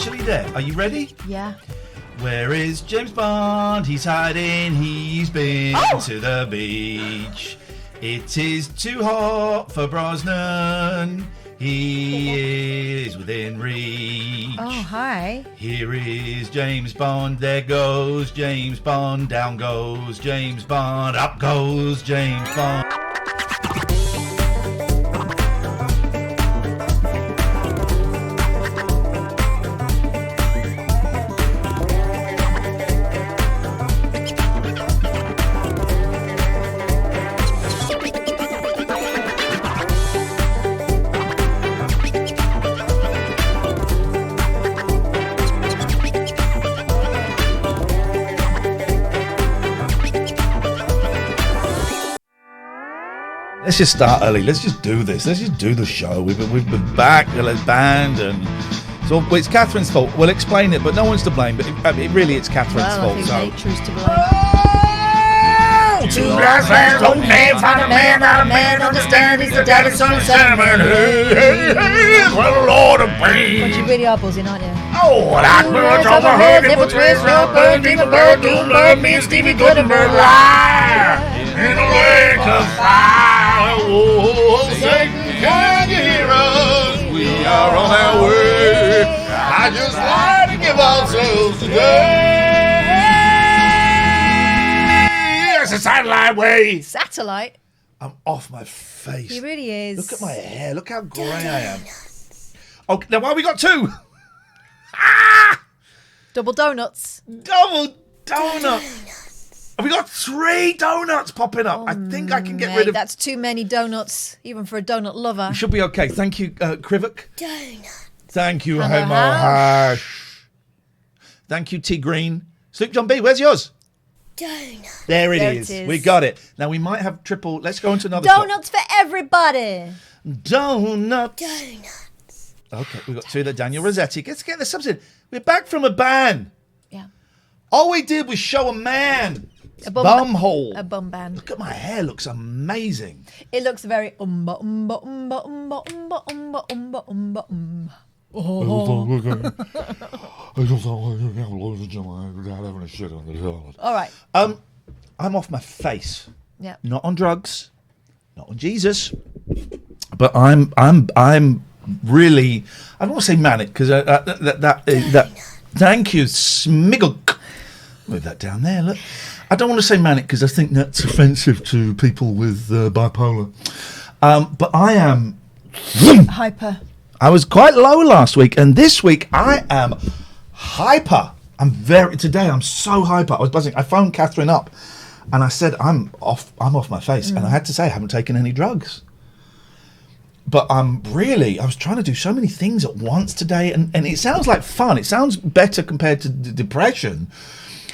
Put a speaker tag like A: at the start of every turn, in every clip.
A: actually there. Are you ready?
B: Yeah.
A: Where is James Bond? He's hiding. He's been to the beach. It is too hot for Brosnan. He is within reach.
B: Oh, hi.
A: Here is James Bond. There goes James Bond. Down goes James Bond. Up goes James Bond. Let's just start early. Let's just do this. Let's just do the show. We've been back. Let's band and so it's Catherine's fault. We'll explain it, but no one's to blame. But it's Catherine's fault.
B: I think nature's to blame.
A: Oh, two glass hands, old man, find a man, not a man, understand he's the daddy, son, and salmon. Hey, well, Lord of pain.
B: But you really are buzzing, aren't you?
A: Oh, that bird on the head, nipple twist, rock bird, dream of bird, doom bird, me and Stevie Goodenberg lie in a lake of fire. Oh, Satan, can you hear us? We are on our way. I just want to give ourselves today. It's a satellite way.
B: Satellite?
A: I'm off my face.
B: He really is.
A: Look at my hair. Look how grey I am. Oh, now why have we got two?
B: Double donuts.
A: Double donuts. Have we got 3 donuts popping up? I think I can get rid of...
B: That's too many donuts, even for a donut lover.
A: We should be okay. Thank you, Krivik.
C: Donuts.
A: Thank you,
B: Hello,
A: Homo Hash. Thank you, T Green. Snoop John B, where's yours?
C: Donuts.
A: There it
B: There
A: is.
B: it is.
A: We got it. Now, we might have triple... Let's go into another
B: Donuts for everybody.
A: Donuts.
C: Donuts.
A: Okay, we've got 2 that Daniel Rossetti. Let's get the subs in. We're back from a ban.
B: Yeah.
A: All we did was show a man.
B: A
A: Bum hole.
B: A bum band.
A: Look at my hair. Looks amazing.
B: It looks very All right.
A: I'm off my face.
B: Yeah.
A: Not on drugs, not on Jesus, but I'm really. I don't want to say manic because that. Thank you, Smiggle. Move that down there. Look, I don't want to say manic because I think that's offensive to people with bipolar. But I am
B: Hyper.
A: I was quite low last week, and this week I am hyper. Today I'm so hyper. I was buzzing. I phoned Catherine up, and I said I'm off my face, and I had to say I haven't taken any drugs. But I was trying to do so many things at once today, and it sounds like fun. It sounds better compared to depression,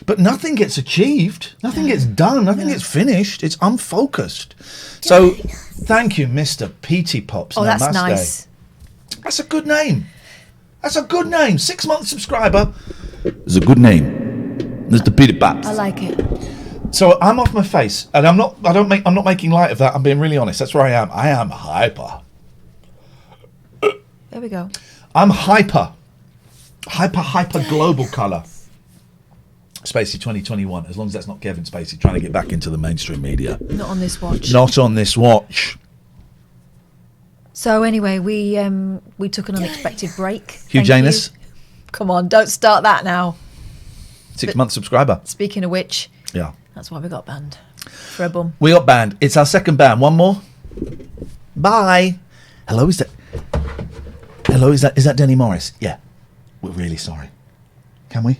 A: but nothing gets achieved. Nothing gets done. Nothing gets finished. It's unfocused. So thank you, Mr. P.T. Pops.
B: Oh, that's
A: Namaste.
B: nice.
A: That's a good name. 6-month subscriber. It's a good name, Mr. P.T. Pops.
B: I like it.
A: So I'm off my face, and I'm not making light of that. I'm being really honest. That's where I am. I am hyper.
B: There we go.
A: I'm hyper global colour. Spacey 2021. As long as that's not Kevin Spacey trying to get back into the mainstream media.
B: Not on this watch.
A: Not on this watch.
B: So anyway, we took an unexpected break.
A: Hugh
B: Thank
A: Janus.
B: you. Come on, don't start that now.
A: 6-month subscriber.
B: Speaking of which,
A: Yeah.
B: that's why we got banned for a bum.
A: We got banned. It's our second ban. One more. Bye. Hello, is that Denny Morris? Yeah. We're really sorry. Can we?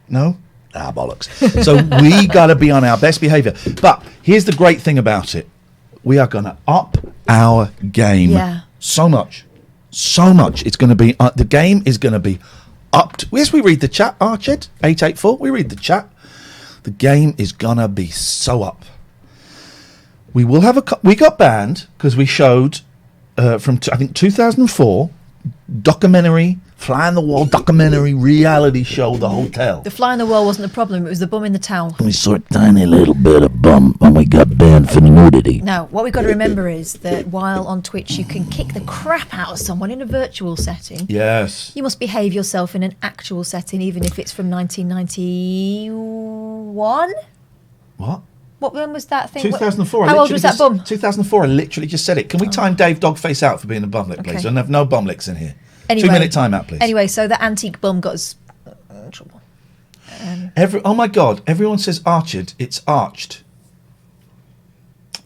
A: No? Ah, bollocks. So we got to be on our best behaviour. But here's the great thing about it. We are going to up our game.
B: Yeah.
A: So much. It's going to be, the game is going to be upped. Yes, we read the chat, Arched, 884. We read the chat. The game is going to be so up. We will have we got banned because we showed from, I think, 2004, documentary Fly on the Wall documentary reality show, The Hotel.
B: The fly on the wall wasn't the problem. It was the bum in the towel.
D: We saw a tiny little bit of bum when we got banned for nudity.
B: Now, what we've got to remember is that while on Twitch you can kick the crap out of someone in a virtual setting,
A: Yes.
B: you must behave yourself in an actual setting, even if it's from 1991.
A: What?
B: When was that thing?
A: 2004.
B: How old was that bum?
A: 2004. I literally just said it. Can we time Dave Dogface out for being a bumlick, please?
B: Okay.
A: I have no bumlicks in here.
B: Anyway,
A: 2-minute timeout, please.
B: Anyway, so the antique bum got us in trouble.
A: Oh my God! Everyone says arched. It's arched.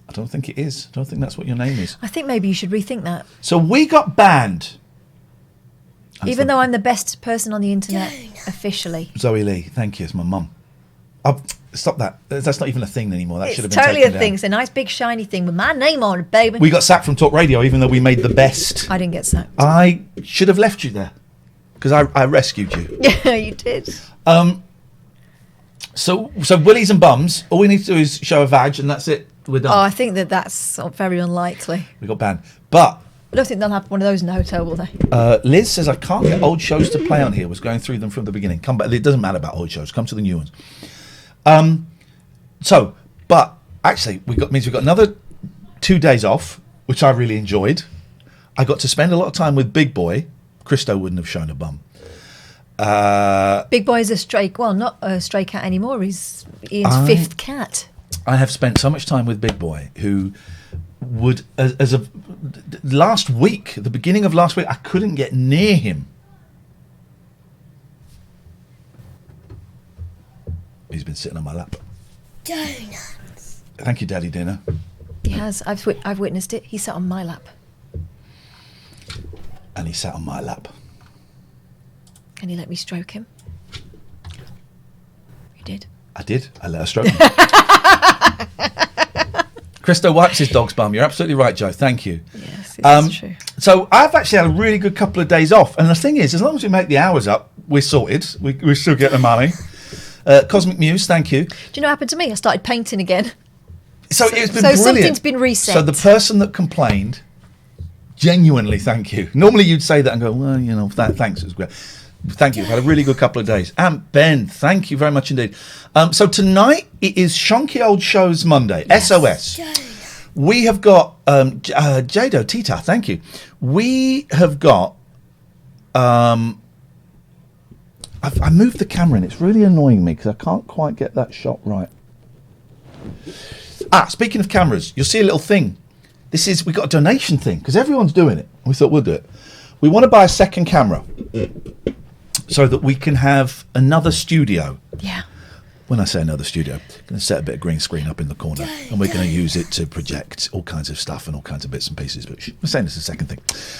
A: I don't think it is. I don't think that's what your name is.
B: I think maybe you should rethink that.
A: So we got banned.
B: Even though I'm the best person on the internet officially.
A: Zoe Lee, thank you. It's my mum. Stop that. That's not even a thing anymore. That should have
B: It's
A: been
B: totally
A: taken
B: a thing.
A: down.
B: It's a nice big shiny thing with my name on it, baby.
A: We got sacked from Talk Radio, even though we made the best.
B: I didn't get sacked.
A: I should have left you there because I rescued you.
B: Yeah, you did.
A: So willies and bums. All we need to do is show a vag, and that's it. We're done.
B: Oh, I think that's very unlikely.
A: We got banned. But
B: I don't think they'll have one of those in the hotel, will they?
A: Liz says I can't get old shows to play on here. Was going through them from the beginning. Come back. It doesn't matter about old shows. Come to the new ones. But actually, means we got another 2 days off, which I really enjoyed. I got to spend a lot of time with Big Boy. Christo wouldn't have shown a bum.
B: Big Boy is a stray. Well, not a stray cat anymore. He's Ian's fifth cat.
A: I have spent so much time with Big Boy, who would, as of last week, the beginning of last week, I couldn't get near him. He's been sitting on my lap.
C: Donuts.
A: Thank you, Daddy Dinner.
B: He has. I've witnessed it. He sat on my lap.
A: And he sat on my lap.
B: And he let me stroke him. You did.
A: I did. I let her stroke him. Christo wipes his dog's bum. You're absolutely right, Joe. Thank you.
B: Yes, this is true.
A: So I've actually had a really good couple of days off. And the thing is, as long as we make the hours up, we're sorted. We still get the money. Cosmic Muse, thank you.
B: Do you know what happened to me? I started painting again.
A: So it's been
B: so
A: brilliant.
B: something's been reset.
A: So the person that complained, genuinely thank you. Normally you'd say that and go, well, thanks, it was great. Thank you. I've had a really good couple of days. And Ben, thank you very much indeed. So tonight it is Shonky Old Shows Monday, SOS.
C: Donut.
A: We have got Jado Tita, thank you. We have got I moved the camera in. It's really annoying me because I can't quite get that shot right. Speaking of cameras, you'll see a little thing. We got a donation thing because everyone's doing it. We thought we'll do it. We want to buy a second camera so that we can have another studio.
B: Yeah.
A: When I say another studio, I'm going to set a bit of green screen up in the corner and we're going to use it to project all kinds of stuff and all kinds of bits and pieces. But we're saying this is a second thing.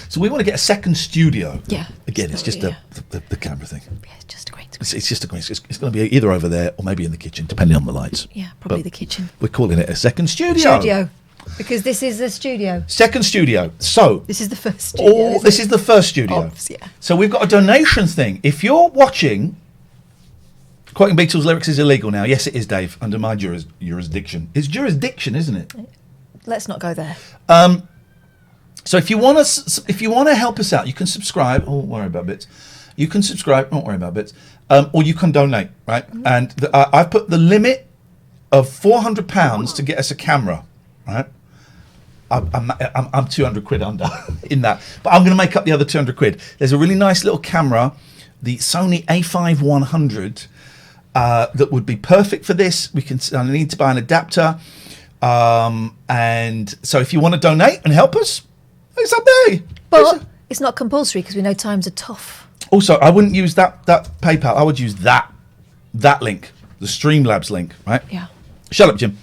A: So we want to get a second studio.
B: Yeah.
A: Again, it's just
B: yeah.
A: the camera thing.
B: Yeah, it's just a green screen.
A: It's just a green screen. It's going to be either over there or maybe in the kitchen, depending on the lights.
B: Yeah, probably
A: But
B: the kitchen.
A: We're calling it a second studio.
B: Because this is the studio.
A: Second studio. So
B: This is the first studio.
A: this is the first studio.
B: Obs, yeah.
A: So we've got a donation thing. If you're watching, quoting Beatles lyrics is illegal now. Yes, it is, Dave, under my jurisdiction. It's jurisdiction, isn't it?
B: Let's not go there.
A: So if you want to help us out, you can subscribe. Oh, don't worry about bits. You can subscribe. Don't worry about bits. Or you can donate, right? Mm-hmm. And I've put the limit of £400 to get us a camera, right? I'm 200 quid under in that, but I'm going to make up the other 200 quid. There's a really nice little camera, the Sony A5 100, that would be perfect for this. I need to buy an adapter, and so if you want to donate and help us, it's up there.
B: But it's not compulsory because we know times are tough.
A: Also, I wouldn't use that PayPal. I would use that link, the Streamlabs link, right?
B: Yeah.
A: Shut up, Jim.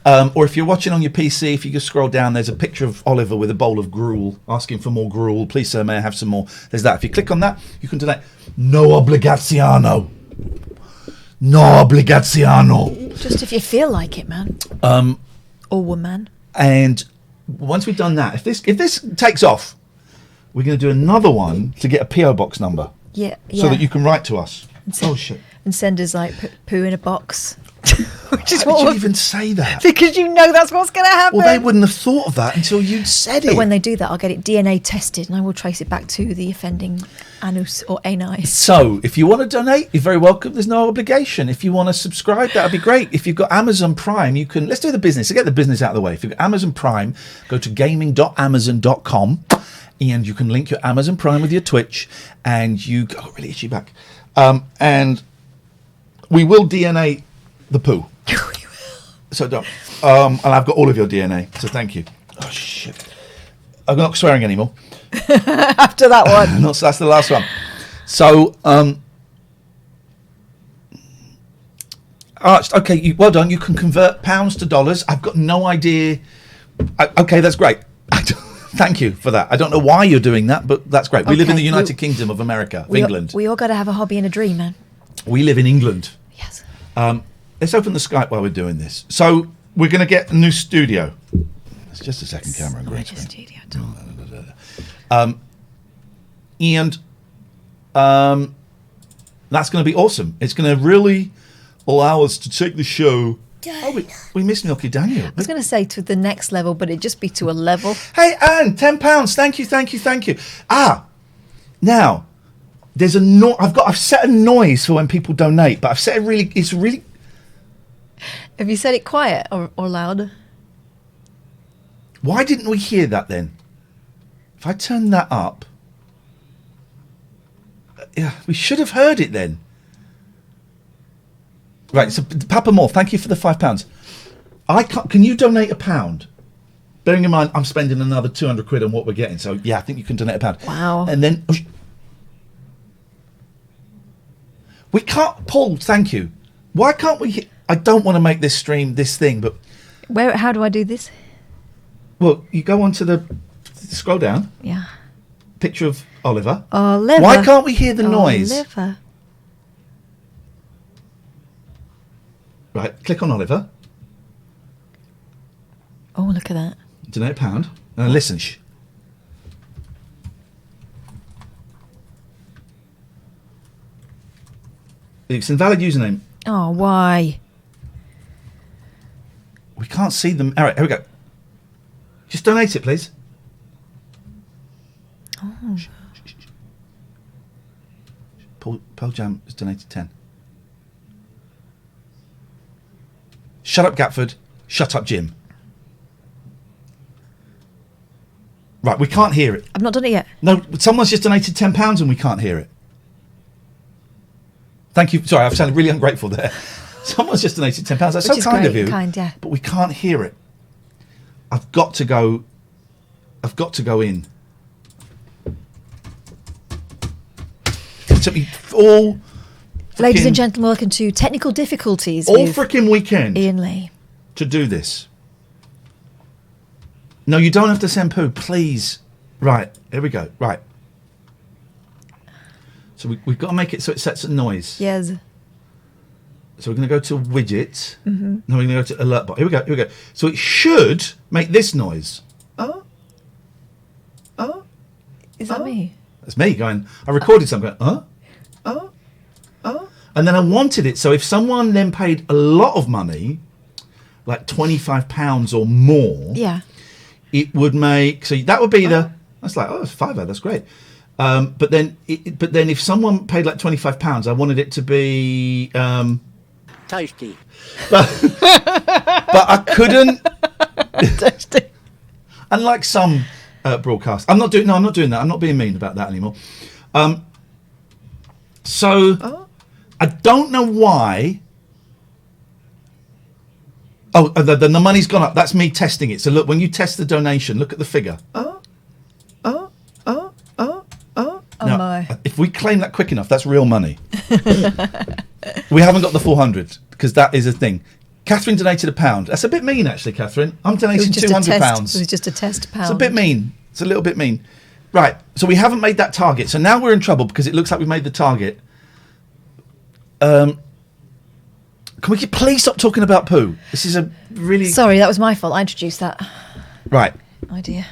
A: Or if you're watching on your PC, if you just scroll down, there's a picture of Oliver with a bowl of gruel, asking for more gruel. Please, sir, may I have some more? There's that. If you click on that, you can donate. No obligaziano. No obligaziano.
B: Just if you feel like it, man. Or woman.
A: And once we've done that, if this takes off, we're going to do another one to get a PO box number.
B: Yeah.
A: So that you can write to us. Oh shit.
B: And send us like poo in a box. Which is
A: Why
B: what
A: did you even say that?
B: because you know that's what's going to happen.
A: Well, they wouldn't have thought of that until you said it.
B: But when they do that, I'll get it DNA tested and I will trace it back to the offending anus or ani.
A: So, if you want to donate, you're very welcome. There's no obligation. If you want to subscribe, that would be great. If you've got Amazon Prime, you can... Let's do the business. To get the business out of the way. If you've got Amazon Prime, go to gaming.amazon.com and you can link your Amazon Prime with your Twitch and you... Oh, really itchy back. And we will DNA the poo. So don't. And I've got all of your DNA, so thank you. Oh, shit. I'm not swearing anymore.
B: After that one.
A: That's the last one. So, okay, well done. You can convert pounds to dollars. I've got no idea. Okay, that's great. Thank you for that. I don't know why you're doing that, but that's great. We live in the United Kingdom of America, of England.
B: We all got to have a hobby and a dream, man.
A: We live in England.
B: Yes.
A: Let's open the Skype while we're doing this. So we're going to get a new studio. It's just a second camera and green screen.
B: Studio at all.
A: And that's going to be awesome. It's going to really allow us to take the show. Oh, we missed Milky Daniel.
B: I was going to say to the next level, but it'd just be to a level.
A: Hey, Anne, £10. Thank you. Now there's a I've set a noise for when people donate, but I've set it it's really.
B: Have you said it quiet or loud?
A: Why didn't we hear that then? If I turn that up, yeah, we should have heard it then. Right, so Papa Moore, thank you for the £5. Can you donate £1? Bearing in mind, I'm spending another 200 quid on what we're getting. So yeah, I think you can donate £1.
B: Wow.
A: And then we can't, Paul. Thank you. Why can't we? I don't want to make this stream this thing, but
B: How do I do this?
A: well, you go onto the scroll down.
B: Yeah.
A: Picture of Oliver.
B: Oliver.
A: Why can't we hear the noise?
B: Oliver.
A: Right, click on Oliver.
B: Oh, look at that.
A: Donate £1. And listen. Shh. It's invalid username.
B: Oh, why?
A: We can't see them. All right, here we go. Just donate it, please.
B: Oh.
A: Shh. Pearl Jam has donated 10. Shut up, Gatford. Shut up, Jim. Right, we can't hear it.
B: I've not done it yet.
A: No, someone's just donated £10 and we can't hear it. Thank you. Sorry, I've sounded really ungrateful there. Someone's just donated £10. That's
B: Which
A: so
B: is
A: kind
B: great,
A: of you.
B: kind, yeah.
A: But we can't hear it. I've got to go in. It took me all...
B: Ladies and gentlemen, welcome to Technical Difficulties
A: all
B: with
A: freaking weekend
B: Ian Lee.
A: to do this. No, you don't have to send poo, please. Right, here we go. Right. So we've got to make it so it sets a noise.
B: Yes.
A: So we're going to go to widget. Mm-hmm. No, we're going to go to alert bar. Here we go. So it should make this noise.
B: Is that me?
A: That's me going, I recorded something going, and then I wanted it so if someone then paid a lot of money, like £25 or more,
B: Yeah.
A: it would make, so that would be that's like, it's £5, that's great. But then if someone paid like £25, I wanted it to be
E: Tasty.
A: but I couldn't.
B: Tasty.
A: Unlike some broadcasts, I'm not doing that. I'm not being mean about that anymore. I don't know why. Oh, the money's gone up. That's me testing it. So look, when you test the donation, look at the figure.
B: Oh my.
A: If we claim that quick enough, that's real money. We haven't got the 400 because that is a thing. Catherine donated £1. That's a bit mean, actually, Catherine. I'm donating £200.
B: It was just a test pound.
A: It's a bit mean. It's a little bit mean. Right. So we haven't made that target. So now we're in trouble because it looks like we've made the target. Can we please stop talking about poo? This is a really...
B: Sorry, that was my fault. I introduced that
A: Right.
B: idea.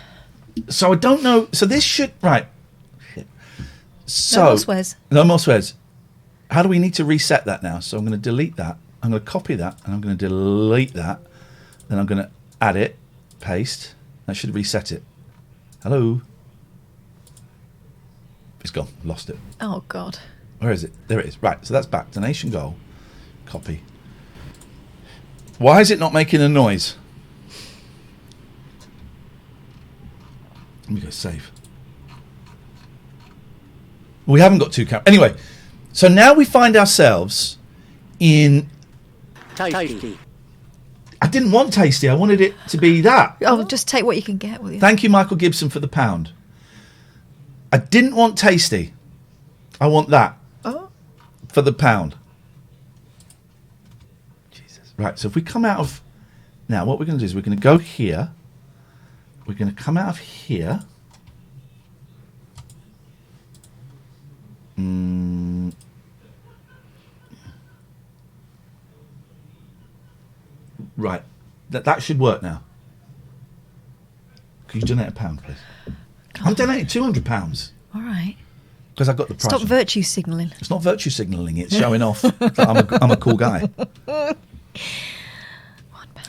A: So I don't know. So this should... Right. So,
B: No more swears.
A: No more swears. How do we need to reset that now? So I'm going to delete that. I'm going to copy that, and I'm going to delete that. Then I'm going to add it, paste. That should reset it. Hello. It's gone. Lost it.
B: Oh, God.
A: Where is it? There it is. Right, so that's back. Donation goal. Copy. Why is it not making a noise? Let me go save. We haven't got 2 cameras. Anyway, so now we find ourselves in...
E: Tasty.
A: I didn't want tasty. I wanted it to be that.
B: Oh, just take what you can get, will you?
A: Thank you, Michael Gibson, for the £1. I didn't want tasty. I want that.
B: Oh.
A: For the £1. Jesus. Right, so if we come out of... Now, what we're going to do is we're going to go here. We're going to come out of here. Right. That should work now. Could you donate £1, please? I'm donating £200
B: All right.
A: because I got the price.
B: Stop virtue signalling.
A: It's not virtue signalling. It's showing off that I'm a cool guy.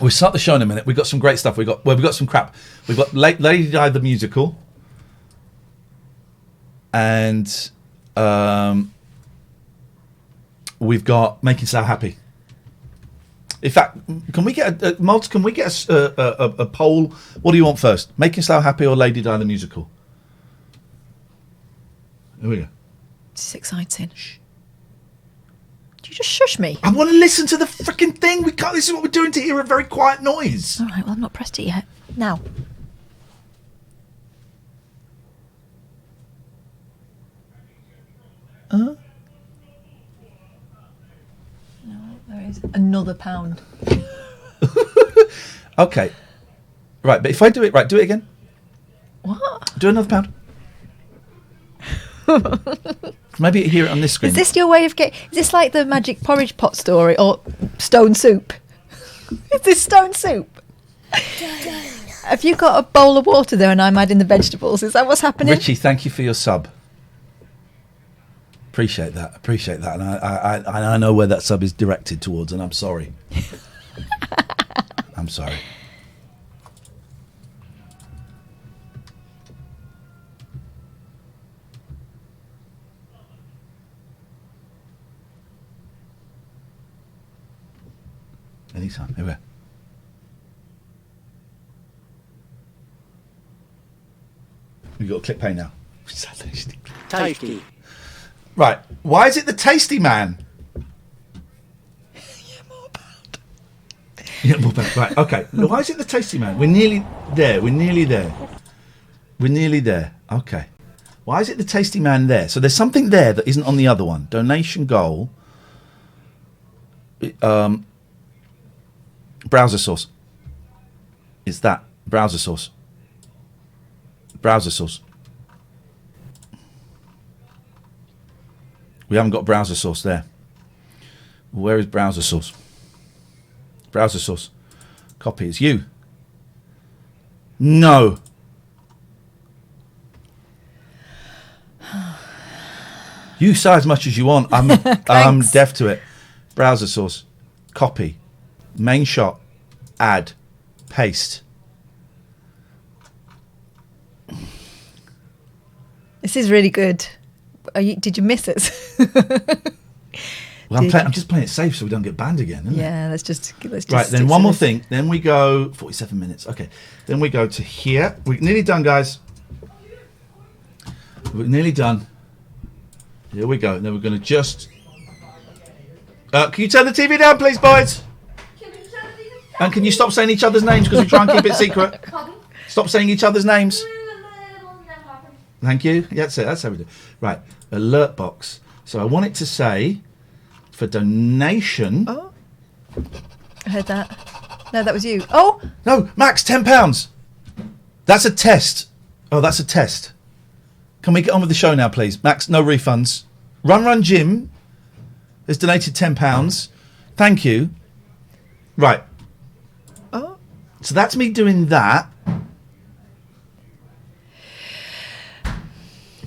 A: We'll start the show in a minute. We've got some great stuff. We've got some crap. We've got Lady Di the musical, and we've got Making Sal Happy. In fact, can we get Mods? Can we get a poll? What do you want first? Making Slow Happy or Lady Di the musical? Here we go.
B: It's exciting. Shh. Did you just shush me?
A: I want to listen to the freaking thing. We can't. This is what we're doing to hear a very quiet noise.
B: All right. Well, I've not pressed it yet. Now. No, there is another £1.
A: Okay. Right, but if I do it right, do it again.
B: What?
A: Do another £1. Maybe hear it on this screen.
B: Is this your way of getting... Is this like the magic porridge pot story or stone soup? Is this stone soup? Have you got a bowl of water there and I'm adding the vegetables? Is that what's happening?
A: Richie, thank you for your sub. Appreciate that. And I know where that sub is directed towards, and I'm sorry. I'm sorry. Anytime. Here we are. We've got to click pay now.
E: Tasty.
A: Right. Why is it the Tasty Man? Yeah, more bad. Right. Okay. Why is it the Tasty Man? We're nearly there. Okay. Why is it the Tasty Man there? So there's something there that isn't on the other one. Donation goal. Browser source. It's that. Browser source. We haven't got browser source there. Where is browser source? Browser source. Copy. It's you. No. You say as much as you want. I'm deaf to it. Browser source. Copy. Main shot. Add. Paste.
B: This is really good. Did you miss it?
A: Well, I'm just playing it safe so we don't get banned again, isn't it?
B: Yeah, let's just
A: right, then one more thing. Then we go 47 minutes. Okay. Then we go to here. We're nearly done, guys. We're nearly done. Here we go. And then we're going to just... can you turn the TV down, please, boys? And can you stop saying each other's names because we try and keep it secret? Stop saying each other's names. Thank you. That's it. That's how we do. Right. Alert box. So I want it to say for donation.
B: Oh. I heard that. No, that was you. Oh.
A: No, Max, £10. That's a test. Oh, that's a test. Can we get on with the show now, please? Max, no refunds. Run Jim has donated £10. Thank you. Right.
B: Oh.
A: So that's me doing that.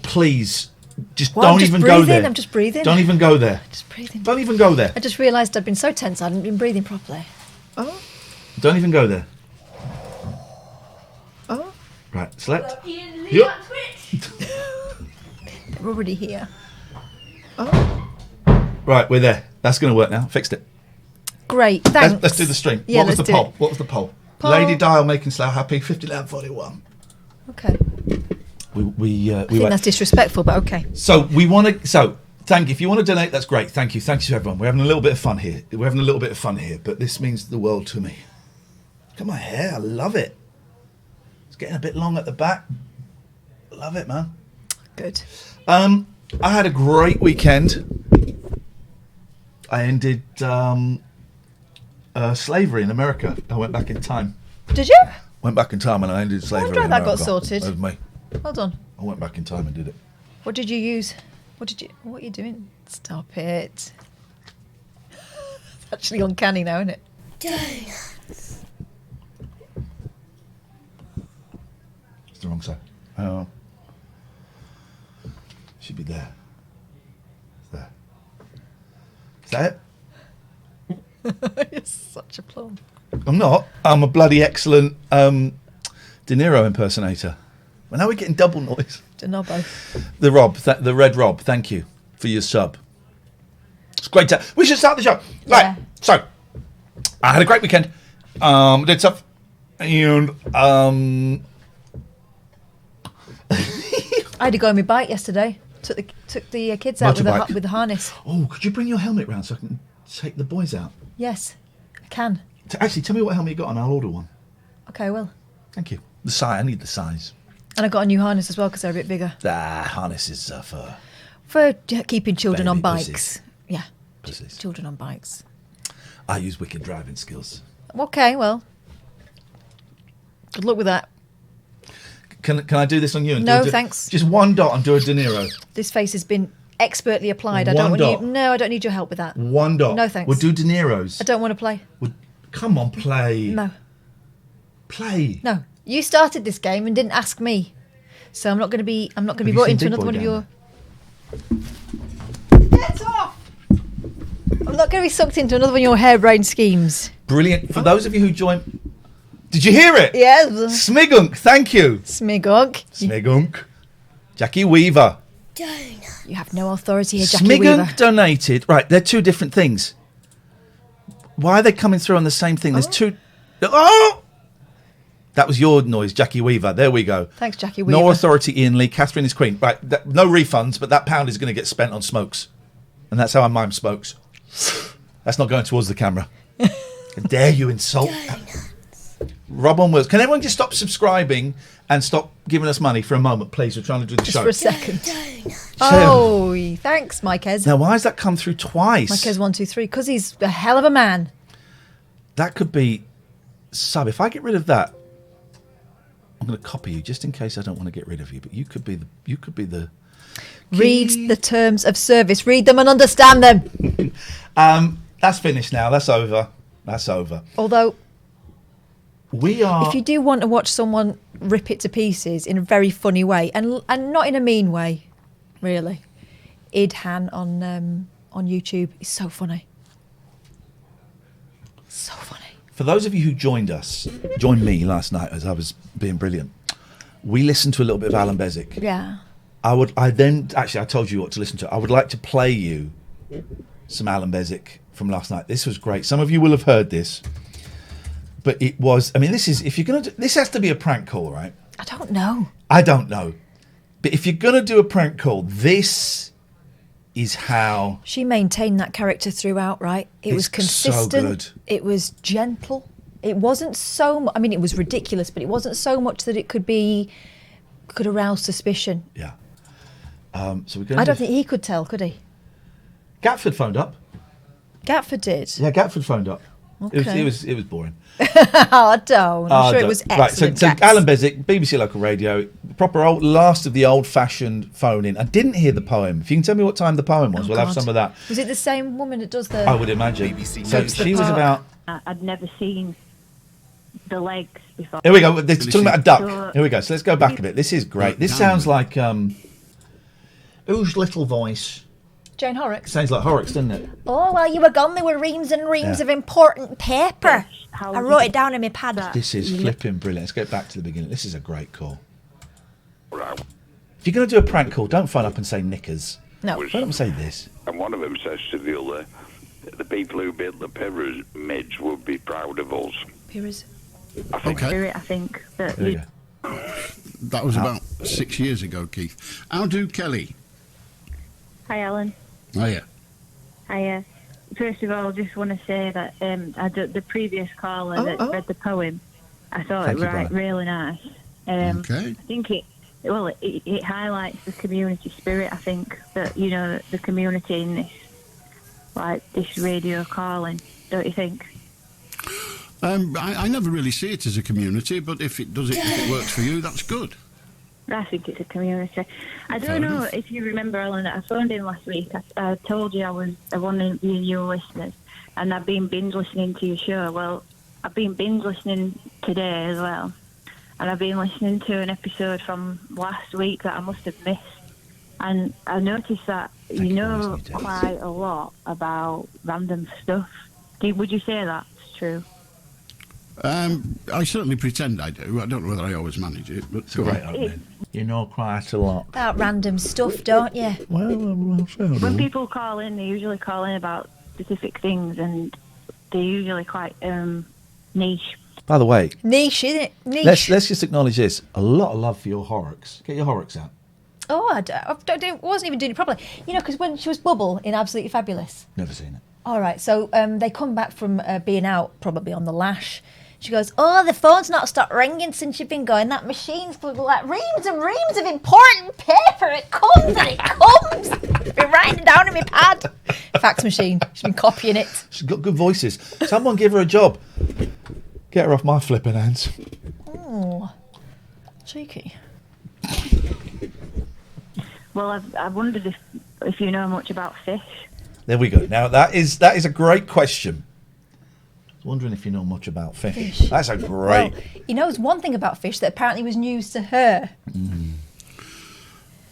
A: Please Just
B: What? I'm
A: don't
B: just
A: even go
B: breathing,
A: there.
B: I'm just breathing.
A: Don't even go there.
B: Just breathing.
A: Don't even go there.
B: I just realised I'd been so tense I hadn't been breathing properly. Oh.
A: Don't even go there.
B: Oh.
A: Right, select.
C: Ian, leave
A: Yep.
C: that switch.
B: We're already here.
A: Right, we're there. That's going to work now. Fixed it.
B: Great, thanks.
A: Let's do the stream.
B: Yeah,
A: What was
B: let's
A: the
B: do
A: poll?
B: it.
A: What was the poll?
B: Poll.
A: Lady Dial making Slough happy. 59.41.
B: Okay.
A: We
B: I think
A: went.
B: that's disrespectful, but okay.
A: So we want to. So thank you. If you want to donate, that's great. Thank you. Thanks to everyone. We're having a little bit of fun here. But this means the world to me. Look at my hair. I love it. It's getting a bit long at the back. Love it, man.
B: Good.
A: I had a great weekend. I ended slavery in America. I went back in time.
B: Did you?
A: Went back in time and I ended slavery
B: wonder
A: in
B: how that got
A: America.
B: sorted.
A: That was me.
B: Hold on.
A: I went back in time and did it.
B: What did you use? What are you doing? Stop it. It's actually uncanny now, isn't it?
C: Donuts.
A: It's the wrong side. Should be there. It's there. Is that it?
B: You're such a plum.
A: I'm not. I'm a bloody excellent De Niro impersonator. Well, now we're getting double noise.
B: Denobbo.
A: The Rob, the Red Rob, thank you for your sub. It's great to... We should start the show.
B: Yeah.
A: Right, so, I had a great weekend. Did stuff. And,
B: I had to go on my bike yesterday. Took the kids out
A: Motorbike.
B: with the harness.
A: oh, could you bring your helmet round so I can take the boys out?
B: Yes, I can.
A: Actually, tell me what helmet you got and I'll order one.
B: Okay, well.
A: Thank you. The size, I need the size.
B: And I got a new harness as well because they're a bit bigger.
A: Harnesses
B: For keeping children
A: Baby
B: on bikes.
A: pussies.
B: Yeah,
A: pussies.
B: children on bikes.
A: I use wicked driving skills.
B: Okay, well. Good luck with that.
A: Can I do this on you? And
B: No,
A: do a
B: thanks.
A: Just one dot and do a De Niro.
B: This face has been expertly applied. I
A: One
B: don't want
A: dot.
B: you. No, I don't need your help with that.
A: One dot.
B: No, thanks.
A: We'll do De Niro's.
B: I don't want to play.
A: Come on, play.
B: No,
A: Play.
B: no. You started this game and didn't ask me, so I'm not going to be. I'm not going to
A: Have
B: be
A: you
B: brought
A: seen
B: into
A: Big
B: another
A: Boy
B: one of
A: down
B: your. Get off! I'm not going to be sucked into another one of your harebrained schemes.
A: Brilliant. For those of you who joined... Did you hear it?
B: Yes.
A: Smigunk, thank you.
B: Smigog.
A: Smigunk. Jackie Weaver.
C: Donut.
B: You have no authority here, Jackie Weaver.
A: Smigunk donated... Right, they're two different things. Why are they coming through on the same thing? There's two... Oh! That was your noise, Jackie Weaver. There we go.
B: Thanks, Jackie Weaver.
A: No authority, Ian Lee. Catherine is queen. Right, no refunds, but that pound is going to get spent on smokes. And that's how I mime smokes. That's not going towards the camera. How dare you insult... Rob on Wheels. Can everyone just stop subscribing and stop giving us money for a moment, please? We're trying to do the
B: Just
A: show.
B: for a second.
C: Donut.
B: Oh, thanks, Mikez.
A: Now, why has that come through twice?
B: Mikez 123, because he's a hell of a man.
A: That could be sub. If I get rid of that, I'm going to copy you just in case I don't want to get rid of you. But you could be the.
B: Read the terms of service. Read them and understand them.
A: That's finished now. That's over.
B: Although,
A: We are.
B: if you do want to watch someone rip it to pieces in a very funny way, and not in a mean way, really, Idhan on YouTube is so funny. So funny.
A: For those of you who joined me last night as I was being brilliant, we listened to a little bit of Alan Bezic.
B: Yeah.
A: I told you what to listen to. I would like to play you some Alan Bezic from last night. This was great. Some of you will have heard this, but it was. I mean, this has to be a prank call, right?
B: I don't know.
A: I don't know, but if you're gonna do a prank call, this is how.
B: She maintained that character throughout, right? It was
A: It's
B: consistent.
A: so good.
B: It was gentle. It wasn't so much. I mean, it was ridiculous, but it wasn't so much that it could arouse suspicion.
A: Yeah. So we're going.
B: I don't think he could tell, could he?
A: Gatford phoned up.
B: Gatford did.
A: Yeah, Gatford phoned up.
B: Okay.
A: It was boring.
B: Oh, don't. I'm sure it was
A: Right,
B: excellent.
A: so
B: Gats.
A: Alan Bezic, BBC Local Radio, proper last of the old-fashioned phone-in. I didn't hear the poem. If you can tell me what time the poem was,
B: Oh,
A: we'll have
B: God.
A: some of that.
B: Was it the same woman that does the?
A: I would imagine. So
B: Takes the
A: she was
B: park.
A: about.
F: I'd never seen the legs before.
A: Here we go. They're talking about a duck.
F: Sure.
A: Here we go. So let's go back a bit. This is great. This sounds like. Whose little voice?
B: Jane Horrocks.
A: Sounds like Horrocks, doesn't it?
B: Oh, while you were gone, there were reams and reams
A: Yeah.
B: of important paper.
F: How
B: I
F: did
B: wrote
F: you
B: it down in my pad.
F: that?
A: This is
F: Yeah.
A: flipping brilliant. Let's get back to the beginning. This is a great call. If you're going to do a prank call, don't phone up and say knickers.
B: No.
A: Phone up and say this.
G: And one of them says to the other, the people who built the pyramids would be proud of us.
B: Pyramids.
G: I think
F: Spirit, I think that
A: There we
F: you,
A: go.
H: That was about 6 years ago, Keith. How do Kelly?
F: Hi, Alan.
H: Oh, yeah.
F: Hi. First of all, just want to say that the previous caller that read the poem, I thought
A: Thank
F: it
A: you,
F: was
A: Brian.
F: really nice.
H: Okay.
F: I think it highlights the community spirit. I think that the community in this radio calling. Don't you think?
H: I never really see it as a community, but if it works for you, that's good.
F: I think it's a community. I
H: Fair
F: don't know
H: enough.
F: if you remember, Alan, that I phoned in last week. I told you I was one of your new listeners, and I've been binge listening to your show. Well, I've been binge listening today as well, and I've been listening to an episode from last week that I must have missed. And I noticed that you know quite a lot about random stuff. Would you say that's true?
H: I certainly pretend I do. I don't know whether I always manage it, but go
A: Great
H: on.
A: opening. You know quite a lot.
B: About random stuff, don't you?
A: Well, fair
F: When
A: enough.
F: people call in, they usually call in about specific things, and they're usually quite niche.
A: By the way,
B: Niche, isn't it? Niche.
A: let's just acknowledge this. A lot of love for your Horrocks. Get your Horrocks out.
B: Oh, I wasn't even doing it properly. Because when she was Bubble in Absolutely Fabulous.
A: Never seen it.
B: All right, so they come back from being out, probably on the lash. She goes, oh, the phone's not stopped ringing since you've been going. That machine's full of like reams and reams of important paper. It comes and it comes. I've been writing it down in my pad. Fax machine. She's been copying it.
A: She's got good voices. Someone give her a job. Get her off my flipping hands.
B: Oh, cheeky.
F: Well, I wondered if you know much about fish.
A: There we go. Now that is a great question. I was wondering if you know much about fish. That's a great.
B: Well, he knows one thing about fish that apparently was news to her.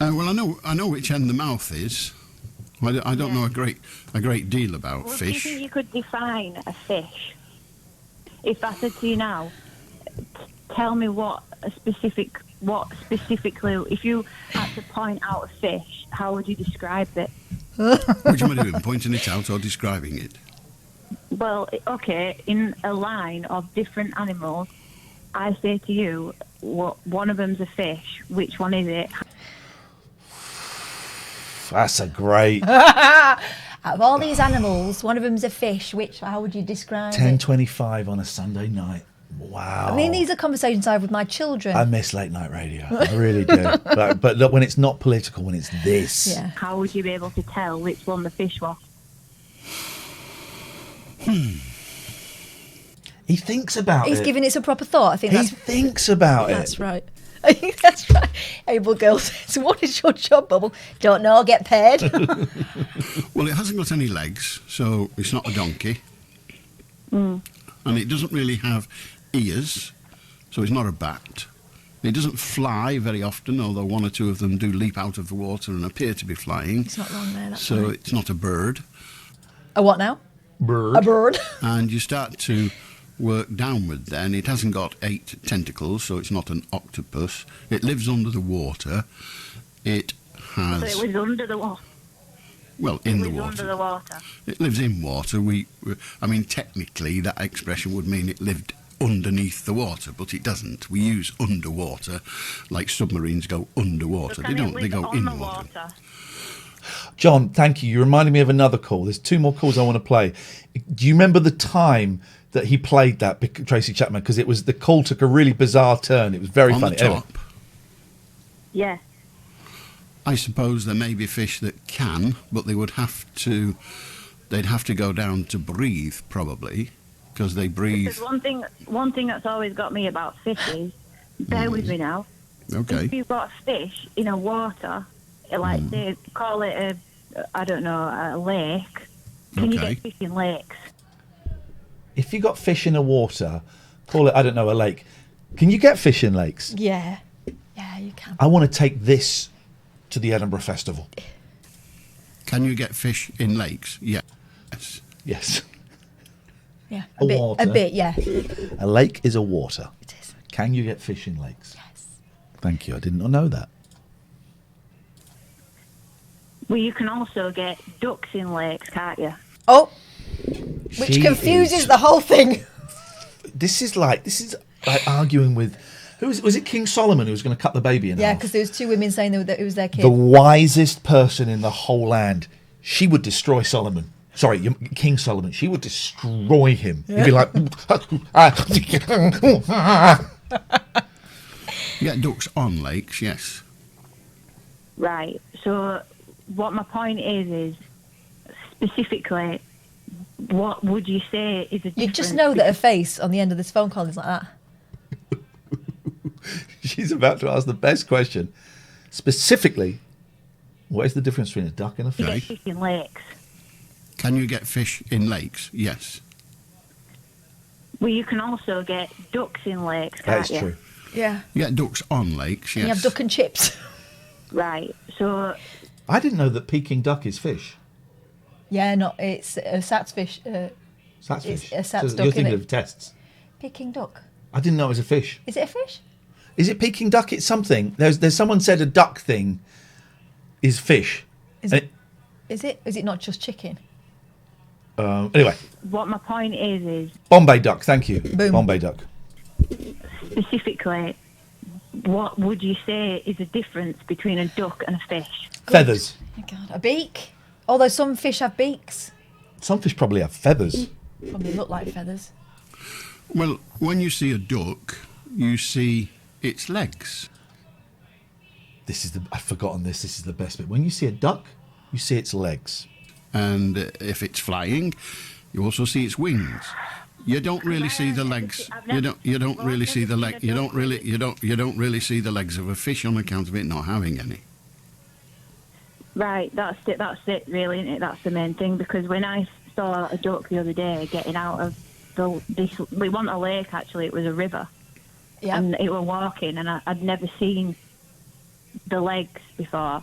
H: Well, I know which end the mouth is. I don't know a great deal about
F: Well, do you
H: fish.
F: think you could define a fish? If I said to you now, tell me what specifically, if you had to point out a fish, how would you describe it?
H: What do you want to do? Pointing it out or describing it?
F: Well, okay, in a line of different animals, I say to you, one of them's a fish. Which one is it?
A: That's a great.
B: Out of all these animals, one of them's a fish. How would you describe it?
A: 10:25 on a Sunday night. Wow.
B: I mean, these are conversations I have with my children.
A: I miss late night radio. I really do. But look, when it's not political, when it's this.
B: Yeah.
F: How would you be able to tell which one the fish was?
A: He thinks about
B: He's
A: it.
B: giving it some proper thought. I think
A: He
B: that's
A: thinks about
B: that's
A: it.
B: right. I think that's right. Able girl says, "What is your job, Bubble?" Don't know. Get paid.
H: Well, it hasn't got any legs, so it's not a donkey. And it doesn't really have ears, so it's not a bat. It doesn't fly very often, although one or two of them do leap out of the water and appear to be flying.
B: It's not wrong there. That's
H: So
B: right.
H: it's not a bird.
B: A what now?
A: Bird.
B: A bird.
H: And you start to work downward then. It hasn't got 8 tentacles, so it's not an octopus. It lives under the water. It
F: So
H: has...
F: it was under the water.
H: Well, in
F: It
H: the
F: was
H: water.
F: under the water.
H: It lives in water. I mean, technically, that expression would mean it lived underneath the water, but it doesn't. We use underwater, like submarines go underwater.
F: So
H: They
F: can it
H: don't. They
F: live
H: go
F: on
H: in
F: the
H: water.
A: John, thank you. You reminded me of another call. There's 2 more calls I want to play. Do you remember the time that he played that, Tracy Chapman? Because the call took a really bizarre turn. It was very
H: On
A: funny.
H: the top,
F: Yeah.
H: I suppose there may be fish that can, but they would have to. They'd have to go down to breathe, probably, because they breathe.
F: There's one thing that's always got me about fish is, bear with me now.
H: Okay.
F: If you've got fish in a water, like they call it a lake. Can you
H: Okay.
F: get fish in lakes?
A: If you got fish in the water, call it, I don't know, a lake. Can you get fish in lakes?
B: Yeah. Yeah, you can.
A: I want to take this to the Edinburgh Festival?
H: Can you get fish in lakes? Yes.
A: Yes.
B: Yeah.
A: A water.
B: A bit, yeah.
A: A lake is a water.
B: It is.
A: Can you get fish in lakes?
B: Yes.
A: Thank you. I didn't know that.
F: Well, you can also get ducks in lakes, can't you?
B: Oh, which
A: She
B: confuses
A: is-
B: the whole thing.
A: This is like arguing with was it King Solomon who was going to cut the baby in
B: Yeah,
A: half?
B: because there was two women saying that it was their kid.
A: The wisest person in the whole land. She would destroy Solomon. Sorry, King Solomon. She would destroy him. He'd be like,
H: You get ducks on lakes, yes.
F: Right. So, what my point is specifically, what would you say is a difference?
B: You just know that her face on the end of this phone call is like that.
A: she's about to ask the best question. Specifically, what is the difference between a duck and a
F: You get
A: fish?
F: fish in lakes.
H: Can you get fish in lakes? Yes.
F: Well, you can also get ducks in lakes, can't
A: That is
F: you?
A: true.
B: Yeah.
H: You get ducks on lakes, yes.
B: And you have duck and chips.
F: Right. So,
A: I didn't know that Peking duck is fish.
B: Yeah, no, it's a Sats fish.
A: That's
B: It's
A: fish.
B: a Sats
A: So
B: duck,
A: you're thinking
B: innit?
A: of tests.
B: Peking duck.
A: I didn't know it was a fish.
B: Is it a fish?
A: Is it Peking duck? It's something. There's someone said a duck thing is fish.
B: Is
A: And
B: it? Is it not just chicken?
A: Anyway,
F: what my point is
A: Bombay duck. Thank you.
B: Boom.
A: Bombay duck.
F: specifically, what would you say is the difference between a duck and a fish?
A: Feathers.
B: Oh my God, a beak. Although some fish have beaks,
A: Some fish probably have feathers.
B: probably look like feathers.
H: Well, when you see a duck, you see its legs.
A: I've forgotten this. This is the best bit. When you see a duck, you see its legs.
H: And if it's flying, you also see its wings. You don't really see the legs. You don't really see the leg. You don't really see the legs of a fish on account of it not having any.
F: Right, that's it really, isn't it? That's the main thing, because when I saw a duck the other day getting out of we want a lake actually, it was a river,
B: Yeah.
F: and it were walking, and I'd never seen the legs before.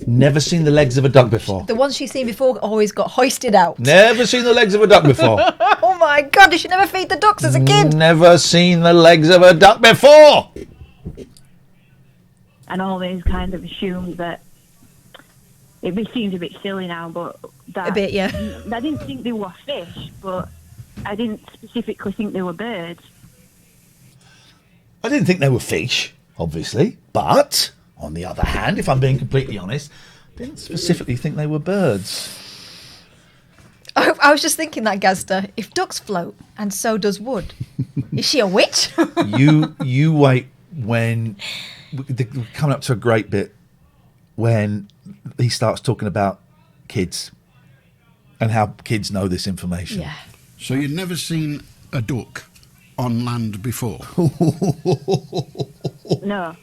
A: Never seen the legs of a duck before.
B: The ones she's seen before always got hoisted out.
A: Never seen the legs of a duck before.
B: Oh my God, you should never feed the ducks as a kid.
A: Never seen the legs of a duck before.
F: And always kind of assumed that it seems a bit silly now, but that
B: A bit, yeah.
F: I didn't think they were fish, but I didn't specifically think they were birds.
A: I didn't think they were fish, obviously. But, on the other hand, if I'm being completely honest, I didn't specifically think they were birds.
B: I was just thinking that, Gazda. If ducks float, and so does wood, is she a witch?
A: You wait when... We're coming up to a great bit when he starts talking about kids and how kids know this information.
B: Yeah.
H: So you'd never seen a duck on land before.
F: No.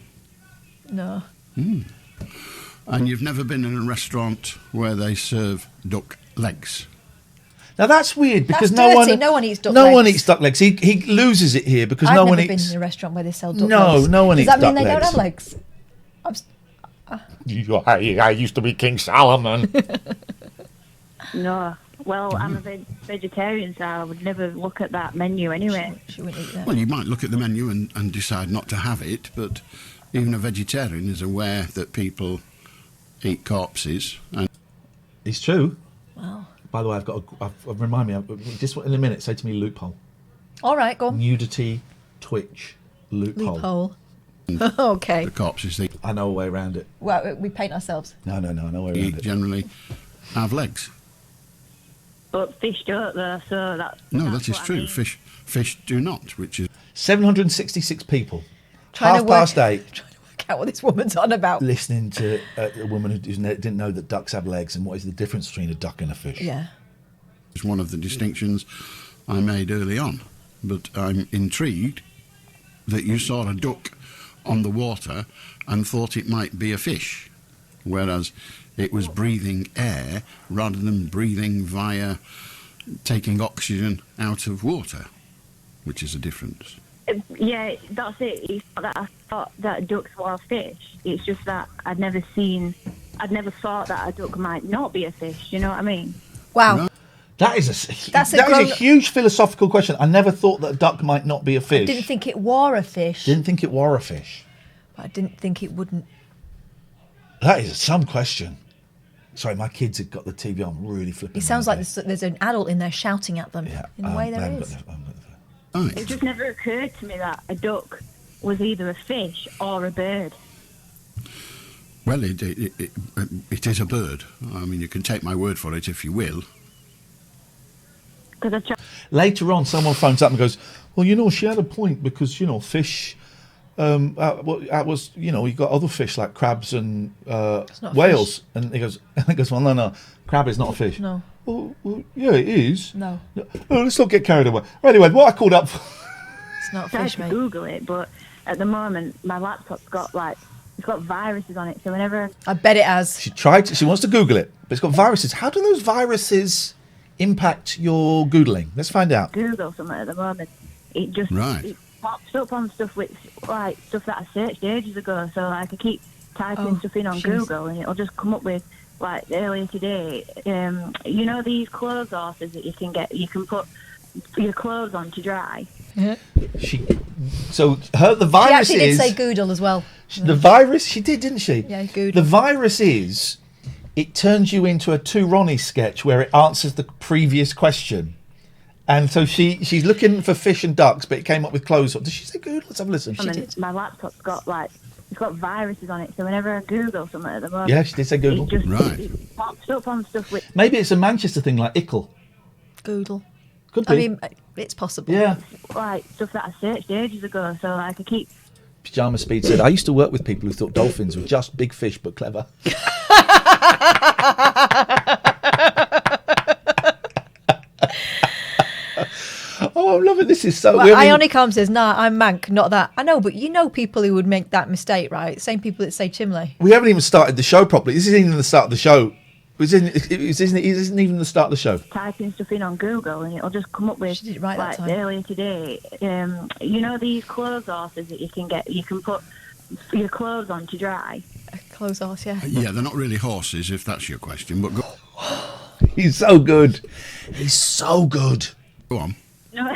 B: No.
H: And you've never been in a restaurant where they serve duck legs.
A: Now that's weird because
B: That's
A: no
B: dirty.
A: one
B: No one eats duck
A: no one
B: legs.
A: eats duck legs. He loses it here because
B: I've
A: no
B: never
A: one
B: been
A: eats.
B: in a restaurant where they sell duck
A: No,
B: legs.
A: no one eats
B: Does that mean
A: duck
B: they don't have
A: legs.
B: legs?
A: I used to be King Solomon.
F: No. Well, I'm a vegetarian, so I would never look at that menu anyway.
B: She wouldn't eat that.
H: Well, you might look at the menu and decide not to have it, but even a vegetarian is aware that people eat corpses. And
A: It's true.
B: Wow.
A: By the way, remind me. Just in a minute, say to me loophole.
B: All right, go on.
A: Nudity, Twitch, loophole.
B: Loophole. Okay.
H: the corpses they
A: I know a way around it.
B: Well, we paint ourselves.
A: No, I know a way around
H: eat
A: it.
H: generally have legs.
F: But fish don't, though, so that's...
H: No,
F: that's
H: that is
F: what I
H: true.
F: mean.
H: Fish do not, which is
A: 766 people.
B: Trying to
A: Half
B: work-
A: past 8.
B: Trying to work out what this woman's on about.
A: Listening to a woman who didn't know that ducks have legs and what is the difference between a duck and a fish.
B: Yeah.
H: one of the distinctions I made early on. But I'm intrigued that you saw a duck on the water and thought it might be a fish, whereas it was breathing air rather than breathing via taking oxygen out of water, which is a difference.
F: Yeah, that's it. It's not that I thought that ducks were fish. It's just that I'd never thought that a duck might not be a fish. You know what I mean?
B: Wow.
H: Right.
A: That is
B: That's a
A: that is
B: grown-
A: a huge philosophical question. I never thought that a duck might not be a fish.
B: Didn't think it were a fish.
A: Didn't think it were a fish.
B: But I didn't think it wouldn't.
A: That is some question. Sorry, my kids have got the TV on really flipping.
B: It sounds like
A: loud.
B: there's an adult in there shouting at them.
A: Yeah,
B: In a way,
A: I
B: there
A: haven't
B: is.
A: got the- I haven't got the-
H: Right.
F: It just never occurred to me that a duck was either a fish or a bird.
H: Well, it is a bird. I mean, you can take my word for it if you will.
F: Because I tried.
A: Later on, someone phones up and goes, "Well, you know, she had a point because fish. Was you got other fish like crabs and
B: not a
A: whales." And he goes, "Well, no, crab is not a fish."
B: No.
A: Well, yeah, it is.
B: No.
A: Oh, let's not get carried away. Anyway, what I called up for.
B: It's not a
F: Tried
B: fish,
F: to
B: mate.
F: Google it, but at the moment my laptop's got it's got viruses on it. So whenever
B: I bet it has.
A: She wants to Google it, but it's got viruses. How do those viruses impact your Googling? Let's find out.
F: Google something at the moment, it just
H: Right.
F: it pops up on stuff stuff that I searched ages ago. So I could keep typing stuff in on
B: jeez.
F: Google, and it'll just come up with earlier today. These clothes horses that you can get. You can put your clothes on to dry.
A: The
B: She
A: virus
B: actually did
A: is
B: say Goodle as well.
A: the virus. She did, didn't she?
B: Yeah, Goodle.
A: The virus is it turns you into a Two Ronnie sketch where it answers the previous question. And so she's looking for fish and ducks, but it came up with clothes. Did she say Goodle? Let's have a listen.
B: She did.
F: My laptop's got it's got viruses on it. So whenever I Google something at the moment,
A: Yeah, she did say Goodle.
F: it just
H: Right.
F: it pops up on stuff with
A: Maybe it's a Manchester thing like ickle.
B: Goodle.
A: Could be.
B: I mean, it's possible.
A: yeah.
F: stuff that I searched ages ago. So I could keep.
A: Pyjama Speed said, I used to work with people who thought dolphins were just big fish but clever. Oh, I'm loving this. Is so.
B: Well,
A: we haven't even-
B: Ionicom says, nah, I'm Mank, not that. I know, but you know people who would make that mistake, right? Same people that say Chimley.
A: We haven't even started the show properly. This isn't even the start of the show. It isn't even the start of the show.
F: Typing stuff in on Google, and it'll just come up with
B: She did it right that time.
F: earlier today. These clothes horses that you can get. You can put your clothes on to dry.
B: Clothes horse, yeah.
H: Yeah, they're not really horses, if that's your question. But
A: He's so good. He's so good.
H: go on.
F: No,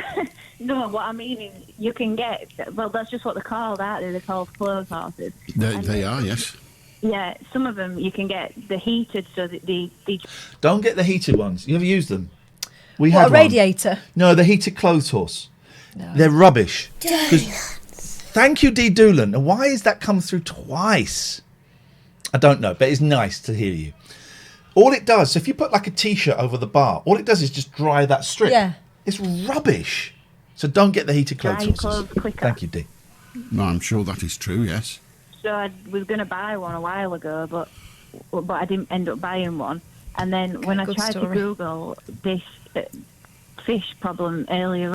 F: no. What I mean is, you can get. Well, that's just what they're called, aren't they? They're called clothes horses.
H: They are, yes.
F: Yeah, some of them you can get the heated, so that the
A: Don't get the heated ones. You ever used them? We
B: What,
A: had
B: a
A: one.
B: radiator?
A: No, the heated clothes horse.
B: No.
A: They're rubbish. 'Cause- Thank you, Dee Doolan. And why has that come through twice? I don't know, but it's nice to hear you. All it does, so if you put like a T-shirt over the bar, all it does is just dry that strip.
B: Yeah.
A: It's rubbish. So don't get the heated
F: Dry
A: clothes
F: your
A: horses.
F: clothes quicker.
A: Thank you, Dee.
H: No, I'm sure that is true, yes.
F: So I was going to buy one a while ago, but I didn't end up buying one. And then when I
B: good
F: tried
B: story.
F: to Google this fish problem earlier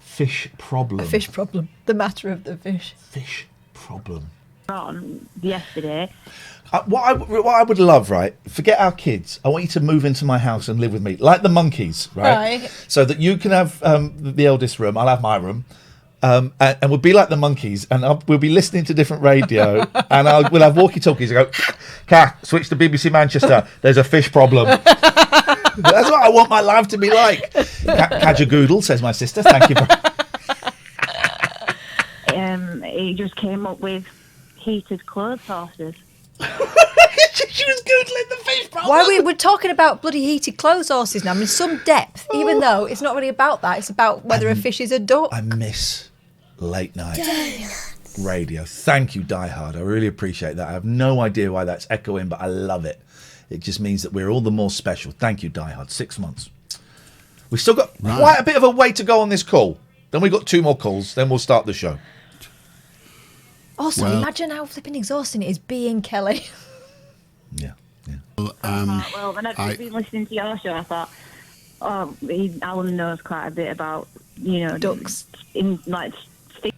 A: Fish problem.
B: A fish problem. The matter of the fish.
A: Fish problem.
F: on yesterday,
A: What I would love, right? Forget our kids. I want you to move into my house and live with me, like the monkeys, right?
B: Right.
A: So that you can have the eldest room. I'll have my room, and we'll be like the monkeys, and we'll be listening to different radio, and we'll have walkie-talkies. And go, Cat, switch to BBC Manchester. There's a fish problem. That's what I want my life to be like. Kajagoodle, says my sister. Thank you.
F: he just came up with heated clothes horses.
A: She was googling the fish problem.
B: Why we're talking about bloody heated clothes horses now? I mean, some depth, even though it's not really about that. It's about whether a fish is a duck.
A: I miss late night radio. Thank you, Die Hard. I really appreciate that. I have no idea why that's echoing, but I love it. It just means that we're all the more special. Thank you, Die Hard. 6 months. We've still got quite a bit of a way to go on this call. Then we've got 2 more calls. Then we'll start the show.
B: Also,
H: Well-
B: imagine how flipping exhausting it is being Kelly.
A: Yeah.
F: Well, when I've been listening to your show, I thought, Alan knows quite a bit about,
B: Ducks.
F: In like.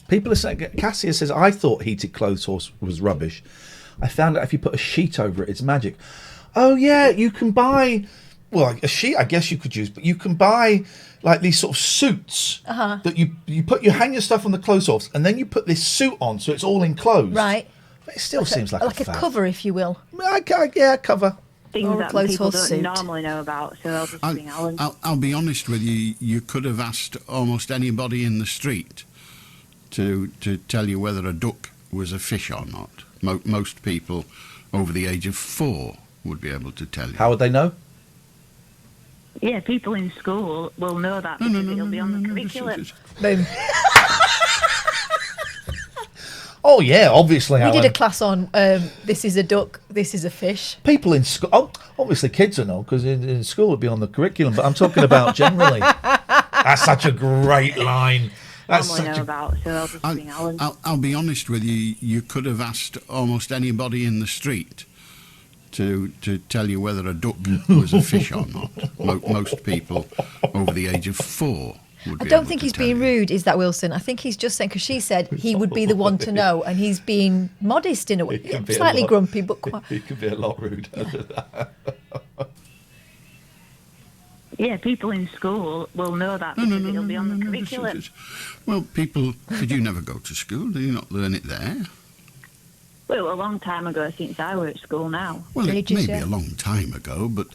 A: People are saying, Cassia says, I thought heated clothes horse was rubbish. I found out if you put a sheet over it, it's magic. Oh, yeah, you can buy well, a sheet I guess you could use, but you can buy like these sort of suits that you hang your stuff on the clothes off, and then you put this suit on so it's all enclosed.
B: Right.
A: But it still seems like
B: a
A: fad.
B: cover, if you will.
A: Yeah, cover.
F: Things
B: Or a
F: that
B: clothes
F: people
B: horse
F: don't
B: suit.
F: normally know about, so they'll just bring Alan.
H: I'll be honest with you. You could have asked almost anybody in the street to tell you whether a duck was a fish or not. Most people over the age of 4 would be able to tell you.
A: How would they know?
F: Yeah, people in school will know that because it'll be on the curriculum.
B: Boom.
A: Oh yeah, obviously.
B: We did
A: Alan.
B: a class on this is a duck, this is a fish.
A: People in school. Oh, obviously kids will know because in school it'd be on the curriculum. But I'm talking about generally. That's such a great line. That's
F: Normally
A: such
F: know
A: a.
F: about, so they'll just bring Alan.
H: I'll be honest with you. You could have asked almost anybody in the street to tell you whether a duck was a fish or not. Most people over the age of 4 would
B: I
H: be
B: don't
H: able
B: think
H: to
B: he's
H: tell
B: being
H: you.
B: rude, is that Wilson? I think he's just saying, because she said he would be the one to know, and he's being modest in a way.
A: It can be a
B: Slightly
A: lot-
B: grumpy, but quite.
A: It could be a lot ruder than that.
F: Yeah, people in school will know that because it'll be on the curriculum.
H: Well, people, did you never go to school? Did you not learn it there?
F: Well, a long time ago since I were at school now.
H: Well, it
B: Ages,
H: may be
B: yeah.
H: a long time ago, but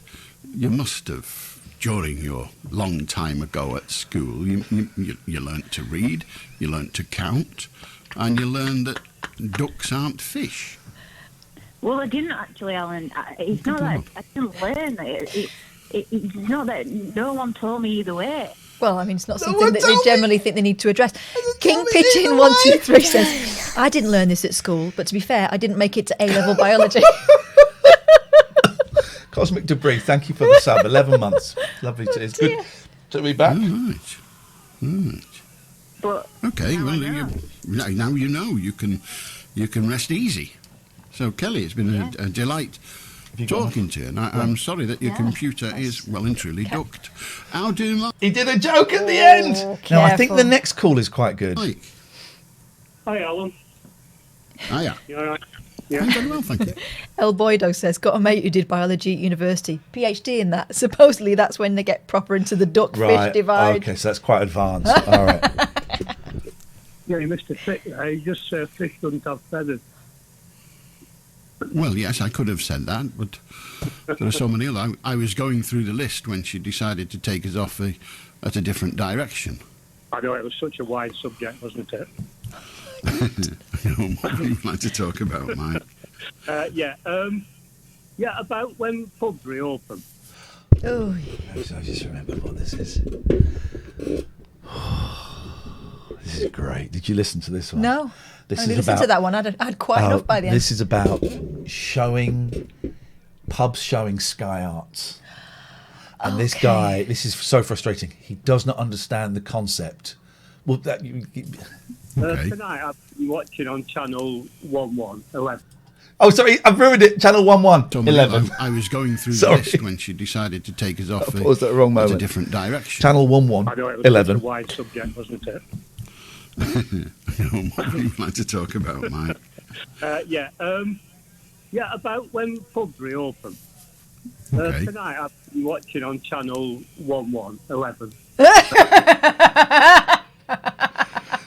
H: you must have, during your long time ago at school, you learnt to read, you learnt to count, and you learned that ducks aren't fish.
F: Well, I didn't actually, Alan. It's not that I didn't learn it. It's not that no one told me either way.
B: Well, I mean, it's not
A: No
B: something
A: one
B: that they
A: told me.
B: generally think they need to address. King
A: told me
B: Pigeon
A: either
B: 123
A: way.
B: says, I didn't learn this at school, but to be fair, I didn't make it to A-level biology.
A: Cosmic Debris, thank you for the sub. 11 months. Lovely. It's good to be back.
H: Right.
F: But
H: Okay,
F: now
H: well,
F: I know.
H: now you know. You can rest easy. So, Kelly, it's been a delight talking to you, and I'm sorry that your
B: Yeah,
H: computer is well and truly ducked. How do
A: He did a joke at the end. Now, I think
B: careful.
A: the next call is quite good.
H: Mike?
I: Hi, Alan.
H: Hiya.
I: You all right?
H: I'm very well, thank you.
B: El Boydo says, got a mate who did biology at university. PhD in that. Supposedly that's when they get proper into the duck-fish divide.
A: Okay, so that's quite advanced. All right.
I: Yeah, you missed a trick there. You just said fish doesn't have feathers.
H: Well, yes, I could have said that, but there are so many other. I was going through the list when she decided to take us off at a different direction.
I: I know it was such a wide subject, wasn't it?
H: What would you like to talk about, Mike?
I: Yeah, about when pubs reopen.
B: Oh,
A: I just remembered what this is. This is great. Did you listen to this one?
B: no.
A: This
B: I
A: is
B: only listened
A: about
B: to that one. I had quite enough by the end.
A: This is about pubs showing Sky Arts. And this guy, this is so frustrating. He does not understand the concept. Well,
H: Okay.
I: Tonight I've been watching on channel 11.
A: oh, sorry, I've ruined it. Channel 11.
H: So,
A: 11.
H: I was going through the
A: Sorry.
H: list when she decided to take us off
A: I paused at the wrong
H: at
A: moment.
H: a different direction.
A: Channel
I: I know it
A: 11.
I: was
A: 11.
I: such a wide subject, wasn't it?
H: What would you like to talk about, Mike?
I: Yeah, about when pubs reopen.
H: Okay.
I: Tonight I've been watching on channel 11.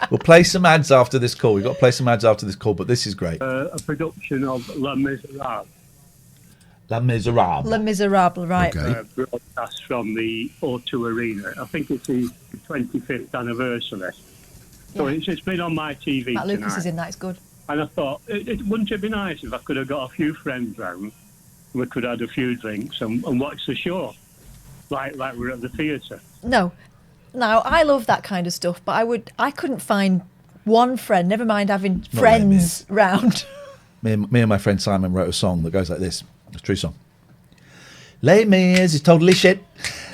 A: We'll play some ads after this call. We've got to play some ads after this call, but this is great.
I: A production of Les Miserables.
A: La Miserable.
B: Les Miserables, right.
H: Okay.
I: Broadcast from the O2 Arena. I think it's the 25th anniversary. So it's been on my TV
B: Matt Lucas
I: tonight.
B: is in that. It's good.
I: And I thought, wouldn't it be nice if I could have got a few friends round, we could have had a few drinks and watch the show, like we're at the theatre.
B: No. Now, I love that kind of stuff, but I couldn't find one friend, never mind having friends round.
A: Me and my friend Simon wrote a song that goes like this. It's a true song. Les Mis is totally shit.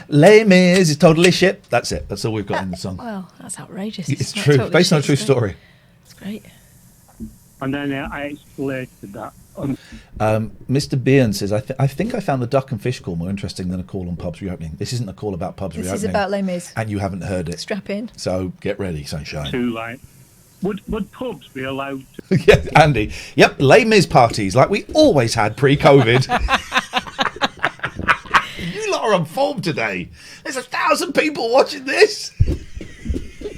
A: Les Mis is totally shit. That's it. That's all we've got in the song.
B: Well, that's outrageous.
A: It's
B: not
A: true.
B: totally
A: Based on a true
B: shit, it's
A: story.
B: It's great.
I: And then I explained that.
A: Mr. Bean says, I think I found the duck and fish call more interesting than a call on pubs reopening. This isn't a call about pubs
B: This
A: reopening.
B: is about Les Mis.
A: And you haven't heard it.
B: Strap in.
A: So get ready, sunshine.
I: To like, would pubs be allowed to?
A: Yeah, Andy. Yep, Les Mis parties like we always had pre-COVID. You lot are on form today. There's 1,000 people watching this.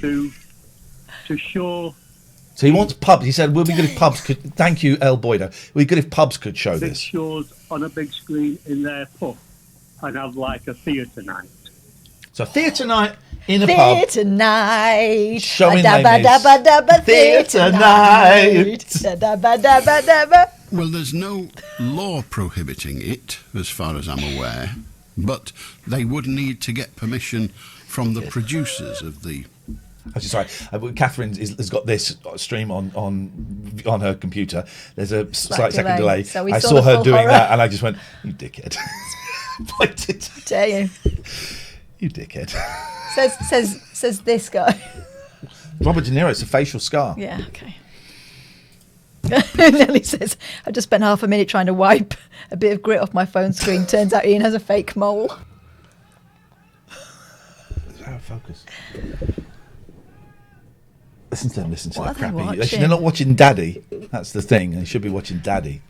I: to show
A: So he wants pubs. He said, "We'll be good if pubs could." Thank you, El Boydo. We'll be good if pubs could show
I: big
A: this.
I: shows on a big screen in their pub and have like a theatre night.
A: So theatre night in a pub.
B: Theatre night.
A: Showing
B: Dabba,
A: ladies.
B: dabba, dabba,
A: Theatre night.
B: Dabba, dabba, dabba.
H: Well, there's no law prohibiting it, as far as I'm aware, but they would need to get permission from the producers of the.
A: I'm just sorry. Catherine has got this stream on her computer. There's a slight second delay.
B: So we
A: I
B: saw
A: saw
B: the
A: her
B: full
A: doing
B: horror.
A: that, and I just went, "You dickhead!" Pointed.
B: Dare you?
A: You dickhead.
B: Says this guy.
A: Robert De Niro. It's a facial scar.
B: Yeah, okay. Nelly says, I just spent half a minute trying to wipe a bit of grit off my phone screen. Turns out Ian has a fake mole.
A: Out of focus. Listen to them. Listen to
B: What
A: that
B: are they
A: crappy.
B: watching?
A: They're not watching Daddy. That's the thing. They should be watching Daddy.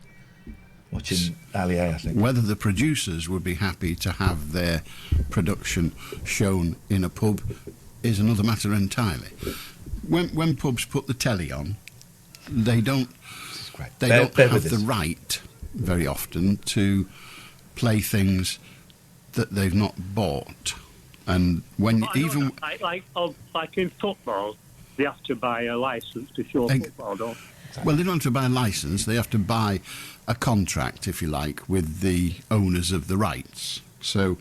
A: Watching Ali A, I think.
H: Whether the producers would be happy to have their production shown in a pub is another matter entirely. When pubs put the telly on, they don't
A: Bear
H: have
A: with
H: the
A: us.
H: right very often to play things that they've not bought. And when
I: I know
H: even
I: that, like in football, they have to buy a license to show football, don't they?
H: well, they don't have to buy a license; they have to buy a contract, if you like, with the owners of the rights. So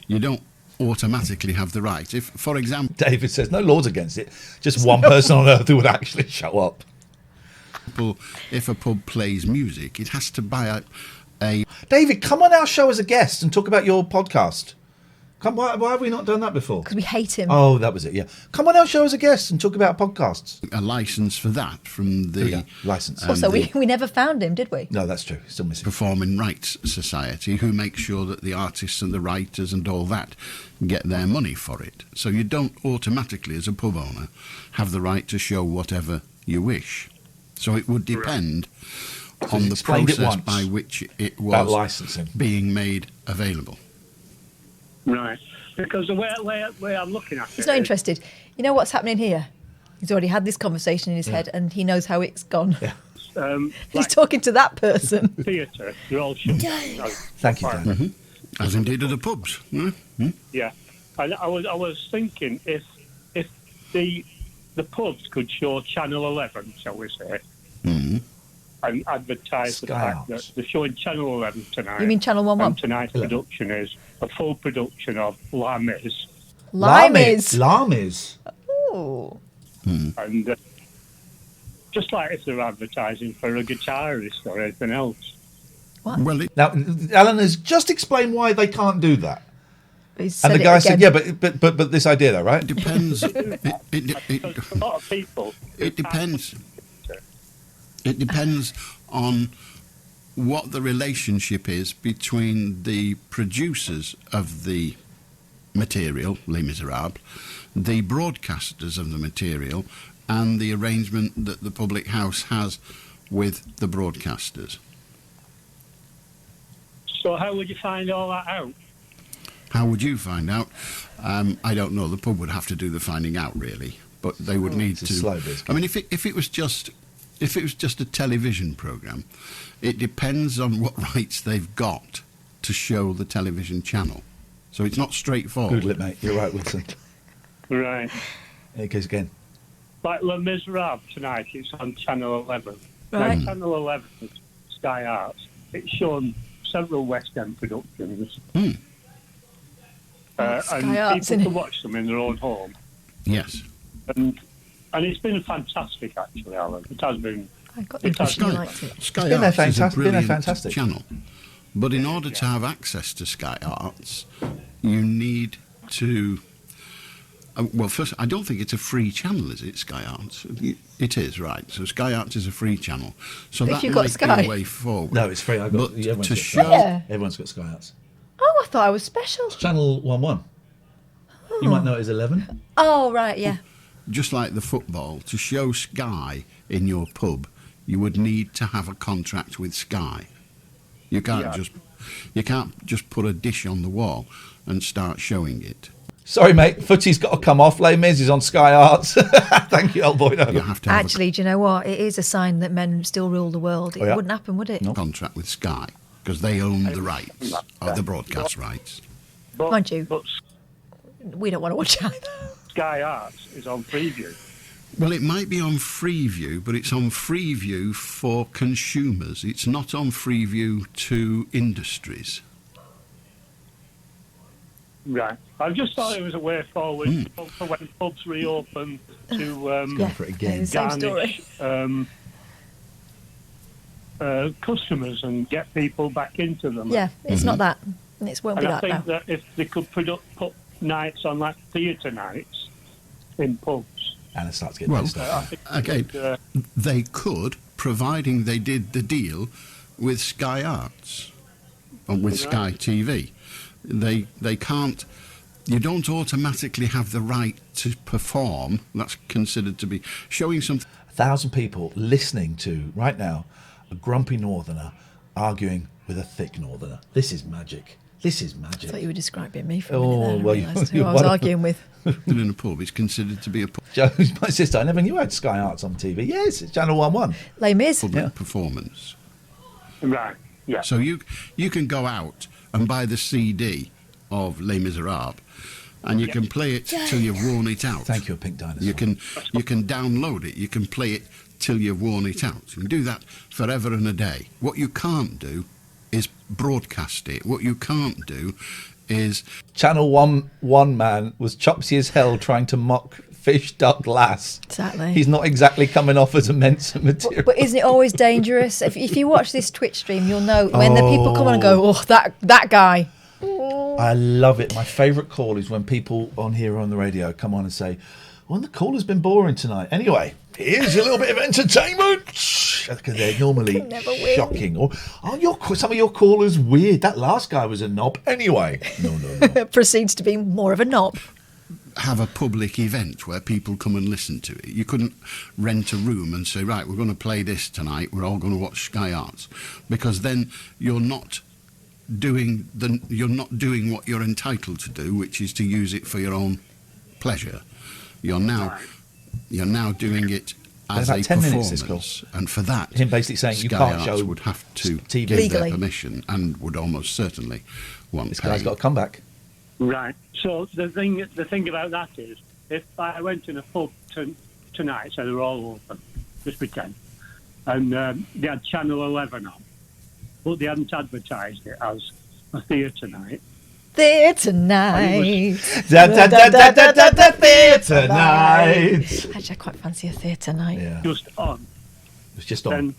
H: you don't automatically have the right. If, for example,
A: David says no laws against it. Just one person on earth who would actually show up.
H: if a pub plays music, it has to buy a
A: David, come on our show as a guest and talk about your podcast. Come, why have we not done that before?
B: Because we hate him.
A: Oh, that was it. Yeah, come on our show as a guest and talk about podcasts.
H: a license for that from
A: There we
H: the
A: go. License.
B: Also, we never found him, did we?
A: No, that's true. Still missing.
H: Performing Rights Society, who make sure that the artists and the writers and all that get their money for it. So you don't automatically, as a pub owner, have the right to show whatever you wish. So it would depend on the
A: explained it
H: process
A: once
H: by which it
A: about
H: was
A: licensing.
H: being made available.
I: Right. Because the way I'm looking at
B: He's
I: it
B: not
I: is-
B: interested. You know what's happening here? He's already had this conversation in his head and he knows how it's gone.
A: Yeah.
B: He's
I: like
B: talking to that person.
I: theatre, they're all shut down.
A: Thank you, Dan.
H: As indeed are the pubs.
I: Yeah, and I was thinking if the pubs could show Channel 11, shall we say, and advertise the
A: Sky
I: fact
A: Arts.
I: that they're showing Channel 11 tonight.
B: You mean Channel 11?
I: And tonight's production is a full production of La Mis,
B: Limeys.
A: Lamis.
B: Ooh.
I: and just like if they're advertising for a guitarist or anything else.
H: Well,
A: Now, Alan has just explained why they can't do that.
B: He's
A: And
B: said
A: the
B: it
A: guy said,
B: again.
A: yeah, but this idea, though, right?
H: it depends.
I: Because a lot of people.
H: It depends. It depends on what the relationship is between the producers of the material, Les Miserables, the broadcasters of the material, and the arrangement that the public house has with the broadcasters.
I: So how would you find all that out?
H: How would you find out? I don't know. The pub would have to do the finding out, really, but they would need
A: it's a
H: to.
A: slow biscuit.
H: I mean, if it was just a television program, it depends on what rights they've got to show the television channel. So it's not straightforward.
A: Google it, mate. You're right, Wilson.
I: Right.
A: Here it goes again.
I: Like Les Miserables tonight, it's on Channel 11.
B: Right.
I: Now, Channel 11, Sky Arts, it's shown several West End productions.
H: Hmm.
B: Sky
I: And
B: Arts,
I: people
B: innit?
I: can watch them in their own home.
H: Yes.
I: And it's been fantastic, actually, Alan. It has been.
B: I got the
I: It has
B: impression you
I: been.
B: liked it.
H: Sky
A: It's been there
H: Arts is a
A: fantastic- been there
H: brilliant
A: fantastic.
H: channel. But in order to have access to Sky Arts, you need to. Well, first, I don't think it's a free channel, is it, Sky Arts? It is, right. So Sky Arts is a free channel. So
B: If
H: that
B: you've got
H: might
B: Sky.
H: be a way forward.
A: No, it's free. I've got,
H: But
A: everyone's
H: to
A: got
H: show-
A: Sky.
B: Yeah.
A: Everyone's got Sky Arts.
B: Oh, I thought I was special.
A: Channel 11. You might know it as 11.
B: Oh, right, yeah.
H: Just like the football, to show Sky in your pub, you would need to have a contract with Sky. You can't
I: Yeah.
H: just put a dish on the wall and start showing it.
A: Sorry, mate. Footy's got to come off. Les Mis is on Sky Arts. Thank you, old boy.
H: You have to have
B: Actually, do you know what? It is a sign that men still rule the world. It
A: Oh, yeah.
B: wouldn't happen, would it?
H: a contract with Sky because they own the rights, the broadcast rights.
I: But,
B: Mind you.
I: But
B: We don't want to watch either.
I: Sky Arts is on Freeview.
H: Well, it might be on Freeview, but it's on Freeview for consumers. It's not on Freeview to industries.
I: Right. I just thought it was a way forward for when pubs reopen to
B: Yeah,
A: for it again.
B: same story.
I: garnish customers and get people back into them.
B: Yeah, it's not that. It won't
I: And
B: be
I: I
B: that now.
I: think that if they could put nights on, like theatre nights in pubs,
A: And it starts getting
H: Well,
A: pissed off.
I: I think
H: Again,
I: it would,
H: they could, providing they did the deal with Sky Arts and with Sky TV. They can't. You don't automatically have the right to perform. That's considered to be showing something.
A: 1,000 people listening to, right now, a grumpy northerner arguing with a thick northerner. This is magic. This is
B: I
A: magic.
B: thought you were describing me for a
A: Oh,
B: minute there. I
A: well,
B: realised who
A: you're
B: I was
A: one of
B: arguing with.
H: In a pub, it's considered to be a
A: Joe's my sister. I never knew I had Sky Arts on TV. Yes, it's Channel 1.
B: Les Mis.
H: public
A: Yeah.
H: performance.
I: right. Yeah.
H: So you can go out and buy the CD of Les Miserables, and you can play it till you've worn it out.
A: Thank you, a pink dinosaur.
H: You can download it. You can play it till you've worn it out. You can do that forever and a day. What you can't do is broadcast it. What you can't do is
A: Channel 1 man was chopsy as hell trying to mock Fish Duck Lass.
B: Exactly.
A: He's not exactly coming off as a Mensa material.
B: But isn't it always dangerous? If you watch this Twitch stream, you'll know when the people come on and go, oh, that guy.
A: I love it. My favourite call is when people on here on the radio come on and say, well, the call has been boring tonight. Anyway, here's a little bit of entertainment. Because they're normally
B: Can never win.
A: shocking. Or, some of your callers weird. That last guy was a knob. Anyway. No.
B: Proceeds to be more of a knob.
H: have a public event where people come and listen to it. You couldn't rent a room and say, right, we're going to play this tonight. We're all going to watch Sky Arts, because then you're not doing what you're entitled to do, which is to use it for your own pleasure. You're now doing it as
A: about
H: a
A: 10 minutes, this
H: performance, and for that,
A: Him basically saying you
H: Sky
A: can't
H: Arts
A: show
H: would have to
A: TV.
H: give
B: Legally.
H: their permission, and would almost certainly want
A: This guy's
H: paying.
A: got to come back.
I: Right. So the thing about that is, if I went in a pub tonight, so they were all open, just pretend, and they had Channel 11 on, but they hadn't advertised it as a theatre night.
B: Theatre night.
A: Theatre night.
B: Actually, I quite fancy a theatre night.
A: Yeah,
I: Just on,
A: it's just on.
I: then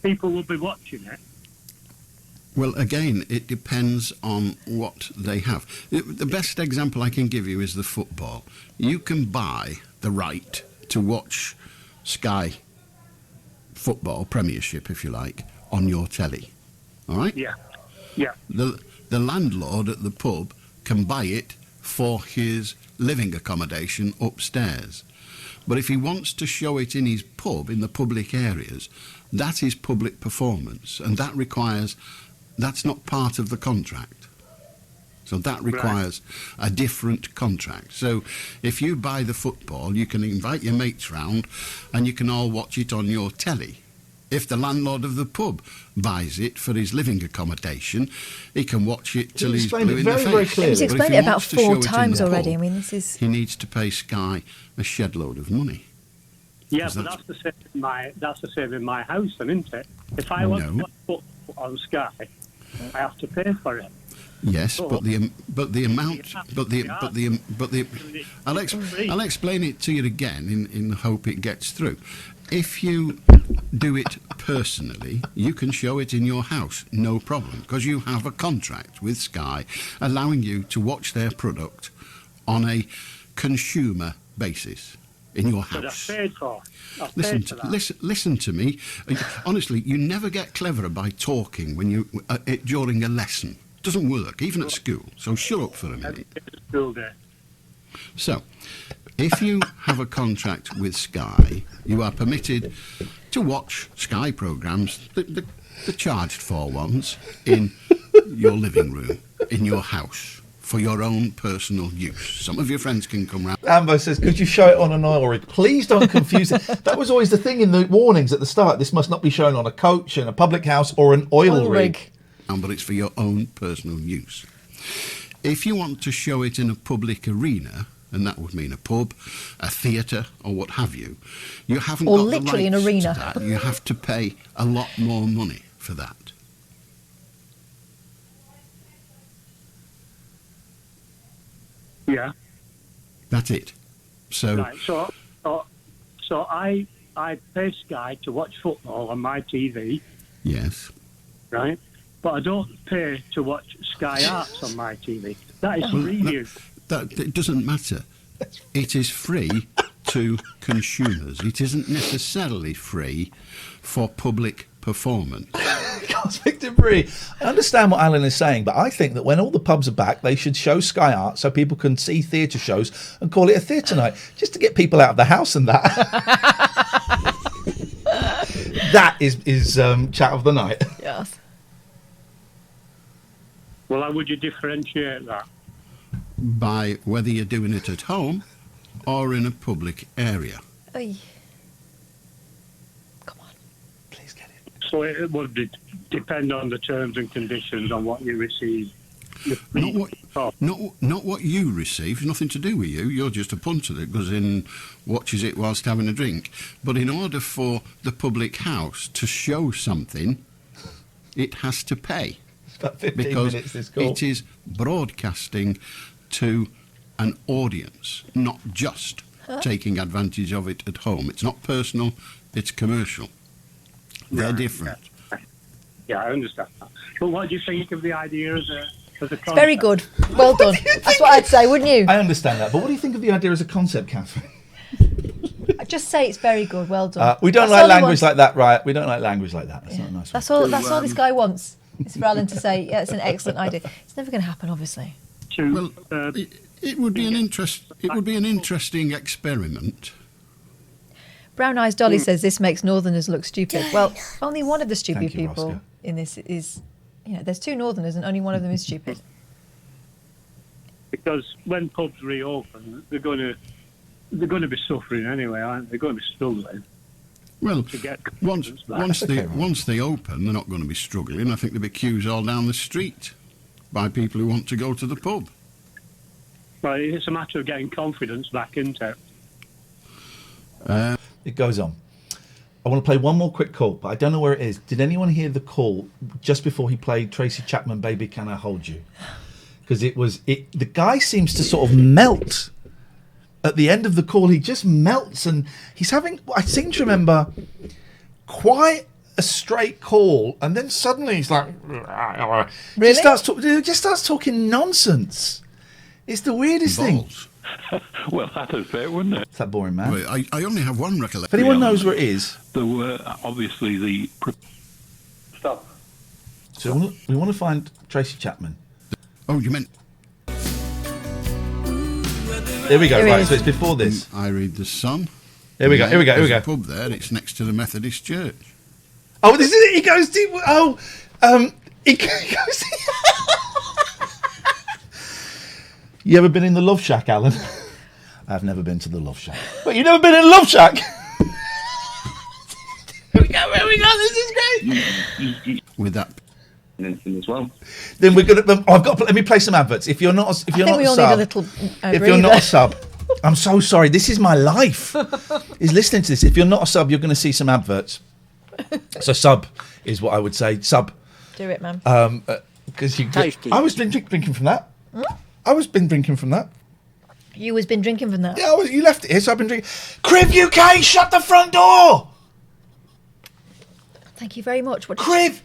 I: people will be watching it.
H: Well, again, it depends on what they have. The best example I can give you is the football. You can buy the right to watch Sky Football, Premiership, if you like, on your telly. All right?
I: Yeah.
H: The landlord at the pub can buy it for his living accommodation upstairs. But if he wants to show it in his pub, in the public areas, that is public performance, and that's not part of the contract. So that requires a different contract. So if you buy the football, you can invite your mates round and you can all watch it on your telly. If the landlord of the pub buys it for his living accommodation, he can watch it till he's
A: explained
H: blue
A: it
H: in the
A: very,
H: face.
A: very clearly.
B: He's
H: But if
B: explained
H: he
B: it about
H: wants to show
B: 4
H: it in
B: times
H: the
B: already.
H: pub,
B: I mean, this is...
H: he needs to pay Sky a shed load of money.
I: Yeah,
H: 'Cause
I: but that's the same in my house, then, isn't it? If I want to
H: No.
I: watch football on Sky, I have to pay for it.
H: Yes,
I: Oh.
H: but the amount, I'll explain it to you again in the hope it gets through. If you do it personally, you can show it in your house, no problem, because you have a contract with Sky allowing you to watch their product on a consumer basis in your
I: But
H: house.
I: I've paid for it.
H: Listen to me. Honestly, you never get cleverer by talking when you during a lesson. It doesn't work, even at school. So shut up for a minute.
I: School day.
H: So, if you have a contract with Sky, you are permitted to watch Sky programmes, the charged for ones in your living room, in your house, for your own personal use. Some of your friends can come round.
A: Ambo says, could you show it on an oil rig? Please don't confuse it. That was always the thing in the warnings at the start. This must not be shown on a coach, in a public house, or an oil rig.
H: But it's for your own personal use. If you want to show it in a public arena, and that would mean a pub, a theatre, or what have you, you haven't
B: Or
H: got
B: literally
H: the
B: an
H: rights
B: arena.
H: to that. You have to pay a lot more money for that.
I: Yeah.
H: That's it. So,
I: Right. So I pay Sky to watch football on my TV,
H: yes.
I: right? But I don't pay to watch Sky Arts on my TV. That is
H: Well,
I: free use.
H: That it doesn't matter. It is free to consumers. It isn't necessarily free for public performance.
A: Cosmic Debris. I understand what Alan is saying, but I think that when all the pubs are back, they should show Sky Art so people can see theatre shows and call it a theatre night, just to get people out of the house and that. That is chat of the night.
B: Yes.
I: Well, how would you differentiate that?
H: By whether you're doing it at home or in a public area.
B: Oy.
A: Please get it.
I: So it would depend on the terms and conditions on what you receive.
H: Not what you receive. It's nothing to do with you. You're just a punter that goes in, watches it whilst having a drink. But in order for the public house to show something, it has to pay.
A: It's about 15
H: because
A: minutes this call.
H: it is broadcasting to an audience, not just taking advantage of it at home. It's not personal, it's commercial. They're different.
I: Yeah, I understand that. But what do you think of the idea as a concept?
B: Very good. Well done. That's what I'd say, wouldn't you?
A: I understand that, but what do you think of the idea as a concept, Catherine?
B: I'd just say it's very good. Well done.
A: We don't
B: That's
A: like
B: all he
A: language
B: wants.
A: like that, right? We don't like language like that. That's not a nice.
B: That's
A: one.
B: all. That's all this guy wants. It's for Alan to say, yeah, it's an excellent idea. It's never going to happen, obviously.
H: Well, it would be an interesting experiment.
B: Brown Eyes Dolly says this makes Northerners look stupid. Well, only one of the stupid
A: Thank you,
B: people
A: Roscoe.
B: in this is, there's two Northerners and only one of them is stupid.
I: Because when pubs reopen, they're going to be suffering anyway, aren't they? They're going to be struggling.
H: Well,
I: To get
H: once
I: back.
H: once they open, they're not going to be struggling. I think there'll be queues all down the street by people who want to go to the pub.
I: Well, it's a matter of getting confidence back into
H: Uh,
A: It goes on. I want to play one more quick call, but I don't know where it is. Did anyone hear the call just before he played Tracy Chapman, Baby Can I Hold You? Because the guy seems to sort of melt. At the end of the call, he just melts, and he's having, I seem to remember, quite a straight call, and then suddenly he's like,
B: Really?
A: just starts talking nonsense. It's the weirdest thing.
H: balls.
G: Well, that'd fit, wouldn't it?
A: It's that boring man.
H: Well, I only have one
A: If
H: recollection.
A: anyone knows where it is,
G: There were obviously the... Stop.
A: so we want to find Tracy Chapman.
H: Oh, you meant
A: There we go.
B: Here he
A: Right,
B: is.
A: so it's before this.
H: I read the Sun.
A: Here we go. Here we go. Here we
H: There's
A: go.
H: a pub there. It's next to the Methodist Church.
A: Oh, this is it. He goes to. He goes. You ever been in the Love Shack, Alan? I've never been to the Love Shack. But you've never been in Love Shack? Here we go. Here we go. This is great.
H: With that,
G: As well.
A: Then we're gonna. I've got. Let me play some adverts. If you're not. If
B: I
A: you're
B: think
A: not
B: we
A: a
B: all
A: sub.
B: need a little
A: If you're not a sub, I'm so sorry. This is my life. Is listening to this. If you're not a sub, you're going to see some adverts. So sub is what I would say. Sub.
B: Do it, man.
A: Because you.
E: Tasty.
A: I was been drinking from that. I was been drinking from that.
B: You has been drinking from that.
A: Yeah, you left it here, so I've been drinking. Crib UK, shut the front door.
B: Thank you very much. What?
A: Crib.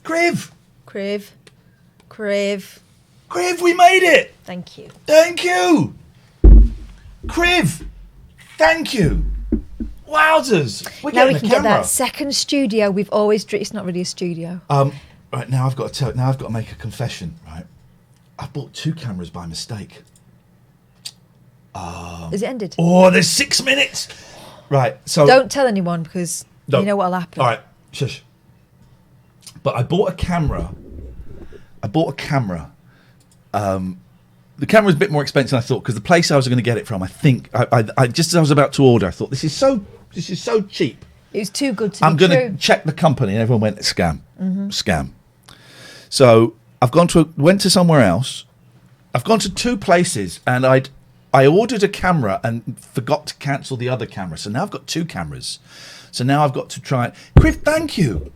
A: Crib.
B: Crave.
A: Crib, we made it.
B: Thank you.
A: Thank you. Criv, thank you. Wowzers. We're
B: Now we
A: getting
B: can
A: a
B: get
A: camera.
B: that second studio we've always. It's not really a studio.
A: Right, now I've got to make a confession, right? I bought 2 cameras by mistake.
B: Is it ended?
A: Oh, there's 6 minutes. Right, so...
B: Don't tell anyone because
A: No.
B: you know what'll happen.
A: All right, shush. But I bought a camera. The camera was a bit more expensive than I thought because the place I was going to get it from, I think, I just as I was about to order, I thought this is so cheap.
B: It was too good to
A: I'm
B: be
A: going
B: true.
A: to check the company, and everyone went scam. So I've went to somewhere else. I've gone to two places, and I ordered a camera and forgot to cancel the other camera. So now I've got two cameras. So now I've got to try it. Griff, thank you.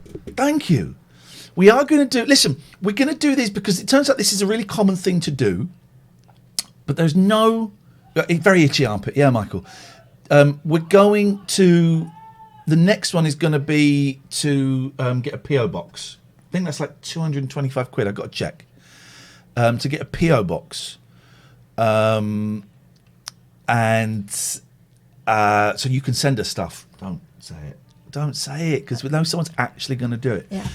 A: We are going to do. Listen, we're going to do this because it turns out this is a really common thing to do. But there's no very itchy armpit. Yeah, Michael. We're going to. The next one is going to be to get a PO box. I think that's like 225 quid. I've got to check. To get a PO box, and so you can send us stuff. Don't say it because we know someone's actually going to do it.
B: Yeah.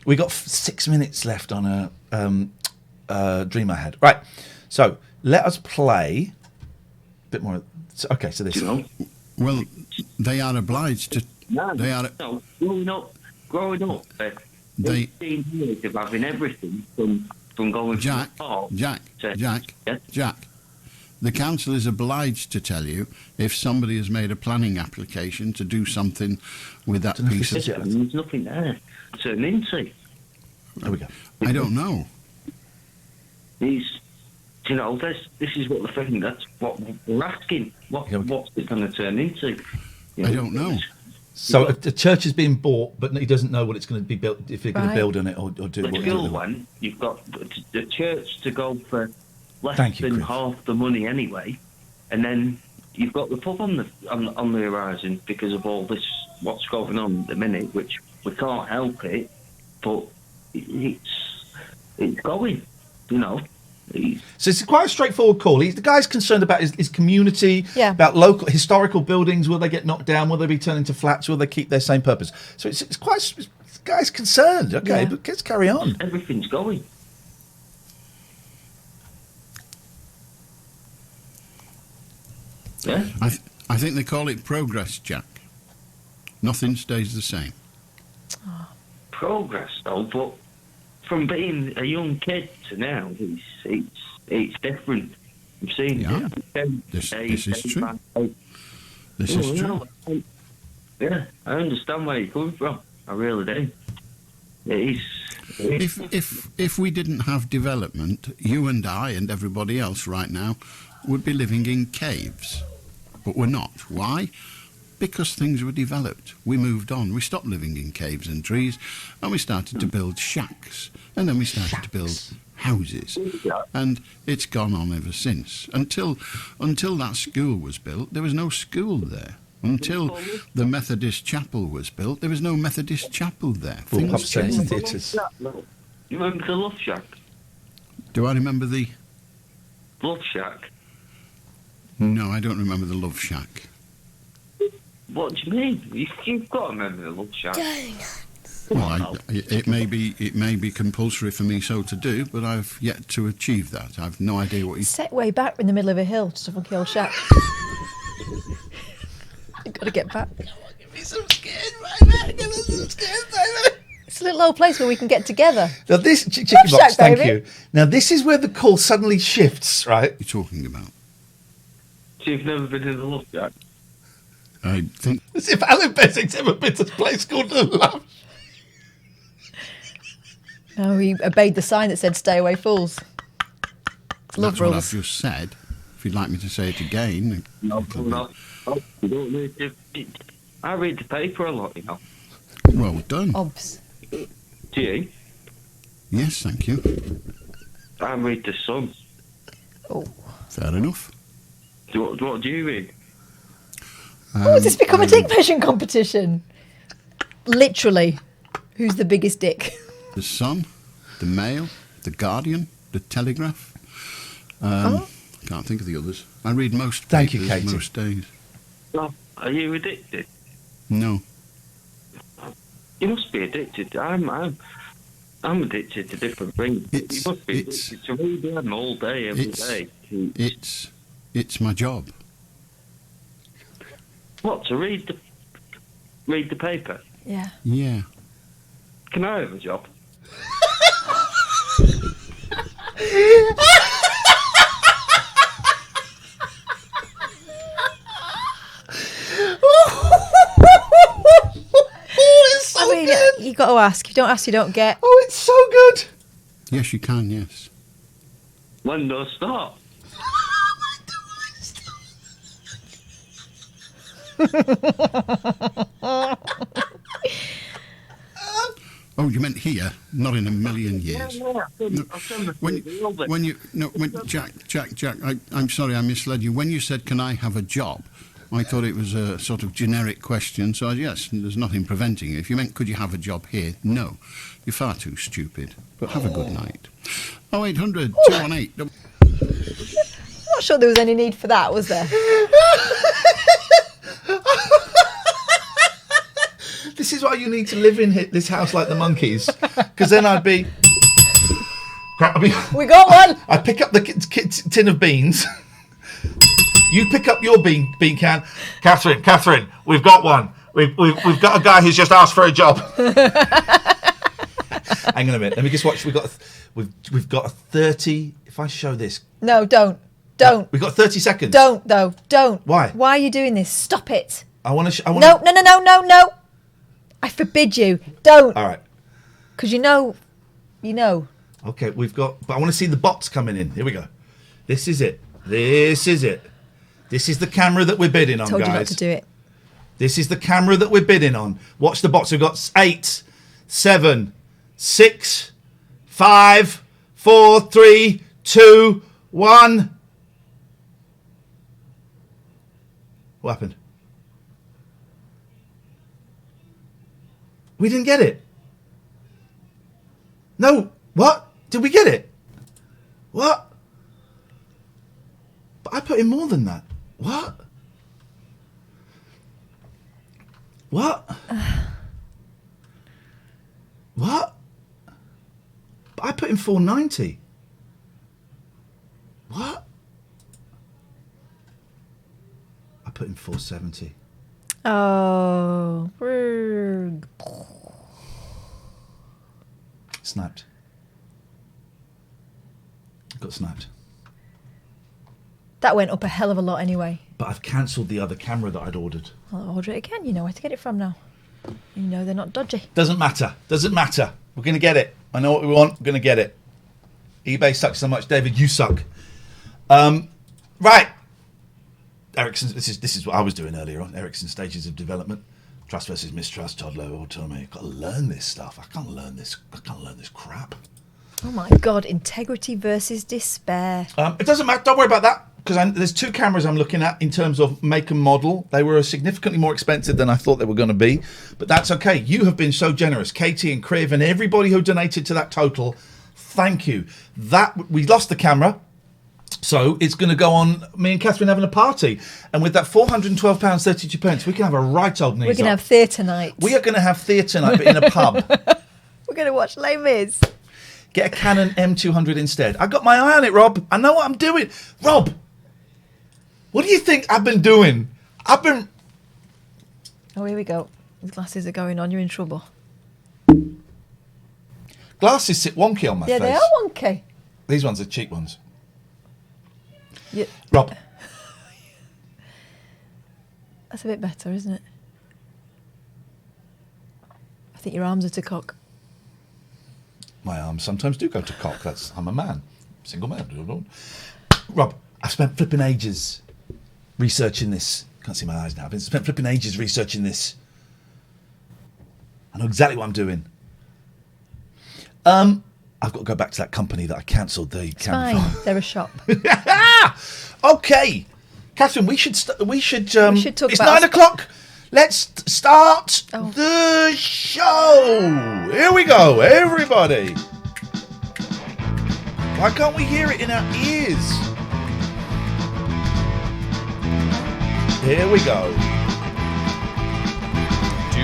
A: We got 6 minutes left on a dream I had. Right, so let us play a bit more. Okay, so this.
H: Well, they are obliged to. They are.
J: No, growing up,
H: They
J: 15 years of having everything from going
H: Jack,
J: from
H: Jack. The council is obliged to tell you if somebody has made a planning application to do something with that piece of.
J: There's nothing there to turn into.
A: There we go.
H: I don't know.
J: This is what the thing. That's what we're asking. What's it going to turn into?
H: I don't know.
A: So a church is being bought, but he doesn't know what it's going to be built. If they're going to build on it or do
J: The
A: what.
J: school one, you've got the church to go for less
A: Thank you,
J: than
A: Chris.
J: half the money anyway, and then you've got the pub on the horizon because of all this what's going on at the minute, which we can't help it, but it's going,
A: So it's quite a straightforward call. The guy's concerned about his community,
B: Yeah.
A: about local historical buildings. Will they get knocked down? Will they be turned into flats? Will they keep their same purpose? So it's quite. The guy's concerned. Okay,
B: Yeah.
A: but let's carry on.
J: Everything's going. Yeah.
H: I think they call it progress, Jack. Nothing stays the same.
J: Progress though, but from being a young kid to now, it's different. I'm seeing
H: Yeah. This is true. This is true.
J: Yeah, I understand where you're coming from. I really do. It is.
H: If we didn't have development, you and I and everybody else right now would be living in caves. But we're not. Why? Because things were developed. We moved on. We stopped living in caves and trees, and we started to build shacks. And then we started to build houses. And it's gone on ever since. Until that school was built, there was no school there. Until the Methodist chapel was built, there was no Methodist chapel there.
A: Well,
H: Things
A: upstairs
H: changed.
A: theatres.
J: You remember the Love Shack?
H: Do I remember the...
J: Love Shack?
H: No, I don't remember the Love Shack.
J: What do you mean? You've got to remember the Love Shack.
H: Well, it may be compulsory for me so to do, but I've yet to achieve that. I've no idea what he's...
B: Set way back in the middle of a hill, just a funky old shack. You've got to get back.
A: Give me some scared, baby. Give us some scared, baby.
B: It's a little old place where we can get together.
A: Now this chicken
B: Love
A: box,
B: Shack,
A: thank
B: baby.
A: you. Now this is where the call suddenly shifts, right?
H: What are you talking about?
J: So you've never been in the Love Shack?
H: I think...
A: As if Alan Beswick's ever been to a place called the Love.
B: No, he obeyed the sign that said "Stay away, fools." It's love
H: That's what I've
B: rules.
H: just said. If you'd like me to say it again...
J: No. You don't need to. I read the paper a lot,
H: Well done.
B: Obs.
J: Do you?
H: Yes, thank you.
J: I read the Sun.
B: Oh.
H: Fair enough.
J: What do you read?
B: Oh, has this become a dick measuring competition? Literally. Who's the biggest dick?
H: The Sun, the Mail, the Guardian, the Telegraph. Can't think of the others. I read most
A: Thank you,
H: papers
A: Katie.
H: most days.
J: Oh, are you addicted?
H: No.
J: You must be addicted. I'm addicted to different things.
H: It's-
J: You must be
H: it's-
J: addicted to read them all day, every day.
H: It's my job.
J: What, to read the paper?
B: Yeah.
H: Yeah.
J: Can I have a job?
A: It's so
B: I mean,
A: good.
B: you got to ask. If you don't ask, you don't get.
A: Oh, it's so good.
H: Yes, you can, yes.
J: When do I start?
H: Oh, you meant here? Not in a million years.
J: Yeah, I'll send the
H: When,
J: CV over.
H: Jack, I'm sorry, I misled you. When you said, "Can I have a job?" I thought it was a sort of generic question. So yes, there's nothing preventing it. If you meant, "Could you have a job here?" No, you're far too stupid. But have a good night. 0800 218.
B: I'm not sure there was any need for that, was there?
A: This is why you need to live in this house like the monkeys, because then I'd be.
B: We got one.
A: I'd pick up the tin of beans. You pick up your bean can. Catherine, we've got one. We've got a guy who's just asked for a job. Hang on a minute. Let me just watch. We've got a 30. If I show this.
B: No, don't.
A: We've got 30 seconds.
B: Don't though. Don't.
A: Why?
B: Why are you doing this? Stop it.
A: I want to.
B: No. I forbid you. Don't.
A: All right.
B: Because you know.
A: Okay, but I want to see the bots coming in. Here we go. This is it. This is the camera that we're bidding on,
B: Told
A: guys.
B: you not to do it.
A: This is the camera that we're bidding on. Watch the bots. We've got 8, 7, 6, 5, 4, 3, 2, 1. What happened? We didn't get it. No. What? Did we get it? What? But I put in more than that. What? What? What? But I put in 490. What? I put in 470.
B: Oh.
A: Snapped. Got snapped.
B: That went up a hell of a lot anyway.
A: But I've cancelled the other camera that I'd ordered.
B: I'll order it again. You know where to get it from now. You know they're not dodgy.
A: Doesn't matter. We're going to get it. I know what we want. We're going to get it. eBay sucks so much. David, you suck. Right. Ericsson, this is what I was doing earlier on. Ericsson stages of development. Trust versus mistrust, Todd Lowe, autonomy. I've got to learn this stuff. I can't learn this crap.
B: Oh my God, integrity versus despair.
A: It doesn't matter. Don't worry about that. Because there's 2 cameras I'm looking at in terms of make and model. They were significantly more expensive than I thought they were going to be. But that's okay. You have been so generous. Katie and Criv and everybody who donated to that total, thank you. We lost the camera. So it's going to go on me and Catherine having a party. And with that £412.32, we can have a right old knees
B: We're going to
A: up.
B: have theatre night.
A: We are going to have theatre night, but in a pub.
B: We're going to watch Les Mis.
A: Get a Canon M200 instead. I got my eye on it, Rob. I know what I'm doing. Rob, what do you think I've been doing?
B: Oh, here we go. His glasses are going on. You're in trouble.
A: Glasses sit wonky on my face.
B: Yeah, they are wonky.
A: These ones are cheap ones.
B: Yeah.
A: Rob.
B: That's a bit better, isn't it? I think your arms are to cock.
A: My arms sometimes do go to cock. I'm a man. Single man. Rob, I've spent flipping ages researching this. Can't see my eyes now. I've spent flipping ages researching this. I know exactly what I'm doing. I've got to go back to that company that I cancelled the camera
B: Fine,
A: for.
B: they're a shop.
A: Okay, Catherine, we should talk
B: it's
A: 9
B: about-
A: o'clock. Let's start the show. Here we go, everybody. Why can't we hear it in our ears? Here we go.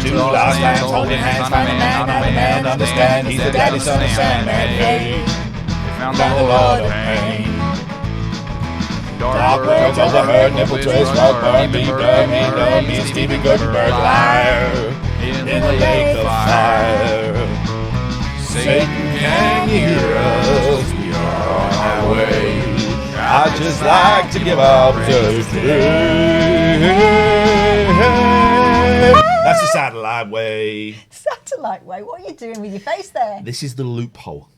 A: Two last lands holding hands, find a man understand. He's the daddy son of Sandman. Hey, found the Lord of Pain. Dark words overheard, nipple twist, smoke burn, me burn, me know, me and Stephen Gutenberg liar in the lake of fire. Satan, can you hear us? We are on our way. I'd just like to give up That's the satellite way.
B: Satellite way. What are you doing with your face there?
A: This is the loophole.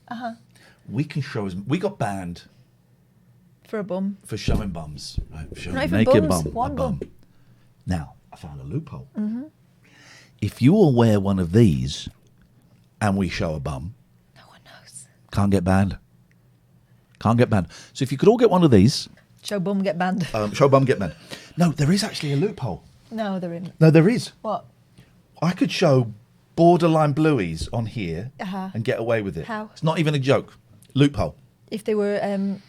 A: We can show us. We got banned
B: For a bum.
A: for showing bums. Right? Showing
B: Not even
A: naked
B: bums,
A: bum.
B: one
A: a
B: bum.
A: Now, I found a loophole. If you all wear one of these and we show a bum,
B: No one knows.
A: can't get banned. Can't get banned. So if you could all get one of these,
B: Show bum, get banned.
A: show bum, get banned. No, there is actually a loophole.
B: No, they're in.
A: No, there is.
B: What?
A: I could show borderline blueies on here
B: Uh-huh.
A: and get away with it.
B: How?
A: It's not even a joke. Loophole.
B: If they were in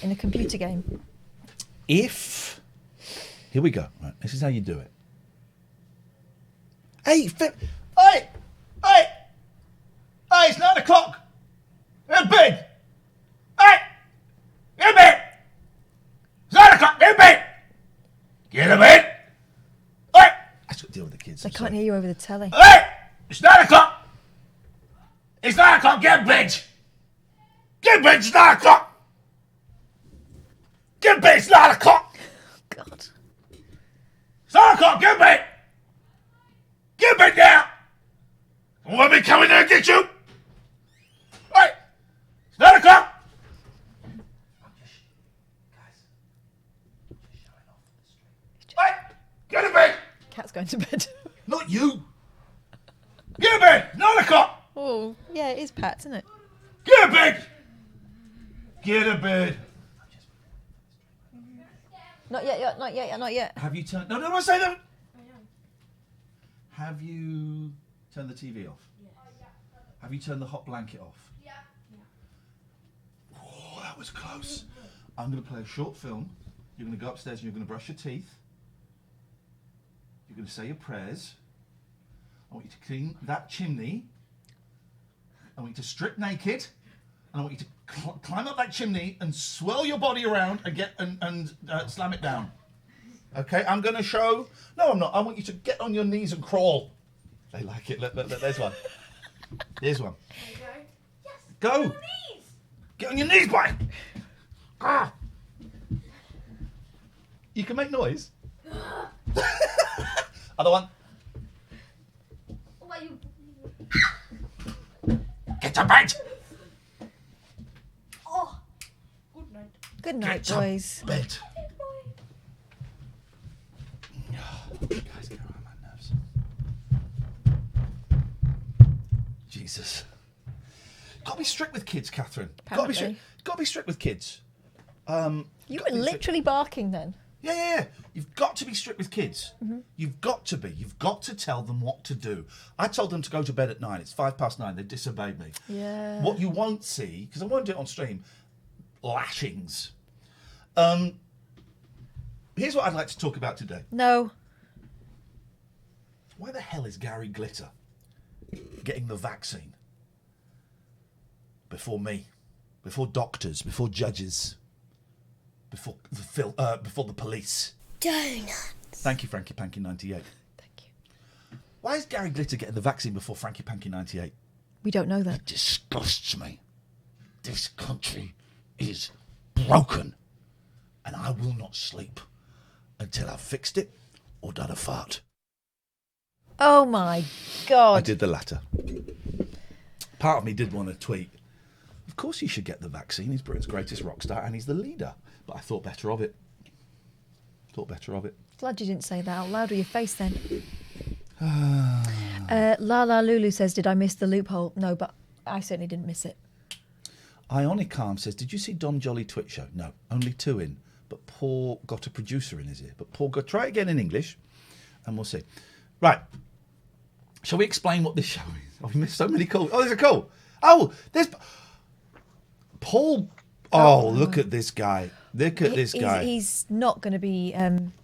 B: a computer game.
A: If here we go. Right, this is how you do it. Hey, hey, it's 9 o'clock. In bed. Hey, in bed. It's 9 o'clock. In bed. Get in bed. Hey, that's what deal with the kids.
B: They can't hear you over the telly.
A: Hey, it's 9 o'clock. It's 9 o'clock. Get in bed. Get in bed. It's 9 o'clock. Get in bed. It's 9 o'clock.
B: God.
A: It's 9 o'clock. Get in bed. Get in bed now. We'll be coming there and get you. Right. It's 9 o'clock. Right. Get in bed.
B: Cat's going to bed.
A: Not you. Get in bed. 9 o'clock.
B: Oh, yeah, it is Pat, isn't it?
A: Get in bed. Get in bed.
B: Not yet, not yet, not yet.
A: Have you turned... No, I say that. Have you turned the TV off? Yes. Have you turned the hot blanket off? Yeah. Oh, that was close. I'm going to play a short film. You're going to go upstairs and you're going to brush your teeth. You're going to say your prayers. I want you to clean that chimney. I want you to strip naked. And I want you to climb up that chimney and swirl your body around and get and slam it down. Okay, I'm going to show... No, I'm not. I want you to get on your knees and crawl. They like it. Look, there's one. Here's one. Go. Get on your knees, boy. Ah. You can make noise. Other one. Get to bed.
B: Good night,
A: Get
B: boys.
A: to bed. Guys, get around my nerves. Jesus. Gotta be strict with kids, Catherine. Gotta be strict. Gotta be strict with kids.
B: You were literally barking then.
A: Yeah. You've got to be strict with kids. You've got to be. You've got to tell them what to do. I told them to go to bed at 9. It's 9:05. They disobeyed me.
B: Yeah.
A: What you won't see, because I won't do it on stream, lashings. Here's what I'd like to talk about today.
B: No.
A: Why the hell is Gary Glitter getting the vaccine before me, before doctors, before judges, before the police?
C: Donuts.
A: Thank you, Frankie Panky 98.
B: Thank you.
A: Why is Gary Glitter getting the vaccine before Frankie Panky 98?
B: We don't know that.
A: It disgusts me. This country is broken, and I will not sleep until I've fixed it or done a fart.
B: Oh my God.
A: I did the latter. Part of me did want to tweet, of course he should get the vaccine. He's Britain's greatest rock star and he's the leader. But I thought better of it.
B: Glad you didn't say that out loud with your face then. Lala Lulu says, did I miss the loophole? No, but I certainly didn't miss it.
A: Ionic Calm says, did you see Don Jolly Twitch show? No, only 2 in. But Paul got a producer in his ear. But Paul, try it again in English and we'll see. Right. Shall we explain what this show is? Oh, we missed so many calls. Oh, there's a call. Oh, there's Paul. Oh, look at this guy. Look at this guy.
B: He's not going to be.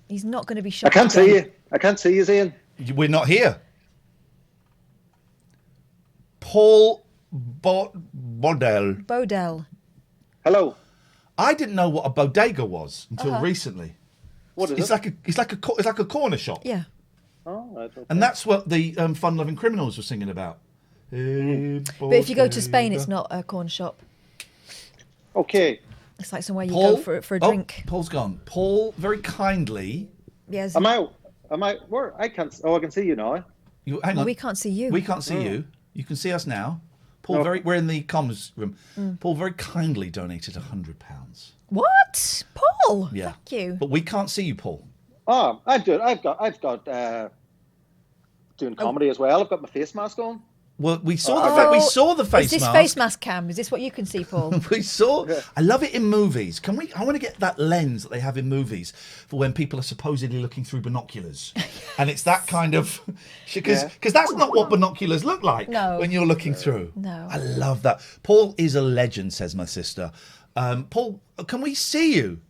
B: He's not going to be shot.
K: I can't see you. I can't see you, Ian.
A: We're not here. Paul Bodell.
K: Hello.
A: I didn't know what a bodega was until recently.
K: What is
A: it? It's like a corner shop.
B: Yeah.
K: Oh, right, okay.
A: And that's what the fun-loving criminals were singing about.
B: But if you go to Spain, it's not a corn shop.
K: Okay.
B: It's like somewhere you
A: Paul?
B: go for a
A: Oh,
B: drink.
A: Paul's gone. Paul, very kindly.
B: Yes.
K: Am I? Where? I can't. Oh, I can see you now.
A: Hang on.
B: We can't see you.
A: We can't see you. You can see us now. Paul,
K: No.
A: we're in the comms room. Paul very kindly donated £100.
B: What? Paul?
A: Yeah.
B: Thank you.
A: But we can't see you, Paul.
K: Oh, I'm good. I've got doing comedy as well. I've got my face mask on.
A: Well, we saw we saw the face
B: Is this
A: mask.
B: face mask cam? Is this what you can see, Paul?
A: We saw. I love it in movies. Can we? I want to get that lens that they have in movies for when people are supposedly looking through binoculars, and it's that kind of because that's not what binoculars look like when you're looking through.
B: No.
A: I love that. Paul is a legend, says my sister. Paul, can we see you?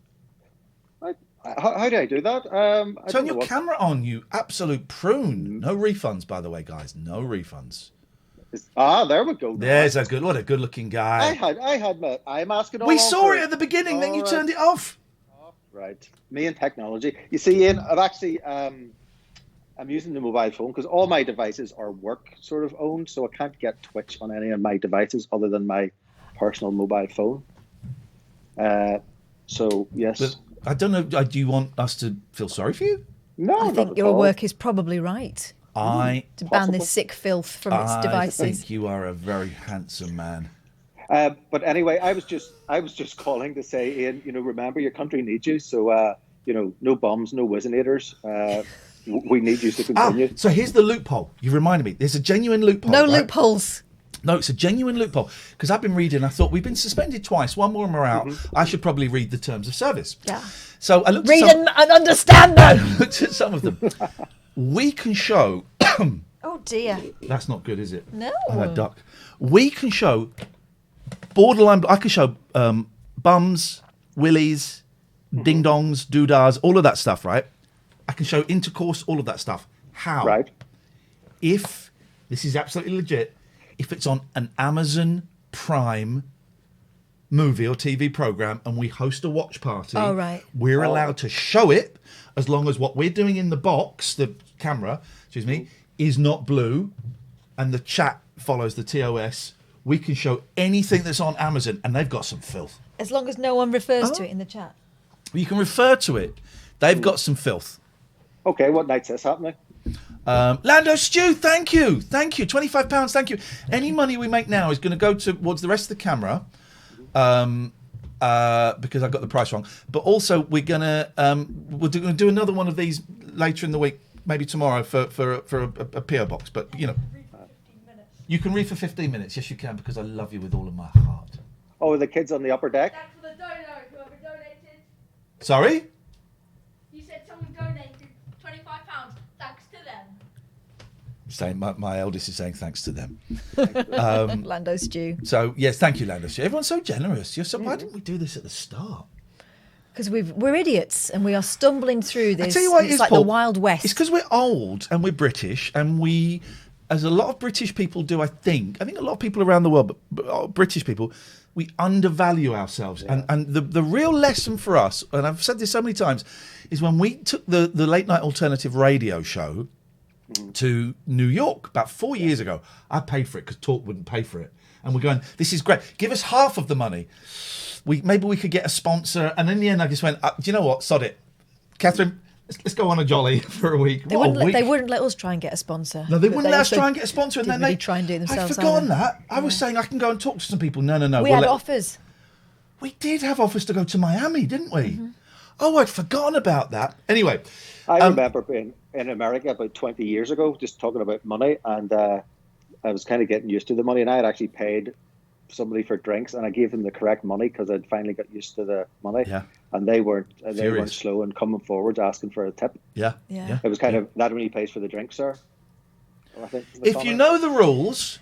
K: How do I do that?
A: Turn your camera on, you absolute prune. No refunds, by the way, guys. No refunds.
K: There we go.
A: There's a good. What a good-looking guy.
K: I had my eye mask and all.
A: We
K: on
A: saw
K: for
A: it at the beginning, then you
K: All
A: turned it off.
K: Right. Me and technology. You see, Ian, I've actually I'm using the mobile phone because all my devices are work sort of owned, so I can't get Twitch on any of my devices other than my personal mobile phone. So yes.
A: But I don't know. Do you want us to feel sorry for you?
K: No,
B: I think your work is probably right. To ban this sick filth from its devices.
A: I think you are a very handsome man.
K: But anyway, I was just calling to say, Ian, remember your country needs you. So no bombs, no whizzinator. We need you to continue.
A: So here's the loophole. You reminded me. There's a genuine loophole.
B: No
A: right?
B: loopholes.
A: No, it's a genuine loophole. Because I've been reading, I thought we've been suspended twice. One more and we're out. I should probably read the terms of service.
B: Yeah.
A: So I looked
B: Read
A: at some,
B: and understand
A: I
B: them.
A: looked at some of them. We can show.
B: Oh dear.
A: That's not good, is it?
B: No.
A: Oh, that duck. We can show borderline. I can show bums, willies, ding dongs, doodahs, all of that stuff, right? I can show intercourse, all of that stuff. How?
K: Right.
A: If this is absolutely legit, if it's on an Amazon Prime movie or TV program and we host a watch party,
B: Oh, right.
A: we're allowed to show it as long as what we're doing in the box, the camera, excuse me, is not blue and the chat follows the TOS. We can show anything that's on Amazon and they've got some filth.
B: As long as no one refers to it in the chat.
A: You can refer to it. They've got some filth.
K: Okay, what night's this happening?
A: Lando Stew, thank you. £25, thank you. Any money we make now is going to go towards the rest of the camera, because I got the price wrong. But also we're going to do another one of these later in the week, maybe tomorrow for a PO box. But you can read for 15 minutes. Yes, you can, because I love you with all of my heart.
K: Oh, the kids on the upper deck.
L: Thanks for the dono, whoever donated.
A: Sorry.
L: You said someone donated £25. Thanks to them.
A: Saying my eldest is saying thanks to them.
B: Lando Stew.
A: So yes, thank you, Lando Stew. Everyone's so generous. Why didn't we do this at the start?
B: Because we're idiots and we are stumbling through this.
A: I tell you what,
B: it's
A: it is,
B: like
A: Paul,
B: the Wild West.
A: It's because we're old and we're British, and we, as a lot of British people do, I think a lot of people around the world, but British people, we undervalue ourselves.
K: Yeah.
A: And the real lesson for us, and I've said this so many times, is when we took the late night alternative radio show to New York about 4 years ago. I paid for it because Talk wouldn't pay for it. And we're going, this is great. Give us half of the money. Maybe we could get a sponsor. And in the end, I just went, do you know what? Sod it. Catherine, let's go on a jolly for a week.
B: They wouldn't let us try and get a sponsor.
A: No, they
B: But
A: wouldn't let us
B: also
A: try and get a sponsor. And
B: didn't
A: then
B: really
A: they
B: try and do it themselves.
A: I'd forgotten
B: either.
A: that. I was saying I can go and talk to some people. No.
B: We had offers.
A: We did have offers to go to Miami, didn't we? Oh, I'd forgotten about that. Anyway.
K: I remember being in America about 20 years ago, just talking about money, and I was kind of getting used to the money, and I had actually paid somebody for drinks, and I gave them the correct money because I'd finally got used to the money.
A: Yeah.
K: And they weren't slow in coming forward asking for a tip.
A: Yeah.
K: It was kind of that only pays for the drink, sir. I think
A: If you know the rules,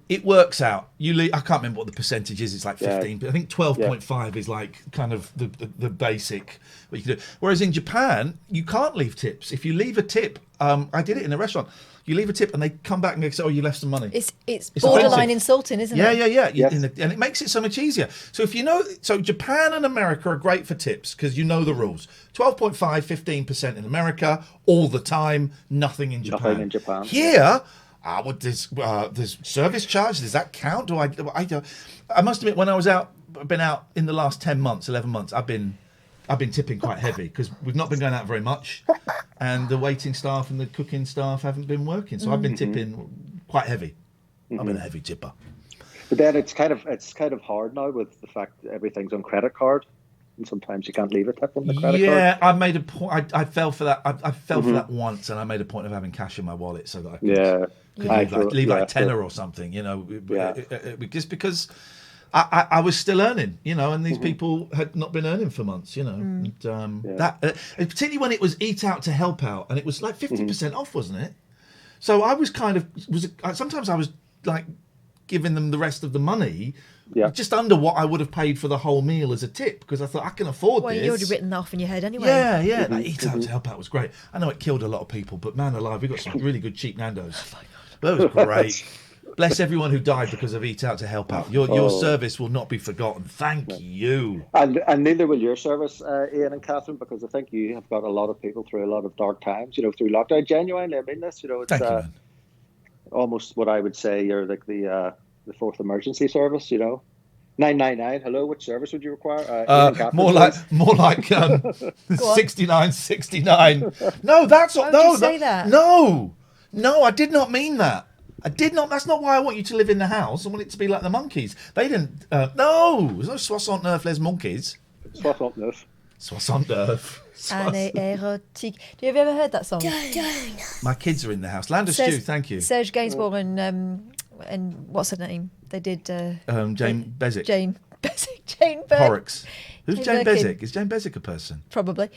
A: it works out. I can't remember what the percentage is. It's like 15, but I think 12.5 is like kind of the basic what you can do. Whereas in Japan, you can't leave tips. If you leave a tip, I did it in a restaurant. You leave a tip and they come back and they say, "Oh, you left some money."
B: It's borderline
A: offensive.
B: Insulting, isn't
A: Yeah.
B: it?
A: Yes. And it makes it so much easier. So if you know, Japan and America are great for tips because you know the rules. 12.5, 15% in America all the time. Nothing in Japan.
K: Nothing in Japan.
A: Here, What there's service charge? Does that count? I must admit, when I've been out in the last 10 months, 11 months, I've been tipping quite heavy because we've not been going out very much, and the waiting staff and the cooking staff haven't been working, so I've been tipping quite heavy. I've been a heavy tipper.
K: But then it's kind of hard now with the fact that everything's on credit card, and sometimes you can't leave a tip on the credit card.
A: Yeah, I made a point. I fell for that. I fell for that once, and I made a point of having cash in my wallet so that I could leave like a tenner or something, just because I was still earning, and these people had not been earning for months, And, particularly when it was eat out to help out, and it was like 50% off, wasn't it? So I was sometimes I was like giving them the rest of the money, just under what I would have paid for the whole meal as a tip, because I thought I can afford this.
B: Well, you already written that off in your head anyway.
A: Yeah. That eat out to help out was great. I know it killed a lot of people, but man alive, we got some really good cheap Nando's. Oh my God. That was great. Bless everyone who died because of eat out to help out. Your service will not be forgotten. Thank you.
K: And neither will your service, Ian and Catherine, because I think you have got a lot of people through a lot of dark times, through lockdown. Genuinely, I mean this. It's
A: Thank you, man.
K: Almost what I would say you're like the fourth emergency service. 999. Hello, which service would you require?
A: More like 6969. No, that's not.
B: Why would you say that?
A: No, I did not mean that. I did not. That's not why I want you to live in the house. I want it to be like the monkeys. They didn't. No, there's no soixante-neuf les monkeys.
K: Soixante-neuf.
A: Soixante-neuf.
B: Année érotique. Have you ever heard that song?
A: My kids are in the house. Land of Stew, thank you.
B: Serge Gainsbourg and what's her name? They did.
A: Jane Bezic.
B: Jane Birkin.
A: Horrocks. Who's Jane
B: Birkin.
A: Bezic? Is Jane Bezic a person?
B: Probably.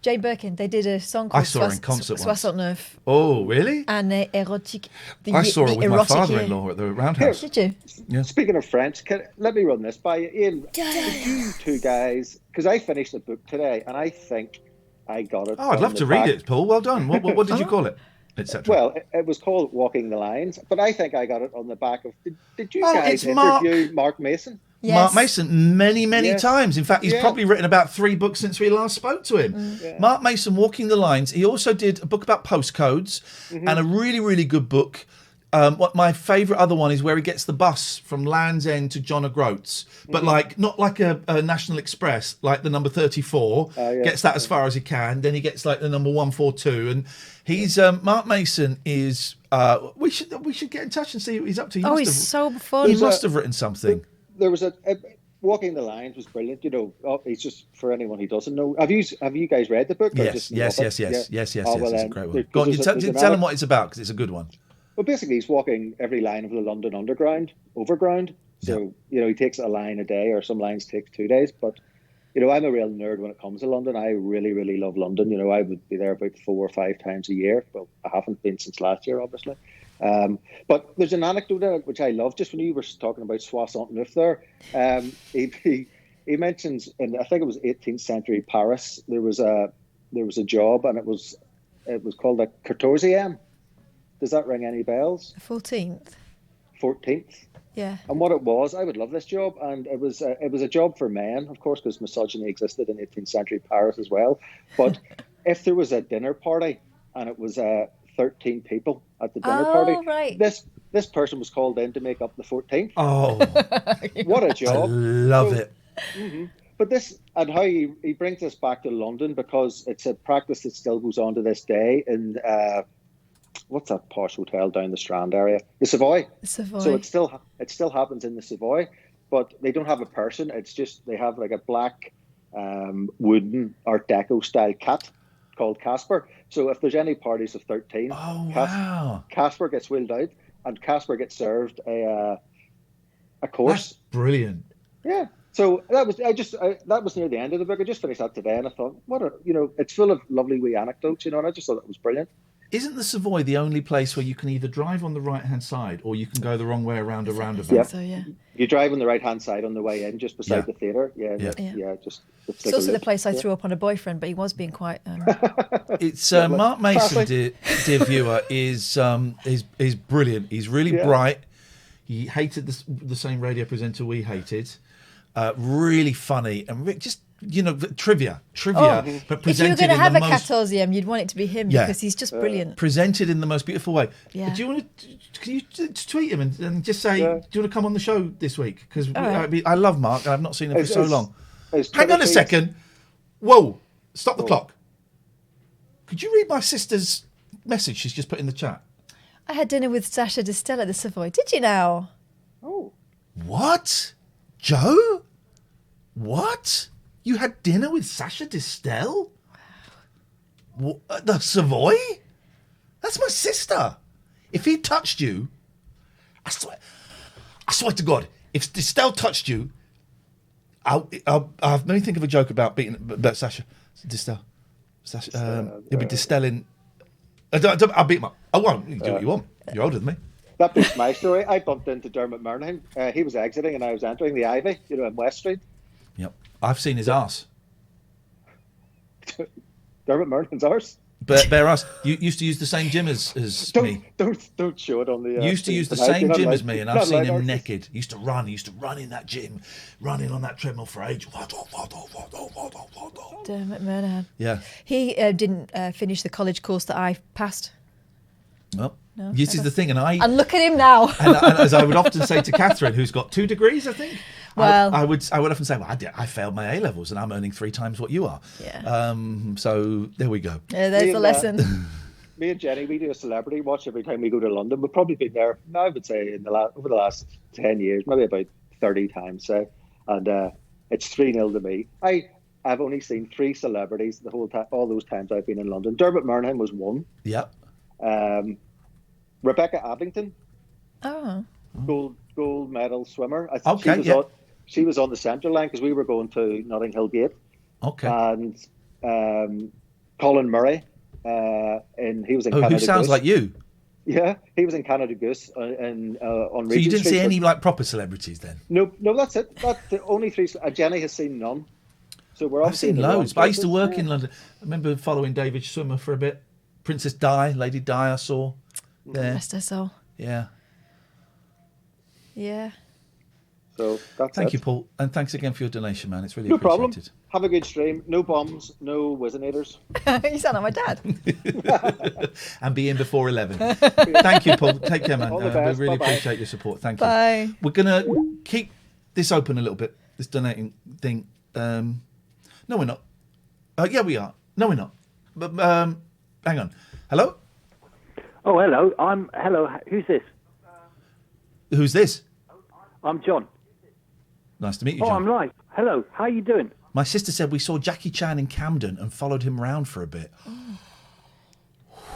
B: Jane Birkin. They did a song called
A: I saw her in concert once.
B: Soixante-neuf.
A: Oh, really?
B: Année érotique.
A: I saw her with my father-in-law at the Roundhouse.
B: Did you?
A: Yeah.
K: Speaking of French, let me run this by you. Ian, did you two guys, because I finished the book today, and I think I got it.
A: Oh, I'd love to read it, Paul. Well done. What did you call it? Etc.
K: Well, it was called Walking the Lines, but I think I got it on the back of. Did you guys interview Mark Mason?
B: Yes.
A: Mark Mason many times. In fact, he's probably written about 3 books since we last spoke to him. Mark Mason, Walking the Lines. He also did a book about postcodes and a really, really good book. What my favourite other one is where he gets the bus from Land's End to John O'Groats, but not like a National Express, like the number 34. Gets that as far as he can. Then he gets like the number 142, and he's Mark Mason is. We should get in touch and see what he's up to.
B: He's so fun.
A: He must have written something.
K: There was a Walking the Lines was brilliant. It's just for anyone who doesn't know. Have you guys read the book?
A: Yes. It's a great one. Go on, tell him what it's about, because it's a good one.
K: Well, basically, he's walking every line of the London Overground. So, he takes a line a day, or some lines take 2 days. But, I'm a real nerd when it comes to London. I really, really love London. I would be there about 4 or 5 times a year. Well, I haven't been since last year, obviously. But there's an anecdote in it which I love. Just when you were talking about Soixante-neuf there, he mentions, in I think it was 18th century Paris, there was a job, and it was called a 14e. Does that ring any bells?
B: 14th.
K: 14th.
B: Yeah.
K: And what it was, I would love this job, and it was a job for men, of course, because misogyny existed in 18th century Paris as well. But if there was a dinner party and it was 13 people at the dinner party,
B: right.
K: this person was called in to make up the 14th.
A: Oh,
K: what a job!
A: I love it.
K: Mm-hmm. But this, and how he brings us back to London, because it's a practice that still goes on to this day in what's that posh hotel down the Strand area? The Savoy. So it still happens in the Savoy, but they don't have a person. It's just they have like a black wooden Art Deco style cat called Casper. So if there's any parties of 13, Casper gets wheeled out, and Casper gets served a course.
A: That's brilliant.
K: Yeah. So that was near the end of the book. I just finished that today, and I thought, it's full of lovely wee anecdotes, and I just thought that was brilliant.
A: Isn't the Savoy the only place where you can either drive on the right-hand side or you can go the wrong way around a roundabout?
K: Yeah.
B: So, yeah.
K: You drive on the right-hand side on the way in, just beside the theatre.
B: It's also the place I threw up on a boyfriend, but he was being quite...
A: It's Mark Mason, dear viewer, is brilliant. He's really bright. He hated the same radio presenter we hated. Really funny and just trivia, but
B: If you were
A: presented
B: going to
A: in
B: have
A: the
B: a
A: most...
B: Catosium, you'd want it to be him because he's just brilliant.
A: Presented in the most beautiful way.
B: Yeah.
A: Do you want to? Can you just tweet him and just say, "Do you want to come on the show this week?" Because
B: right.
A: I love Mark and I've not seen him for so long.
K: Is
A: Hang on a
K: Twitter
A: second. Whoa! Stop the clock. Could you read my sister's message she's just put in the chat?
B: I had dinner with Sasha Distel at the Savoy. Did you now?
K: Oh.
A: What? Joe? What? You had dinner with Sasha Distel? At the Savoy? That's my sister. If he touched you, I swear to God, if Distel touched you, let me think of a joke about Sasha Distel. He'll be Distelling. I'll beat him up. I won't. You do what you want. You're older than me.
K: That beats my story. I bumped into Dermot Murnaghan. He was exiting and I was entering the Ivy, in West Street.
A: Yep. I've seen his arse.
K: Dermot Murnaghan's arse?
A: Bare ass. You used to use the same gym as me.
K: Don't show it on the...
A: You used to use the same gym as me, and I've seen him naked. He used to run. He used to run in that gym, running on that treadmill for ages.
B: Dermot Murnaghan.
A: Yeah.
B: He didn't finish the college course that I passed.
A: Well,
B: No,
A: this is the thing,
B: and look at him now.
A: and as I would often say to Catherine, who's got 2 degrees, I think.
B: Well,
A: I would often say, well, I failed my A levels, and I'm earning 3 times what you are.
B: Yeah.
A: So there we go.
B: There's the lesson.
K: Me and Jenny, we do a celebrity watch every time we go to London. We've probably been there, I would say, over the last 10 years, maybe about 30 times, say. And it's 3-0 to me. I've only seen 3 celebrities the whole time, all those times I've been in London. Dermot Murnaghan was one.
A: Yep.
K: Rebecca Abington.
B: Oh.
K: Gold medal swimmer.
A: Okay,
K: she was on the centre line because we were going to Notting Hill Gate.
A: Okay.
K: And Colin Murray, he was in Canada
A: who sounds
K: Goose.
A: like you.
K: Yeah, he was in Canada Goose on Regent
A: So you didn't
K: Street.
A: see any proper celebrities then?
K: No, that's it. That's the only 3. Jenny has seen none. So we're
A: I've
K: obviously
A: seen
K: in the wrong
A: loads, but I used to
K: places.
A: work in London. I remember following David Swimmer for a bit. Princess Di, Lady Di, I saw there.
B: Rest her soul.
A: Yeah.
B: Yeah.
K: So that's
A: Thank
K: it.
A: you, Paul, and thanks again for your donation, man. It's really
K: No problem.
A: appreciated.
K: Have a good stream. No bombs, no Wizenators.
B: You sound like my dad.
A: And be in before 11. Thank you, Paul. Take care, man.
K: All the
A: We
K: best.
A: really
K: Bye-bye.
A: appreciate your support. Thank you.
B: Bye.
A: We're going to keep this open a little bit, this donating thing. No, we're not. Yeah, we are. No, we're not. But hang on. Hello?
E: Oh, hello. Hello. Who's this?
A: Who's this?
E: I'm John.
A: Nice to meet you,
E: Oh,
A: John.
E: I'm live. Hello. How you doing?
A: My sister said we saw Jackie Chan in Camden and followed him around for a bit.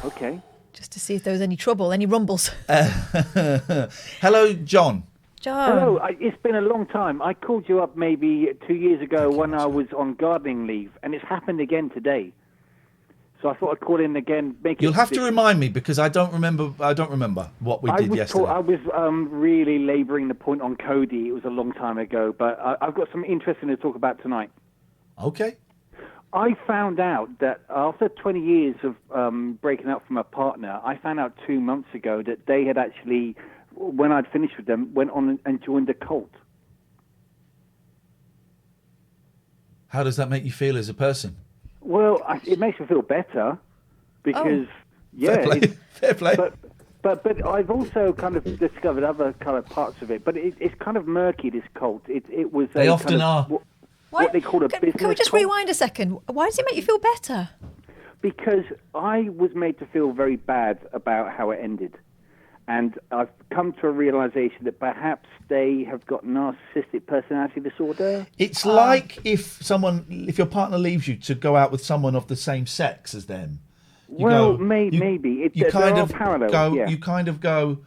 E: Okay.
B: Just to see if there was any trouble, any rumbles.
A: Hello, John.
B: John.
E: Hello. It's been a long time. I called you up maybe 2 years ago when I was on gardening leave, and it's happened again today. So I thought I'd call in again.
A: You'll have to remind me because I don't remember what we did yesterday.
E: I was really labouring the point on Cody. It was a long time ago, but I've got something interesting to talk about tonight.
A: Okay.
E: I found out that after 20 years of breaking up from a partner, I found out 2 months ago that they had actually, when I'd finished with them, went on and joined a cult.
A: How does that make you feel as a person?
E: Well, it makes me feel better because,
A: Fair play.
E: But I've also kind of discovered other kind of parts of it. But it's kind of murky, this cult. It was
A: They
E: a
A: often
E: kind of,
A: are.
E: What they call a business
B: Can we just
E: cult.
B: rewind a second? Why does it make you feel better?
E: Because I was made to feel very bad about how it ended. And I've come to a realization that perhaps they have got narcissistic personality disorder.
A: It's like if your partner leaves you to go out with someone of the same sex as them.
E: Maybe.
A: You kind of
E: parallels,
A: go.
E: yeah.
A: You kind of go.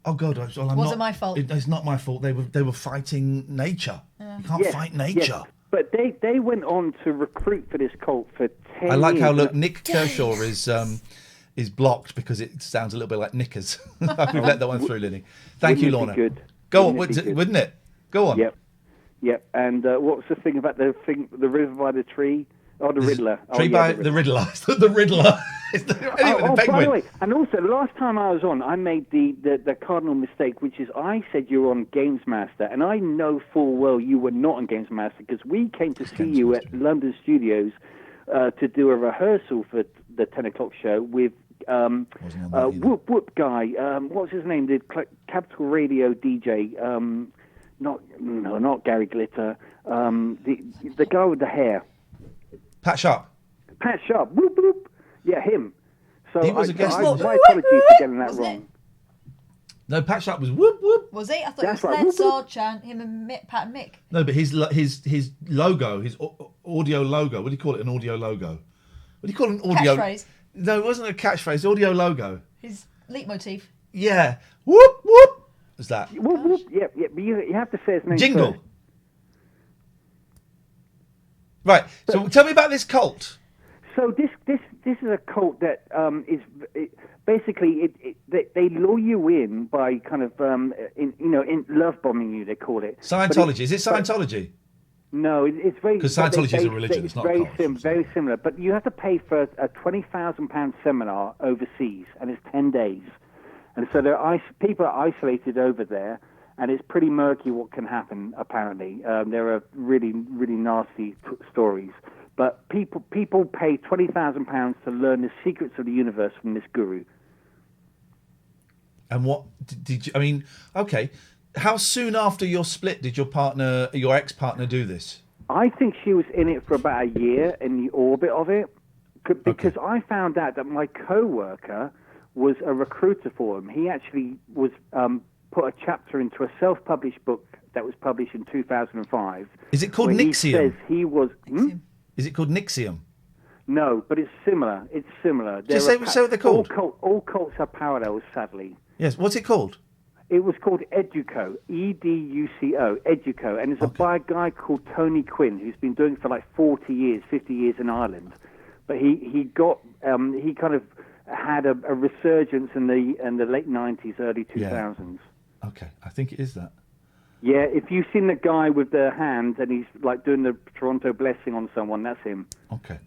A: Oh God! I'm
B: Wasn't my fault.
A: It's not my fault. They were fighting nature. You can't
E: Yes,
A: fight nature.
E: yes. But they went on to recruit for this cult for 10
A: I like
E: years.
A: how Nick Kershaw is blocked because it sounds a little bit like knickers. We've let that one through, Lily. Thank you,
E: Wouldn't it
A: Lorna.
E: be good?
A: Go on,
E: Wouldn't it be good?
A: wouldn't it? Go on.
E: Yep. And what's the thing about the river by the tree? Oh, the Riddler.
A: Tree by the Riddler. The Riddler. Anyway, the
E: by
A: penguin.
E: the way, and also last time I was on, I made the cardinal mistake, which is I said you were on Games Master, and I know full well you were not on Games Master because we came to see you at London Studios to do a rehearsal for the 10 o'clock show with Whoop Whoop guy. What's his name? The Capital Radio DJ. Not Gary Glitter. The guy with the hair.
A: Pat Sharp.
E: Pat Sharp. Whoop whoop. Yeah, him. So
A: He was a guest.
E: my apologies for getting that wrong.
A: No, Pat Sharp was whoop whoop.
B: Was he? I thought
E: That's
B: it was
E: right.
B: Len Sargent, him and Pat and Mick.
A: No, but his logo, his audio logo. What do you call it? An audio logo. What do you call an audio?
B: Catchphrase.
A: No, it wasn't a catchphrase. Audio logo.
B: His leitmotif.
A: Yeah. Whoop whoop. Was that?
E: Whoop whoop. Yeah, yeah. But you have to say his name
A: Jingle.
E: first.
A: Right. So tell me about this cult.
E: So this is a cult that basically they lure you in by kind of in love bombing you, they call it.
A: Scientology. Is it Scientology?
E: No, it's very
A: because Scientology is a religion. It's not
E: very
A: a cult.
E: very similar. But you have to pay for a £20,000 seminar overseas, and it's 10 days. And so people are isolated over there, and it's pretty murky what can happen. Apparently, there are really really nasty stories. But people pay £20,000 to learn the secrets of the universe from this guru.
A: And what did you? I mean, okay. How soon after your split did your ex-partner, do this?
E: I think she was in it for about a year in the orbit of it, because I found out that my co-worker was a recruiter for him. He actually was put a chapter into a self-published book that was published in 2005.
A: Is it called
E: where
A: Nixium?
E: He says he was.
A: Is it called Nixium?
E: No, but it's similar. It's similar.
A: Just say what they're called.
E: All cults have parallels, sadly.
A: Yes. What's it called?
E: It was called Educo, Educo, Educo, and it's by a guy called Tony Quinn, who's been doing it for like 40 years, 50 years in Ireland. But he kind of had a resurgence in the late 90s, early 2000s.
A: Yeah. Okay, I think it is that.
E: Yeah, if you've seen the guy with the hand and he's like doing the Toronto blessing on someone, that's him.
A: Okay.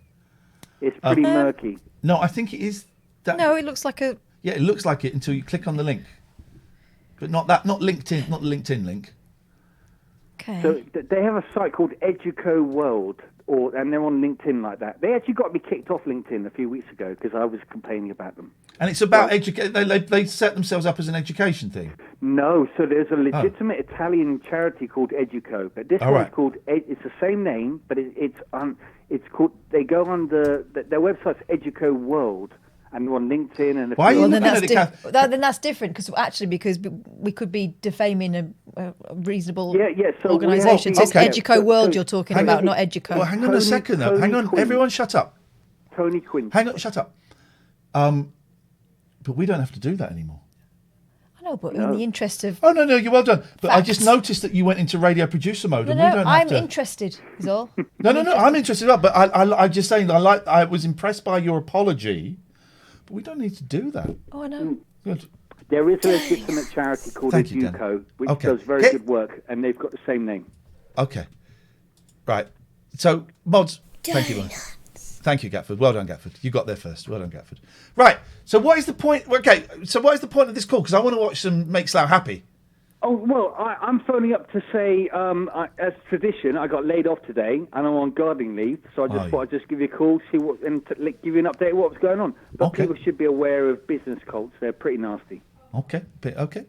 E: It's pretty murky.
A: No, I think it is that.
B: No, it looks like a.
A: Yeah, it looks like it until you click on the link. But not LinkedIn, not the LinkedIn link.
B: Okay.
E: So they have a site called Educo World, and they're on LinkedIn like that. They actually got me kicked off LinkedIn a few weeks ago because I was complaining about them.
A: And it's about education. They set themselves up as an education thing.
E: No, so there's a legitimate Italian charity called Educo, but this one's called. It's the same name, but it's called. They go on their website's Educo World. And on LinkedIn and
B: then that's different because we could be defaming a reasonable
E: so
B: organisation. So it's Educo World you're talking about, not Educo.
A: Well, hang on a second though. Hang on, everyone, shut up.
E: Tony Quinn.
A: Hang on, shut up. But we don't have to do that anymore.
B: I know, but in the interest of
A: no, you're well done. But I just noticed that you went into radio producer mode. And we don't
B: I'm
A: have to...
B: interested. Is all.
A: No, I'm interested. But I'm just saying. I was impressed by your apology. But we don't need to do that.
B: Oh, I know.
A: Good.
E: There is a legitimate charity called Educo, which does very good work, and they've got the same name.
A: Okay. Right. So, Mods, thank you. Thank you, Gatford. Well done, Gatford. You got there first. Well done, Gatford. Right. So what is the point? Okay. So what is the point of this call? Because I want to watch some Make Slough Happy.
E: Oh, well, I'm phoning up to say, as tradition, I got laid off today, and I'm on gardening leave, so I just thought I'd just give you a call, see what, and give you an update of what's going on. But people should be aware of business cults. They're pretty nasty.
A: Okay.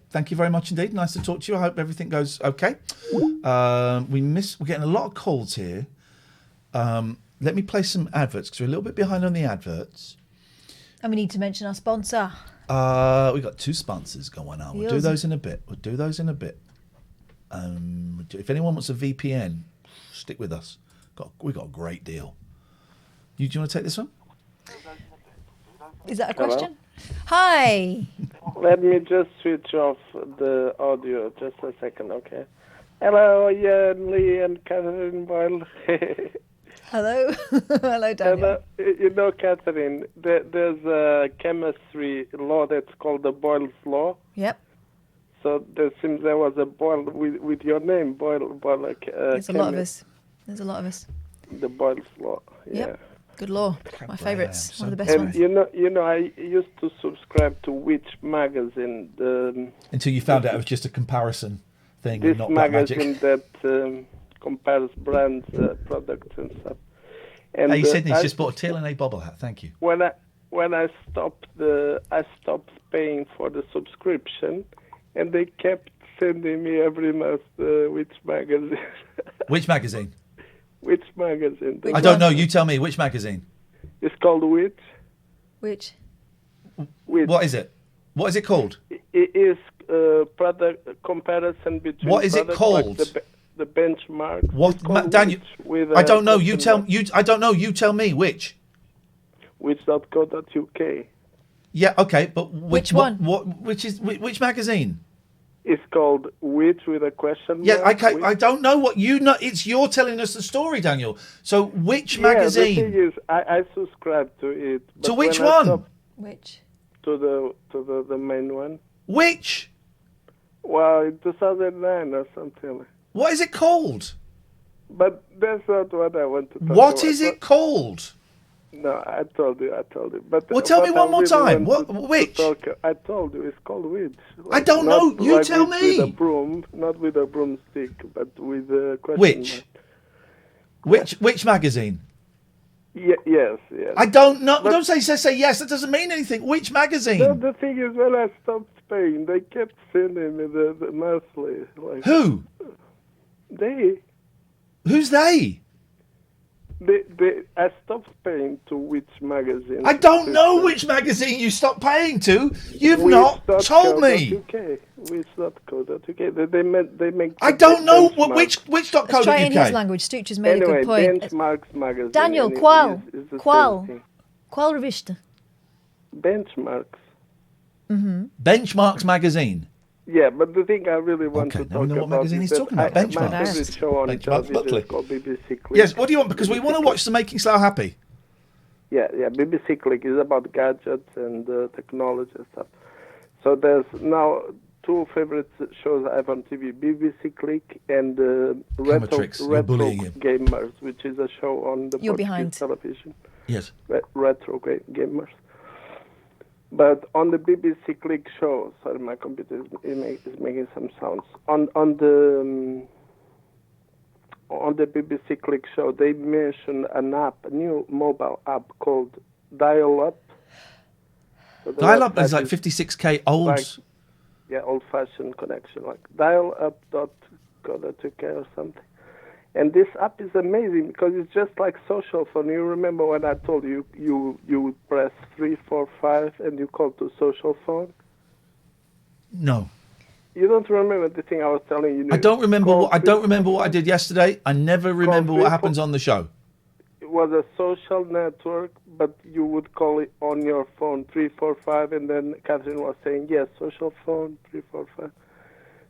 A: Thank you very much indeed. Nice to talk to you. I hope everything goes okay. We're getting a lot of calls here. Let me play some adverts, because we're a little bit behind on the adverts.
B: And we need to mention our sponsor.
A: We've got 2 sponsors going on. We'll do those in a bit. If anyone wants a VPN, stick with us. We got a great deal. Do you want to take this one?
B: Is that a question? Hi.
M: Let me just switch off the audio just a second, okay? Hello, Ian, Lee, and Catherine Boyle.
B: Hello. Hello, Daniel.
M: You know, Catherine, there's a chemistry law that's called the Boyle's Law.
B: Yep.
M: So there seems there was a Boyle with your name, Boyle.
B: There's a lot of us.
M: the boiled slaw. Yeah.
B: Yep. Good law. My favourites. One of the best
M: And
B: ones.
M: you know, I used to subscribe to which magazine?
A: Until you found out it was just a comparison thing
M: This
A: and not black
M: magazine
A: magic.
M: that compares brands, products, and stuff. And
A: Hey, Sydney's
M: I-
A: just bought a TLNA bobble hat. Thank you.
M: When I stopped paying for the subscription, and they kept sending me every month which magazine.
A: Which magazine?
M: Which magazine?
A: I don't know. You tell me. Which magazine?
M: It's called Which.
B: Which?
A: What is it? What is it called?
M: It is product comparison between.
A: What is it
M: products,
A: called?
M: Like the benchmark.
A: What,
M: It's called
A: Daniel?
M: Which with
A: I don't know.
M: question mark.
A: I don't know. You tell me. Which?
M: Which.co.uk.
A: Yeah. Okay. But
B: Which one?
A: Which magazine?
M: It's called Which with a question
A: Yeah.
M: mark.
A: I don't know what you know. It's you're telling us the story, Daniel. So which
M: Yeah,
A: magazine?
M: the thing is, I subscribe to it.
A: To
M: but
A: which
M: when I
A: one?
M: stop-
B: Which?
M: To the main one.
A: Which?
M: Well, in 2009 or something.
A: What is it called?
M: But that's not what I want to talk about.
A: What is it called?
M: No, I told you. But
A: Well, tell me
M: what I
A: one more
M: really
A: time.
M: want
A: What?
M: to
A: Which?
M: talk- I told you it's called Which.
A: I don't know.
M: Not
A: You
M: like
A: tell
M: which
A: me.
M: With a broom, not with a broomstick, but with a question
A: Which?
M: mark.
A: Which magazine?
M: Yes.
A: I don't know. Don't say yes. That doesn't mean anything. Which magazine?
M: No, the thing is, when I stopped paying, they kept sending me the monthly. Like,
A: Who?
M: They.
A: Who's they?
M: I stopped paying to Which magazine.
A: I don't know which magazine you stopped paying to. You've not told me.
M: Which.co.uk. They make.
A: I don't know
M: benchmarks.
A: which
B: Let's try it in his
A: .co.uk.
B: language. Stooch has made
M: Anyway,
B: a good point.
M: Benchmarks magazine.
B: Daniel,
M: and it
B: qual?
M: is the
B: Qual?
M: same thing.
B: Qual revista?
M: Benchmarks.
B: Mm-hmm.
A: Benchmarks magazine.
M: Yeah, but the thing I really want to
A: now
M: talk
A: we know what
M: about
A: magazine
M: is
A: he's
M: that
A: talking about.
M: My
A: Benchmarks.
M: favorite show on
A: Benchmarks
M: television
A: Buckley.
M: is called BBC Click.
A: Yes. What do you want? Because we want to watch the Making Slough Happy.
M: Yeah. BBC Click is about gadgets and technology and stuff. So there's now two favorite shows I have on TV: BBC Click and
A: Tricks. You're
M: Retro
A: bullying him.
M: Gamers, which is a show on the
B: You're
M: Portuguese
B: behind.
M: television.
A: Yes.
M: Retro Gamers. But on the BBC Click show, sorry, my computer is making some sounds. On the BBC Click show, they mentioned an app, a new mobile app called Dial Up. So the
A: Dial-up
M: website
A: is like 56k old.
M: Like, old-fashioned connection, like dialup.co.uk or something. And this app is amazing because it's just like social phone. You remember when I told you you would press 345 and you call to social phone?
A: No.
M: You don't remember the thing I was telling you?
A: I don't remember what I did yesterday. I never remember what happens on the show.
M: It was a social network, but you would call it on your phone 345, and then Catherine was saying, yes, social phone 345.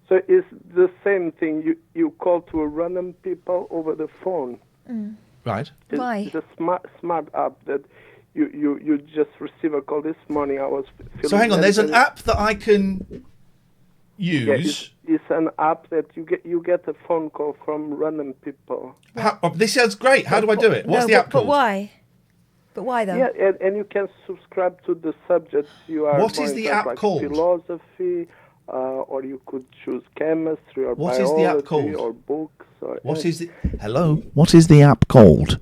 M: So it's the same thing. You call to a random people over the phone.
A: Right.
B: Why?
M: It's a smart app that you just receive a call. This morning I was filming.
A: So hang on. There's an app that I can use.
M: Yeah, it's an app that you get a phone call from random people.
A: This sounds great. How do I do it? What's the app
B: but
A: called?
B: why? But why though?
M: Yeah, and you can subscribe to the subjects you are.
A: What is
M: going
A: the
M: to,
A: app
M: like
A: called?
M: Philosophy, or you could choose chemistry or
A: What is
M: biology
A: the app called?
M: or books. Or
A: What is the hello? What is the app called?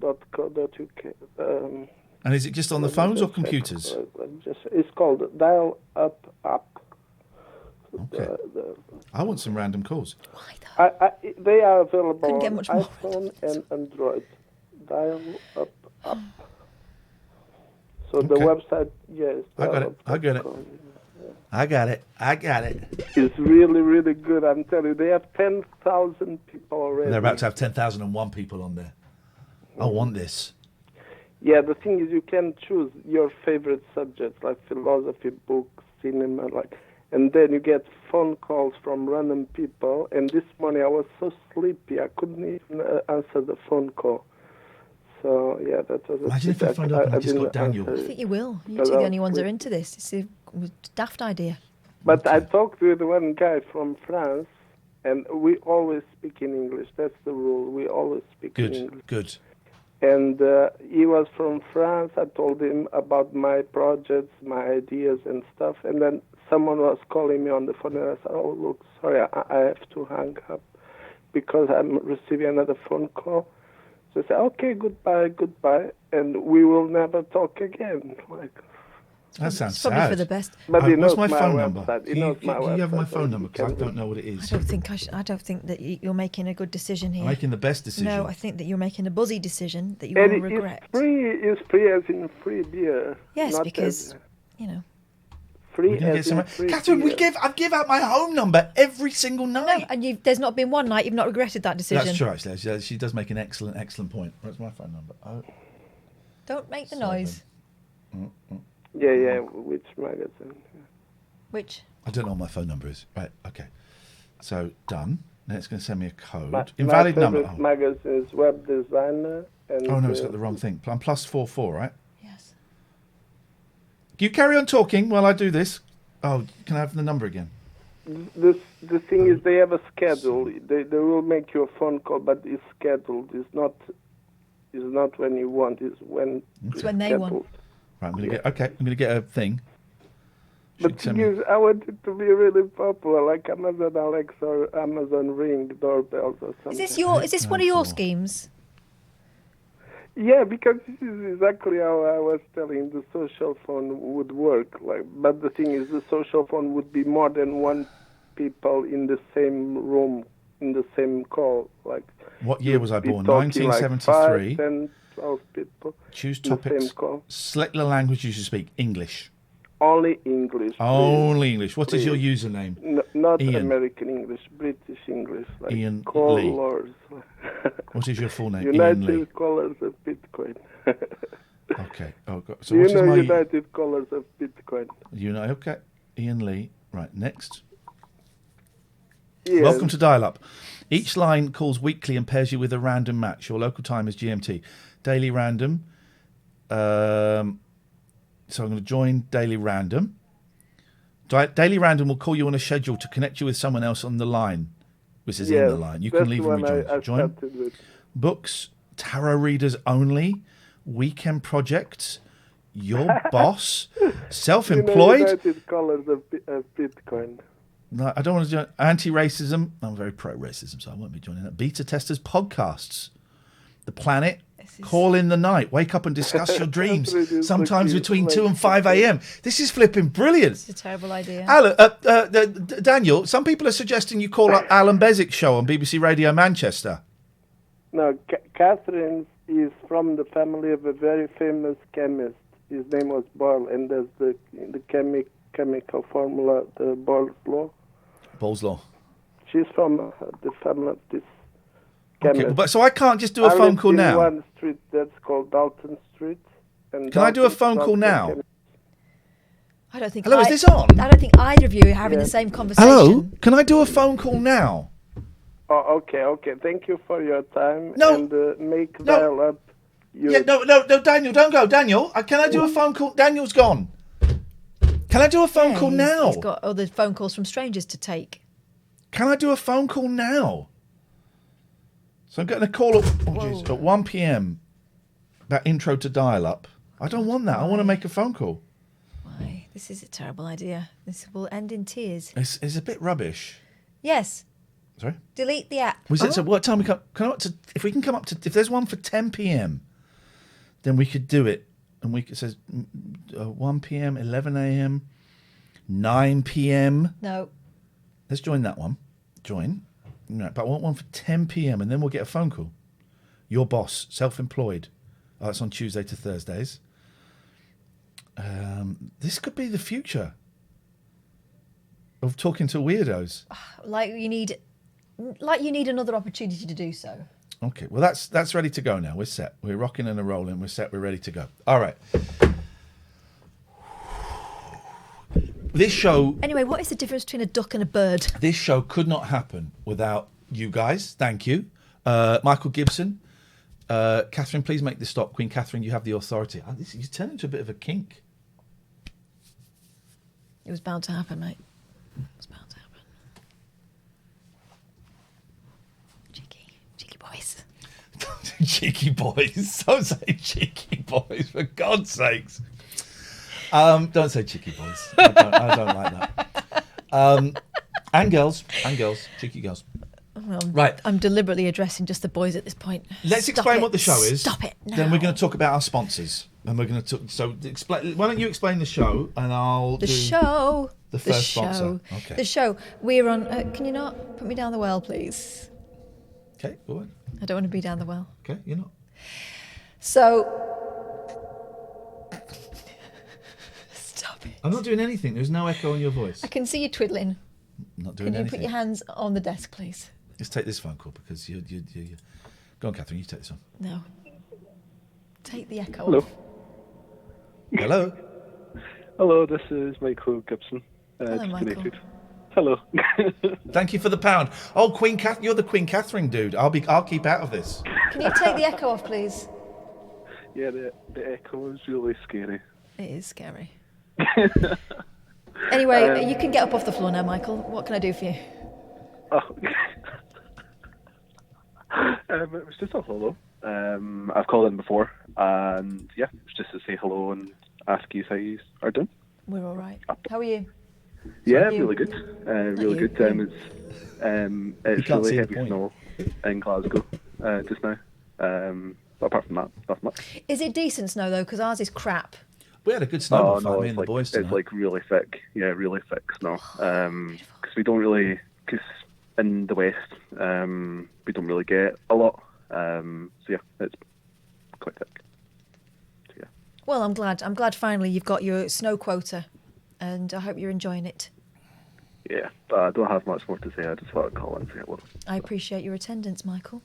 M: Dialup.co.uk.
A: And is it just on the phones or computers?
M: It's called Dial Up app.
A: Okay. I want some random calls.
M: They are available
B: Couldn't get
M: on
B: much more.
M: iPhone and Android. Dial Up app. So the
A: Okay.
M: website, yes.
A: I got it. I got it. I got it.
M: It's really, really good. I'm telling you, they have 10,000 people already.
A: They're about to have 10,001 people on there. I want this.
M: Yeah, the thing is, you can choose your favorite subjects like philosophy, books, cinema, and then you get phone calls from random people. And this morning I was so sleepy I couldn't even answer the phone call. So yeah, that was.
A: Imagine if I phoned up and I just got
M: didn't
A: Daniel.
B: I think you will. You two are the only ones that are into this. It's a daft idea.
M: But I talked with one guy from France, and we always speak in English. That's the rule. We always speak in
A: Good,
M: English.
A: good.
M: And he was from France. I told him about my projects, my ideas and stuff. And then someone was calling me on the phone, and I said, "Oh, look, sorry, I have to hang up because I'm receiving another phone call." So I said, "Okay, goodbye, and we will never talk again." Like,
A: That sounds
B: It's probably
A: sad.
B: for the best.
M: But he
A: What's
M: knows
A: my
M: my
A: phone number?
M: website. He
A: Do
M: knows my
A: you have my
M: website,
A: phone
M: so
A: number?
M: he
A: Because I
M: can
A: don't know what it
B: I
A: is.
B: don't think I don't think that you're making a good decision here.
A: I'm making the best decision.
B: No, I think that you're making a buzzy decision that you
M: And
B: will regret.
M: it's free as in free beer.
B: Yes,
M: not
B: because
M: as,
B: you know.
M: free
A: We're gonna
M: as
A: get some.
M: in free
A: Catherine,
M: beer.
A: I give out my home number every single night.
B: No, and there's not been one night you've not regretted that decision.
A: That's true, actually. She does make an excellent point. What's my phone number? Oh,
B: Don't make the noise.
M: Yeah, which magazine?
B: Which?
A: I don't know what my phone number is. Right, okay. So, done. Now it's going to send me a code.
M: My
A: Invalid number.
M: favorite magazine is Web Designer. And,
A: Oh, no, it's got the wrong thing. I'm +44, right?
B: Yes.
A: You carry on talking while I do this. Oh, can I have the number again?
M: The thing is, they have a schedule. They will make you a phone call, but it's scheduled. It's not when you want. It's when.
B: It's when they want.
A: Right, I'm going to get a thing.
M: But thing is, I want it to be really popular, like Amazon Alexa or Amazon Ring doorbells or something.
B: Is this one of your schemes?
M: Yeah, because this is exactly how I was telling the social phone would work. But the thing is, the social phone would be more than one people in the same room, in the same call.
A: What year was I born?
M: Talking
A: 1973.
M: Like 5, 10, 12 people.
A: Choose
M: in the
A: topics.
M: same call.
A: Select the language you should speak. English.
M: Only English.
A: Only English. What is
M: Please.
A: your username?
M: Not
A: Ian.
M: American English, British English. Like
A: Ian
M: callers.
A: What is your full name? Ian
M: United
A: Lee.
M: Callers of Bitcoin.
A: Okay. Oh, God. So
M: you
A: what is
M: know
A: my...
M: United Callers of Bitcoin.
A: Okay. Ian Lee. Right, next.
M: Yes.
A: Welcome to Dial-Up. Each line calls weekly and pairs you with a random match. Your local time is GMT. Daily random. So I'm going to join Daily Random. Daily Random will call you on a schedule to connect you with someone else on the line. This is in the line. You can leave and rejoin.
M: I
A: Join.
M: started with.
A: Books, tarot readers only, weekend projects, your boss, self-employed.
M: United Callers of Bitcoin.
A: No, I don't want to join. Anti-racism. I'm very pro-racism, so I won't be joining that. Beta testers, podcasts, the planet. Call in the night. Wake up and discuss your dreams. Sometimes between 2 and 5 a.m. This is flipping brilliant.
B: It's a terrible idea.
A: Alan, Daniel, some people are suggesting you call up Alan Bezick's show on BBC Radio Manchester.
M: No, Catherine is from the family of a very famous chemist. His name was Boyle, and there's the chemical formula, the Boyle's law.
A: Boyle's law.
M: She's from the family of this.
A: Okay, but so I can't just do a phone call now.
M: One street that's called Dalton Street. And
A: Can I do a phone call now?
B: I don't think.
A: Hello, is this on?
B: I don't think either of you are having the same conversation.
A: Hello, can I do a phone call now?
M: Oh, okay. Thank you for your time.
A: No.
M: And make dial up.
A: Yeah, no, Daniel, don't go. Daniel, can I do a phone call? Daniel's gone. Can I do a phone call now?
B: He's got other phone calls from strangers to take.
A: Can I do a phone call now? So I'm getting a call at 1 p.m. That intro to dial-up. I don't want that. I want to make a phone call.
B: Why? This is a terrible idea. This will end in tears.
A: It's a bit rubbish.
B: Yes.
A: Sorry?
B: Delete the app.
A: So what time we come up to? If we can come up to, if there's one for 10 p.m, then we could do it. And we could say 1 p.m, 11 a.m, 9 p.m.
B: No.
A: Let's join that one. Join. No, but I want one for 10 p.m. and then we'll get a phone call. Your boss, self-employed. Oh, it's on Tuesday to Thursdays. This could be the future of talking to weirdos.
B: Like you need another opportunity to do so.
A: Okay, well that's ready to go now. We're set. We're rocking and a rolling. We're set. We're ready to go. All right. This show...
B: Anyway, what is the difference between a duck and a bird?
A: This show could not happen without you guys. Thank you. Michael Gibson. Catherine, please make this stop. Queen Catherine, you have the authority. You turn into a bit of a kink.
B: It was bound to happen, mate. It was bound to happen.
A: cheeky boys. Don't say cheeky boys, for God's sakes. Don't say cheeky boys. I don't like that. And girls, cheeky girls.
B: Well,
A: Right.
B: I'm deliberately addressing just the boys at this point.
A: Let's
B: Stop
A: explain
B: it.
A: what the show is.
B: Stop it now.
A: Then we're going to talk about our sponsors, and we're going to talk. So, why don't you explain the show, and I'll
B: The
A: do
B: show.
A: the first
B: show.
A: sponsor. Okay.
B: The show. We're on. Can you not put me down the well, please?
A: Okay, go on.
B: I don't want to be down the well.
A: Okay, you're not.
B: So. Stop it.
A: I'm not doing anything. There's no echo in your voice.
B: I can see you twiddling.
A: Not doing
B: Can you
A: anything.
B: put your hands on the desk, please?
A: Let's take this phone call because you. Go on, Catherine. You take this one.
B: No. Take the echo
N: Hello.
B: off.
A: Hello.
N: Hello, this is Michael Gibson.
B: Hello,
N: just
B: Michael.
N: connected. Hello.
A: Thank you for the pound. Oh, Queen Catherine, you're the Queen Catherine dude. I'll keep out of this.
B: Can you take the echo off, please?
N: Yeah, the echo is really scary.
B: It is scary. Anyway, you can get up off the floor now, Michael. What can I do for you?
N: Oh. It was just a hello. I've called in before, and yeah, it was just to say hello and ask you how you are doing.
B: We're all right. How are you?
N: Yeah,
B: you.
N: really good. Really
B: you.
N: good. It's
A: can't
N: really
A: see the
N: heavy
A: point.
N: snow in Glasgow just now. But apart from that, not much.
B: Is it decent snow, though? Because ours is crap.
A: We had a good snowball
N: Oh,
A: fight,
N: no,
A: me
N: it's
A: and the
N: like,
A: boys
N: it's
A: tonight.
N: like really thick. Yeah, really thick snow. Because we don't really, because in the west, we don't really get a lot. So yeah, it's quite thick. So, yeah.
B: Well, I'm glad. I'm glad finally you've got your snow quota, and I hope you're enjoying it.
N: Yeah, but I don't have much more to say. I just thought I'd call and say hello.
B: I appreciate your attendance, Michael.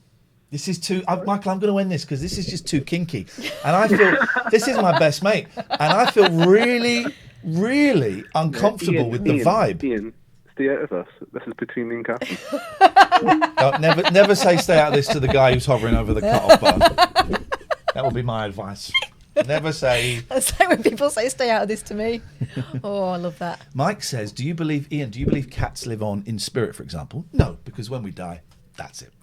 A: This is too, Michael. I'm going to end this because this is just too kinky, and I feel this is my best mate, and I feel really, really uncomfortable with the vibe.
N: Ian, stay out of this. This is between me and Catherine.
A: Don't, never say stay out of this to the guy who's hovering over the cut-off button. That would be my advice. Never say.
B: That's like when people say stay out of this to me. Oh, I love that.
A: Mike says, do you believe cats live on in spirit, for example? No, because when we die, that's it.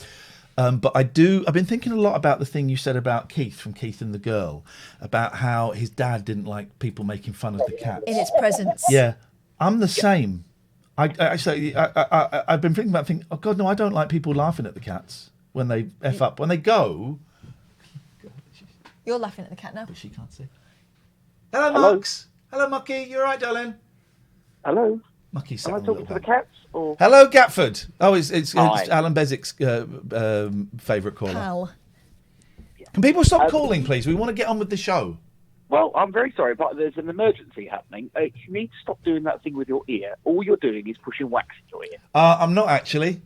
A: But I've been thinking a lot about the thing you said about Keith from Keith and the Girl, about how his dad didn't like people making fun of the cats.
B: In its presence.
A: Yeah, I'm the same. I've been thinking, oh God, no, I don't like people laughing at the cats when they F up. When they go.
B: You're laughing at the cat now.
A: But she can't see. Hello, Marks. Hello, Mucky. You all right, darling?
O: Hello.
A: Mucky's
O: Am I
A: sat on a
O: talking
A: little
O: to the
A: bed.
O: cats? Or?
A: Hello, Gatford. Oh, it's
O: Hi.
A: Alan Bezick's favourite caller.
B: Pal.
A: Can people stop calling, please? We want to get on with the show.
O: Well, I'm very sorry, but there's an emergency happening. You need to stop doing that thing with your ear. All you're doing is pushing wax in your ear.
A: I'm not actually.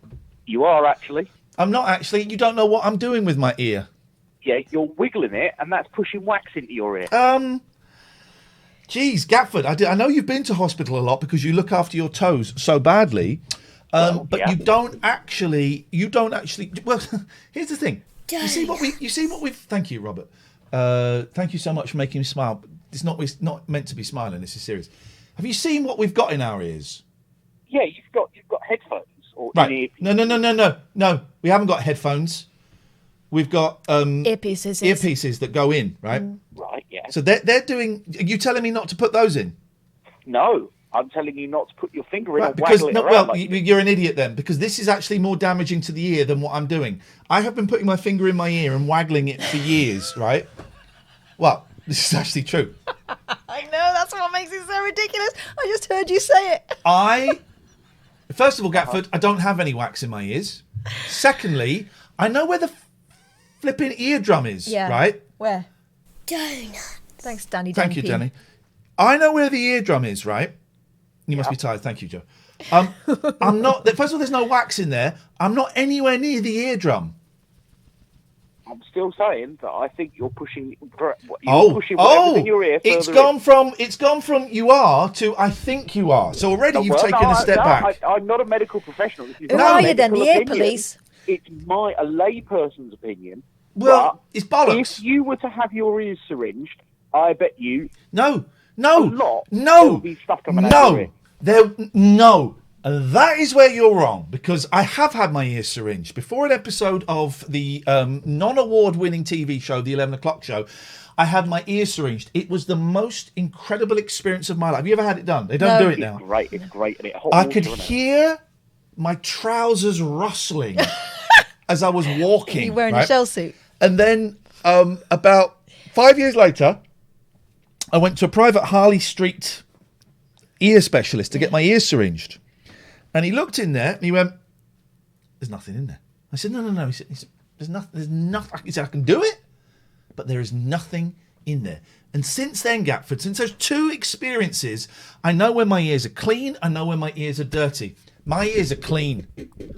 O: You are actually.
A: I'm not actually. You don't know what I'm doing with my ear.
O: Yeah, you're wiggling it, and that's pushing wax into your ear.
A: Geez, Gatford, I know you've been to hospital a lot because you look after your toes so badly, but
O: yeah.
A: you don't actually. Well, here's the thing. You see what we've. Thank you, Robert. Thank you so much for making me smile. It's not meant to be smiling. This is serious. Have you seen what we've got in our ears?
O: Yeah, you've got headphones or
A: Right. No. We haven't got headphones. We've got
B: earpieces.
A: Earpieces that go in, right?
O: Right. Yeah.
A: So they're doing. Are you telling me not to put those in?
O: No, I'm telling you not to put your finger in
A: Right,
O: or
A: because
O: waggle it around.
A: you're an idiot then, because this is actually more damaging to the ear than what I'm doing. I have been putting my finger in my ear and waggling it for years, right? Well, this is actually true.
B: I know, that's what makes it so ridiculous. I just heard you say it.
A: First of all, Gatford, I don't have any wax in my ears. Secondly, I know where the flipping eardrum is,
B: Yeah.
A: right?
B: Where?
C: Donut.
B: Thanks, Danny.
A: Thank you, Danny. I know where the eardrum is, right? You must be tired. Thank you, Joe. I'm not. First of all, there's no wax in there. I'm not anywhere near the eardrum.
O: I'm still saying that I think you're pushing. Pushing whatever's in your ear.
A: It's
O: further in.
A: It's gone from you are to I think you are. So already you've taken a step back.
O: I'm not a medical professional. This is
B: Who
O: not
B: are
O: a
B: you then?
O: medical
B: The ear
O: opinion.
B: police?
O: It's a layperson's opinion.
A: Well,
O: but
A: it's bollocks.
O: If you were to have your ears syringed, I bet you.
A: No.
O: A lot. There would be stuff coming out of your ear.
A: And that is where you're wrong, because I have had my ears syringed. Before an episode of the non-award-winning TV show, the 11 o'clock show, I had my ears syringed. It was the most incredible experience of my life. Have you ever had it done? They don't do it now.
O: It's great. And
A: I could hear my trousers rustling as I was walking.
B: Are you wearing a shell suit?
A: And then about 5 years later, I went to a private Harley Street ear specialist to get my ears syringed. And he looked in there and he went, "There's nothing in there." I said, No. He said, "There's nothing. He said, I can do it, but there is nothing in there." And since then, Gatford, since those two experiences, I know when my ears are clean, I know when my ears are dirty. My ears are clean.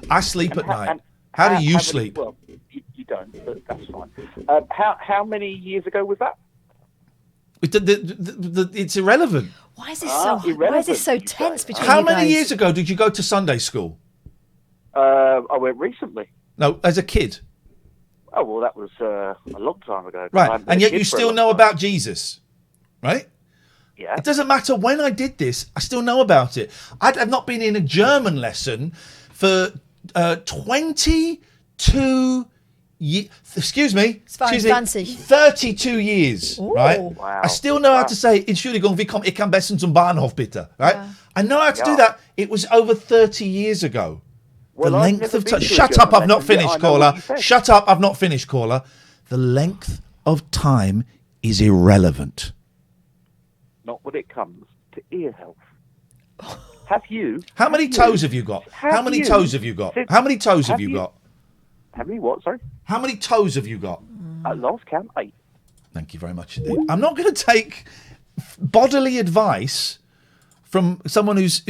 A: I sleep at night. How do you sleep?
O: Well, you don't, but that's fine. How many years ago was that?
A: It's irrelevant.
B: Why is this so tense between
A: How
B: you guys?
A: many years ago did you go to Sunday school?
O: I went recently.
A: No, as a kid.
O: Oh, well, that was a long time ago.
A: Right, and yet you still know about Jesus, right?
O: Yeah.
A: It doesn't matter when I did this, I still know about it. I've not been in a German lesson for 22 years. Excuse me. 32 years, right?
O: Wow.
A: I still know how to say, Entschuldigung, wie komme ich am besten zum Bahnhof, bitte, right? I know how to do that. It was over 30 years ago.
O: Well,
A: the
O: I've
A: length
O: never
A: of
O: been
A: time.
O: to a
A: Shut up,
O: German
A: I've not
O: lesson, yet
A: finished,
O: I know
A: caller.
O: what you said.
A: Shut up, I've not finished, caller. The length of time is irrelevant.
O: Not when it comes to ear health. Have you?
A: How many toes have you got? How many toes have you got? How many toes have you got?
O: How many what, sorry?
A: How many toes have you got?
O: At last count, 8.
A: Thank you very much indeed. I'm not going to take bodily advice from someone who's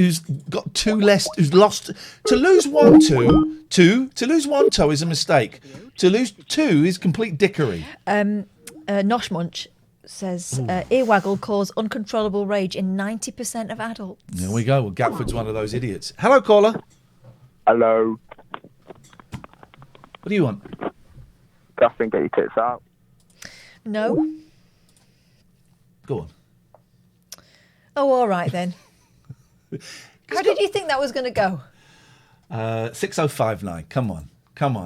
A: got two less, who's lost. To lose one toe, to lose one toe is a mistake. To lose two is complete dickery.
B: Noshmunch says earwaggle cause uncontrollable rage in 90% of adults.
A: There we go. Well, Gatford's one of those idiots. Hello, caller.
P: Hello.
A: What do you want?
P: Justin, get your tits out.
B: No.
A: Go on.
B: Oh, all right then. How did you think that was going to go?
A: 6059. Come on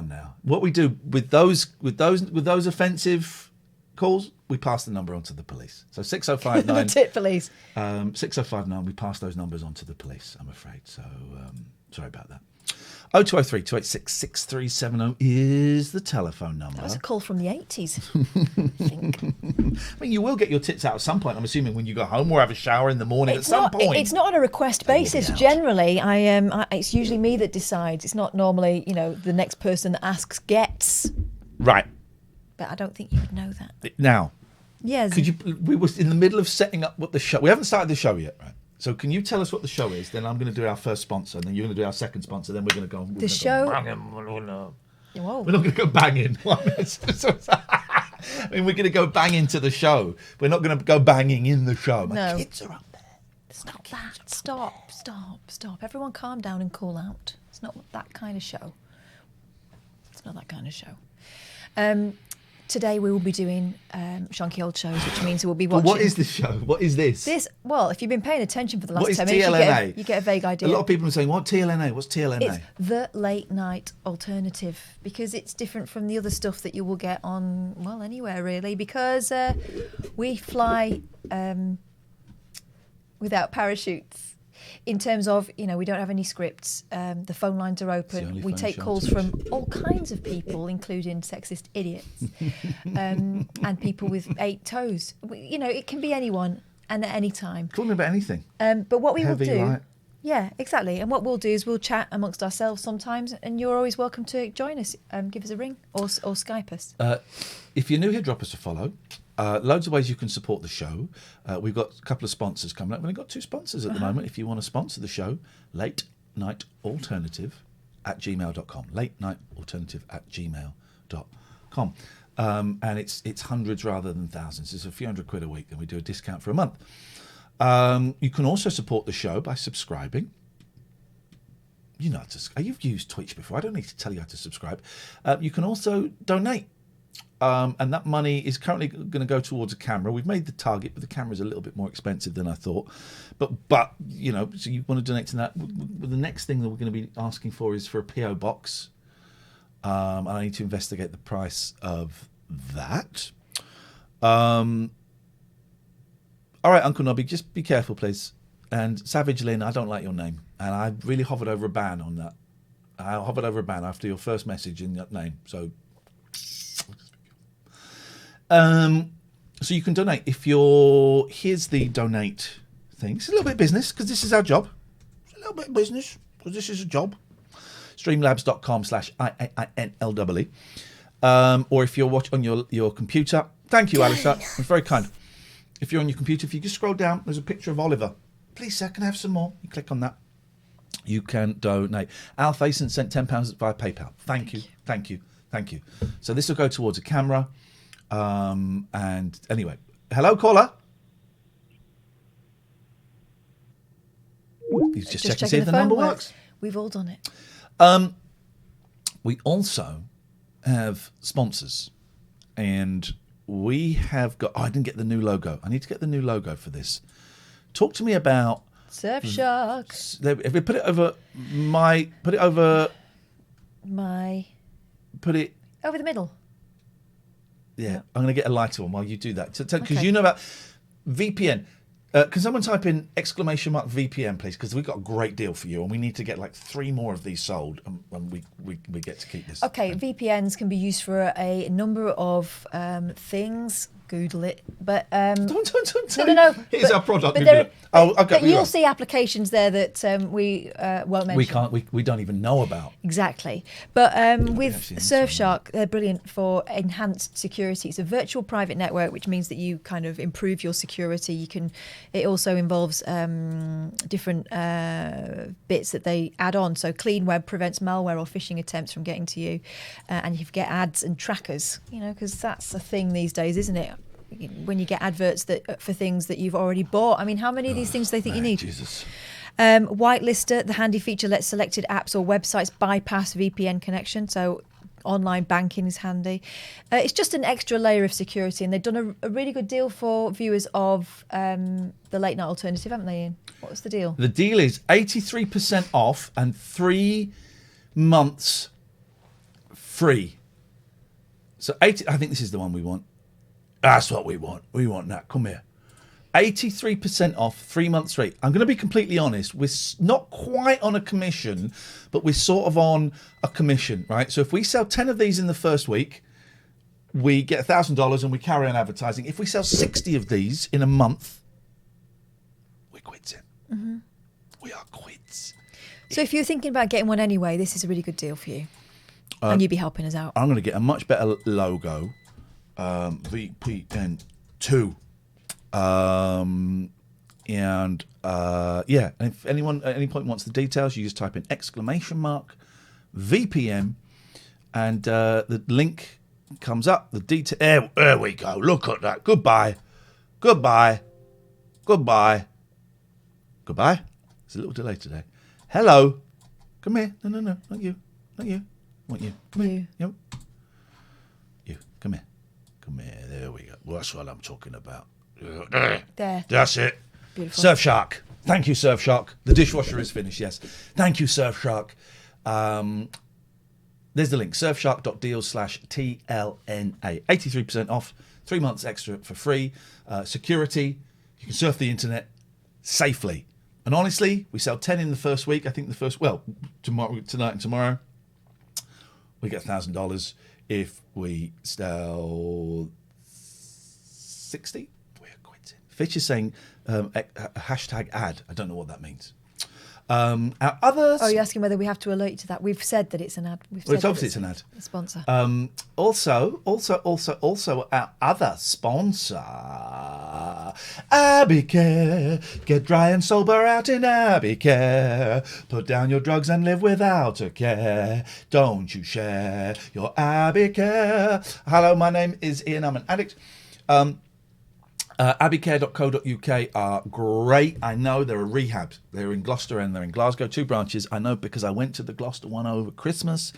A: now. What we do with those offensive calls, we pass the number on to the police. So 6059.
B: The tit police.
A: 6059. We pass those numbers on to the police, I'm afraid. So sorry about that. 0203 286 6370 is the telephone number.
B: That was a call from the 80s.
A: I mean, you will get your tits out at some point, I'm assuming, when you go home or have a shower in the morning at some point.
B: It's not on a request basis. Generally, it's usually me that decides. It's not normally, the next person that asks gets.
A: Right.
B: But I don't think you would know that.
A: Now,
B: yes.
A: We were in the middle of setting up what the show. We haven't started the show yet, right? So can you tell us what the show is? Then I'm going to do our first sponsor, and then you're going to do our second sponsor. Then we're going to go.
B: The show.
A: Whoa.
B: We're
A: not going to go banging. I mean, we're going to go bang into the show. We're not going to go banging in the show. My kids are up there.
B: Stop that. Stop. Everyone calm down and cool out. It's not that kind of show. Today we will be doing shonky old shows, which means we'll be watching.
A: Well, what is the show? What is this?
B: If you've been paying attention for the
A: What
B: last
A: is
B: 10 minutes,
A: TLNA?
B: you get a vague idea.
A: A lot of people are saying, "What TLNA? What's TLNA?"
B: It's the late night alternative, because it's different from the other stuff that you will get on, well, anywhere really, because we fly without parachutes. In terms of, we don't have any scripts. The phone lines are open. We take calls from all kinds of people, including sexist idiots and people with 8 toes. It can be anyone and at any time.
A: Call me about anything.
B: But what we will
A: Heavy,
B: do...
A: light.
B: Yeah, exactly. And what we'll do is we'll chat amongst ourselves sometimes, and you're always welcome to join us. Give us a ring or Skype us.
A: If you're new here, drop us a follow. Loads of ways you can support the show. We've got a couple of sponsors coming up. We've got 2 sponsors at the moment. If you want to sponsor the show, Late Night Alternative at gmail.com. Late Night Alternative at gmail.com. And it's hundreds rather than thousands. It's a few hundred quid a week, and we do a discount for a month. You can also support the show by subscribing. You've used Twitch before. I don't need to tell you how to subscribe. You can also donate And that money is currently going to go towards a camera. We've made the target, but the camera's a little bit more expensive than I thought. But you know, so you want to donate to that. The next thing that we're going to be asking for is for a PO box. And I need to investigate the price of that. All right, Uncle Nobby, just be careful, please. And Savage Lynn, I don't like your name, and I really hovered over a ban on that. I hovered over a ban after your first message in that name. So you can donate if you're. Here's the donate thing. It's a little bit of business because this is our job. It's a little bit of business because this is a job. Streamlabs.com/IAINLEE. Or if you're watching on your computer. Thank you, Alistair. It's very kind. If you're on your computer, if you just scroll down, there's a picture of Oliver. Please, sir, can I have some more? You click on that. You can donate. Al Faison sent £10 via PayPal. Thank you. So this will go towards a camera. And anyway, hello, caller. He's just checking to see if the number works.
B: We've all done it.
A: We also have sponsors, and we have got. Oh, I didn't get the new logo. I need to get the new logo for this. Talk to me about
B: Surfshark.
A: If we put it over my. Put it over.
B: My.
A: Put it
B: over the middle.
A: Yeah, I'm going to get a lighter one while you do that. Because you know about VPN. Can someone type in !VPN, please? Because we've got a great deal for you, and we need to get like 3 more of these sold, and we get to keep this.
B: Okay, VPNs can be used for a number of things. Google it, but
A: don't.
B: No.
A: Here's our product.
B: But
A: Google it. Oh, okay.
B: But you'll see applications there that we won't mention.
A: We don't even know about.
B: Exactly. But with Surfshark, they're brilliant for enhanced security. It's a virtual private network, which means that you kind of improve your security. It also involves different bits that they add on. So Clean Web prevents malware or phishing attempts from getting to you, and you get ads and trackers. You know, because that's a thing these days, isn't it? When you get adverts for things that you've already bought. I mean, how many of these things do they think you need?
A: Jesus.
B: Whitelister, the handy feature lets selected apps or websites bypass VPN connection. So online banking is handy. It's just an extra layer of security, and they've done a really good deal for viewers of the late night alternative, haven't they, Ian? What's the deal?
A: The deal is 83% off and 3 months free. So I think this is the one we want. That's what we want. We want that. Come here. 83% off, 3 months free. I'm going to be completely honest. We're not quite on a commission, but we're sort of on a commission, right? So if we sell 10 of these in the first week, we get $1,000 and we carry on advertising. If we sell 60 of these in a month, we're quids in.
B: Mm-hmm.
A: We are quids.
B: So if you're thinking about getting one anyway, this is a really good deal for you. And you'd be helping us out.
A: I'm going to get a much better logo. VPN 2. And if anyone at any point wants the details, you just type in !VPN, and the link comes up. The detail. There we go. Look at that. Goodbye. There's a little delay today. Hello. Come here. No. Not you. I want you. Come here. You. Come here. There we go. Well, that's what I'm talking about.
B: There.
A: That's it.
B: Beautiful.
A: Surfshark. Thank you, Surfshark. The dishwasher is finished, yes. Thank you, Surfshark. There's the link, surfshark.deal/TLNA. 83% off, 3 months extra for free. Security, you can surf the internet safely. And honestly, we sell 10 in the first week. I think tonight and tomorrow, we get $1,000. If we sell 60, we're quitting. Fitch is saying hashtag ad. I don't know what that means. Our others.
B: Oh, you're asking whether we have to alert you to that? We've said that it's an ad.
A: Well, it's obviously it's an ad.
B: A sponsor.
A: Also, our other sponsor, Abbycare. Get dry and sober out in Abbycare. Put down your drugs and live without a care. Don't you share your Abbycare. Hello, my name is Ian. I'm an addict. Abbeycare.co.uk are great. I know there are rehabs. They're in Gloucester and they're in Glasgow, 2 branches. I know because I went to the Gloucester one over Christmas,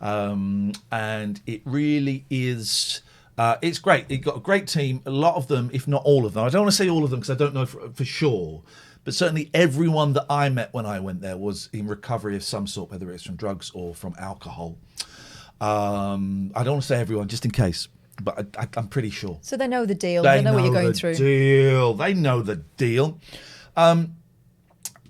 A: and it really is. It's great. You've got a great team. A lot of them, if not all of them. I don't want to say all of them because I don't know for sure. But certainly everyone that I met when I went there was in recovery of some sort, whether it's from drugs or from alcohol. I don't want to say everyone, just in case. But I'm pretty sure.
B: So they know the deal. They know what you're going through.
A: They know the deal.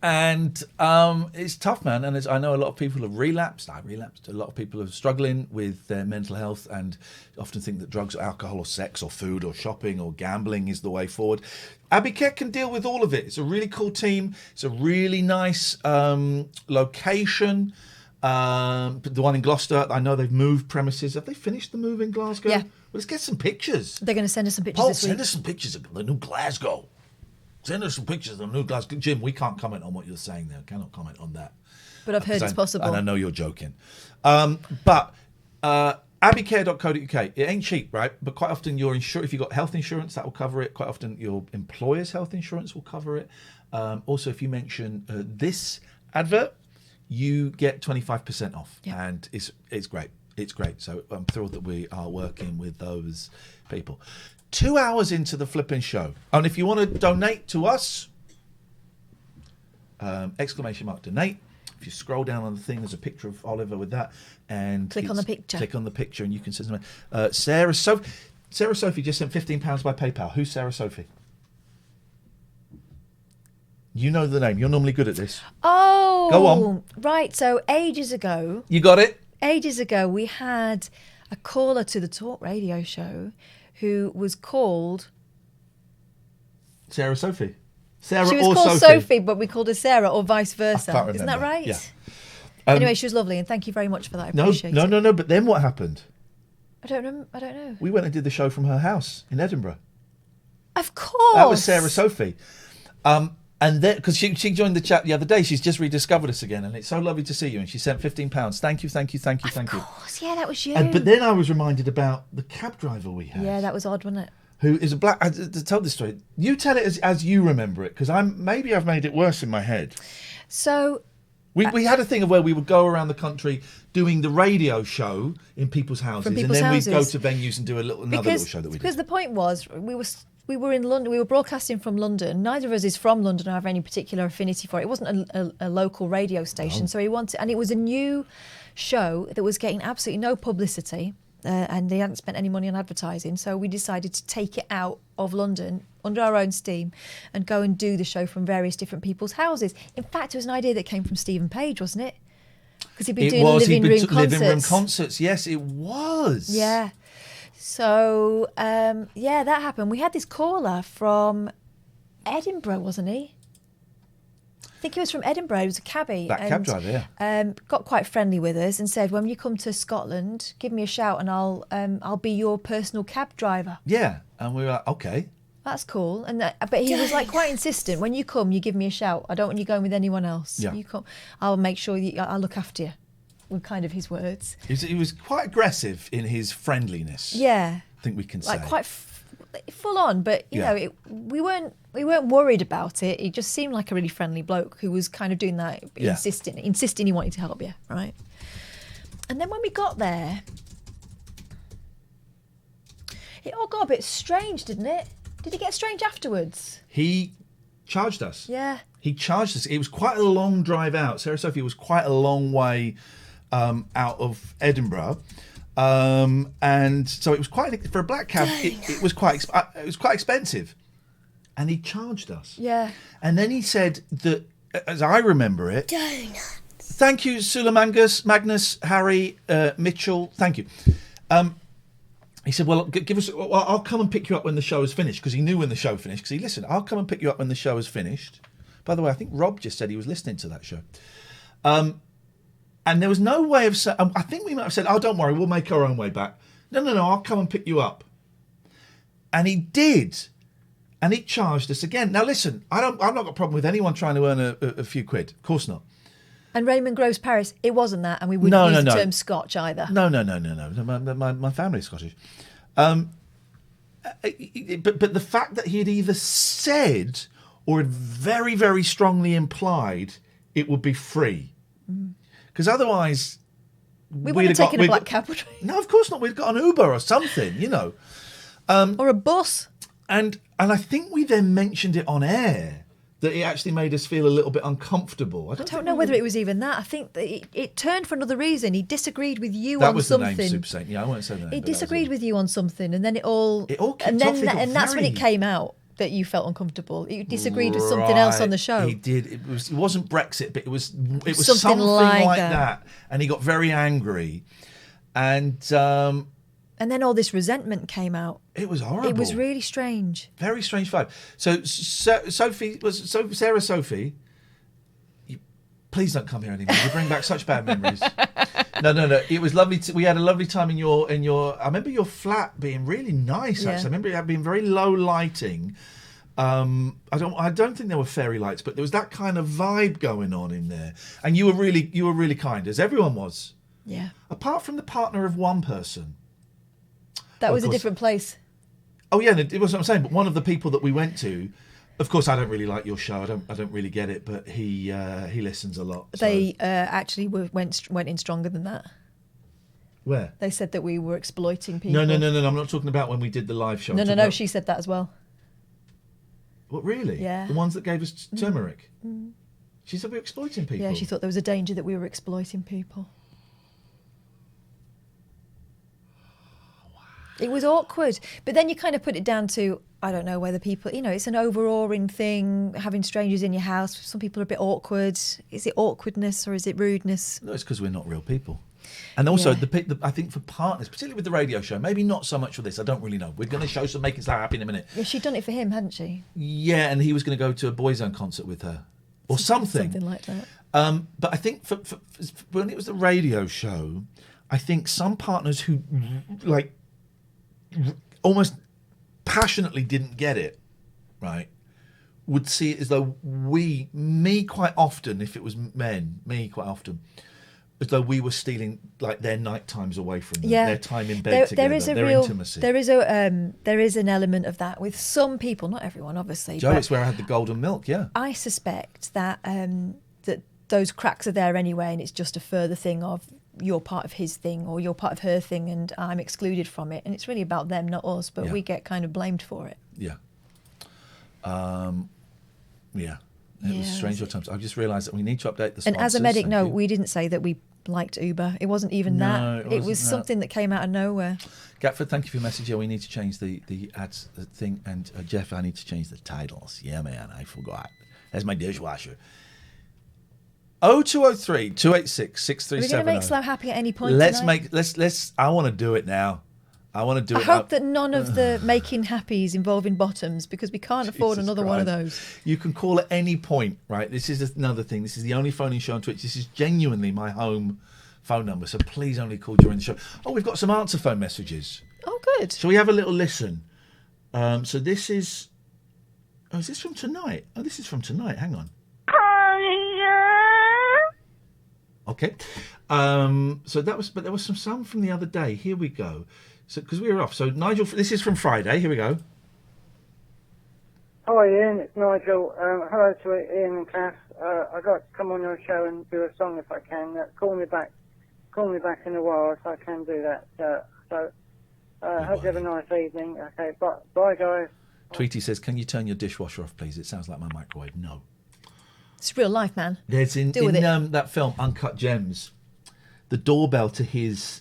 A: It's tough, man. And I know a lot of people have relapsed. I relapsed. A lot of people are struggling with their mental health and often think that drugs or alcohol or sex or food or shopping or gambling is the way forward. Abbeycare can deal with all of it. It's a really cool team. It's a really nice location. The one in Gloucester, I know they've moved premises. Have they finished the move in Glasgow?
B: Yeah.
A: Let's get some pictures.
B: They're going to send us some pictures
A: Paul,
B: this week.
A: send us some pictures of the new Glasgow. Send us some pictures of the new Glasgow. Jim, we can't comment on what you're saying there. Cannot comment on that.
B: But I've heard it's possible.
A: And I know you're joking. But Abbeycare.co.uk, it ain't cheap, right? But quite often you're insured. If you've got health insurance, that will cover it. Quite often your employer's health insurance will cover it. Also, if you mention this advert, you get 25% off. Yeah. And it's great. It's great. So I'm thrilled that we are working with those people. 2 hours into the flipping show. And if you want to donate to us, !donate. If you scroll down on the thing, there's a picture of Oliver with that. And
B: click on the picture.
A: Click on the picture and you can send them. Sarah Sophie just sent £15 by PayPal. Who's Sarah Sophie? You know the name. You're normally good at this.
B: Oh.
A: Go on.
B: Right. So ages ago.
A: You got it?
B: Ages ago, we had a caller to the talk radio show who was called
A: Sarah Sophie. Sarah
B: she was
A: or
B: called
A: Sophie.
B: Sophie, but we called her Sarah or vice versa.
A: I can't
B: Isn't that
A: remember.
B: right?
A: Yeah.
B: Anyway, she was lovely, and thank you very much for that. I appreciate it.
A: No. But then what happened?
B: I don't know.
A: We went and did the show from her house in Edinburgh.
B: Of course.
A: That was Sarah Sophie. And then, because she joined the chat the other day, she's just rediscovered us again, and it's so lovely to see you. And she sent £15. Thank you.
B: Of course, yeah, that was you.
A: But then I was reminded about the cab driver we had.
B: Yeah, that was odd, wasn't it?
A: Who is a black? To tell this story, you tell it as you remember it, because maybe I've made it worse in my head.
B: So
A: we had a thing of where we would go around the country doing the radio show in people's houses,
B: we'd
A: go to venues and do another little show that we did.
B: Because the point was, we were in London. We were broadcasting from London. Neither of us is from London or have any particular affinity for it. It wasn't a local radio station, so he wanted, and it was a new show that was getting absolutely no publicity, and they hadn't spent any money on advertising. So we decided to take it out of London under our own steam and go and do the show from various different people's houses. In fact, it was an idea that came from Stephen Page, wasn't it? Because he'd been doing living room concerts.
A: Yes, it was.
B: Yeah. So, that happened. We had this caller from Edinburgh, wasn't he? I think he was from Edinburgh. He was a cabbie.
A: Cab driver, yeah.
B: Got quite friendly with us and said, when you come to Scotland, give me a shout and I'll be your personal cab driver.
A: Yeah, and we were like, okay.
B: That's cool. But he was like quite insistent. When you come, you give me a shout. I don't want you going with anyone else.
A: Yeah.
B: You come. I'll make sure I'll look after you. Were kind of his words.
A: He was quite aggressive in his friendliness.
B: Yeah,
A: I think we can say
B: quite full on. But you know, we weren't worried about it. He just seemed like a really friendly bloke who was kind of doing that, insisting he wanted to help you, right? And then when we got there, it all got a bit strange, didn't it? Did it get strange afterwards?
A: He charged us.
B: Yeah.
A: He charged us. It was quite a long drive out. Sarah Sophie was quite a long way out of Edinburgh, and so it was quite for a black cab. It was quite expensive, and he charged us.
B: Yeah.
A: And then he said that, as I remember it,
C: Donuts.
A: Thank you, Sulamangus, Magnus, Harry, Mitchell. Thank you. He said, "Well, give us. Well, I'll come and pick you up when the show is finished," because he knew when the show finished. Because he listened. I'll come and pick you up when the show is finished. By the way, I think Rob just said he was listening to that show. And there was no way of saying, I think we might have said, "Oh, don't worry, we'll make our own way back." No, I'll come and pick you up. And he did. And he charged us again. Now, listen, I've not got a problem with anyone trying to earn a few quid. Of course not.
B: And Raymond Groves Paris, it wasn't that, and we wouldn't use the term Scotch either.
A: No. My family's Scottish. And but the fact that he had either said or had very, very strongly implied it would be free. Because otherwise...
B: We wouldn't have taken a black cab, would we?
A: No, of course not. We'd got an Uber or something, you know.
B: Or a bus.
A: And I think we then mentioned it on air, that it actually made us feel a little bit uncomfortable.
B: I don't know whether it was even that. I think that it turned for another reason. He disagreed with you
A: that
B: on
A: was
B: something.
A: The name, Super Saint. Yeah, I won't say the name.
B: He disagreed with you on something, and then it all
A: kicked
B: and
A: off.
B: then and that's when it came out that you felt uncomfortable. You disagreed with something else on the show.
A: He did. It wasn't Brexit, but it was
B: something like
A: that. And he got very angry, and
B: then all this resentment came out.
A: It was horrible.
B: It was really strange.
A: Very strange vibe. So Sarah Sophie, please don't come here anymore. You bring back such bad memories. No. It was lovely. We had a lovely time in your. I remember your flat being really nice.
B: Yeah.
A: Actually, I remember it being very low lighting. I don't think there were fairy lights, but there was that kind of vibe going on in there. And you were really kind, as everyone was.
B: Yeah.
A: Apart from the partner of one person.
B: That was a different place.
A: Oh yeah, it was what I'm saying. But one of the people that we went to, of course, I don't really like your show. I don't really get it. But he listens a lot. So.
B: They actually went in stronger than that.
A: Where?
B: They said that we were exploiting people.
A: No. I'm not talking about when we did the live show.
B: No. She said that as well.
A: What, really?
B: Yeah.
A: The ones that gave us turmeric. She said we were exploiting people.
B: Yeah, she thought there was a danger that we were exploiting people. It was awkward. But then you kind of put it down to, I don't know whether people, it's an overawing thing, having strangers in your house. Some people are a bit awkward. Is it awkwardness or is it rudeness?
A: No, it's because we're not real people. And also, I think for partners, particularly with the radio show, maybe not so much for this, I don't really know. We're going to show some Making Slow Happy in a minute.
B: Yeah, she'd done it for him, hadn't she?
A: Yeah, and he was going to go to a Boyzone concert with her. Or something.
B: Something like that.
A: But I think for when it was the radio show, I think some partners who, almost passionately didn't get it, right, would see it as though me quite often, if it was men, as though we were stealing their night times away from them, their time in bed together, intimacy.
B: There is an element of that with some people, not everyone, obviously.
A: Joe, it's where I had the golden milk, yeah.
B: I suspect that that those cracks are there anyway, and it's just a further thing of you're part of his thing or you're part of her thing and I'm excluded from it, and it's really about them, not us, but we get kind of blamed for it.
A: It was strange times. I've just realised that we need to update the sponsors.
B: And as a medic, we didn't say that we liked Uber. It wasn't even that. It was something that came out of nowhere.
A: Gatford, thank you for your message. Yeah, we need to change the ads thing, and Jeff, I need to change the titles. Yeah, man, I forgot. There's my dishwasher. 0203 286 6370.
B: Are we going to make Slow Happy at any point
A: Let's I want to do it now. I want to do it
B: now. I hope that none of the making happies involving bottoms, because we can't afford another one of those.
A: You can call at any point, right? This is another thing. This is the only phone-in show on Twitch. This is genuinely my home phone number, so please only call during the show. Oh, we've got some answer phone messages.
B: Oh, good.
A: So we have a little listen. So this is... Oh, is this from tonight? Oh, this is from tonight. Hang on. Okay. So that was... But there was some from the other day. Here we go. So because we were off. So Nigel, this is from Friday. Here we go.
Q: Hi Ian, it's Nigel. Hello to Ian and Cass. I got to come on your show and do a song if I can. Call me back in a while if I can do that. Hope you have a nice evening. Okay, bye guys.
A: Tweety says, "Can you turn your dishwasher off, please? It sounds like my microwave." No.
B: It's real life, man.
A: There's in that film Uncut Gems, the doorbell to his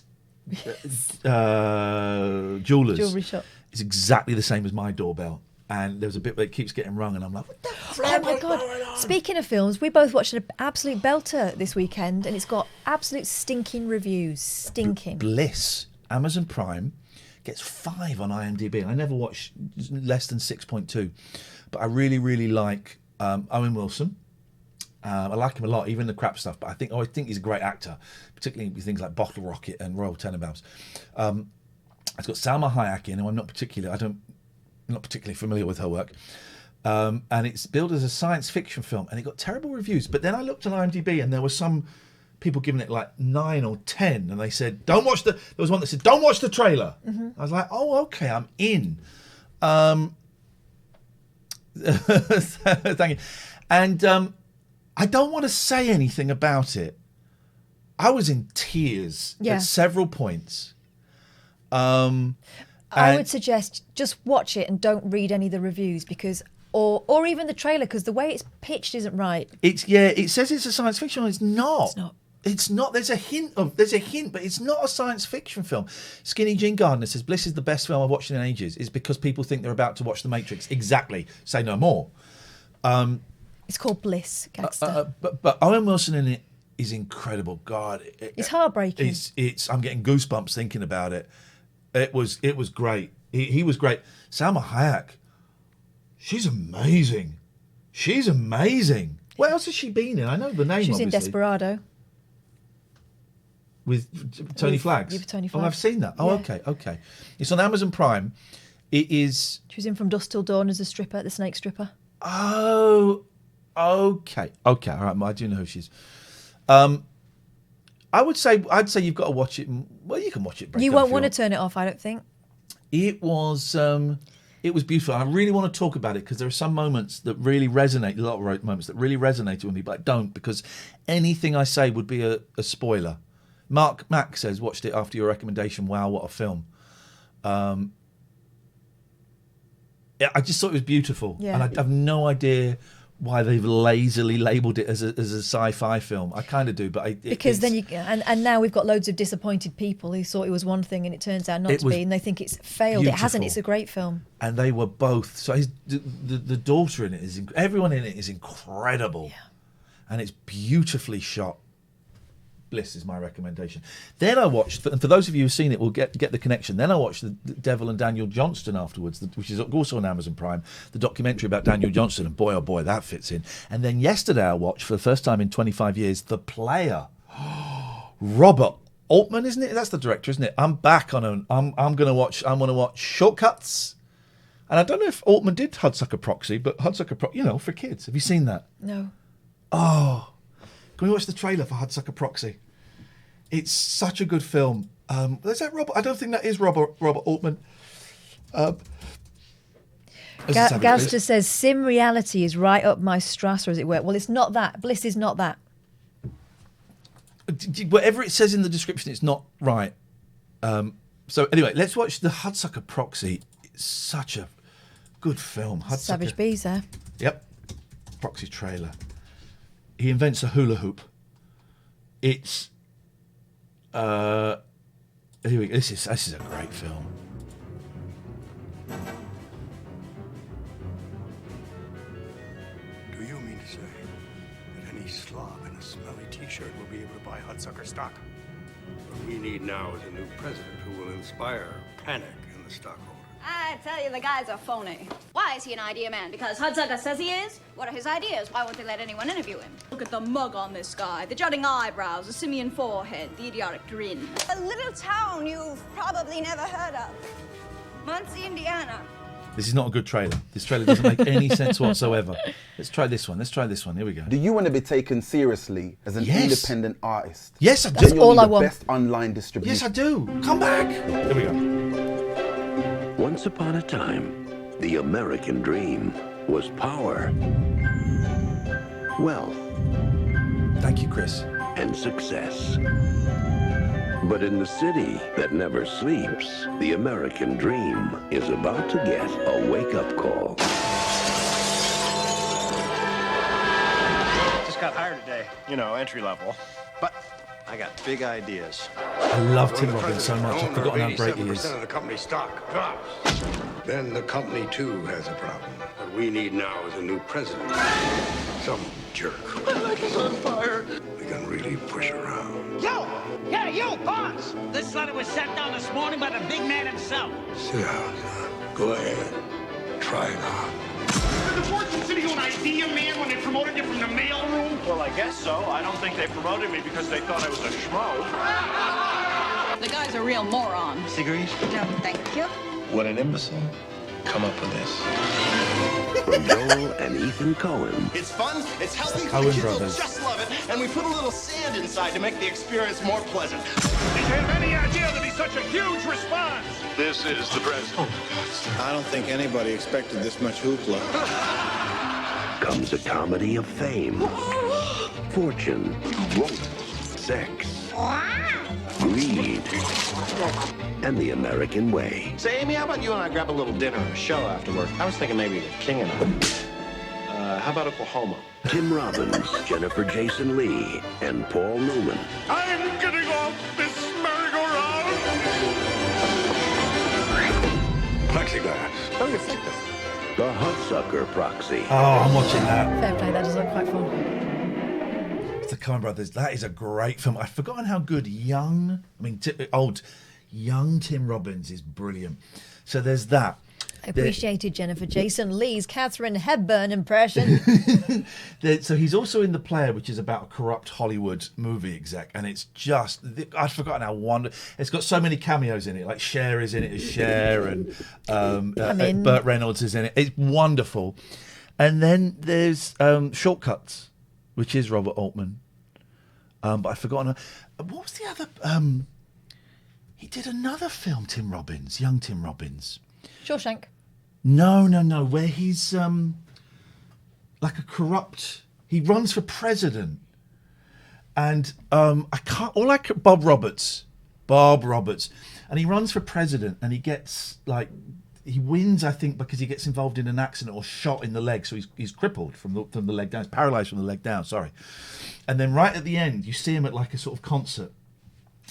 A: jeweller's
B: jewelry shop
A: is exactly the same as my doorbell, and there's a bit where it keeps getting rung and I'm like, what the
B: oh my god. Speaking of films, we both watched an absolute belter this weekend and it's got absolute stinking reviews.
A: Bliss. Amazon Prime gets 5 on IMDb. I never watch less than 6.2, but I really like Owen Wilson. I like him a lot, even the crap stuff. But I think he's a great actor, particularly with things like Bottle Rocket and Royal Tenenbaums. It's got Salma Hayek in, who I'm not particularly familiar with her work. And it's billed as a science fiction film, and it got terrible reviews. But then I looked on IMDb, and there were some people giving it like 9 or 10, and they said, "Don't watch the." There was one that said, "Don't watch the trailer." Mm-hmm. I was like, "Oh, okay, I'm in." Thank you. And I don't want to say anything about it. I was in tears at several points.
B: I would suggest just watch it and don't read any of the reviews because, or even the trailer, because the way it's pitched isn't right.
A: It says it's a science fiction. It's not. It's not. There's a hint, but it's not a science fiction film. Skinny Jean Gardner says Bliss is the best film I've watched in ages. It's because people think they're about to watch The Matrix. Exactly. Say no more.
B: It's called Bliss, gangster.
A: But Owen Wilson in it is incredible. God,
B: it's heartbreaking.
A: It's. I'm getting goosebumps thinking about it. It was great. He was great. Salma Hayek, she's amazing. What else has she been in? I know the name.
B: She's
A: obviously.
B: in Desperado.
A: With Tony Flags?
B: Yeah, with Tony
A: Oh,
B: Flags.
A: I've seen that. Oh,
B: Yeah.
A: okay. It's on Amazon Prime. It is...
B: She was in From Dusk Till Dawn as a stripper, the snake stripper.
A: Oh, okay. All right, I do know who she is. I'd say you've got to watch it. Well, you can watch it.
B: You won't want to turn it off, I don't think.
A: It was beautiful. I really want to talk about it because there are some moments that really resonate, a lot of moments that really resonated with me, but I don't because anything I say would be a spoiler. Mark Mack says, watched it after your recommendation. Wow, what a film. I just thought it was beautiful.
B: Yeah.
A: And I have no idea why they've lazily labelled it as a sci-fi film. I kind of do, but
B: because then and now we've got loads of disappointed people who thought it was one thing and it turns out not to be, and they think it's failed.
A: Beautiful.
B: It hasn't. It's a great film.
A: And they were both. So the daughter in it is everyone in it is incredible, and it's beautifully shot. Bliss is my recommendation. Then I watched, and for those of you who've seen it, will get the connection. Then I watched the Devil and Daniel Johnston afterwards, which is also on Amazon Prime, the documentary about Daniel Johnston, and boy, oh boy, that fits in. And then yesterday I watched, for the first time in 25 years, The Player. Robert Altman, isn't it? That's the director, isn't it? I'm back on I'm going to watch Shortcuts. And I don't know if Altman did Hudsucker Proxy, but Hudsucker Proxy, for kids. Have you seen that?
B: No.
A: Oh, can we watch the trailer for Hudsucker Proxy? It's such a good film. Is that Robert? I don't think that is Robert Altman.
B: Gazda says sim reality is right up my Strasser, as it were. Well, it's not that. Bliss is not that.
A: Whatever it says in the description, it's not right. So anyway, let's watch the Hudsucker Proxy. It's such a good film.
B: Savage Bees there.
A: Yep. Proxy trailer. He invents a hula hoop. It's here we go. This is a great film.
R: Do you mean to say that any slob in a smelly t-shirt will be able to buy Hudsucker stock? What we need now is a new president who will inspire panic in the stockholders.
S: I tell you, the guy's a phony. Why is he an idea man? Because Hudsucker says he is? What are his ideas? Why won't they let anyone interview him? Look at the mug on this guy, the jutting eyebrows, the simian forehead, the idiotic grin.
T: A little town you've probably never heard of. Muncie, Indiana.
A: This is not a good trailer. This trailer doesn't make any sense whatsoever. Let's try this one. Here we go.
U: Do you want to be taken seriously as an independent artist?
A: Yes, I do.
U: That's all I want. Best online distribution.
A: Yes, I do. Come back. Here we go.
V: Once upon a time, the American dream was power, wealth.
A: Thank you, Chris.
V: And success. But in the city that never sleeps, the American dream is about to get a wake-up call.
W: Just got hired today, entry level. But I got big ideas.
A: I love Tim Robbins so much. I've forgotten how great he is.
R: 87% of the company's stock drops. Then the company, too, has a problem. What we need now is a new president. Some jerk.
W: My leg is on fire.
R: We can really push around.
X: Yo! Yeah, you, boss! This letter was sent down this morning by the big man himself.
R: Sit down, son. Go ahead. Try it on.
X: Did the Fortune City go an idea man when they promoted you from the mail room?
W: Well, I guess so. I don't think they promoted me because they thought I was a schmo.
S: The guy's a real moron.
W: Cigarettes?
S: No, thank you.
W: What an imbecile. Come up with this.
V: From Joel and Ethan Coen.
W: It's fun, it's healthy,
A: Coen
W: the kids will
A: brothers.
W: just love of it, and we put a little sand inside to make the experience more pleasant.
X: Did you have any idea there'd be such a huge response?
W: This is the president.
D: I don't think anybody expected this much hoopla.
V: Comes a comedy of fame, fortune, sex, greed, and the American way.
W: Say, Amy, how about you and I grab a little dinner or a show after work? I was thinking maybe the King and I. How about Oklahoma?
V: Tim Robbins, Jennifer Jason Leigh, and Paul Newman.
X: I'm getting off this merry-go-round.
D: Plexiglass. Don't you think this?
V: The Hudsucker Proxy.
A: Oh, I'm watching that.
B: Fair play, that does look quite fun.
A: It's the Coen Brothers. That is a great film. I've forgotten how good young Tim Robbins is brilliant. So there's that.
B: I appreciated Jennifer Jason Leigh's Katharine Hepburn impression.
A: So he's also in The Player, which is about a corrupt Hollywood movie exec, and it's just, I'd forgotten how wonderful. It's got so many cameos in it, like Cher is in it as Cher, and Burt Reynolds is in it. It's wonderful. And then there's Shortcuts, which is Robert Altman, but I've forgotten. What was the other? He did another film, Tim Robbins, young Tim Robbins.
B: Shawshank.
A: No, where he's like a corrupt. He runs for president, and Bob Roberts, and he runs for president, and he gets he wins, I think, because he gets involved in an accident or shot in the leg, so he's crippled from the leg down, he's paralysed from the leg down. Sorry, and then right at the end, you see him at like a sort of concert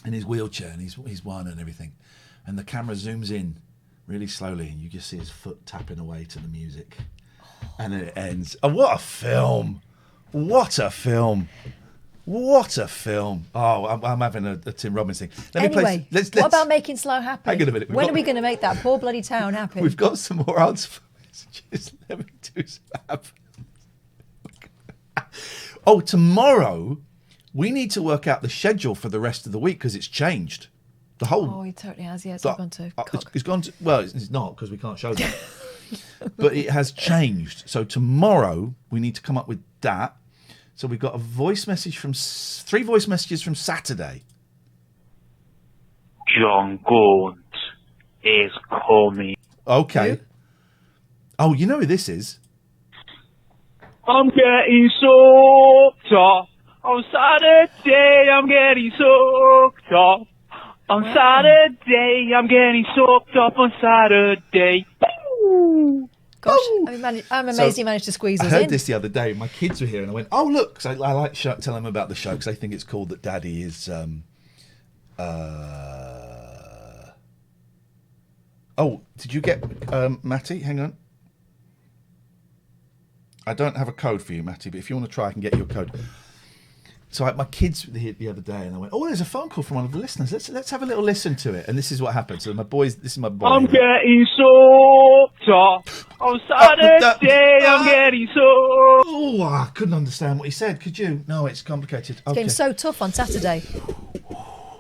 A: in his wheelchair, and he's won and everything, and the camera zooms in really slowly, and you just see his foot tapping away to the music. And then it ends. Oh, what a film! What a film! What a film! Oh, I'm having a Tim Robbins thing.
B: Anyway, what about making Slough happy?
A: Hang on a minute.
B: When are we going to make that poor bloody town happy?
A: We've got some more answers for messages. Let me do some. Oh, tomorrow we need to work out the schedule for the rest of the week because it's changed. The whole.
B: Oh, he totally has. Yeah, it's gone to cock.
A: It's gone to. Well, it's not because we can't show that. But it has changed. So tomorrow we need to come up with that. So we've got a voice message from 3 voice messages from Saturday.
F: John Gaunt is coming.
A: Okay. Who? Oh, you know who this is?
F: I'm getting soaked up on Saturday. I'm getting soaked up. On Saturday, I'm getting soaked up on Saturday.
B: Gosh, I'm amazed you managed to squeeze us in.
A: I heard this the other day. My kids were here, and I went, "Oh, look!" Because I like telling them about the show because they think it's cool that Daddy is. Oh, did you get Matty? Hang on. I don't have a code for you, Matty, but if you want to try, I can get you a code. So my kids were here the other day, and I went, "Oh, there's a phone call from one of the listeners. Let's have a little listen to it." And this is what happened. So this is my boy.
F: I'm getting soaked up on Saturday. I'm getting soaked.
A: Oh, I couldn't understand what he said. Could you? No, it's complicated.
B: It's getting so tough on Saturday.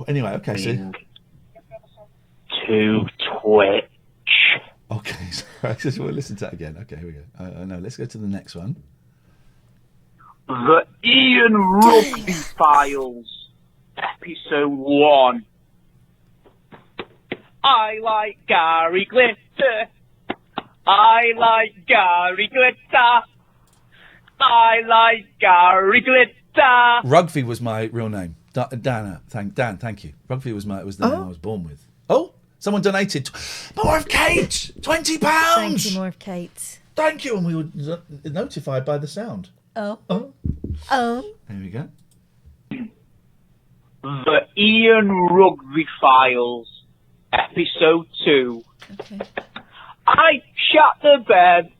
A: Anyway, okay, so
F: to Twitch.
A: Okay, so we'll listen to that again. Okay, here we go. No, let's go to the next one.
F: The Ian Rugby Files, Episode 1. I like Gary Glitter. I like Gary Glitter. I like Gary Glitter.
A: Rugby was my real name. Dan, thank you. Rugby was the name I was born with. Oh, someone donated. More of Kate! £20!
B: Thank you, more of Kate.
A: Thank you, and we were notified by the sound.
B: Oh.
A: There we go.
F: The Ian Rugby Files, Episode 2.
B: Okay.
F: I shot the bed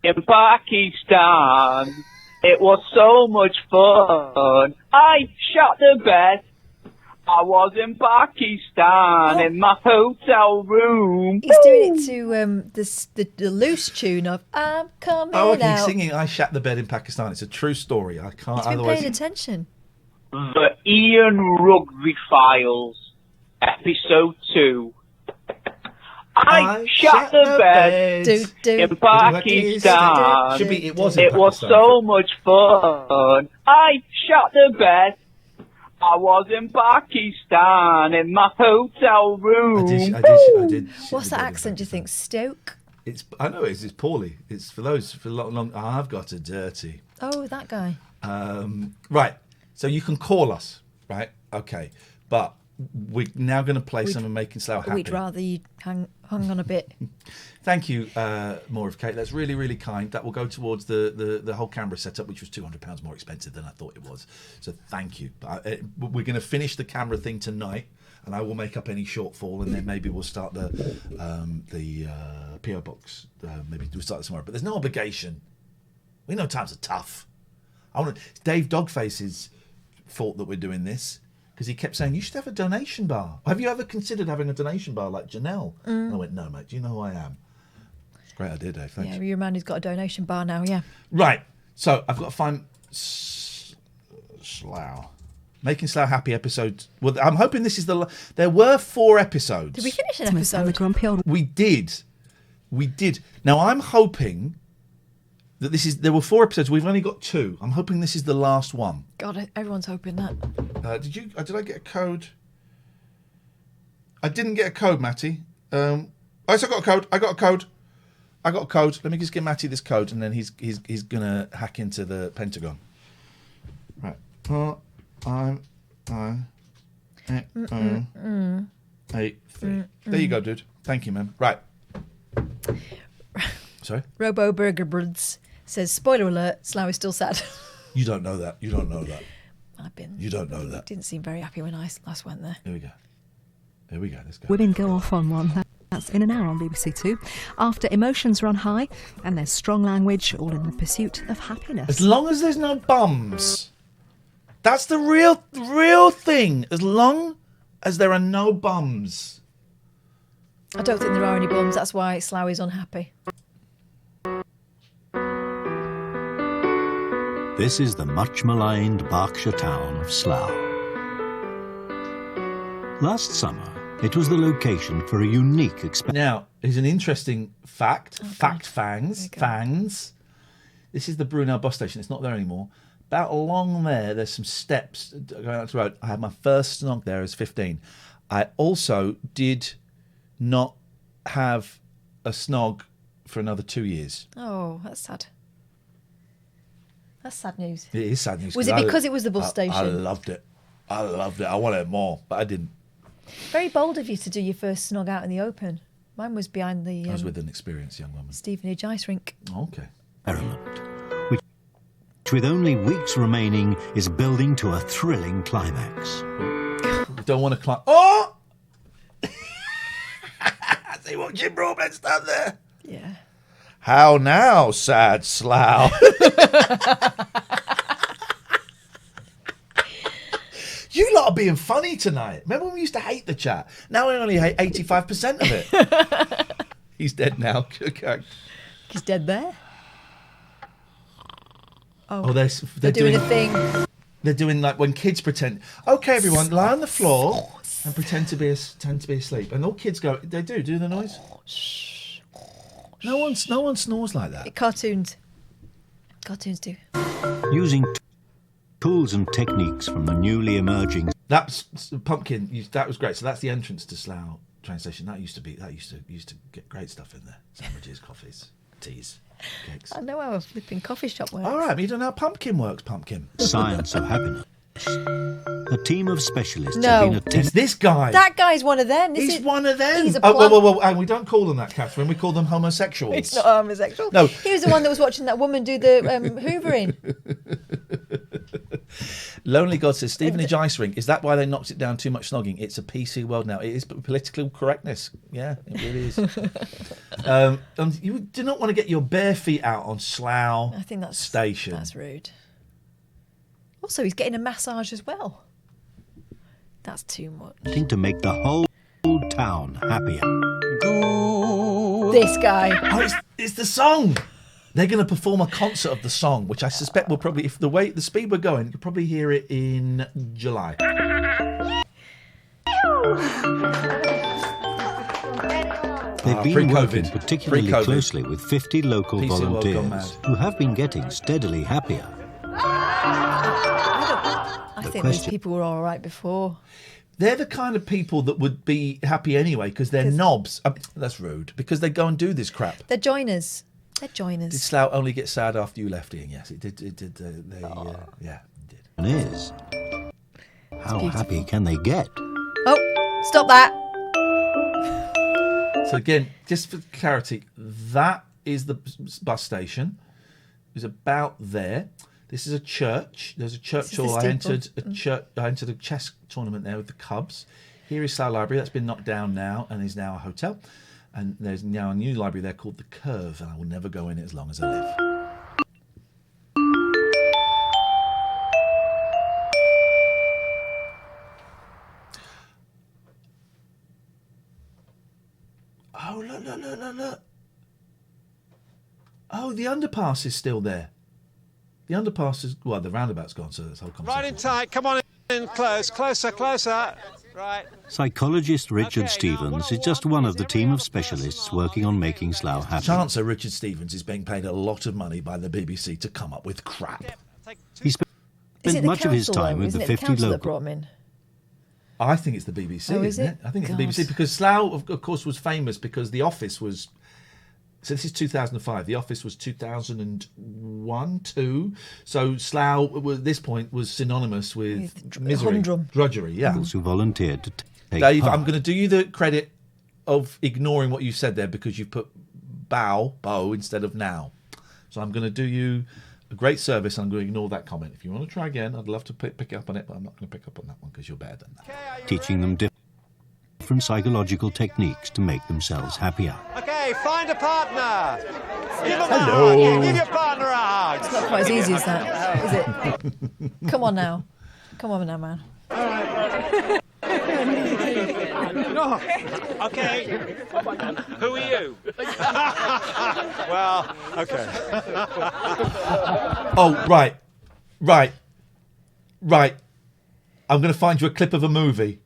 F: in Pakistan. It was so much fun. I shot the bed. I was in Pakistan in my hotel room.
B: He's doing it to the loose tune of "I'm Coming Out."
A: Oh, okay, he's singing "I Shat the Bed in Pakistan." It's a true story. I can't.
B: He's been paying attention.
F: The Ian Rugby Files, Episode 2. I shot the bed in Pakistan.
A: It was
F: so much fun. I shot the bed. I was in Pakistan in my hotel room.
A: I did.
B: What's that accent, do you think? Stoke?
A: I know it's poorly. It's for long. I've got a dirty.
B: Oh, that guy.
A: Right. So you can call us, right? Okay. But we're now going to play some of Making Slough Happy.
B: We'd rather you hang on a bit.
A: Thank you, more of Kate. That's really, really kind. That will go towards the whole camera setup, which was £200 more expensive than I thought it was. So thank you. But we're going to finish the camera thing tonight, and I will make up any shortfall, and then maybe we'll start the PO box. Maybe we'll start it tomorrow. But there's no obligation. We know times are tough. It's Dave Dogface's fault that we're doing this. Because he kept saying, you should have a donation bar. Have you ever considered having a donation bar like Janelle? And I went, no, mate, do you know who I am? It's a great idea, Dave. Thanks.
B: Yeah, you're a man who's got a donation bar now, yeah.
A: Right. So I've got to find Slough. Making Slough Happy episode. Well, I'm hoping this is there were 4 episodes.
B: Did we finish an episode?
A: We did. Now I'm hoping that there were 4 episodes. We've only got 2. I'm hoping this is the last one.
B: God, everyone's hoping that.
A: Did I get a code? I didn't get a code, Matty. I got a code. I got a code. Let me just give Matty this code, and then he's gonna hack into the Pentagon. Right. 8-3. There you go, dude. Thank you, man. Right. Sorry.
B: Robo Burger Bruds says, spoiler alert, Slough is still sad.
A: You don't know that.
B: You don't know that.
A: Didn't
B: seem very happy when I last went there.
A: Here we go. Let's go.
G: Women go off on one. That's in an hour on BBC Two. After emotions run high and there's strong language, all in the pursuit of happiness.
A: As long as there's no bums. That's the real thing. As long as there are no bums.
B: I don't think there are any bums. That's why Slough is unhappy.
H: This is the much-maligned Berkshire town of Slough. Last summer, it was the location for a unique experiment.
A: Now, here's an interesting fact. Fangs. This is the Brunel bus station. It's not there anymore. About along there's some steps going out to the road. I had my first snog there as 15. I also did not have a snog for another 2 years.
B: Oh, that's sad. That's sad news.
A: It is sad news.
B: Was it because it was the bus station?
A: I loved it. I wanted more, but I didn't.
B: Very bold of you to do your first snog out in the open. Mine was behind the...
A: I was with an experienced young woman.
B: Stevenage ice rink.
A: Okay.
H: Which with only weeks remaining is building to a thrilling climax.
A: Don't want to climb... Oh! See what Jim Broadbent's done there?
B: Yeah.
A: How now, sad Slough? You lot are being funny tonight. Remember when we used to hate the chat? Now we only hate 85% of it. He's dead now.
B: He's dead there.
A: Oh, they're
B: doing a thing.
A: They're doing like when kids pretend. Okay, everyone, lie on the floor and pretend to be asleep. And all kids go. They do the noise. No one snores like that.
B: Cartoons do.
H: Using tools and techniques from the newly emerging.
A: That's Pumpkin. That was great. So that's the entrance to Slough train station. That used to get great stuff in there. Sandwiches, coffees, teas, cakes.
B: I know how a flipping coffee shop works.
A: All right, but you don't know how Pumpkin works. Pumpkin.
H: Science of happiness. A team of specialists
B: No.
H: have been attending.
A: It's this guy.
B: That guy's one of them.
A: He's one of them.
B: He's a
A: well, and we don't call them that, Catherine. We call them homosexuals.
B: It's not homosexual.
A: No.
B: He was the one that was watching that woman do the hoovering.
A: Lonely God says, Stevenage ice rink. Is that why they knocked it down? Too much snogging. It's a PC world now. It is political correctness. Yeah, it really is. And you do not want to get your bare feet out on Slough
B: I think
A: station.
B: That's rude. Also, he's getting a massage as well. That's too much.
H: To make the whole town happier.
B: This guy.
A: Oh, it's the song. They're going to perform a concert of the song, which I suspect will probably, if the speed we're going, you'll probably hear it in July.
H: They've been
A: pre-COVID.
H: working particularly
A: Pre-COVID.
H: closely with 50 local
A: PC world gone
H: volunteers
A: mad.
H: who have been getting steadily happier.
B: I think these
H: question-
B: people were all right before.
A: They're the kind of people that would be happy anyway because they're knobs. That's rude. Because they go and do this crap.
B: They're joiners. They're joiners.
A: Did Slough only get sad after you left, Ian? Yes, it did. Yeah.
H: And is, how happy can they get?
B: Oh, stop that.
A: So again, just for clarity, that is the bus station. It was about there. This is a church. There's a church
B: This is the
A: hall. I entered
B: steeple.
A: a church. I entered a chess tournament there with the Cubs. Here is Slough Library. That's been knocked down now and is now a hotel. And there's now a new library there called the Curve, and I will never go in it as long as I live. Oh, look. Oh, the underpass is still there. The underpass is, well, the roundabout's gone, so this whole conversation.
I: Right in tight. Come on in close. Closer. Right.
H: Psychologist Richard Stevens is just one of the team of specialists working on making Slough happy.
A: Chancellor Richard Stevens is being paid a lot of money by the BBC to come up with crap.
H: He
B: Is it
H: spent
B: the
H: much of his
B: council,
H: time
B: though?
H: with
B: Isn't
H: the
B: it the
H: 50
B: council that
H: local.
B: brought him in?
A: I think it's the BBC,
B: Oh, is
A: isn't
B: it?
A: it? I think it's
B: God.
A: the BBC because Slough, of course, was famous because The Office was. So this is 2005. The Office was 2001, 2. So Slough, at this point, was synonymous with misery,
B: humdrum.
A: drudgery. Yeah.
H: Who volunteered to take
A: Dave,
H: part.
A: I'm going to do you the credit of ignoring what you said there because you put bow instead of now. So I'm going to do you a great service and I'm going to ignore that comment. If you want to try again, I'd love to pick up on it, but I'm not going to pick up on that one because you're better than that.
H: Teaching them different psychological techniques to make themselves happier.
I: Okay, find a partner. Give them
A: Hello.
I: a hug. Give your partner a hug.
B: It's not quite as easy as that, is it? Come on now, man.
I: No. Okay. Who are you? Well, okay.
A: Oh, right. I'm going to find you a clip of a movie.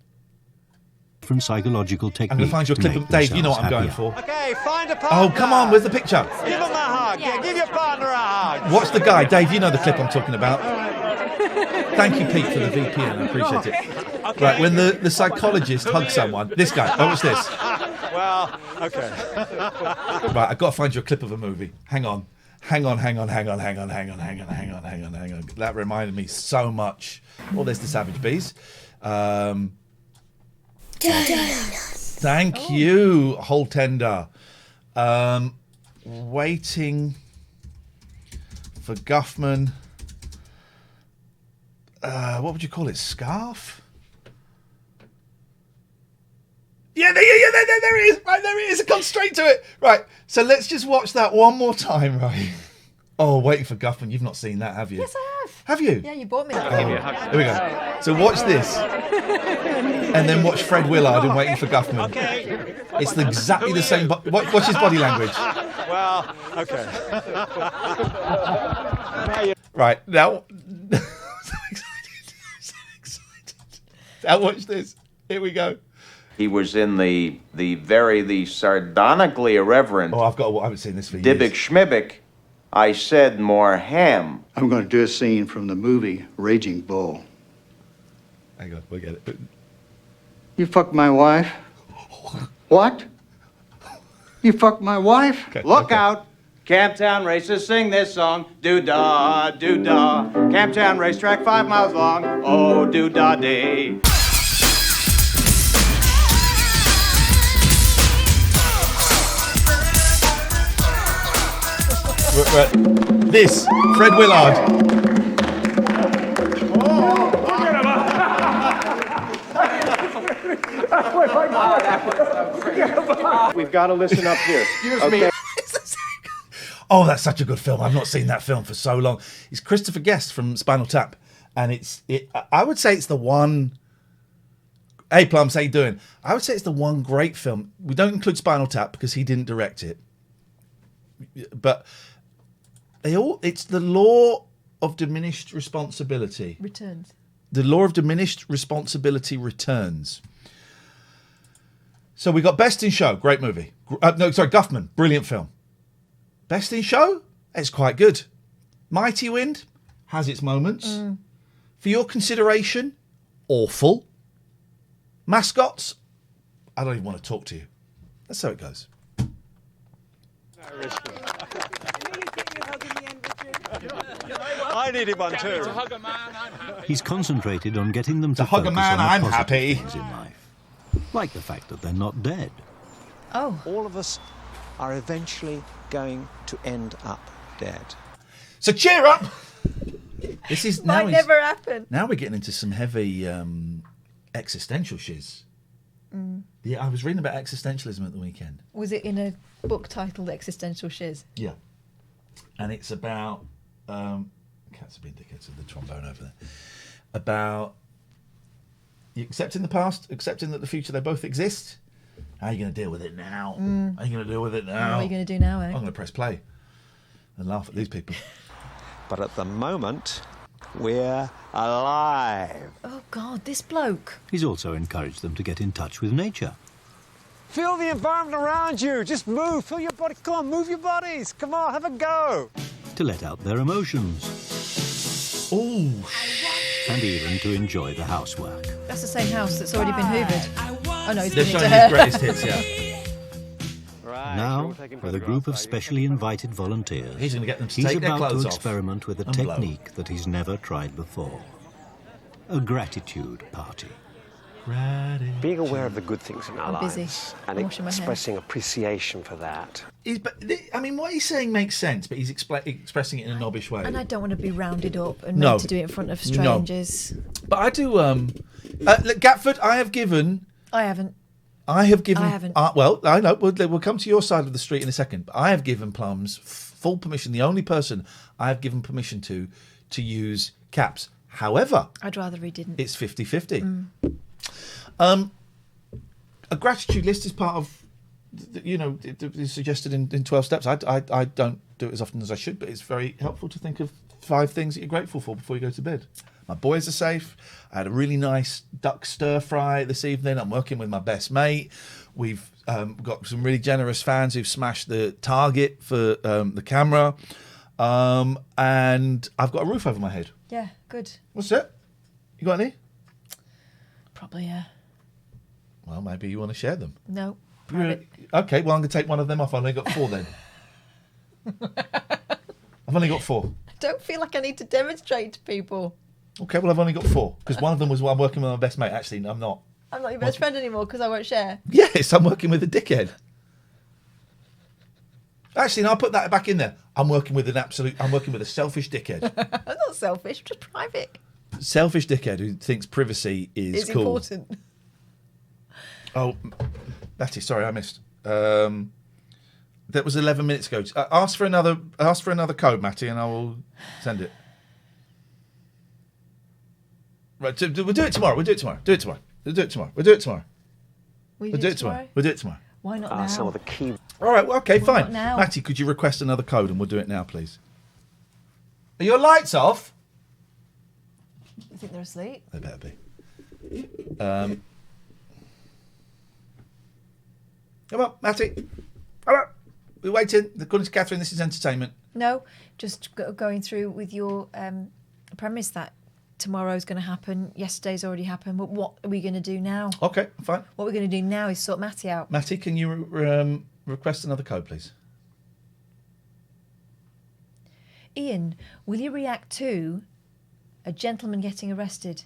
H: Different psychological techniques.
A: I'm going to find you a
H: to
A: clip
H: make
A: of Dave. You know what I'm
H: themselves
A: going
H: happier.
A: for.
I: Okay, find a partner.
A: Oh, come on. Where's the picture?
I: Give them a hug. Yeah, give your partner a hug.
A: Watch the guy. Dave, you know the clip I'm talking about. Thank you, Pete, for the VPN. I appreciate it.
I: Okay.
A: Right, when the psychologist hugs someone, this guy. Oh, what's this?
I: Well, okay.
A: Right, I've got to find you a clip of a movie. Hang on. That reminded me so much. Well, there's the Savage Bees. Thank you, Whole Tender. Waiting for Guffman. What would you call it? Scarf? Yeah, there it is. Right, there it is. It comes straight to it. Right, so let's just watch that one more time, right? Oh, Waiting for Guffman. You've not seen that, have you?
B: Yes, I have.
A: Have you?
B: Yeah, you bought me that.
A: Oh, here we go. So watch this. And then watch Fred Willard in Waiting for Guffman.
I: Okay.
A: It's exactly the same. Watch his body language.
I: Well, okay.
A: Right, now. So excited. Now watch this. Here we go.
J: He was in the sardonically irreverent
A: Oh, I haven't seen this for
J: Dybbuk
A: years.
J: Schmibbick. I said more ham.
K: I'm going to do a scene from the movie Raging Bull.
A: Hang on, we'll get it.
K: You fucked my wife? What? You fucked my wife?
J: Look out! Camptown racers sing this song. Do-da, do-da. Camptown racetrack 5 miles long. Oh, do-da day.
A: Right. This, Fred Willard.
W: We've got to listen up here.
A: Excuse me. Oh, that's such a good film. I've not seen that film for so long. It's Christopher Guest from Spinal Tap. And I would say it's the one. Hey, Plums, how you doing? I would say it's the one great film. We don't include Spinal Tap because he didn't direct it. But it's the law of diminished responsibility.
B: Returns.
A: The law of diminished responsibility returns. So we got Best in Show, great movie. Guffman, brilliant film. Best in Show, it's quite good. Mighty Wind has its moments. For your consideration, awful. Mascots, I don't even want to talk to you. That's how it goes.
I: I needed one too.
H: He's concentrated on getting them to
A: hug a
H: focus
A: man,
H: on the
A: I'm
H: positive
A: happy.
H: things in life, like the fact that they're not dead.
B: Oh.
I: All of us are eventually going to end up dead.
A: So cheer up! This is
B: Might never happen.
A: Now we're getting into some heavy existential shiz. Yeah, I was reading about existentialism at the weekend.
B: Was it in a book titled Existential Shiz?
A: Yeah. And it's about... cats have been dickheads with the trombone over there. About accepting the past, accepting that the future, they both exist. How are you going to deal with it now? How are you going to deal with it now?
B: What are you going to do now, eh?
A: I'm going to press play and laugh at these people.
I: But at the moment, we're alive.
B: Oh, God, this bloke.
H: He's also encouraged them to get in touch with nature.
I: Feel the environment around you. Just move. Feel your body. Come on, move your bodies. Come on, have a go.
H: To let out their emotions.
A: Ooh.
H: And even to enjoy the housework.
B: That's the same house that's already been hoovered. Oh, no, he's
A: They're
B: giving it
A: showing
B: to her.
A: his greatest hits, yeah.
H: Now, with a group of specially invited volunteers,
A: He's going to get them to
H: he's
A: take their
H: about to
A: clothes off
H: experiment with a
A: and blow.
H: technique that he's never tried before. A gratitude party.
I: Being aware of the good things in our
B: I'm
I: lives
B: busy.
I: and
B: I'm washing my hair.
I: expressing appreciation for that.
A: What he's saying makes sense, but he's expressing it in a knobbish way.
B: And I don't want to be rounded up and
A: No.
B: made to do it in front of strangers.
A: But I do... look, Gatford, I have given...
B: I haven't.
A: I have given...
B: I haven't.
A: Well, I know. We'll come to your side of the street in a second. But I have given Plums full permission, the only person I have given permission to use caps. However...
B: I'd rather he didn't.
A: It's 50-50. A gratitude list is part of, it's suggested in 12 steps. I don't do it as often as I should, but it's very helpful to think of 5 things that you're grateful for before you go to bed. My boys are safe. I had a really nice duck stir fry this evening. I'm working with my best mate. We've got some really generous fans who've smashed the target for the camera. And I've got a roof over my head.
B: Yeah, good.
A: What's it? You got any?
B: Probably, yeah.
A: Well, maybe you want to share them.
B: No. Private.
A: Okay, well, I'm going to take one of them off. I've only got 4 then. I've only got 4.
B: I don't feel like I need to demonstrate to people.
A: Okay, well, I've only got 4. Because one of them was I'm working with my best mate. Actually, I'm not.
B: I'm not your best friend anymore because I won't share.
A: Yes, I'm working with a dickhead. Actually, no, I'll put that back in there. I'm working with a selfish dickhead.
B: I'm not selfish, I'm just private.
A: Selfish dickhead who thinks privacy is
B: It's
A: cool.
B: important.
A: Oh, Matty, sorry, I missed. That was 11 minutes ago. Ask for another code, Matty, and I will send it. Right, we'll do it tomorrow. We'll do it tomorrow. We'll do it tomorrow.
B: Why not now?
I: Some of the key.
A: All right, well, okay,
B: Why
A: fine.
B: not now?
A: Matty, could you request another code and we'll do it now, please? Are your lights off?
B: You think they're asleep?
A: They better be. Come on, Matty. Come on. We're waiting. According to Catherine, this is entertainment.
B: No, just going through with your premise that tomorrow's going to happen, yesterday's already happened, but what are we going to do now?
A: Okay, fine.
B: What we're going to do now is sort Matty out.
A: Matty, can you request another code, please?
B: Ian, will you react to a gentleman getting arrested?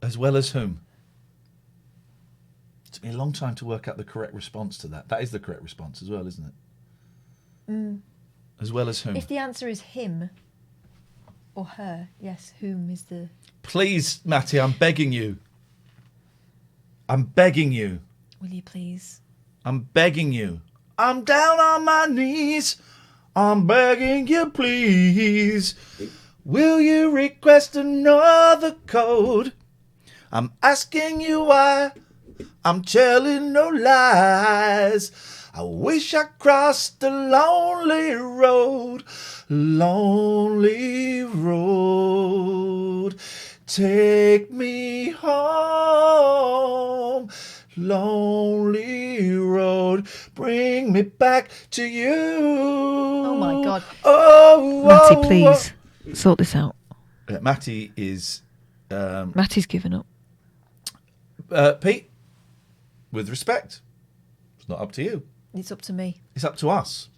A: As well as whom? It took me a long time to work out the correct response to that. That is the correct response as well, isn't it?
B: Mm.
A: As well as whom?
B: If the answer is him or her, yes, whom is the...
A: Please, Matty, I'm begging you. I'm begging you.
B: Will you please?
A: I'm begging you. I'm down on my knees. I'm begging you, please. Will you request another code? I'm asking you why. I'm telling no lies. I wish I crossed the lonely road. Lonely road. Take me home. lonely road. Bring me back to you.
B: Oh my God.
A: Oh,
B: Matty,
A: oh,
B: please sort this out.
A: Matty is.
B: Matty's given up.
A: Pete, with respect, it's not up to you.
B: It's up to me.
A: It's up to us.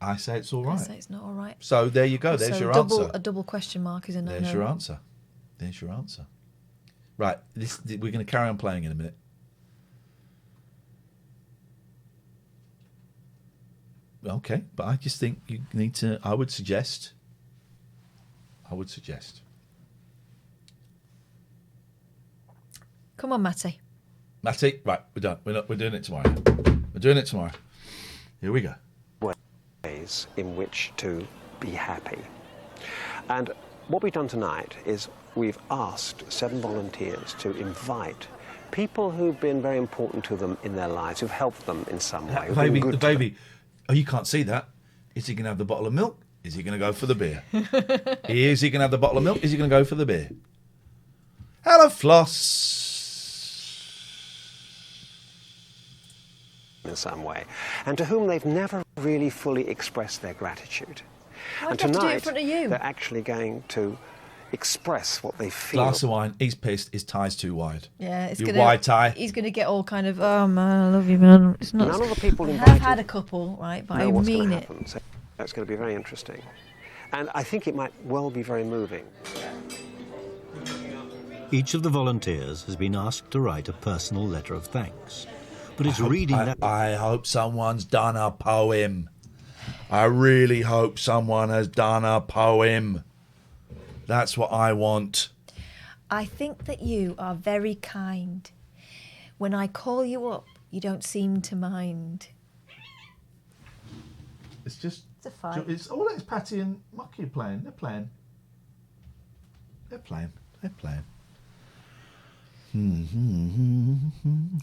A: I say it's all right.
B: I say it's not all right.
A: So there you go. There's
B: So
A: your
B: double,
A: answer.
B: a double question mark is a no.
A: There's your answer. There's your answer. Right. We're going to carry on playing in a minute. Okay, but I just think you need to. I would suggest.
B: Come on, Matty.
A: Matty, right, we're done. We're doing it tomorrow. We're doing it tomorrow. Here we go.
E: Ways in which to be happy. And what we've done tonight is we've asked 7 volunteers to invite people who've been very important to them in their lives, who've helped them in some way.
A: The baby. Oh, you can't see that. Is he going to have the bottle of milk? Is he going to go for the beer? Is he going to have the bottle of milk? Is he going to go for the beer? Hello, Floss.
E: In some way, and to whom they've never really fully expressed their gratitude.
B: Why'd
E: And
B: you have to do it in
E: tonight,
B: front of you?
E: they're actually going to express what they feel.
A: Glass of wine. He's pissed. His tie's too wide.
B: Yeah, it's
A: Your
B: gonna.
A: wide tie.
B: He's gonna get all kind of. Oh man, I love you, man. It's not.
E: None of the people
B: I
E: invited
B: have had a couple, right? But
E: know
B: I
E: what's
B: mean
E: going to
B: it.
E: happen. So that's going to be very interesting, and I think it might well be very moving.
H: Each of the volunteers has been asked to write a personal letter of thanks. But it's reading that...
A: I hope someone's done a poem. I really hope someone has done a poem. That's what I want.
B: I think that you are very kind. When I call you up, you don't seem to mind.
A: It's just...
B: It's a fight.
A: It's Patty and Mucky playing. They're playing.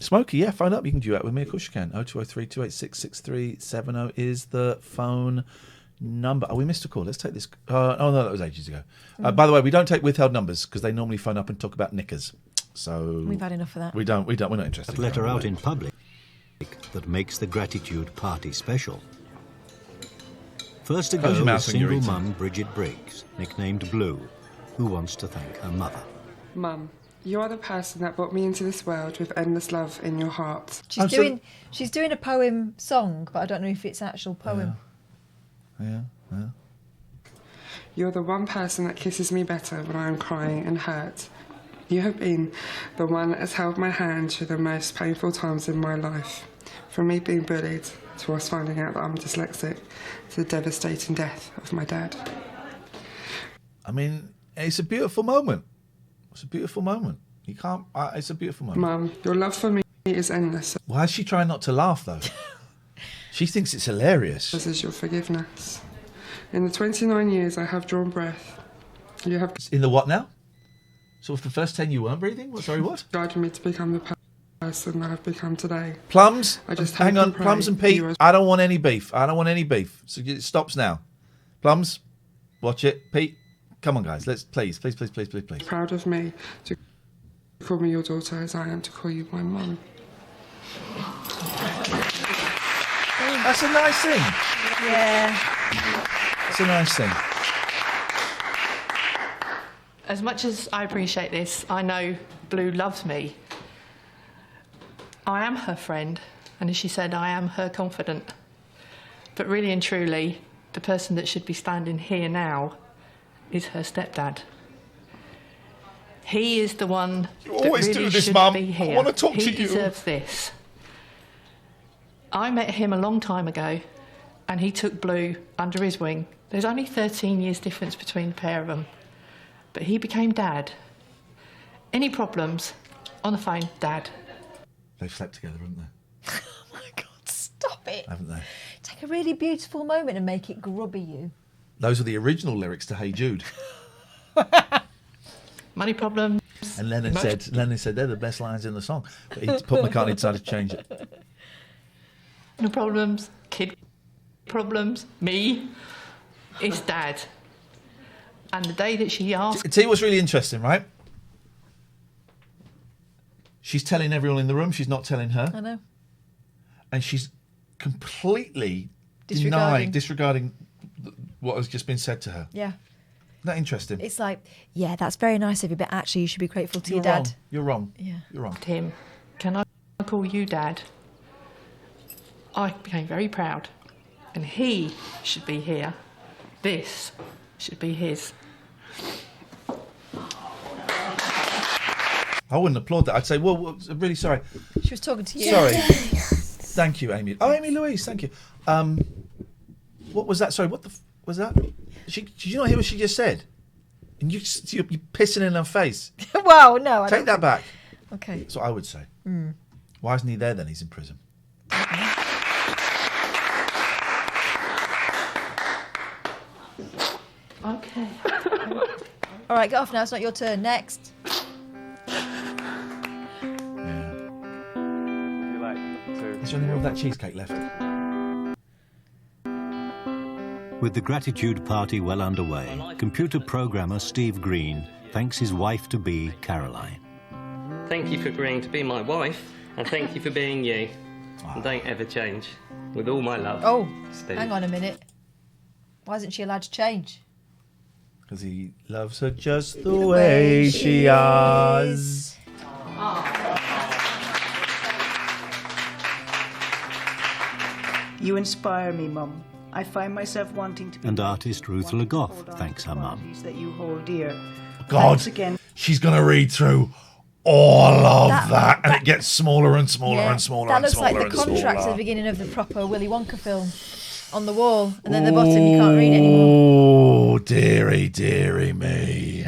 A: Smokey, yeah, phone up. You can duet with me. Of course you can. 0203 286 6370 is the phone number. Oh, we missed a call. Let's take this. Oh, no, that was ages ago. By the way, we don't take withheld numbers because they normally phone up and talk about knickers. So
B: we've had enough of that.
A: We're not interested.
H: A letter out in public that makes the gratitude party special. First to
A: Close your
H: go
A: mouth
H: is
A: when you're
H: single
A: eating.
H: mum Bridget Briggs, nicknamed Blue, who wants to thank her mother.
L: Mum, you are the person that brought me into this world with endless love in your heart.
B: She's doing a poem song, but I don't know if it's actual poem.
A: Yeah.
L: You're the one person that kisses me better when I am crying and hurt. You have been the one that has held my hand through the most painful times in my life. From me being bullied, to us finding out that I'm dyslexic, to the devastating death of my dad.
A: I mean, it's a beautiful moment. It's a beautiful moment. You can't... it's a beautiful moment.
L: Mum, your love for me is endless.
A: Why is she trying not to laugh, though? She thinks it's hilarious.
L: This is your forgiveness. In the 29 years I have drawn breath, you have...
A: In the what now? So for the first 10 you weren't breathing? Sorry, what?
L: guided me to become the person that I've become today.
A: Plums?
L: I just
A: Hang
L: hope
A: on,
L: and pray
A: Plums and Pete.
L: you are-
A: I don't want any beef. So it stops now. Plums, watch it. Pete, come on, guys. Let's please.
L: proud of me to call me your daughter as I am to call you my mum.
A: That's a nice thing.
B: Yeah.
A: It's a nice thing.
M: As much as I appreciate this, I know Blue loves me. I am her friend, and as she said, I am her confidant. But really and truly, the person that should be standing here now is her stepdad. He is the one
A: You
M: that
A: always
M: really
A: do this,
M: should
A: Mum.
M: be
A: I
M: here.
A: wanna talk
M: he
A: to you.
M: deserves this. I met him a long time ago, and he took Blue under his wing. There's only 13 years difference between the pair of them. But he became Dad. Any problems? On the phone, Dad.
A: They've slept together, haven't they?
B: Oh my God, stop it.
A: Haven't they?
B: Take a really beautiful moment and make it grubby you.
A: Those are the original lyrics to Hey Jude.
M: Money problems.
A: And Lennon said they're the best lines in the song. But Paul McCartney decided to change it.
M: No problems. Kid problems. Me. It's Dad. And the day that she asked...
A: Tell you what's really interesting, right? She's telling everyone in the room. She's not telling her.
B: I know.
A: And she's completely disregarding what has just been said to her.
B: Yeah.
A: Isn't that interesting?
B: It's like, yeah, that's very nice of you, but actually you should be grateful to your
A: You're
B: dad.
A: wrong. You're wrong.
B: Yeah.
A: You're wrong.
M: Tim, can I call you Dad? I became very proud. And he should be here. This should be his.
A: I wouldn't applaud that. I'd say, well, I'm really sorry.
B: She was talking to you.
A: Sorry. Thank you, Amy. Oh, Amy Louise, thank you. What was that? Sorry, what the was that? Did you not hear what she just said? And you're pissing in her face.
B: Well, no. I
A: Take
B: don't
A: that back.
B: Okay.
A: That's what I would say.
B: Mm.
A: Why isn't he there then? He's in prison.
M: Okay.
B: All right, get off now. It's not your turn. Next.
A: Is there any more of that cheesecake left?
H: With the gratitude party well underway, computer programmer Steve Green thanks his wife-to-be, Caroline.
C: Thank you for agreeing to be my wife, and thank you for being you. And don't ever change. With all my love.
B: Oh,
C: Steve.
B: hang on a minute. Why isn't she allowed to change?
A: Because he loves her just the way she is.
N: You inspire me, Mum. I find myself wanting to be
H: And artist Ruth Le Goff thanks her mum.
N: that you hold dear.
A: God,
N: Thanks again.
A: she's going to read through all of that, and it gets smaller and smaller and smaller
B: That
A: and
B: looks
A: smaller
B: like the
A: and
B: contract at
A: smaller.
B: the beginning of the proper Willy Wonka film. On the wall, and then the bottom you can't read anymore.
A: Oh, dearie, dearie me.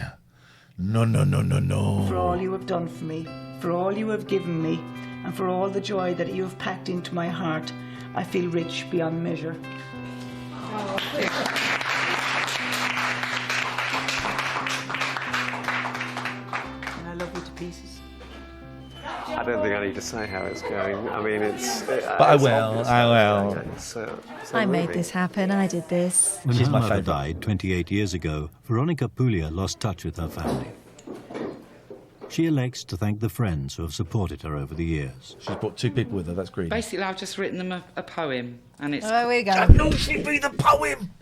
A: No, no, no, no, no.
N: For all you have done for me, for all you have given me, and for all the joy that you have packed into my heart, I feel rich beyond measure. And I love you to pieces.
E: I don't think I need to say how it's going. I mean, it's.
A: But I will.
B: I made this happen. I did this.
H: When
A: She's
H: her
A: my
H: mother
A: favourite.
H: died 28 years ago, Veronica Puglia lost touch with her family. She elects to thank the friends who have supported her over the years.
A: She's brought two people with her, that's great.
O: Basically, I've just written them a poem, and it's.
B: Oh, here we go.
A: I knew she'd be the poem.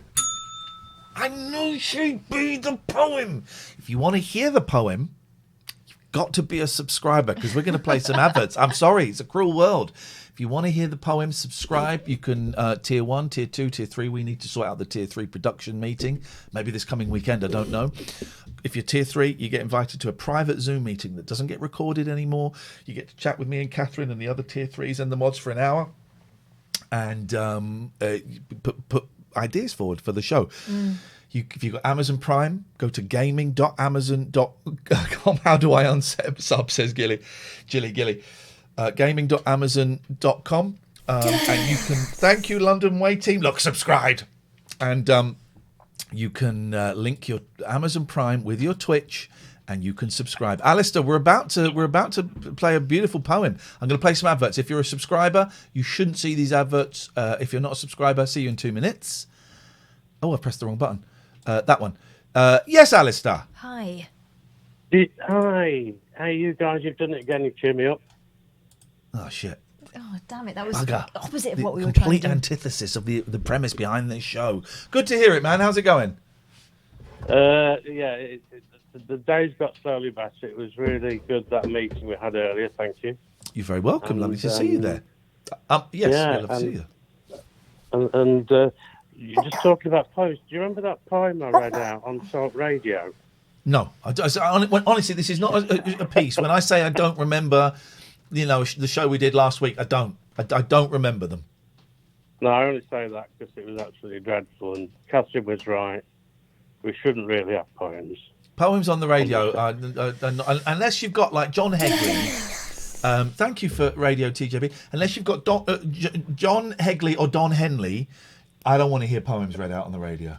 A: I knew she'd be the poem. If you want to hear the poem, you've got to be a subscriber, because we're going to play some adverts. I'm sorry, it's a cruel world. If you want to hear the poem, subscribe. You can tier 1, tier 2, tier 3. We need to sort out the tier 3 production meeting. Maybe this coming weekend, I don't know. If you're tier 3, you get invited to a private Zoom meeting that doesn't get recorded anymore. You get to chat with me and Catherine and the other tier 3s and the mods for an hour. And put ideas forward for the show. If you've got Amazon Prime, go to gaming.amazon.com. How do I unsub, says Gilly. Gaming.amazon.com. And you can, thank you, London Way team. Look, subscribed. And you can link your Amazon Prime with your Twitch, and you can subscribe. Alistair, we're about to play a beautiful poem. I'm going to play some adverts. If you're a subscriber, you shouldn't see these adverts. If you're not a subscriber, see you in 2 minutes. Oh, I pressed the wrong button. That one. Yes, Alistair.
B: Hi.
P: Hi. Hey, you guys, you've done it again. You've cheered me up.
A: Oh, shit.
B: Oh, damn it. That was
A: Bugger.
B: opposite of
A: The
B: what we were trying to
A: complete
B: do.
A: antithesis of the premise behind this show. Good to hear it, man. How's it going?
P: The days got slowly better. It was really good, that meeting we had earlier. Thank you.
A: You're very welcome.
P: And,
A: Lovely to see you there. Yes,
P: yeah,
A: we'd love to see you.
P: And you're just talking about poems. Do you remember that poem I read out on Talk Radio?
A: No, honestly, this is not a piece. When I say I don't remember, the show we did last week, I don't remember them.
P: No, I only say that because it was absolutely dreadful, and Catherine was right. We shouldn't really have poems.
A: Poems on the radio, unless you've got like John Hegley. Thank you for Radio TJB. Unless you've got John Hegley or Don Henley, I don't want to hear poems read out on the radio.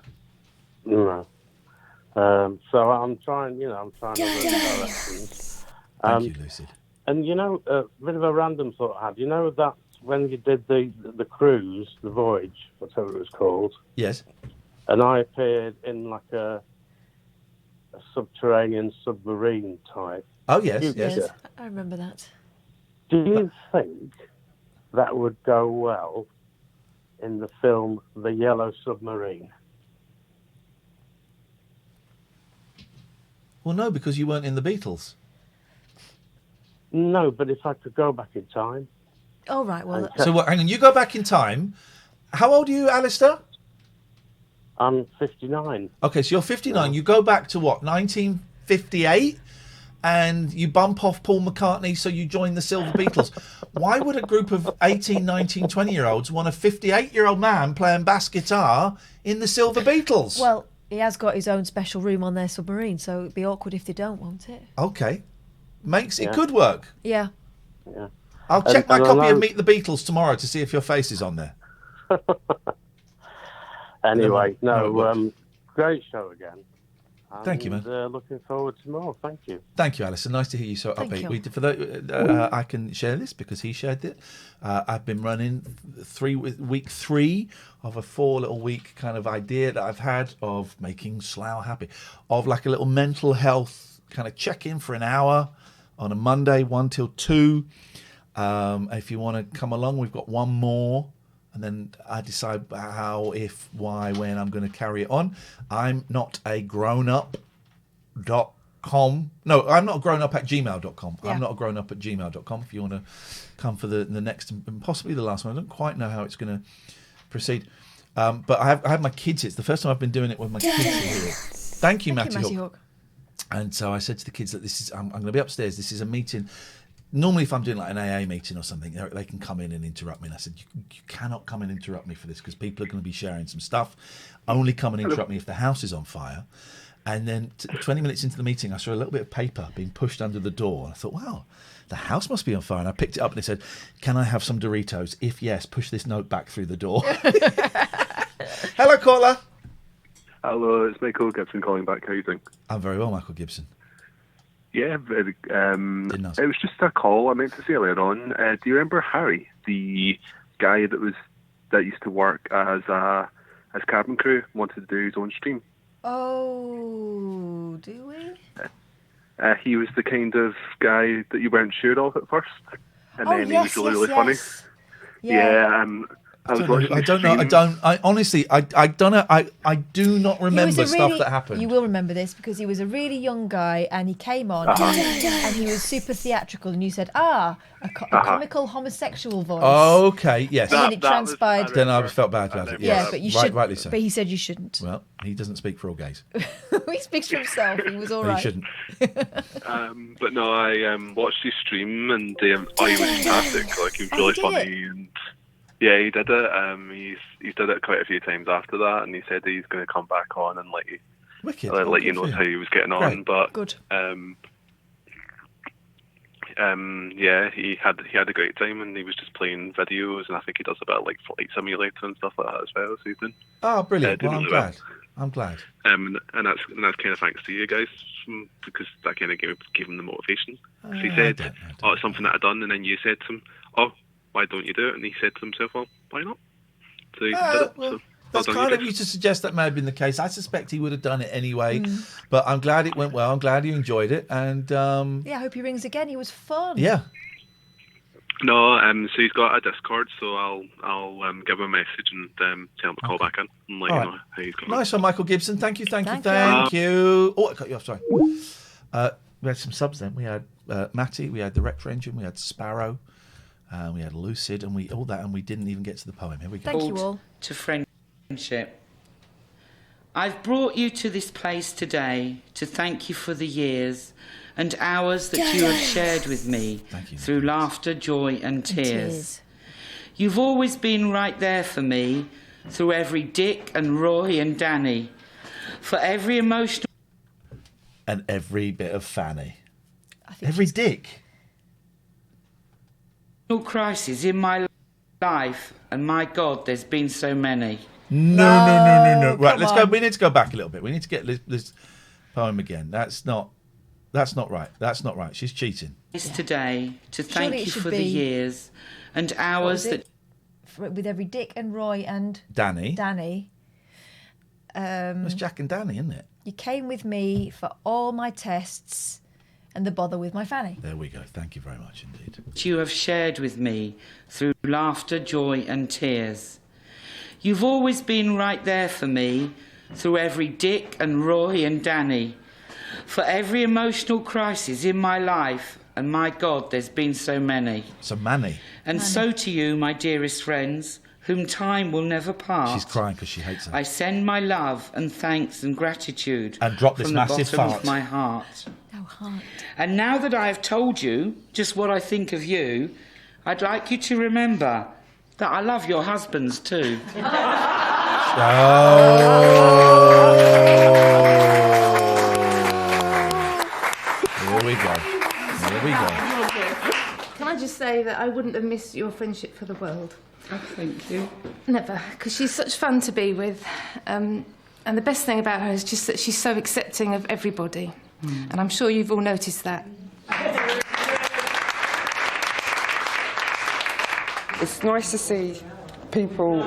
P: No. So I'm trying other directions.
A: Thank you, Lucid.
P: And a bit of a random thought I had. That when you did the cruise, the voyage, whatever it was called.
A: Yes.
P: And I appeared in like a subterranean submarine type.
A: Oh yes,
P: future.
B: Yes, I remember that.
P: Do you think that would go well in the film The Yellow Submarine?
A: Well, no, because you weren't in the Beatles.
P: No, but if I could go back in time.
B: Oh, right, well...
A: So, hang on, you go back in time. How old are you, Alistair?
P: I'm 59.
A: Okay, so you're 59. You go back to what, 1958? And you bump off Paul McCartney, so you join the Silver Beatles. Why would a group of 18, 19, 20-year-olds want a 58-year-old man playing bass guitar in the Silver Beatles?
B: Well, he has got his own special room on their submarine, so it'd be awkward if they don't, won't it?
A: Okay. It could work.
B: Yeah.
P: Yeah.
A: I'll check my copy of Meet the Beatles tomorrow to see if your face is on there.
P: Anyway, great show again.
A: Thank you, man.
P: Looking forward to more. Thank you.
A: Thank you, Alison. Nice to hear you so
P: Thank
A: upbeat.
P: you.
A: For the, I can share this because he shared it. I've been running week 3 of a 4-little-week kind of idea that I've had of making Slough happy, of like a little mental health kind of check-in for an hour on a Monday, 1 till 2. If you want to come along, we've got one more. And then I decide how, if, why, when I'm going to carry it on. I'm not a grownup.com. No, I'm not a grownup at gmail.com.
B: Yeah.
A: I'm not a grownup at gmail.com. If you want to come for the next and possibly the last one. I don't quite know how it's going to proceed. But I have my kids here. It's the first time I've been doing it with my kids here. Thank you, Matty Hawk. And so I said to the kids that this is, I'm going to be upstairs. This is a meeting. Normally, if I'm doing like an AA meeting or something, they can come in and interrupt me. And I said, you cannot come and interrupt me for this because people are going to be sharing some stuff. Only come and interrupt me if the house is on fire. And then 20 minutes into the meeting, I saw a little bit of paper being pushed under the door. And I thought, wow, the house must be on fire. And I picked it up and it said, can I have some Doritos? If yes, push this note back through the door. Hello, caller.
Q: Hello, it's Michael Gibson calling back. How are you doing?
A: I'm very well, Michael Gibson.
Q: Yeah, it was just a call I meant to say earlier on. Do you remember Harry, the guy that used to work as cabin crew, wanted to do his own stream?
B: Oh, do we?
Q: He was the kind of guy that you weren't sure of at first, and then
B: yes,
Q: he was really funny.
B: Yeah.
Q: I was watching
A: I
Q: his
A: don't know.
Q: stream.
A: I honestly, I don't know. I do not remember stuff that happened.
B: You will remember this because he was a really young guy and he came on and he was super theatrical and you said, a comical homosexual voice.
A: Oh, okay, yes.
B: And then it transpired.
A: Then I felt bad about it.
B: Yeah, but you should.
A: Rightly so.
B: But he said you shouldn't.
A: Well, he doesn't speak for all gays.
B: He speaks for himself. He was all
A: But
B: right.
A: he shouldn't.
Q: But no, I watched his stream and he was fantastic. Like, he was really funny and. Yeah, he did it. He's did it quite a few times after that, and he said he's going to come back on and let you know how he was getting on.
B: Great.
Q: But
B: Good.
Q: Yeah, he had a great time, and he was just playing videos, and I think he does a bit of like Flight Simulator and stuff like that as well. So he's doing.
A: Oh, brilliant!
Q: doing
A: Well, I'm
Q: really
A: glad. I'm glad.
Q: And that's kind of thanks to you guys, because that kind of gave him the motivation. 'Cause he said, it's something that I'd done, and then you said to him, oh, why don't you do it? And he said to himself, well, why not? So he did it. So,
A: That's kind of you to suggest that may have been the case. I suspect he would have done it anyway, but I'm glad it went well. I'm glad you enjoyed it, and
B: Yeah, I hope he rings again. He was fun.
A: yeah.
Q: No, so he's got a Discord, so I'll give him a message and tell him to call back in and let
A: All
Q: you
A: right.
Q: know how he's going.
A: Nice one, Michael Gibson. Thank you.
Q: Thank
A: You. Oh, I cut you off. Sorry. We had some subs then. We had Matty. We had the Rector Engine. We had Sparrow. We had Lucid, and we didn't even get to the poem. Here we go.
B: Thank you all.
O: To friendship. I've brought you to this place today to thank you for the years and hours that you have shared with me through laughter, joy and tears. You've always been right there for me through every Dick and Roy and Danny, for every emotional
A: And every bit of Fanny. Every Dick.
O: crisis in my life, and my God, there's been so many.
A: No. Right,
O: come
A: let's go.
O: on.
A: We need to go back a little bit. We need to get this poem again. That's not right. That's not right. She's cheating.
O: Today to
B: Surely
O: thank
B: it
O: you
B: should
O: for the
B: be-
O: years and
B: What
O: hours
B: was
O: that
B: it? With every Dick and Roy and
A: Danny.
B: It's
A: Jack and Danny, isn't it?
B: You came with me for all my tests and the bother with my fanny.
A: There we go. Thank you very much indeed.
O: You have shared with me through laughter, joy and tears. You've always been right there for me through every Dick and Roy and Danny, for every emotional crisis in my life, and my God, there's been so many.
A: So many.
O: And so to you, my dearest friends, whom time will never part.
A: She's crying because she hates it.
O: I send my love and thanks and gratitude
A: And drop this
O: from the
A: massive
O: bottom
A: fart.
O: of my heart.
B: Oh, heart.
O: And now that I have told you just what I think of you, I'd like you to remember that I love your husbands too.
A: Here we go. Here we go.
R: Can I just say that I wouldn't have missed your friendship for the world.
O: Oh, thank you.
R: Never, because she's such fun to be with. And the best thing about her is just that she's so accepting of everybody. And I'm sure you've all noticed that.
L: It's nice to see people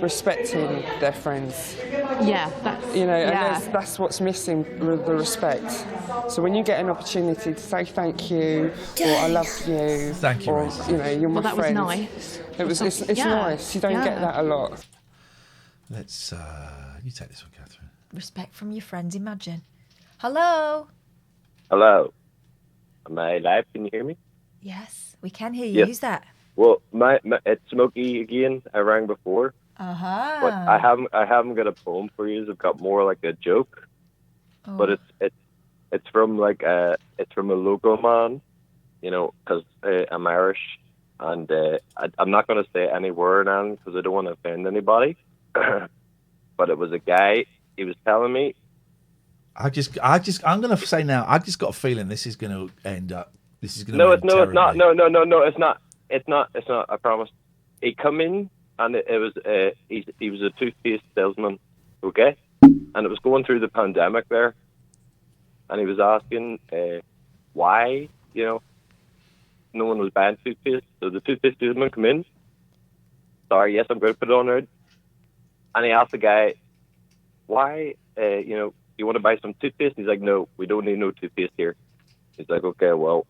L: respecting their friends.
R: Yeah, that's...
L: You know,
R: yeah.
L: and that's what's missing, the respect. So when you get an opportunity to say thank you, or I love you,
A: Thank you,
L: or,
A: Rose.
L: you know, you're my
R: Well, that
L: friend.
R: was nice.
L: It's
R: Yeah.
L: nice. You don't get that a lot.
A: Let's, you take this one, Catherine.
B: Respect from your friends, imagine. Hello?
S: Hello. Am I live? Can you hear me?
B: Yes, we can hear you.
S: Yes.
B: Who's that?
S: Well, it's Smokey again. I rang before,
B: Uh-huh.
S: but I haven't got a poem for you. I've got more like a joke.
B: Oh.
S: But it's from it's from a local man, you know, because I'm Irish, and I'm not going to say any word on because I don't want to offend anybody. But it was a guy. He was telling me.
A: I'm going to say now. I just got a feeling this is going to end up. This is going to.
S: No, it's not. No, it's not. It's not. I promise. He come in and it was he was a toothpaste salesman, okay, and it was going through the pandemic there, and he was asking why, you know, no one was buying toothpaste. So the toothpaste salesman come in. Sorry, yes, I'm going to put it on there. And he asked the guy, why, you know, you want to buy some toothpaste? And he's like, no, we don't need no toothpaste here. He's like, okay, well,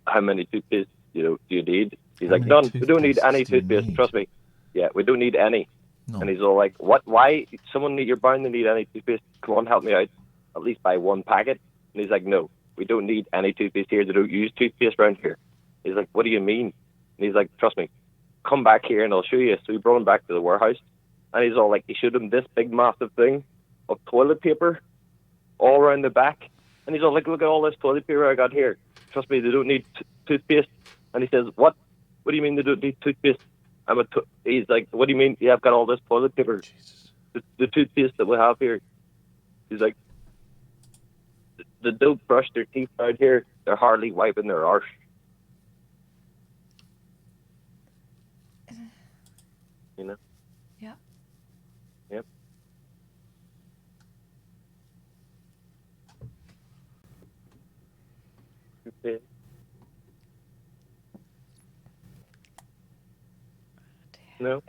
S: how many toothpaste, you know, do you need? He's like, none. We don't need any toothpaste. Trust me. Yeah, we don't need any.
A: No.
S: And he's all like, what? Why? You're bound to need any toothpaste. Come on, help me out. At least buy one packet. And he's like, no, we don't need any toothpaste here. They don't use toothpaste around here. He's like, what do you mean? And he's like, trust me. Come back here and I'll show you. So he brought him back to the warehouse. And he's all like, he showed him this big massive thing of toilet paper all around the back. And he's all like, look at all this toilet paper I got here. Trust me, they don't need toothpaste. And he says, what? What do you mean they don't need toothpaste? He's like, what do you mean? Yeah, I've got all this toilet paper. The toothpaste that we have here. He's like, they don't brush their teeth out here. They're hardly wiping their arse. You know?
B: Yeah.
S: Yep. Okay. No?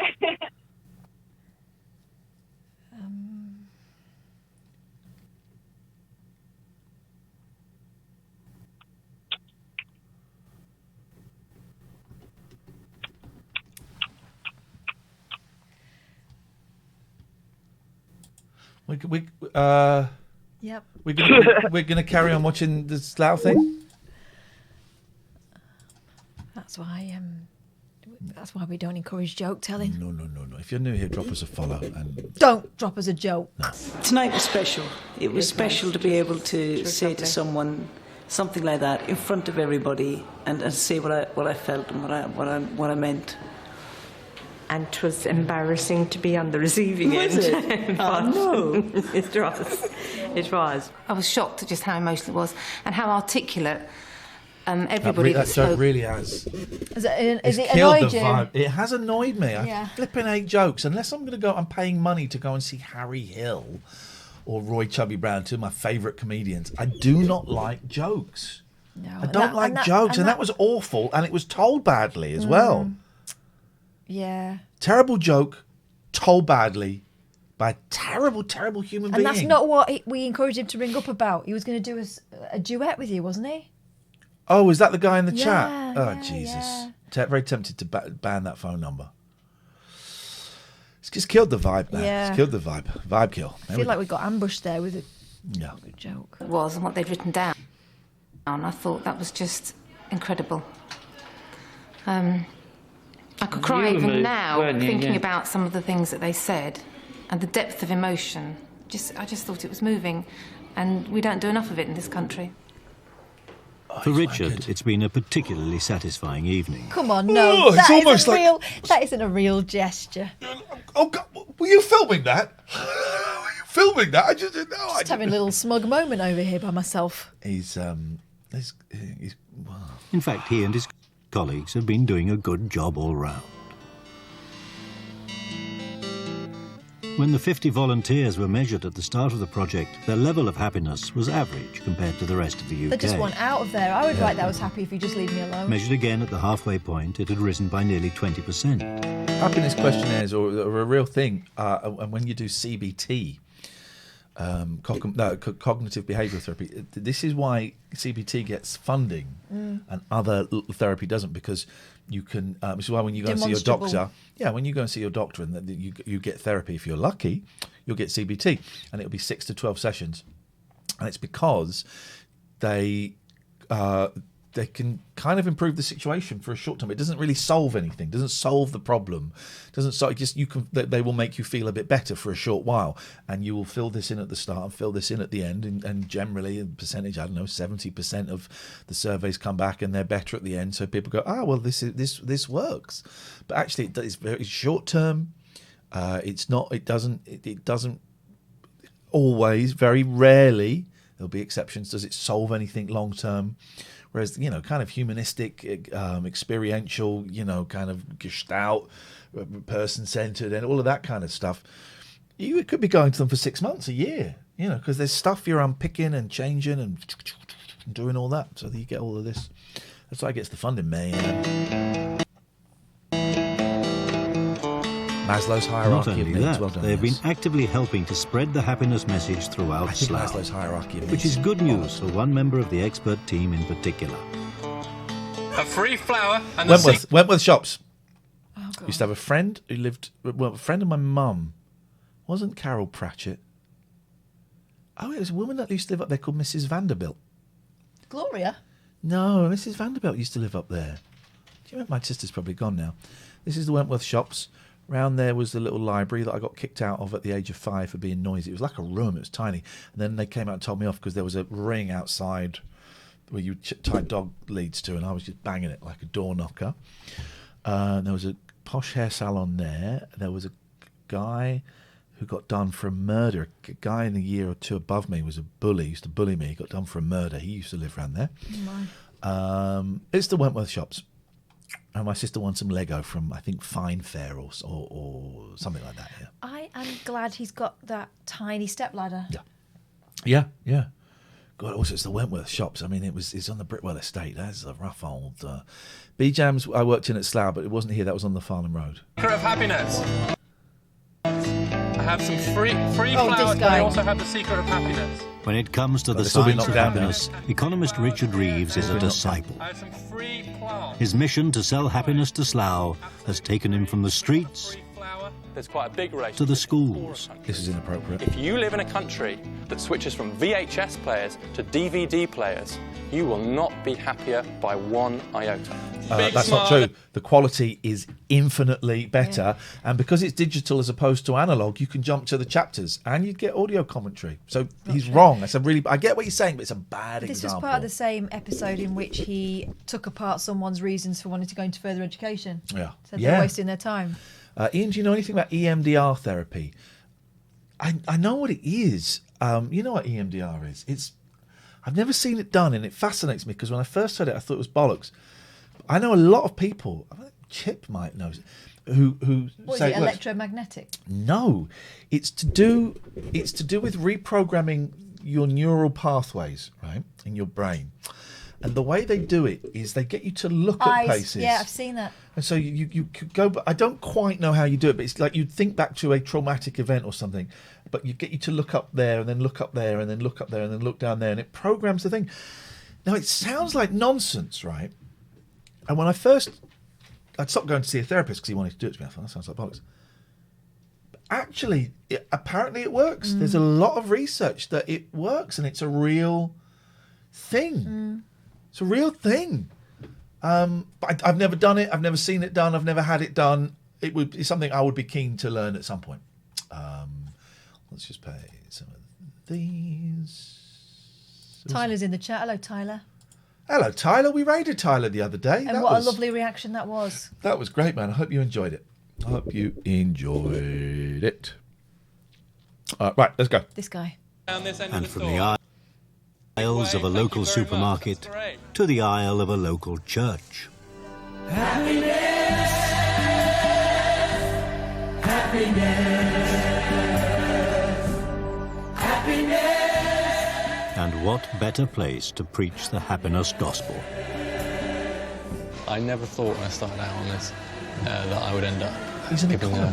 B: Yep.
A: We're gonna carry on watching the Slough thing.
B: That's why we don't encourage joke telling.
A: No. If you're new here, drop us a follow and
B: Don't drop us a joke.
N: Tonight was special. It was special to be able to say to someone something like that in front of everybody and say what I felt and what I meant.
T: And 'twas embarrassing to be on the receiving
N: Was
T: end.
N: it? Oh, no.
T: It was. It was.
R: I was shocked at just how emotional it was and how articulate everybody
A: that
R: that spoke.
A: joke really has.
B: Has it
A: It's killed
B: annoyed
A: the
B: you?
A: vibe. It has annoyed me.
B: Yeah.
A: I flipping hate jokes. Unless I'm going to go, I'm paying money to go and see Harry Hill or Roy Chubby Brown, two of my favourite comedians. I do not like jokes.
B: No,
A: I don't like jokes, and that was awful, and it was told badly as well.
B: Yeah.
A: Terrible joke, told badly by a terrible, terrible human
B: And
A: being.
B: that's not what we encouraged him to ring up about. He was going to do a duet with you, wasn't he?
A: Oh, was that the guy in the
B: Yeah,
A: chat? Oh,
B: yeah,
A: Jesus.
B: yeah.
A: Very tempted to ban that phone number. It's just killed the vibe, man.
B: Yeah.
A: It's killed the vibe. Vibe kill.
B: I feel like we got ambushed there with a good joke.
R: Was and what they'd written down. And I thought that was just incredible. I could cry
C: You were
R: even
C: moved,
R: now
C: weren't you?
R: thinking
C: Yeah.
R: about some of the things that they said and the depth of emotion. I just thought it was moving, and we don't do enough of it in this country.
H: For Richard, it's been a particularly satisfying evening.
B: Come on, no.
A: Oh, it's
B: that
A: almost
B: isn't
A: like-
B: real. That isn't a real gesture.
A: Oh, God, were you filming that? Were you filming that? I just didn't know.
B: Just having a little smug moment over here by myself.
A: He's
H: In fact, he and his colleagues have been doing a good job all round. When the 50 volunteers were measured at the start of the project, their level of happiness was average compared to the rest of the UK.
B: They just want out of there. I would write that I was happy if you just leave me alone.
H: Measured again at the halfway point, it had risen by nearly 20%.
A: Happiness questionnaires are a real thing. And when you do CBT, cognitive behavioural therapy, this is why CBT gets funding and other therapy doesn't, because you can. This is why when you go and see your doctor, when you go and see your doctor and you get therapy, if you're lucky, you'll get CBT, and it'll be 6 to 12 sessions, and it's because they can kind of improve the situation for a short time. It doesn't really solve anything. Doesn't solve the problem. Doesn't solve. They will make you feel a bit better for a short while, and you will fill this in at the start and fill this in at the end. And generally, in percentage, 70% of the surveys come back and they're better at the end. So people go, well, this works. But actually, it's very short term. It doesn't always. Very rarely, there'll be exceptions. Does it solve anything long term? Whereas, kind of humanistic, experiential, kind of gestalt, person-centered, and all of that kind of stuff, you could be going to them for 6 months, a year, because there's stuff you're unpicking and changing and doing all that. So that you get all of this. That's why it gets the funding, man. Maslow's hierarchy.
H: Not only that, they have been actively helping to spread the happiness message throughout Slough,
A: Maslow's hierarchy,
H: which is good news for one member of the expert team in particular.
D: A free flower and
A: Wentworth Shops. Used to have a friend who lived. Well, a friend of my mum. Wasn't Carol Pratchett? Oh, it was a woman that used to live up there called Mrs. Vanderbilt.
B: Gloria?
A: No, Mrs. Vanderbilt used to live up there. Do you remember? My sister's probably gone now. This is the Wentworth Shops. Round there was the little library that I got kicked out of at the age of 5 for being noisy. It was like a room. It was tiny. And then they came out and told me off because there was a ring outside where you tie dog leads to, and I was just banging it like a door knocker. There was a posh hair salon there. There was a guy who got done for a murder. A guy in a year or two above me was a bully. He used to bully me. He got done for a murder. He used to live around there. It's the Wentworth Shops. And my sister won some Lego from, I think, Fine Fair or something like that. Yeah.
B: I am glad he's got that tiny stepladder.
A: Yeah. God, also it's the Wentworth Shops. I mean, it's on the Britwell estate. That's a rough old. B-Jams I worked in at Slough, but it wasn't here. That was on the Farnham Road.
D: Secret of happiness. I have some free flowers, but I also have the secret of happiness.
H: When it comes to the
A: it's all been
H: science of
A: knocked down
H: happiness, economist Richard Reeves is a disciple.
D: I have some free flowers.
H: His mission to sell happiness to Slough has taken him from the streets
D: There's quite a big relationship
H: to the schools.
A: This is inappropriate.
D: If you live in a country that switches from VHS players to DVD players, you will not be happier by one iota.
A: That's not true. The quality is infinitely better, and because it's digital as opposed to analog, you can jump to the chapters and you get audio commentary. So he's wrong. I get what he's saying, but it's a bad
B: This
A: example.
B: was part of the same episode in which he took apart someone's reasons for wanting to go into further education.
A: Yeah.
B: Said they're wasting their time.
A: Ian, do you know anything about EMDR therapy? I know what it is. You know what EMDR is? I've never seen it done, and it fascinates me because when I first heard it, I thought it was bollocks. I know a lot of people. Chip might know who
B: What
A: say
B: is it? Electromagnetic?
A: No, it's to do with reprogramming your neural pathways, right, in your brain. And the way they do it is they get you to look at places.
B: Yeah, I've seen that.
A: And so you could go, but I don't quite know how you do it, but it's like you'd think back to a traumatic event or something, but you get you to look up there and then look up there and then look up there and then look down there, and it programs the thing. Now, it sounds like nonsense, right? And when I'd stopped going to see a therapist because he wanted to do it to me. I thought, that sounds like bollocks. But actually, apparently it works. There's a lot of research that it works, and it's a real thing. It's a real thing. But I've never done it. I've never seen it done. I've never had it done. It would be something I would be keen to learn at some point. Let's just play some of these.
B: Tyler's in the chat. Hello, Tyler.
A: Hello, Tyler. We raided Tyler the other day.
B: And what a lovely reaction that was.
A: That was great, man. I hope you enjoyed it. Right, let's go.
B: This guy.
H: And from the aisles of a local supermarket to the aisle of a local church.
F: Happiness, happiness.
H: And what better place to preach the happiness gospel?
D: I never thought when I started out on this that I would end up
A: giving
D: a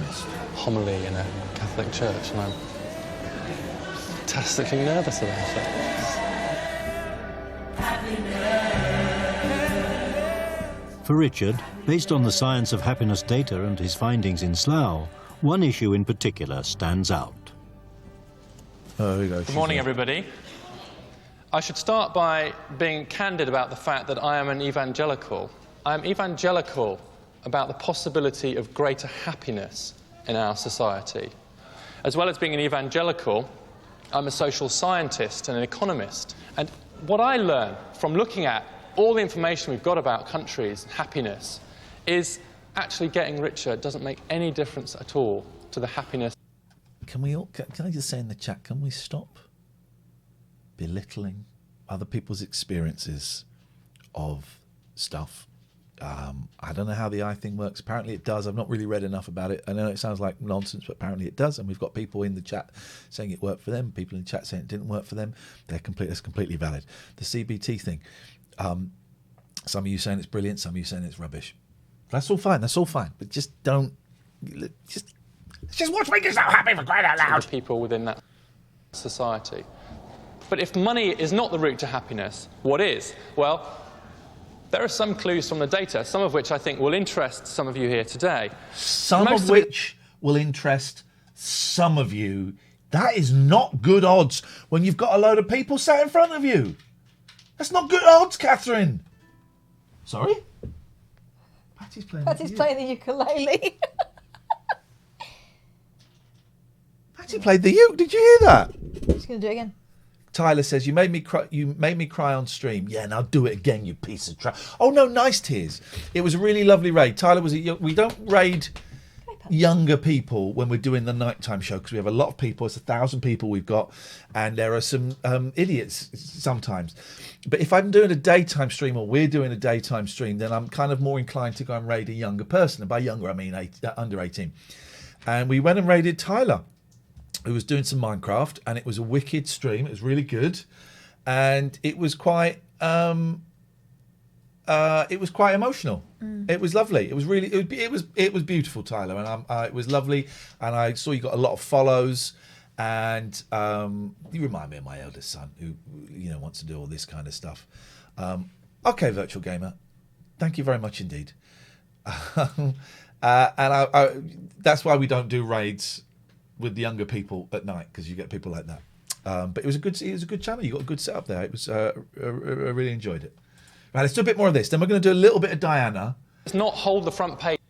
D: homily in a Catholic church, and I'm fantastically nervous about it.
H: For Richard, based on the science of happiness data and his findings in Slough, one issue in particular stands out.
A: Oh, here we go.
D: Good morning, everybody. I should start by being candid about the fact that I am an evangelical. I am evangelical about the possibility of greater happiness in our society. As well as being an evangelical, I'm a social scientist and an economist. And what I learn from looking at all the information we've got about countries and happiness is actually getting richer doesn't make any difference at all to the happiness.
A: Can I just say in the chat, can we stop belittling other people's experiences of stuff? I don't know how the eye thing works. Apparently it does. I've not really read enough about it. I know it sounds like nonsense, but apparently it does. And we've got people in the chat saying it worked for them, people in the chat saying it didn't work for them. That's completely valid. The CBT thing, some of you saying it's brilliant, some of you saying it's rubbish. That's all fine. But just don't... Just watch me get so happy, for crying out loud.
D: People within that society. But if money is not the route to happiness, what is? Well, there are some clues from the data, some of which I think will interest some of you here today.
A: Some of which will interest some of you. That is not good odds when you've got a load of people sat in front of you. That's not good odds, Catherine. Sorry? Patty's playing
B: the ukulele.
A: Patty played the uke. Did you hear that?
B: Just going to do it again.
A: Tyler says, you made me cry on stream. Yeah, now do it again, you piece of trash. Oh, no, nice tears. It was a really lovely raid. Tyler was we don't raid younger people when we're doing the nighttime show because we have a lot of people. It's 1,000 people we've got, and there are some idiots sometimes. But if I'm doing a daytime stream or we're doing a daytime stream, then I'm kind of more inclined to go and raid a younger person. And by younger, I mean under 18. And we went and raided Tyler, who was doing some Minecraft, and it was a wicked stream. It was really good, and it was quite emotional. It was lovely. It was really it was beautiful, Tyler, and it was lovely. And I saw you got a lot of follows, and you remind me of my eldest son, who wants to do all this kind of stuff. Okay, Virtual Gamer, thank you very much indeed. And I that's why we don't do raids with the younger people at night, because you get people like that. But it was a good channel. You got a good setup there. It was I really enjoyed it. Right, let's do a bit more of this. Then we're going to do a little bit of Diana.
D: Let's not hold the front page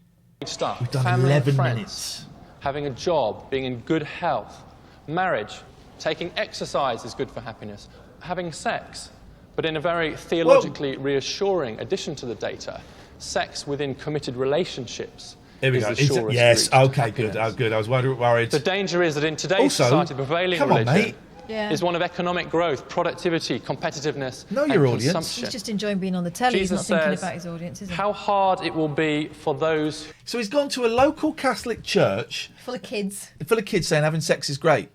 D: stuff.
A: We've done
D: Family
A: 11
D: friends,
A: minutes.
D: Having a job, being in good health, marriage, taking exercise is good for happiness. Having sex, but in a very theologically reassuring addition to the data, sex within committed relationships.
A: Here we go. Yes, okay, good. Oh, good. I was worried.
D: The danger is that in today's society, prevailing religion
B: Yeah.
D: is one of economic growth, productivity, competitiveness,
A: know
D: and
A: your audience.
D: consumption.
B: He's just enjoying being on the telly.
D: Jesus
B: He's not thinking
D: says
B: about his audience, is he?
D: how hard it will be for those...
A: So he's gone to a local Catholic church.
B: Full of kids.
A: Full of kids saying having sex is great.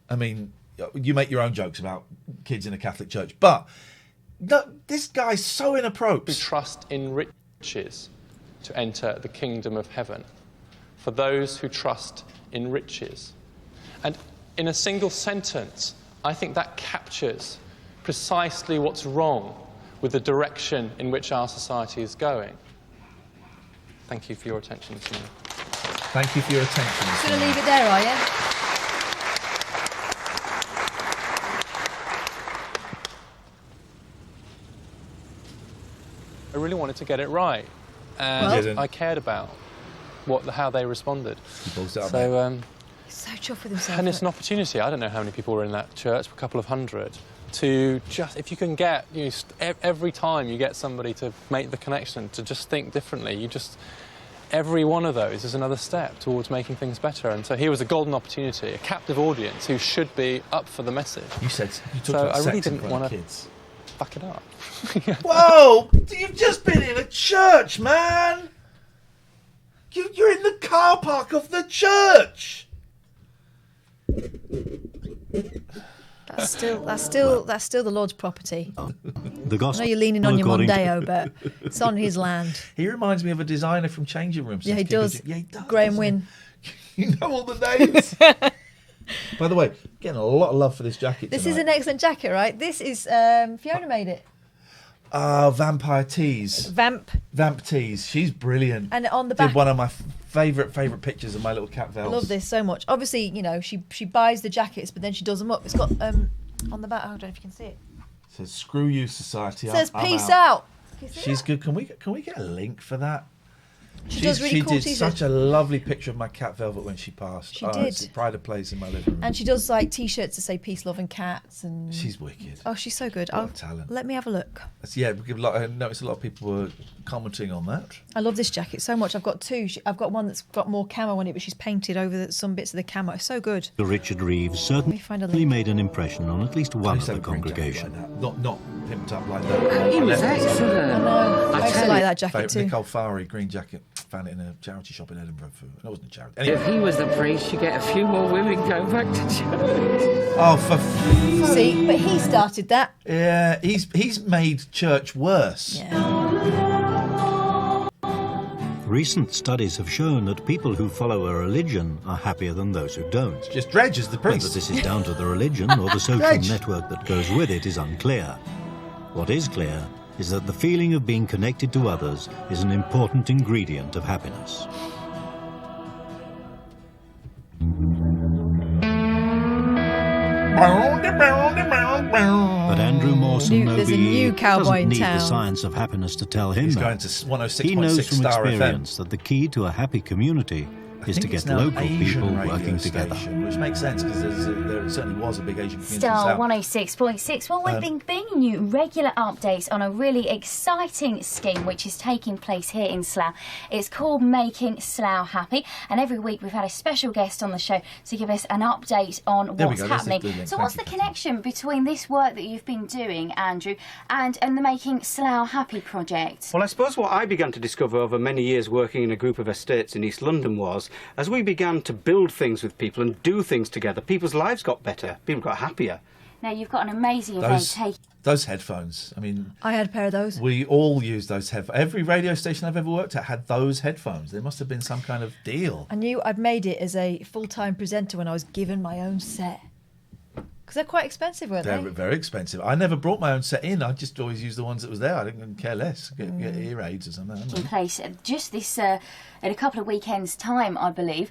A: I mean, you make your own jokes about kids in a Catholic church, but this guy's so inappropriate.
D: Who trust in riches to enter the kingdom of heaven. For those who trust in riches. And in a single sentence, I think that captures precisely what's wrong with the direction in which our society is going. Thank you for your attention this morning.
A: Thank you for your attention.
B: Just going to leave it there, are you?
D: I really wanted to get it right, and I cared about how they responded. So,
B: so chuffed with himself.
D: and it's an opportunity. I don't know how many people were in that church, a couple of hundred, to just, if you can get, every time you get somebody to make the connection, to just think differently, every one of those is another step towards making things better. And so here was a golden opportunity, a captive audience who should be up for the message.
A: You talked
D: so
A: about
D: I really
A: sex in
D: didn't
A: front
D: want
A: of
D: to
A: kids.
D: fuck it up.
A: Whoa! You've just been in a church, man! You're in the car park of the church!
B: That's still the Lord's property.
H: The
B: I
H: gospel,
B: know you're leaning on your
H: according to-
B: Mondeo, but it's on his land.
A: He reminds me of a designer from Changing Rooms.
B: Yeah, he does.
A: Yeah, he does.
B: Graham Wynne.
A: You know all the names. By the way, getting a lot of love for this jacket
B: This
A: tonight.
B: is an excellent jacket, right? This is Fiona made it.
A: Vampire Tees.
B: Vamp.
A: Tees. She's brilliant.
B: And on the
A: Did
B: back,
A: one of my favourite pictures of my little cat
B: I
A: Vels.
B: love this so much. Obviously, she buys the jackets, but then she does them up. It's got on the back. I don't know if you can see it.
A: It says "Screw you, society."
B: It says
A: I'm
B: "Peace out." Can you see
A: She's
B: that?
A: good. Can we get a link for that?
B: She does really cool
A: did
B: t-shirts.
A: such a lovely picture of my cat Velvet when she passed.
B: She
A: It's
B: did.
A: a pride of place in my living room.
B: And she does like t-shirts to say "Peace, Love, and Cats." And
A: She's wicked.
B: oh, she's so good.
A: What a talent.
B: Let me have a look.
A: Yeah, I noticed a lot of people were commenting on that.
B: I love this jacket so much. I've got two. I've got one that's got more camo on it, but she's painted over some bits of the camo. It's so good.
H: Richard Reeves certainly made an impression on at least one of the congregation.
A: Not pimped up like that.
O: He was excellent.
B: I know. I used to like that jacket too.
A: Nicole Farey, green jacket. Found it in a charity shop in Edinburgh. It wasn't a charity.
O: If he was the priest, you get a few more women going back to church.
A: Oh, for
B: see, but he started that.
A: Yeah, he's made church worse.
H: Recent studies have shown that people who follow a religion are happier than those who don't.
A: Just Dredge is the priest.
H: Whether this is down to the religion or the social
A: Dredge.
H: network that goes with it is unclear. What is clear is that the feeling of being connected to others is an important ingredient of happiness. But Andrew Mawson
B: There's a new cowboy
H: doesn't
B: in
H: need
B: town.
H: the science of happiness to tell him
A: He's
H: that.
A: going to 106.6
H: He knows from
A: Star FM.
H: experience that the key to a happy community is to get local people working together.
A: Which makes sense because there certainly was a big Asian community.
G: Star
A: in the South.
G: 106.6. Well, we've been bringing you regular updates on a really exciting scheme which is taking place here in Slough. It's called Making Slough Happy, and every week we've had a special guest on the show to give us an update on
A: There we
G: what's
A: go, that's the
G: happening.
A: good link.
G: So,
A: Thank
G: what's
A: you,
G: the connection between this work that you've been doing, Andrew, and the Making Slough Happy project?
U: Well, I suppose what I began to discover over many years working in a group of estates in East London was, as we began to build things with people and do things together, people's lives got better, people got happier.
G: Now, you've got an amazing event taking.
A: Those headphones. I mean,
B: I had a pair of those.
A: we all used those headphones. Every radio station I've ever worked at had those headphones. There must have been some kind of deal.
B: I knew I'd made it as a full-time presenter when I was given my own set. Because they're quite expensive, weren't
A: They're
B: they?
A: very expensive. I never brought my own set in. I just always used the ones that was there. I didn't care less. Get ear aids or something. I don't know.
G: In place just this in a couple of weekends' time, I believe.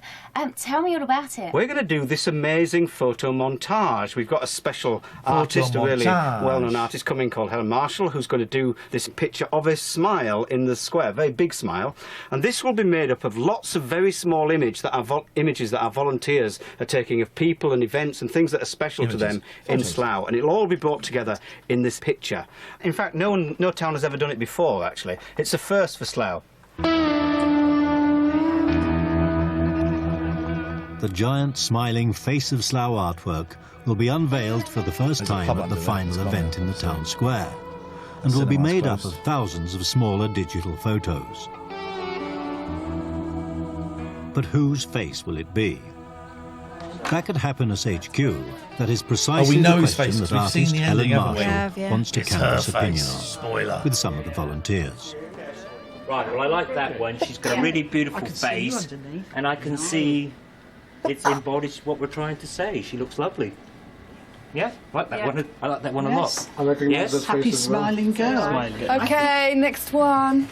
G: Tell me all about it.
U: We're going to do this amazing photo montage. We've got a special artist, a really
A: montage.
U: well-known artist coming called Helen Marshall, who's going to do this picture of a smile in the square, a very big smile. And this will be made up of lots of very small images that our volunteers are taking of people and events and things that are special to them in
A: Photos.
U: Slough. And it'll all be brought together in this picture. In fact, no town has ever done it before, actually. It's a first for Slough.
H: The giant smiling face of Slough artwork will be unveiled for the first
A: There's a
H: time
A: pub
H: at the
A: under there,
H: final
A: it's got
H: event
A: it,
H: in the
A: so-
H: town square, and will be
A: cinema's
H: made up
A: close.
H: of thousands of smaller digital photos. But whose face will it be? Back at Happiness HQ, that is precisely
A: know
H: the
A: his
H: question
A: face,
H: that
A: we've seen
H: artist
A: the
H: Helen
A: ending, haven't we?
H: Marshall
B: We have, yeah.
H: wants to
A: It's
H: canvass
A: her
H: opinion
A: face.
H: on,
A: Spoiler.
H: with some of the volunteers.
V: Right, well, I like that one. She's got a really beautiful face, and I can see
J: it embodies what we're trying to say. She looks lovely. Yeah, like that one. I like that one a
R: Yes.
J: lot.
R: I recognise
J: yes,
R: that face as well.
J: smiling girl.
R: Okay, next one.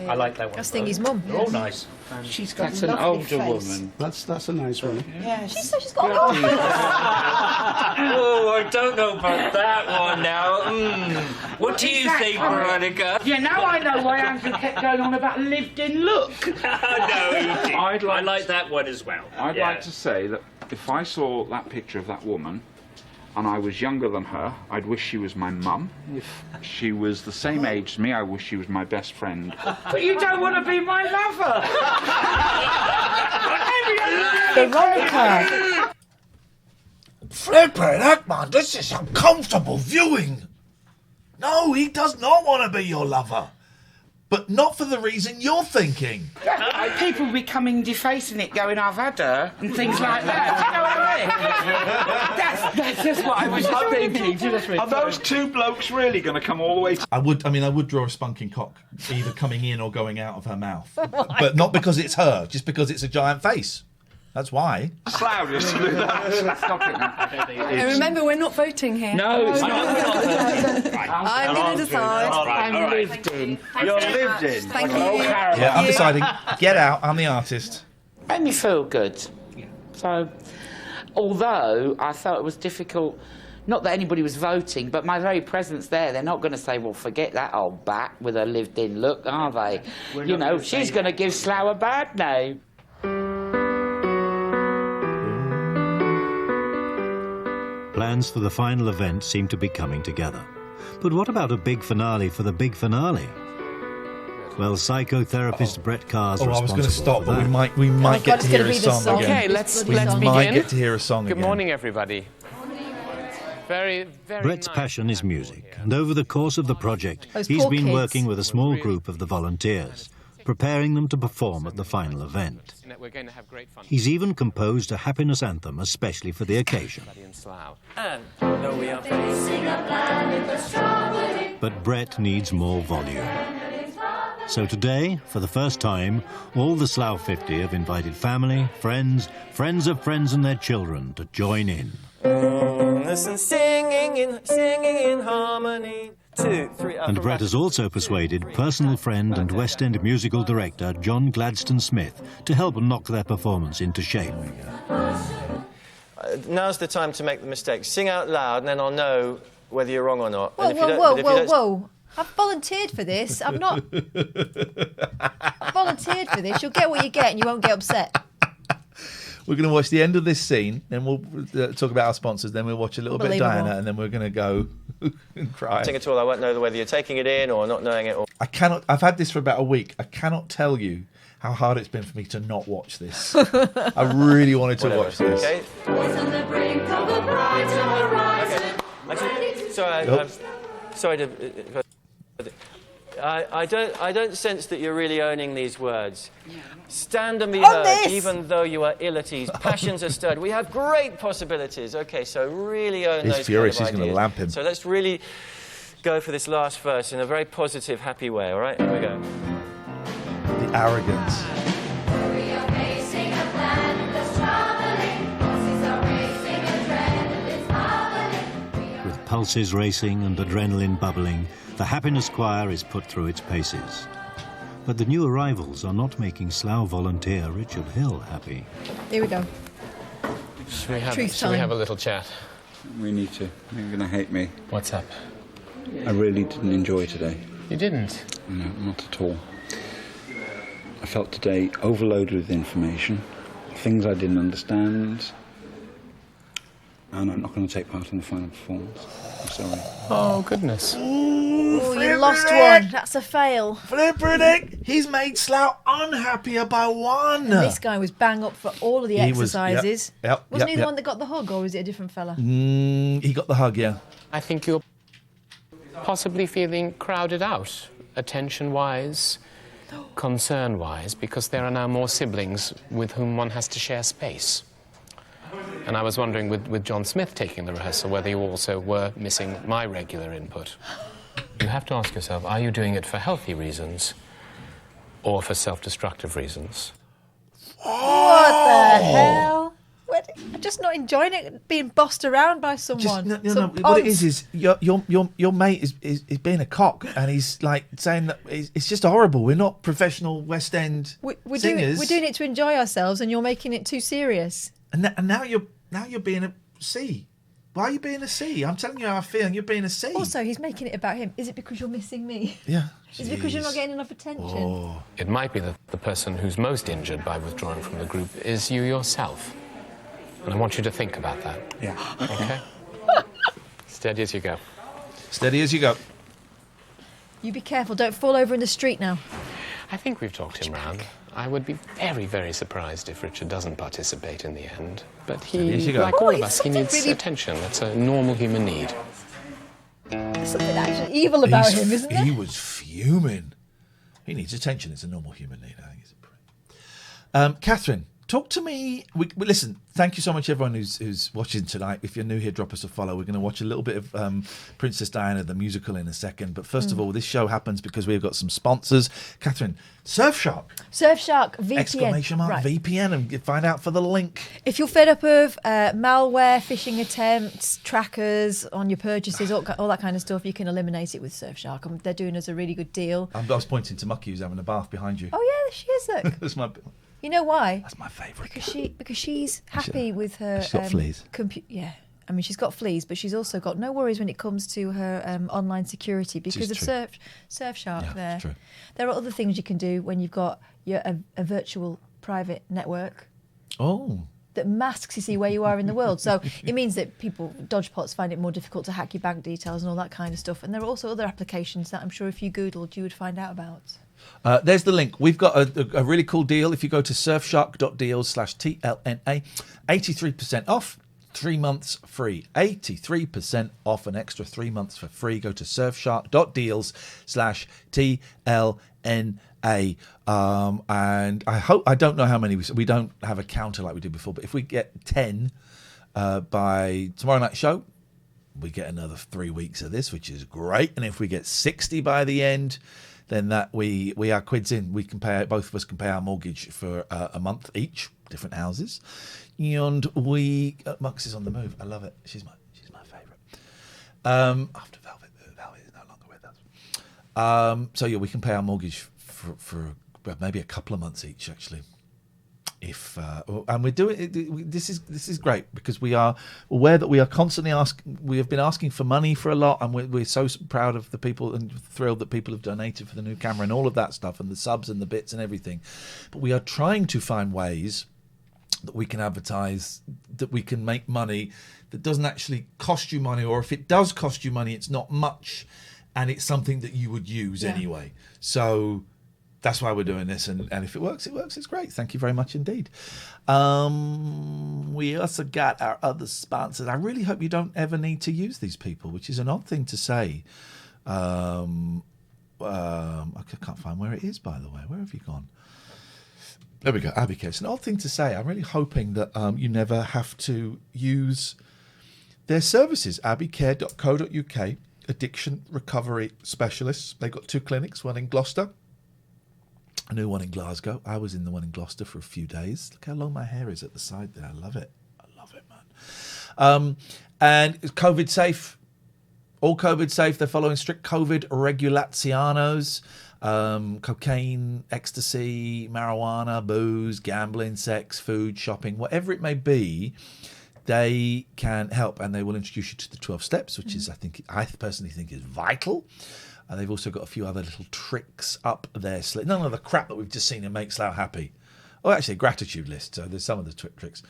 J: I like that one.
B: That's Thingy's mum.
J: They're all nice.
N: She's got
I: That's
N: a
I: an
N: lovely
I: older
N: face.
I: woman. That's a nice one.
N: Yeah,
B: She's got a
J: Oh, I don't know about that one now. What do you think, Veronica?
O: Yeah, now I know why Andrew kept going on about lived-in look.
J: No, he didn't. I like that one as well.
K: I'd
J: Yeah.
K: like to say that if I saw that picture of that woman and I was younger than her, I'd wish she was my mum. If she was the same age as me, I wish she was my best friend.
O: But you don't want to be my lover.
B: Veronica.
A: Flippin' heck, man, this is uncomfortable viewing. No, he does not want to be your lover. But not for the reason you're thinking.
O: People becoming defacing it, going, I've had her, and things like that. Do you know what I mean? That's just what I was thinking.
K: Are those two blokes really going to come all the way to...
A: I would draw a spunking cock, either coming in or going out of her mouth. But not because it's her, just because it's a giant face. That's why.
K: Slough used to do that. Stop it now.
R: And remember, we're not voting here.
O: No, it's not.
R: I'm going to decide.
O: I'm lived in.
K: You're lived in.
R: Thank you.
A: Yeah, I'm deciding. Get out. I'm the artist.
O: Made me feel good. So, although I felt it was difficult, not that anybody was voting, but my very presence there, they're not going to say, well, forget that old bat with her lived-in look, are they? You know, she's going to give Slough a bad name.
H: Plans for the final event seem to be coming together. But what about a big finale for the big finale? Well, psychotherapist Brett Carr's
A: I was
H: responsible
A: going to stop,
H: for
A: but
H: that.
A: we might get to hear a song again.
D: Okay, let's
A: we
D: begin.
A: might get to hear a song
D: Good
A: again.
D: morning, everybody. Very
H: Brett's passion is music, and over the course of the project,
B: Those
H: he's
B: poor
H: been
B: kids.
H: working with a small group of the volunteers, preparing them to perform at the final event.
D: We're going to have great fun.
H: He's even composed a happiness anthem especially for the occasion.
D: And though we are
H: But Brett needs more volume. So today, for the first time, all the Slough 50 have invited family, friends, friends of friends and their children to join in.
V: Listen, singing in harmony. 2, 3.
H: And Brett has also persuaded personal friend and West End musical director John Gladstone Smith to help knock their performance into shape.
V: Now's the time to make the mistake. Sing out loud, and then I'll know whether you're wrong or not.
B: Whoa,
V: And if you don't-
B: whoa. I've volunteered for this. I've not... I've volunteered for this. You'll get what you get and you won't get upset.
A: We're going to watch the end of this scene, then we'll talk about our sponsors, then we'll watch a little bit of Diana, and then we're going to go and cry.
V: Sing at all, I won't know whether you're taking it in or not knowing it. Or...
A: I've had this for about a week. I cannot tell you how hard it's been for me to not watch this. I really wanted to watch this.
V: Okay. Sorry, sorry to... I don't sense that you're really owning these words. Stand and be heard, even though you are ill at ease. Passions are stirred. We have great possibilities. Okay, so really own
A: He's
V: those
A: furious.
V: kind of
A: He's going to
V: ideas.
A: lamp him.
V: So let's really go for this last verse in a very positive, happy way, all right? Here we go.
A: The arrogance.
H: With pulses racing and adrenaline bubbling, the Happiness Choir is put through its paces. But the new arrivals are not making Slough volunteer Richard Hill happy.
B: Here we go.
D: Should we have,
B: Truth
D: should we
B: time.
D: have a little chat?
X: We need to. You're going to hate me.
D: What's up?
X: I really didn't enjoy today.
D: You didn't?
X: No, not at all. I felt today overloaded with information, things I didn't understand, and I'm not going to take part in the final performance. I'm sorry.
D: Oh, goodness.
B: Oh, you lost one. That's a fail.
A: Flippin' heck, he's made Slough unhappier by one.
B: And this guy was bang up for all of the
A: He was,
B: exercises. Wasn't he the
A: yep.
B: one that got the hug, or was it a different fella?
A: He got the hug, yeah.
D: I think you're possibly feeling crowded out, attention-wise, concern-wise, because there are now more siblings with whom one has to share space. And I was wondering, with John Smith taking the rehearsal, whether you also were missing my regular input. You have to ask yourself, are you doing it for healthy reasons or for self-destructive reasons?
B: What the hell? I'm just not enjoying it being bossed around by someone.
A: What it is your mate is being a cock, and he's like saying that it's just horrible. We're not professional West End singers.
B: We're doing it to enjoy ourselves, and you're making it too serious.
A: And now you're being a C. Why are you being a C? I'm telling you how I feel, and you're being a C.
B: Also, he's making it about him. Is it because you're missing me?
A: Yeah.
B: Is it because you're not getting enough attention?
E: It might be that the person who's most injured by withdrawing from the group is you yourself. And I want you to think about that.
U: Yeah.
E: Okay? Steady as you go.
A: Steady as you go.
B: You be careful. Don't fall over in the street now.
E: I think we've talked him round. I would be very, very surprised if Richard doesn't participate in the end. But he, like all of us, he needs attention. That's a normal human need.
B: There's something actually evil about him, isn't there?
A: He was fuming. He needs attention. It's a normal human need. I think it's a prick. Catherine, talk to me. Listen, thank you so much, everyone who's watching tonight. If you're new here, drop us a follow. We're going to watch a little bit of Princess Diana, the musical, in a second. But first of all, this show happens because we've got some sponsors. Catherine, Surfshark.
B: Surfshark VPN.
A: Exclamation mark
B: Right.
A: VPN, and find out for the link.
B: If you're fed up of malware, phishing attempts, trackers on your purchases, all that kind of stuff, you can eliminate it with Surfshark. They're doing us a really good deal.
A: I was pointing to Mucky, who's having a bath behind you.
B: Oh yeah, she is. Look.
A: That's my.
B: You know why?
A: That's my favourite.
B: Because she's happy with her.
A: She's got fleas.
B: Yeah. I mean, she's got fleas, but she's also got no worries when it comes to her online security because of Surfshark.
A: Yeah,
B: there,
A: true.
B: There are other things you can do when you've got a virtual private network.
A: Oh.
B: That masks, you see, where you are in the world. So it means that dodgepots find it more difficult to hack your bank details and all that kind of stuff. And there are also other applications that I'm sure if you Googled, you would find out about.
A: There's the link. We've got a really cool deal. If you go to surfshark.deals/TLNA, 83% off, 3 months free. 83% off, an extra 3 months for free. Go to surfshark.deals/TLNA. And I don't know how many we don't have a counter like we did before, but if we get 10 by tomorrow night's show, we get another 3 weeks of this, which is great. And if we get 60 by the end, then that we are quids in. We can pay, both of us can pay our mortgage for a month each, different houses. And Mux is on the move. I love it. She's my favourite. After Velvet is no longer with us. So yeah, we can pay our mortgage for maybe a couple of months each, actually. And we're doing it. This is great because we are aware that we are constantly we have been asking for money for a lot, and we're so proud of the people and thrilled that people have donated for the new camera and all of that stuff and the subs and the bits and everything. But we are trying to find ways that we can advertise, that we can make money that doesn't actually cost you money, or if it does cost you money, it's not much, and it's something that you would use anyway. So that's why we're doing this, and if it works, it's great. Thank you very much indeed. We also got our other sponsors. I really hope you don't ever need to use these people, which is an odd thing to say. I can't find where it is, by the way. Where have you gone? There we go, Abbycare. It's an odd thing to say. I'm really hoping that you never have to use their services. Abbycare.co.uk, addiction recovery specialists. They've got 2 clinics, one in Gloucester, a new one in Glasgow. I was in the one in Gloucester for a few days. Look how long my hair is at the side there. I love it. Man. And it's COVID safe. All COVID safe. They're following strict COVID regulaciones. Cocaine, ecstasy, marijuana, booze, gambling, sex, food, shopping, whatever it may be, they can help, and they will introduce you to the 12 steps, which is, I personally think is vital. They've also got a few other little tricks up their sleeve. None of the crap that we've just seen in Make Slough Happy. Oh, actually, a gratitude list. So there's some of the tricks.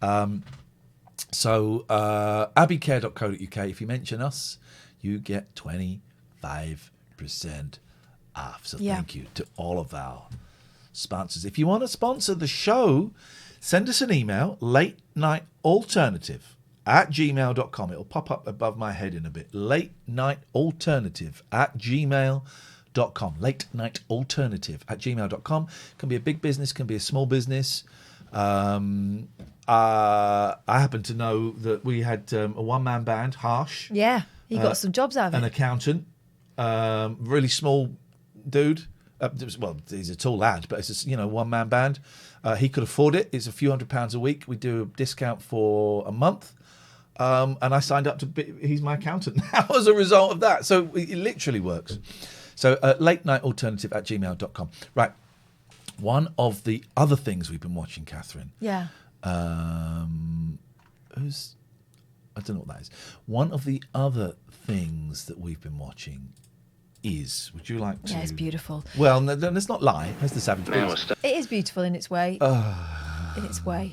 A: Abbycare.co.uk. If you mention us, you get 25% off. So thank you to all of our sponsors. If you want to sponsor the show, send us an email, latenightalternative@gmail.com. It'll pop up above my head in a bit. latenightalternative@gmail.com. latenightalternative@gmail.com. Can be a big business, can be a small business. I happen to know that we had a one-man band, Harsh.
B: Yeah, he got some jobs out of it.
A: An accountant, really small dude, Well, he's a tall lad, but it's a one-man band. He could afford it. It's a few £100s a week. We do a discount for a month. And I signed up to he's my accountant now as a result of that. So it literally works. So latenightalternative@gmail.com. Right. One of the other things we've been watching, Catherine.
B: Yeah.
A: I don't know what that is. One of the other things that we've been watching is, would you like to?
B: Yeah, it's beautiful.
A: Well, no, let's not lie. That's the Savage Beast.
B: It is beautiful in its way. In its way.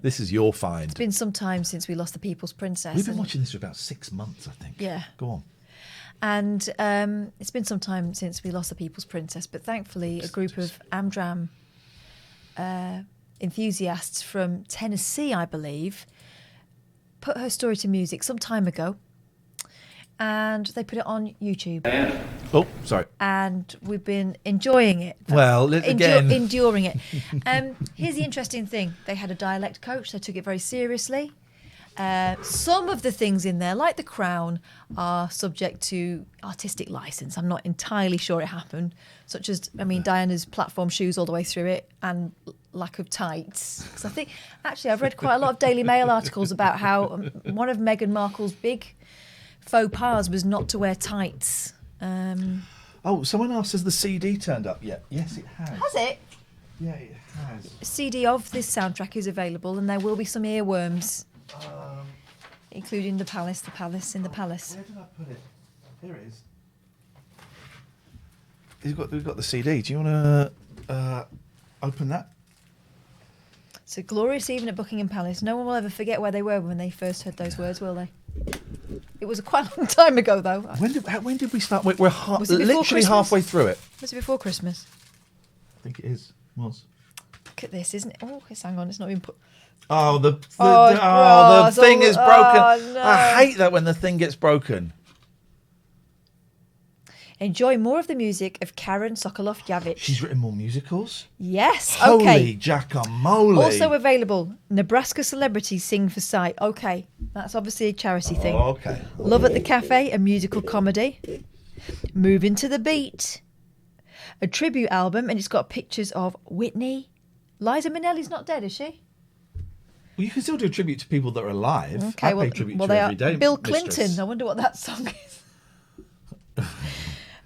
A: This is your find.
B: It's been some time since we lost the People's Princess.
A: We've been watching this for about 6 months, I think.
B: Yeah.
A: Go on.
B: And it's been some time since we lost the People's Princess, but thankfully a group of Amdram enthusiasts from Tennessee, I believe, put her story to music some time ago, and they put it on YouTube.
A: Oh, sorry.
B: And we've been enjoying it.
A: Well, again.
B: Enduring it. Here's the interesting thing. They had a dialect coach. They took it very seriously. Some of the things in there, like the crown, are subject to artistic license. I'm not entirely sure it happened, such as, Diana's platform shoes all the way through it and lack of tights. Because I think, actually, I've read quite a lot of Daily Mail articles about how one of Meghan Markle's big faux pas was not to wear tights.
A: Someone else has the CD turned up yet? Yes, it has.
B: Has it?
A: Yeah, it has.
B: A CD of this soundtrack is available, and there will be some earworms. Including the palace in the palace.
A: Where did I put it? Here it is. We've got the CD. Do you want to open that?
B: It's a glorious evening at Buckingham Palace. No one will ever forget where they were when they first heard those words, will they? It was quite a long time ago, though.
A: When did we start? We're
B: literally
A: Christmas? Halfway through it.
B: Was it before Christmas?
A: I think it is. Was.
B: Look at this, isn't it? Oh, hang on, it's not been put.
A: Oh, the thing is broken.
B: Oh, no.
A: I hate that when the thing gets broken.
B: Enjoy more of the music of Karen Sokoloff-Yavich.
A: She's written more musicals?
B: Yes,
A: Holy
B: okay.
A: jackamole.
B: Also available, Nebraska Celebrities Sing for Sight. Okay, that's obviously a charity thing.
A: Okay.
B: Love at the Cafe, a musical comedy. Moving to the Beat, a tribute album, and it's got pictures of Whitney. Liza Minnelli's not dead, is she?
A: Well, you can still do a tribute to people that are alive.
B: Okay,
A: I pay tribute to
B: they
A: every day.
B: Bill
A: Mistress.
B: Clinton. I wonder what that song is.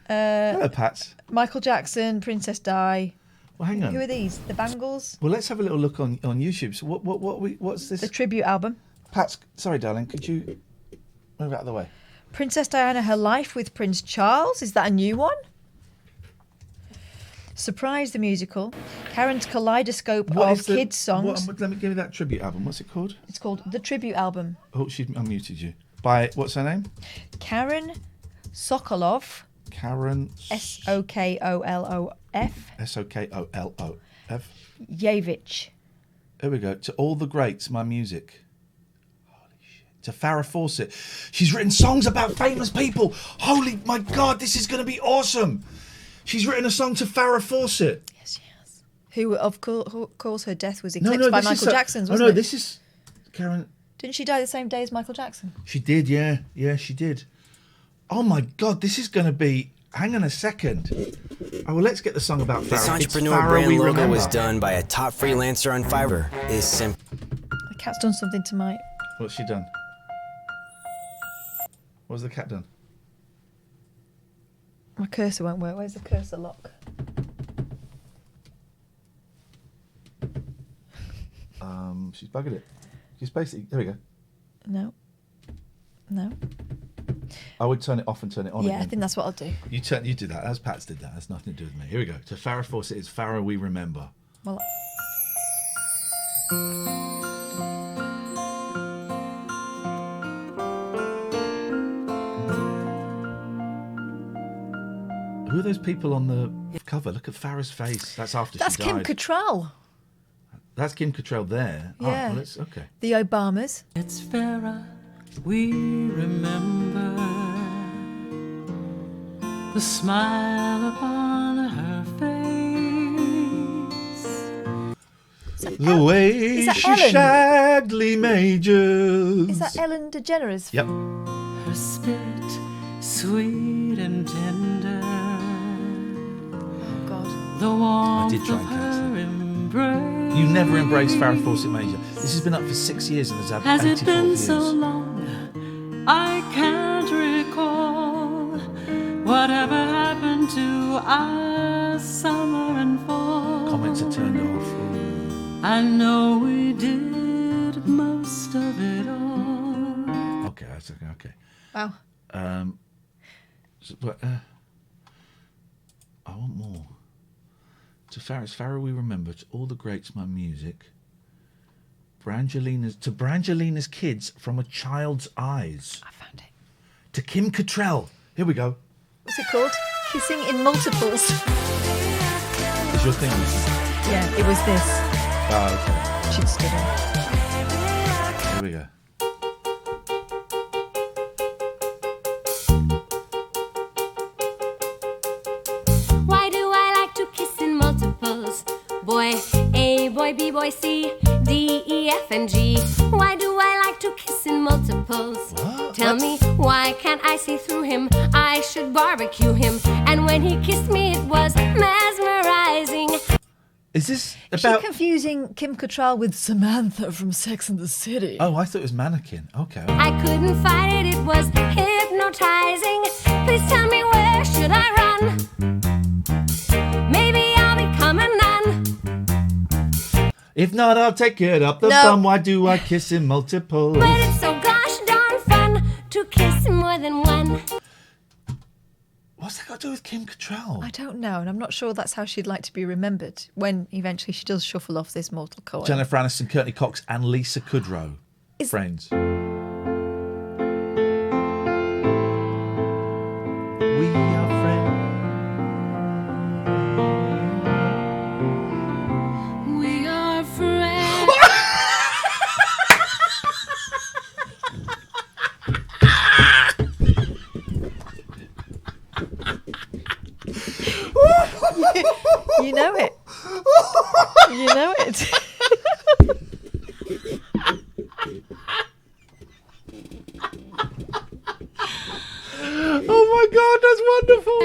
A: Hello, Pat.
B: Michael Jackson, Princess Di.
A: Well, hang on.
B: Who are these? The Bangles?
A: Well, let's have a little look on YouTube. So what's this?
B: The tribute album.
A: Pat, sorry, darling. Could you move out of the way?
B: Princess Diana, Her Life with Prince Charles. Is that a new one? Surprise the Musical. Karen's kaleidoscope of kids' songs.
A: Let me give me that tribute album. What's it called?
B: It's called The Tribute Album.
A: Oh, I unmuted you. By, what's her name?
B: Karen Sokoloff.
A: Karen
B: Sokoloff.
A: Sokoloff.
B: Yavich.
A: Here we go. To All the Greats, My Music. Holy shit. To Farrah Fawcett. She's written songs about famous people. Holy, my God, this is going to be awesome. She's written a song to Farrah Fawcett.
B: Yes, she has. Who, of course, her death was eclipsed by Michael Jackson's, wasn't it?
A: This is Karen.
B: Didn't she die the same day as Michael Jackson?
A: She did, yeah. Yeah, she did. Oh, my God, this is going to be... Hang on a second. Oh, well, let's get the song about Farrah.
M: This entrepreneur brand logo was done by a top freelancer on Fiverr. Is simple.
B: The cat's done something to my...
A: What's she done? What's the cat done?
B: My cursor won't work. Where's the cursor lock?
A: She's buggered it. She's basically... There we go.
B: No.
A: I would turn it off and turn it on again.
B: I think that's what I'll do.
A: You do that. As Pat's did that. That's nothing to do with me. Here we go. To Farrah Fawcett, it's Farrah We Remember.
B: Well...
A: Who are those people on the cover? Look at Farrah's face. That's after she died.
B: That's Kim Cattrall.
A: That's Kim Cattrall there.
B: Yeah.
A: Oh, well, it's okay.
B: The Obamas.
F: It's Farrah we remember, the smile upon her face,
A: The way she shagged Lee Majors.
B: Is that Ellen DeGeneres?
A: Yep.
F: her spirit sweet and tender, the warmth
A: I did try
F: of
A: and cancel
F: her
A: it.
F: embrace.
A: You never embraced Farrah Fawcett Major. This has been up for 6 years and has had
F: Has
A: 84
F: it been
A: views.
F: so long? I can't recall whatever happened to our summer and fall.
A: Comments are turned off.
F: I know we did most of it all.
A: Okay, that's okay. Okay.
B: Wow.
A: But, I want more. To Farrah we remember. To all the greats, my music. Brangelina's kids from a child's eyes.
B: I found it.
A: To Kim Cattrall. Here we go.
B: What's it called? Kissing in Multiples.
A: Is your thing?
B: Yeah, it was this.
A: Oh, okay.
B: She'd stood on.
A: Here we go.
L: Why do I like to kiss in multiples? Boy A, boy B, boy C, D, E, F, and G. Why do I like to kiss in multiples? Tell me, why can't I see through him? I should barbecue him. And when he kissed me, it was mesmerizing.
A: Is this
B: Is
A: about...
B: she confusing Kim Cattrall with Samantha from Sex and the City?
A: Oh, I thought it was Mannequin. Okay.
L: I couldn't fight it, it was hypnotizing. Please tell me, where should I run? Maybe I'll become a nun.
A: If not, I'll take it up the
B: No.
A: bum. Why do I kiss in multiples?
L: But it's so gosh darn fun to kiss more than one.
A: What's that got to do with Kim Cattrall?
B: I don't know, and I'm not sure that's how she'd like to be remembered when eventually she does shuffle off this mortal coil.
A: Jennifer Aniston, Courtney Cox, and Lisa Kudrow.
B: Is-
A: Friends. We are friends.
F: We are friends.
B: You know it. You know it.
A: Oh my God, that's wonderful.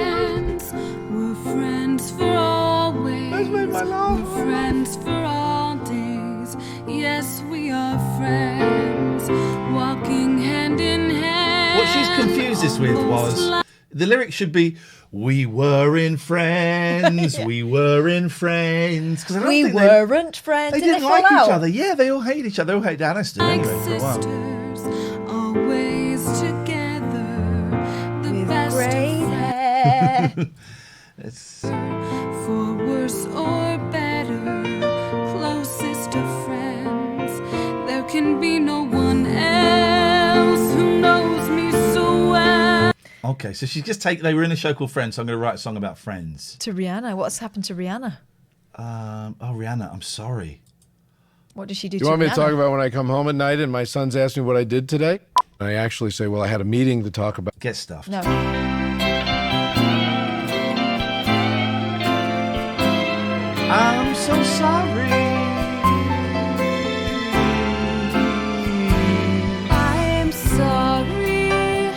F: We're friends for always.
A: That's made my laugh.
F: We're friends for all days. Yes, we are friends. Walking hand in hand.
A: What she's confused this with was the lyric should be "We were in friends, we were in friends." Because
B: We weren't friends.
A: They
B: Didn't
A: didn't
B: they
A: like
B: fall
A: each
B: out?
A: other. Yeah, they all hate each other. They all hate Aniston anyway for a while.
F: Always together. The best
B: grey
F: of
B: hair.
A: It's
F: For worse or better, closest of friends. There can be no one else who knows me so well.
A: okay. So she's just they were in a show called Friends. So I'm going to write a song about Friends.
B: To Rihanna. What's happened to Rihanna?
A: Rihanna, I'm sorry.
B: What did she do
P: You
B: to
P: want me
B: Rihanna?
P: to talk about when I come home at night and my sons ask me what I did today? And I actually say, well, I had a meeting to talk about.
A: Get stuffed.
B: No.
A: I'm so sorry.
L: I'm sorry,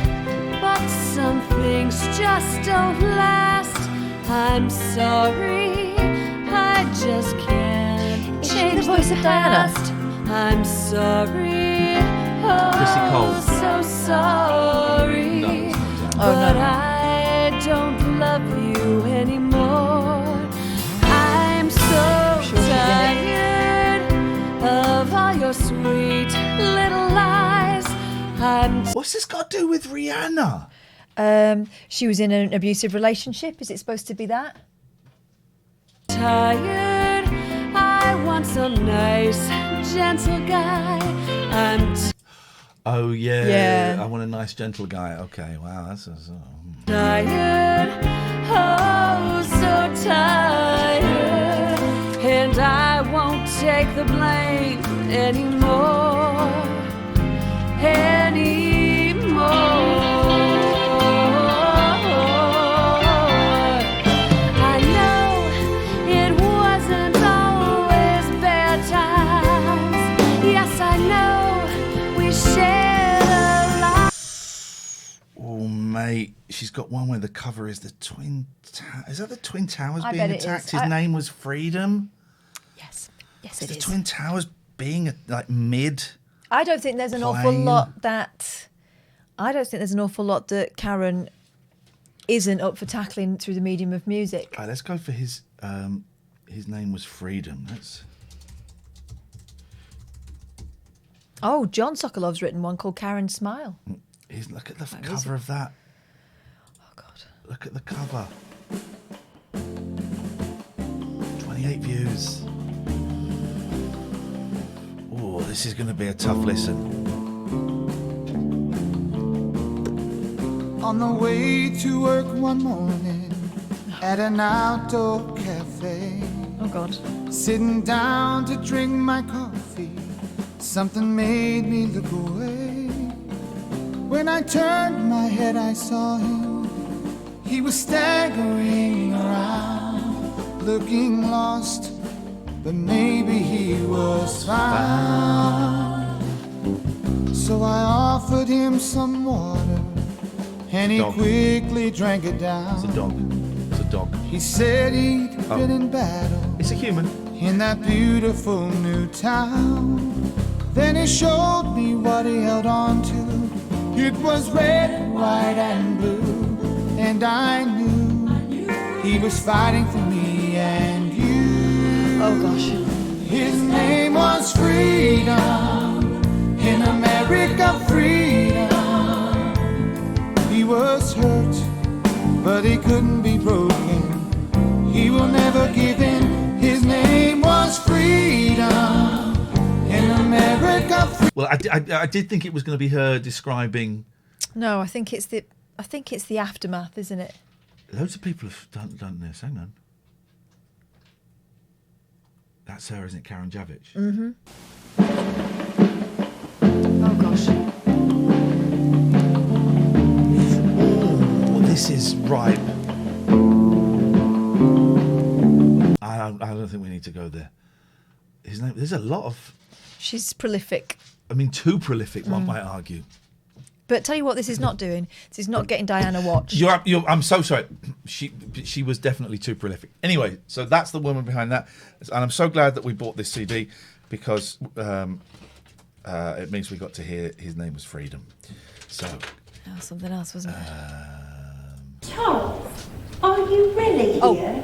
L: but some things just don't last. I'm sorry, I just can't
B: Is she the
L: change
B: voice
L: the
B: of Diana?
L: past. I'm sorry,
A: Chrissy Cole.
L: oh, so sorry.
A: No, it's not Diana.
B: Oh, no,
L: But
B: no.
L: I don't love you anymore. I'm so
B: Sure she
L: tired of all your sweet little lies. I'm
A: What's this got to do with Rihanna?
B: She was in an abusive relationship. Is it supposed to be that?
L: tired. I want some nice, gentle guy. I'm
A: Oh yeah.
B: Yeah.
A: I want a nice, gentle guy. Okay. Wow. That's.
L: tired. Oh, so tired. And I won't take the blame anymore. I know it wasn't always bad times. Yes, I know we shared a lot.
A: Oh, mate. she's got one where the cover is the Twin Towers. Is that the Twin Towers
B: I
A: being
B: bet it
A: attacked?
B: is.
A: His name was Freedom.
B: Yes,
A: Is
B: it
A: the
B: is.
A: Twin Towers being like mid?
B: I don't think there's an awful lot that. I don't think there's an awful lot that Karen isn't up for tackling through the medium of music.
A: All right, let's go for his. His name was Freedom. That's.
B: Oh, John Sokolov's written one called Karen Smile.
A: Look at the cover of that.
B: Oh God!
A: Look at the cover. 28 views. Oh, this is going to be a tough listen.
Q: On the way to work one morning at an outdoor cafe.
B: Oh God.
Q: Sitting down to drink my coffee, something made me look away. When I turned my head, I saw him. He was staggering around, looking lost, but maybe he was fine. So I offered him some water, and he quickly drank it down.
A: It's a dog. It's a dog.
Q: He said he'd been in battle.
A: It's a human.
Q: In that beautiful new town. Then he showed me what he held on to. It was red, white, and blue. And I knew he was fighting for me and you.
B: Oh gosh.
Q: His name was Freedom. In America, freedom. He was hurt, but he couldn't be broken. He will never give in. His name was Freedom. In America.
A: Well, I did think it was going to be her describing.
B: No, I think it's the aftermath, isn't it?
A: Loads of people have done this. Hang on. That's her, isn't it? Karen Javich.
B: Mm-hmm. Oh gosh.
A: Oh, this is ripe. I don't think we need to go there. His name. There's a lot of.
B: She's prolific.
A: I mean, too prolific, one might argue.
B: But tell you what, this is not doing. This is not getting Diana watched.
A: I'm so sorry. She was definitely too prolific. Anyway, so that's the woman behind that, and I'm so glad that we bought this CD because it means we got to hear His Name Was Freedom. So.
B: Oh, something else, wasn't it?
S: Charles, are you really here?
B: Oh,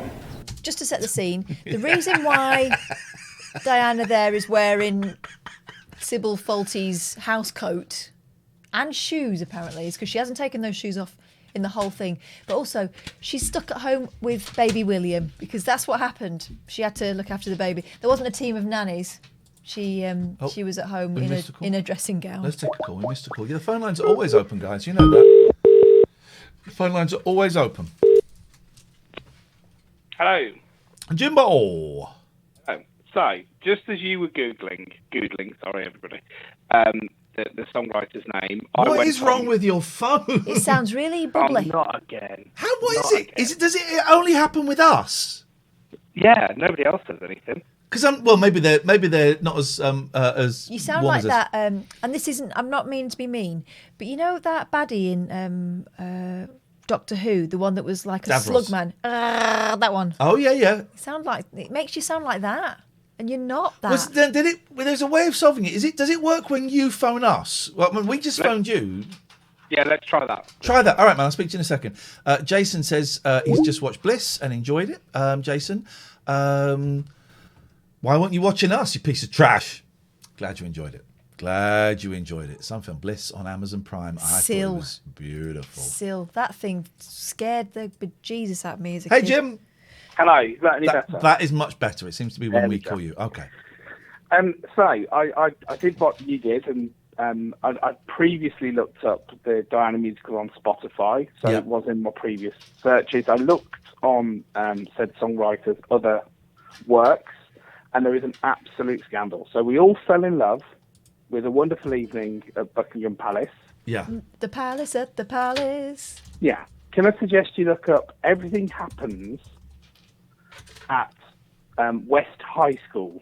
B: just to set the scene, the reason why Diana there is wearing Sybil Folty's house coat and shoes, apparently, is because she hasn't taken those shoes off in the whole thing. But also, she's stuck at home with baby William because that's what happened. She had to look after the baby. There wasn't a team of nannies. She was at home in a dressing gown.
A: Let's take a call. We missed a call. Yeah, the phone lines are always open, guys. You know that. The phone lines are always open.
T: Hello.
A: Jimbo.
T: Oh, so, just as you were Googling, sorry everybody, the songwriter's name.
A: What is wrong with your phone?
B: It sounds really bubbly.
T: Oh, not again.
A: What is it? Is it? Does it only happen with us?
T: Yeah, nobody else says anything.
A: Because maybe they're not as
B: You sound
A: warm
B: like
A: as us.
B: that, and this isn't. I'm not meaning to be mean, but you know that baddie in Doctor Who, the one that was like a
A: Davros.
B: slugman. That one.
A: Oh yeah.
B: It makes you sound like that, and you're not that.
A: There's a way of solving it. Does it work when you phone us? Well, when we just phoned you.
T: Yeah, let's try that.
A: Try that. All right, man. I'll speak to you in a second. Jason says he's just watched Bliss and enjoyed it. Jason, why weren't you watching us, you piece of trash? Glad you enjoyed it. Some film Bliss on Amazon Prime. I thought it was beautiful.
B: Still, that thing scared the bejesus out of me as a
A: Hey,
B: kid.
A: Jim.
T: Hello, is that any better?
A: That is much better. It seems to be when
T: There
A: we
T: we go.
A: call you. Okay.
T: So, I did what you did, and I previously looked up the Diana musical on Spotify, so
A: Yeah.
T: it was in my previous searches. I looked on said songwriter's other works, and there is an absolute scandal. So we all fell in love with a wonderful evening at Buckingham Palace.
A: Yeah.
B: The palace at the palace.
T: Yeah. Can I suggest you look up Everything Happens at West High School?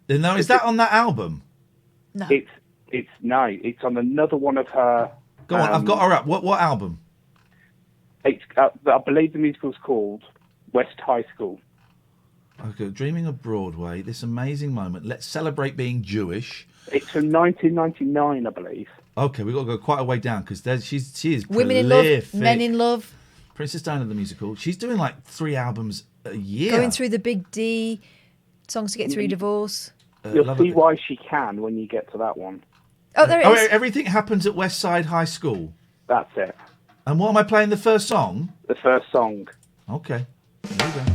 A: Now, is that on that album?
B: No.
T: It's on another one of her
A: Go on, I've got her up. What album?
T: It's, I believe the musical's called West High School.
A: Okay, Dreaming of Broadway, this amazing moment. Let's celebrate being Jewish.
T: It's from 1999, I believe.
A: Okay, we've got to go quite a way down because she is
B: Women in
A: prolific.
B: Love, Men in Love.
A: Princess Diana the musical. She's doing like 3 albums a year.
B: Going through the Big D, Songs to Get Through Divorce.
T: You'll see why she can when you get to that one.
B: Oh, there it is.
A: Everything happens at West Side High School.
T: That's it.
A: And what am I playing? The first song?
T: The first song.
A: Okay. There we go.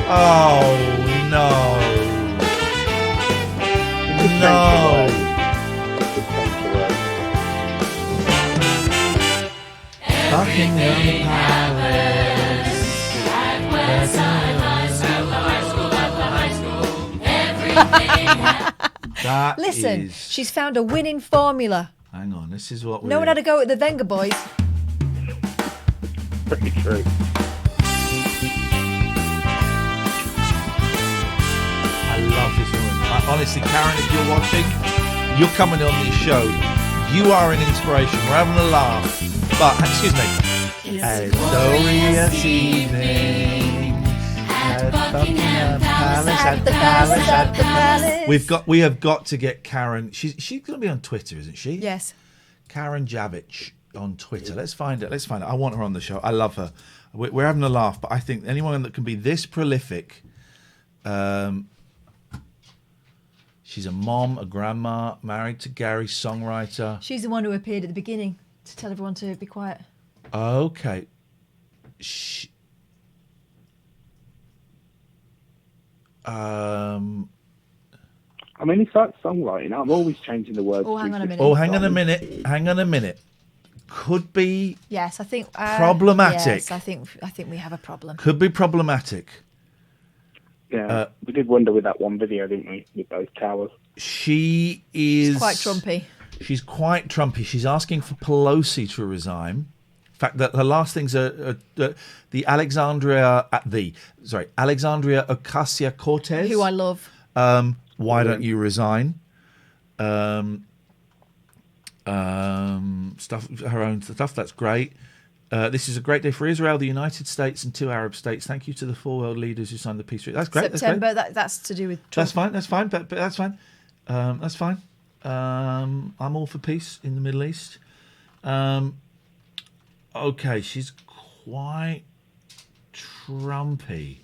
A: Oh no! No! Buckingham Palace.
F: At West Side High School, at the high school, everything
A: That
B: Listen,
A: is-
B: she's found a winning formula.
A: Hang on, this is what we.
B: No one had a go at the Venga Boys.
T: Pretty true.
A: I love this woman. Honestly, Karen, if you're watching, you're coming on this show. You are an inspiration. We're having a laugh. But, excuse me. A glorious evening at Buckingham Palace, at the palace, at the palace. We have got to get Karen. She's going to be on Twitter, isn't she?
B: Yes.
A: Karen Javich on Twitter. Let's find it. I want her on the show. I love her. We're having a laugh, but I think anyone that can be this prolific. She's a mom, a grandma, married to Gary, songwriter.
B: She's the one who appeared at the beginning to tell everyone to be quiet.
A: Okay.
T: I mean, it's like songwriting. I'm always changing the words.
B: Oh, hang on a minute.
A: Oh, hang on a minute. Could be
B: Yes, I think
A: problematic.
B: Yes, I think we have a problem.
A: Could be problematic.
T: Yeah, we did wonder with that one video, didn't we, with those towers?
A: She is
B: She's quite Trumpy.
A: She's quite Trumpy. She's asking for Pelosi to resign. In fact, that her last things are the Alexandria Ocasio-Cortez,
B: Who I love.
A: Why don't you resign? Stuff, her own stuff. That's great. This is a great day for Israel, the United States, and 2 Arab states. Thank you to the 4 world leaders who signed the peace treaty. That's great.
B: September. That's to do with Trump.
A: That's fine. But that's fine. That's fine. I'm all for peace in the Middle East. Okay, she's quite Trumpy.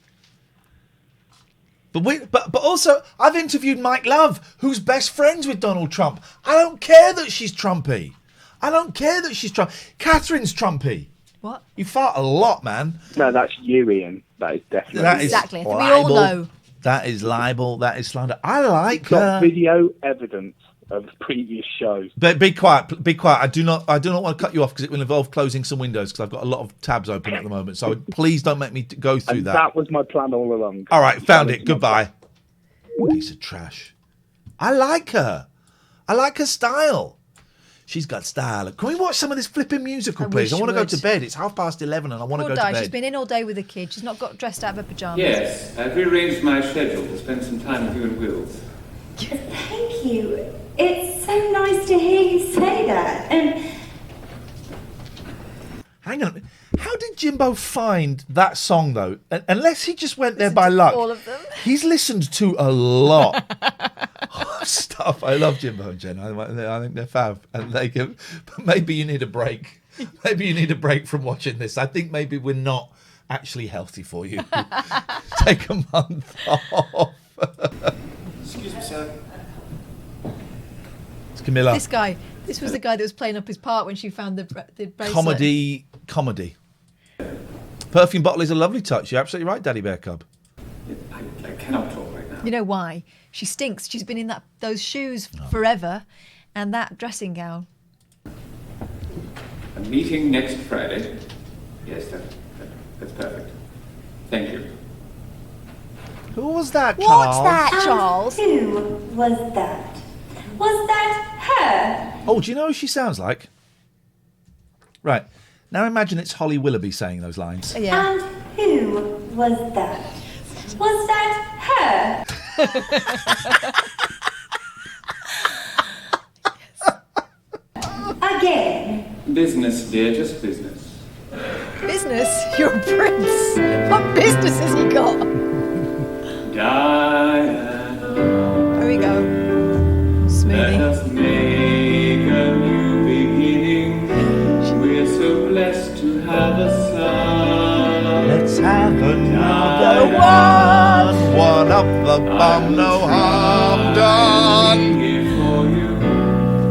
A: But also, I've interviewed Mike Love, who's best friends with Donald Trump. I don't care that she's Trumpy. Catherine's Trumpy.
B: What?
A: You fart a lot, man.
T: No, that's you, Ian. That is definitely
B: exactly.
A: libel.
B: We all know.
A: That is libel. That is slander. I like
T: got
A: her.
T: video evidence of previous shows.
A: But be quiet. I do not want to cut you off because it will involve closing some windows because I've got a lot of tabs open at the moment. So please don't make me go through
T: And
A: that.
T: that was my plan all along.
A: All right, found it. Goodbye. Piece of trash. I like her. I like her style. She's got style. Can we watch some of this flipping musical, please? I want to go to bed. It's 11:30 and I want to go to bed.
B: She's been in all day with the kid. She's not got dressed out of her pyjamas.
C: Yes, I've rearranged my schedule to spend some time with you and Wills.
S: Thank you. It's so nice to hear you say that. And
A: Hang on. How did Jimbo find that song, though? Unless he just went there by luck.
B: all of them.
A: He's listened to a lot of stuff. I love Jimbo and Jen. I think they're fab. And they can, but maybe you need a break. Maybe you need a break from watching this. I think maybe we're not actually healthy for you. Take a month off.
C: Excuse me, sir.
A: It's Camilla.
B: This was the guy that was playing up his part when she found the bracelet.
A: Comedy. Perfume bottle is a lovely touch. You're absolutely right, Daddy Bear Cub.
C: I cannot talk right now.
B: You know why? She stinks. She's been in those shoes forever, and that dressing gown.
C: A meeting next Friday. Yes, that's perfect. Thank you.
A: Who was that,
B: What's
A: Charles?
B: that, Charles?
S: who was that? Was that her?
A: Oh, do you know who she sounds like? Right. Now imagine it's Holly Willoughby saying those lines.
B: Yeah.
S: And who was that? Was that her? Again.
C: Business, dear, just business.
B: Business? You're a prince. What business has he got?
C: Diana.
B: There we go.
C: Let
B: Smoothie.
C: us make a new beginning. We're so blessed to have a son.
A: Let's have another one. One up the bum, no harm done.
C: Here for you.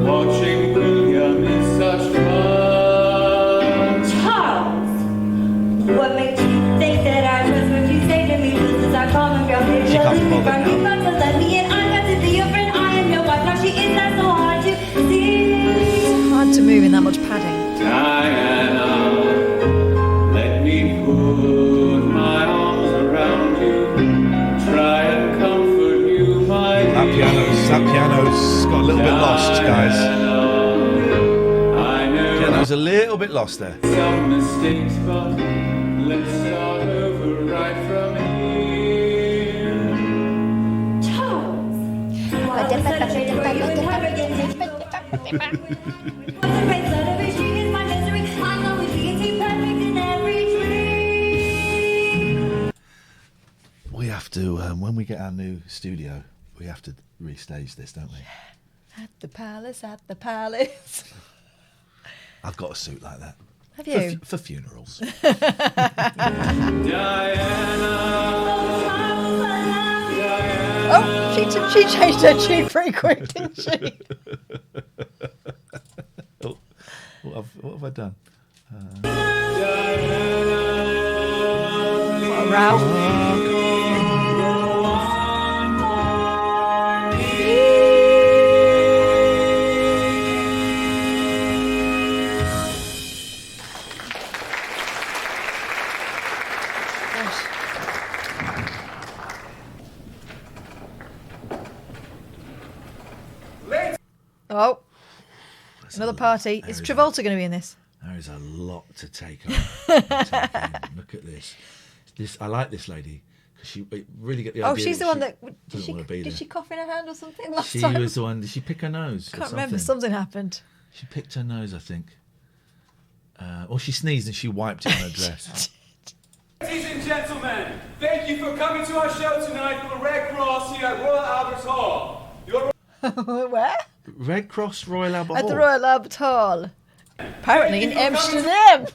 C: Watching William is such fun.
S: Charles, what makes you think that I trust what you say to me? This is our common ground.
A: She can't be bothered now.
S: You got to let me in. I'm got to be your friend. I am your wife. Now she is not so hard to see.
B: It's hard to move in that much padding.
C: Diana, let me put my arms around you. Try and comfort you, my dear.
A: That piano's got a little bit lost, guys.
C: I know
A: Piano's a little bit lost there.
C: some mistakes, but let's start over right from here.
S: Charles, while the celebrated where you never get to. Every street is my misery. I know we can be perfect in every dream.
A: We have to, when we get our new studio, we have to restage this, don't we?
B: At the palace, at the palace.
A: I've got a suit like that.
B: Have you?
A: For funerals.
B: Oh, she changed her tune pretty quick, didn't she?
A: Oh, what have I done?
B: What a row. Oh, another party. Is Travolta going to be in this?
A: There is a lot to take on. Look at this. I like this lady because she really get the idea.
B: Oh, she's the one that
A: doesn't want to be
B: did
A: there.
B: she cough in her hand or something last
A: She
B: time?
A: was the one. Did she pick her nose?
B: Can't remember. Something happened.
A: She picked her nose, I think. Or she sneezed and she wiped it on her dress.
G: Ladies and gentlemen, thank you for coming to our show tonight for the Red Cross here at Royal Albert Hall.
B: Where?
A: Red Cross Royal Albert Hall.
B: At the Royal Albert Hall. Apparently in Amsterdam.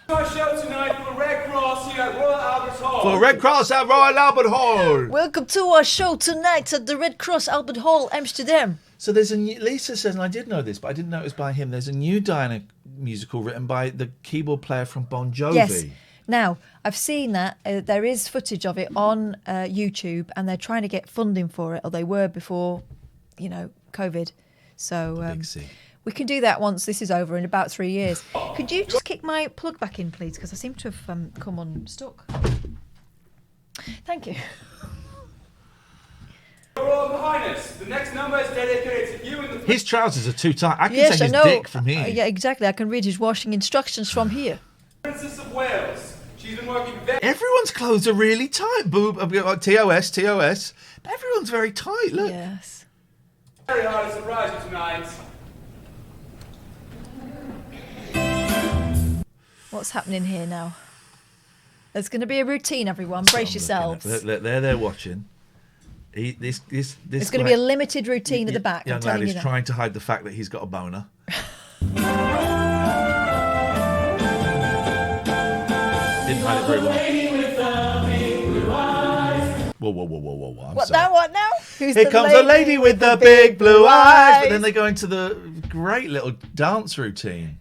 G: Our show tonight for the Red Cross here at Royal Albert Hall.
A: For Red Cross at Royal Albert Hall.
B: Welcome to our show tonight at the Red Cross Albert Hall, Amsterdam.
A: So there's a new, Lisa says, and I did know this, but I didn't know it was by him. There's a new Diana musical written by the keyboard player from Bon Jovi.
B: Yes. Now, I've seen that. There is footage of it on YouTube, and they're trying to get funding for it, or they were before, COVID. So we can do that once this is over in about 3 years. Could you just kick my plug back in, please? Because I seem to have come unstuck. Thank you.
G: Your Royal Highness, the next number is dedicated to you and the...
A: His trousers are too tight. I can
B: Yes,
A: take
B: I
A: his
B: know.
A: dick from here.
B: Yeah, exactly. I can read his washing instructions from here.
G: Princess of Wales. She's been working very...
A: Everyone's clothes are really tight. Boob, TOS. Everyone's very tight. Look.
B: Yes.
G: Very hard to surprise you tonight.
B: What's happening here now? There's going to be a routine, everyone. Brace yourselves.
A: Look, they're watching. This
B: There's going to be a limited routine at the back.
A: Young
B: I'm
A: lad
B: telling you
A: is
B: that.
A: trying to hide the fact that he's got a boner. Didn't hide it very well. Whoa. I'm
B: What
A: sorry.
B: now? What now? Who's
A: Here
B: the
A: comes a lady with the big blue eyes. But then they go into the great little dance routine.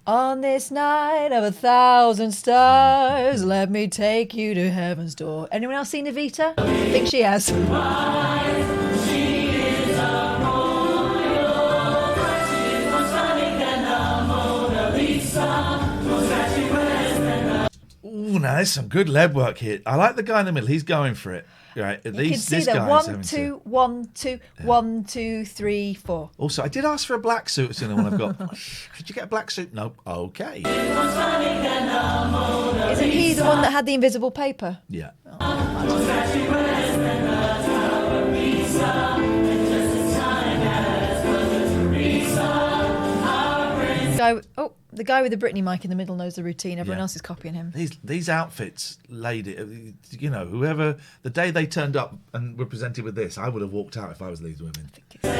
B: On this night of 1,000 stars, let me take you to heaven's door. Anyone else seen Evita? I think she has.
A: Ooh, now there's some good lead work here. I like the guy in the middle. He's going for it. Right,
B: You can see them. 1, 2, 1, 2, 1, 2, 3, 4.
A: Also, I did ask for a black suit. It's the only one I've got. Could you get a black suit? No. Okay.
B: Isn't he the one that had the invisible paper?
A: Yeah.
B: The guy with the Britney mic in the middle knows the routine. Everyone else is copying him.
A: These outfits, lady, you know, whoever, the day they turned up and were presented with this, I would have walked out if I was these women.
C: You're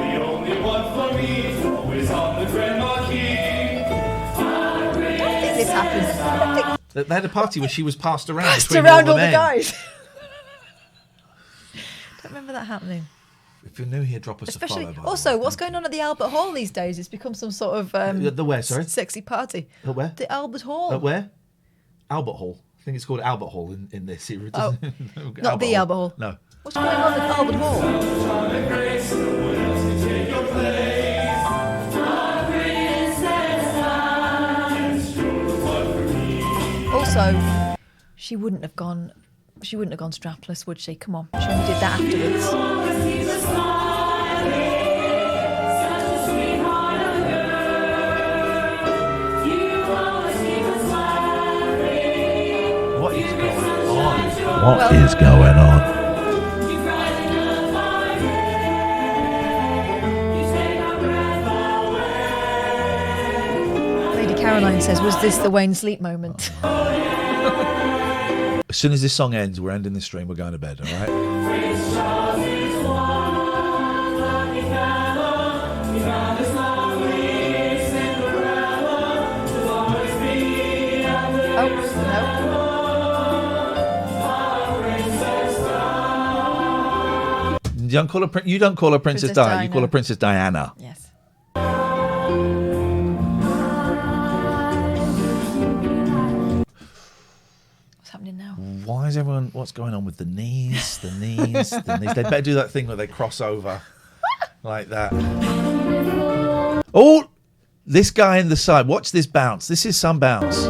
C: the only one for me, always on the Grand Marquis.
B: I don't think this happened.
A: They had a party where she was passed around.
B: Passed
A: between
B: around all the
A: men.
B: guys. Don't remember that happening.
A: If you're new here, drop us
B: Especially,
A: a follow.
B: also, what's going on at the Albert Hall these days? It's become some sort of
A: The where, sorry?
B: sexy party.
A: At where?
B: The Albert Hall.
A: At where? Albert Hall. I think it's called Albert Hall in this series.
B: Oh, not the Albert Hall.
A: No.
B: What's going on at Albert Hall? Also, she wouldn't have gone strapless, would she? Come on, she only did that afterwards.
A: What is going on? What is going on?
B: Lady Caroline says, "Was this the Wayne Sleep moment?"
A: As soon as this song ends, we're ending the stream. We're going to bed. All right. You don't call her Princess Di. You call her Princess Diana.
B: Yes. What's happening now?
A: Why is everyone? What's going on with the knees? The knees. The knees. They better do that thing where they cross over like that. Oh, this guy in the side. Watch this bounce. This is some bounce.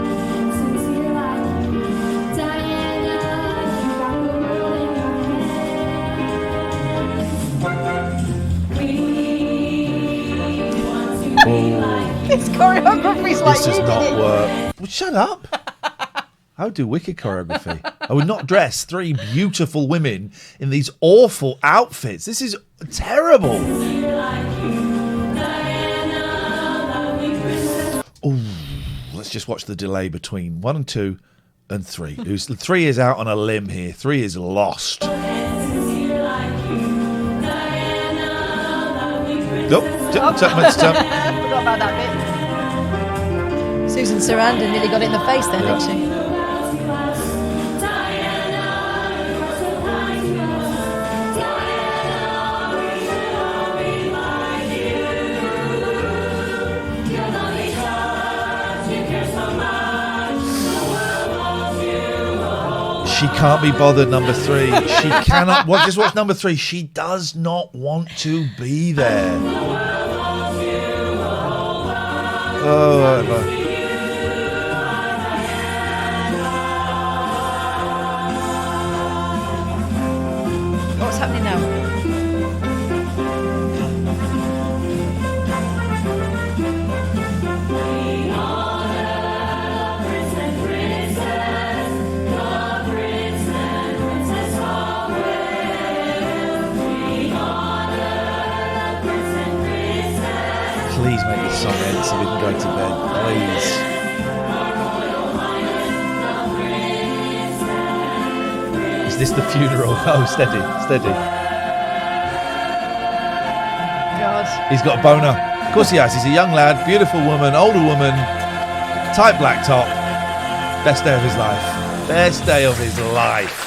B: This choreography's like
A: This does
B: you
A: not
B: did it.
A: work. Well, shut up. I would do wicked choreography. I would not dress three beautiful women in these awful outfits. This is terrible. Oh, let's just watch the delay between 1 and 2 and 3. 3 is out on a limb here. 3 is lost. Nope.
B: Forgot about that bit. Susan Sarandon nearly got it in the face then, didn't she?
A: She can't be bothered, number 3. She cannot. Just watch number 3. She does not want to be there. Oh, whatever.
B: What's happening now?
A: Please make this song end so we can go to bed. Please. Is this the funeral? Oh, steady, steady.
B: God.
A: He's got a boner. Of course he has. He's a young lad, beautiful woman, older woman, tight black top. Best day of his life. Best day of his life.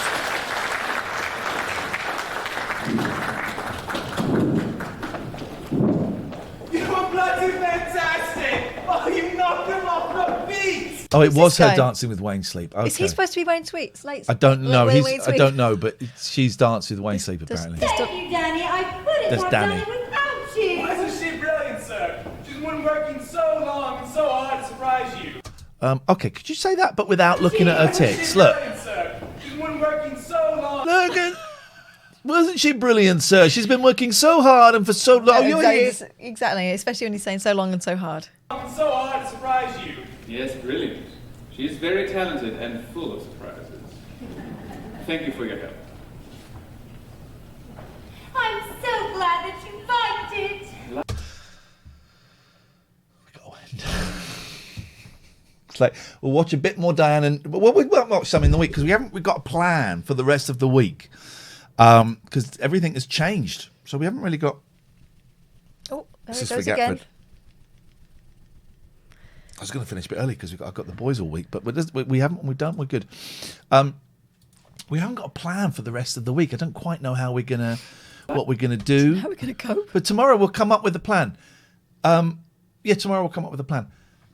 A: Oh, it was her
B: guy?
A: dancing with Wayne Sleep. Okay.
B: Is he supposed to be Wayne Sweet?
A: I don't know.
B: Wayne
A: I don't know, but she's danced with Wayne Sleep
B: does-
A: apparently.
S: Thank you, Danny. I couldn't
A: That's
S: have
A: Danny.
S: done it without you.
G: Why isn't she brilliant, sir? She's been working so long and so hard to surprise you.
A: Okay, could you say that, but without looking at her tits? Look.
G: She's been working so long.
A: Look at... Wasn't she brilliant, sir? She's been working so hard and for so long. Oh, you're here.
B: Exactly, especially when you're saying so long and so hard.
G: Working so hard to surprise you. Yes, brilliant. She is very talented and full of surprises. Thank you for your help.
S: I'm so glad that you liked it.
A: It's like we'll watch a bit more Diane, and well, we won't watch some in the week because we've got a plan for the rest of the week because everything has changed, so we haven't really got.
B: Oh, there
A: This
B: it
A: is
B: goes
A: for
B: again.
A: Gatford. I was going to finish a bit early because I've got the boys all week, but we haven't. We're done. We're good. We haven't got a plan for the rest of the week. I don't quite know how we're gonna, what we're gonna do.
B: How are we gonna cope?
A: But tomorrow we'll come up with a plan. Yeah, tomorrow we'll come up with a plan.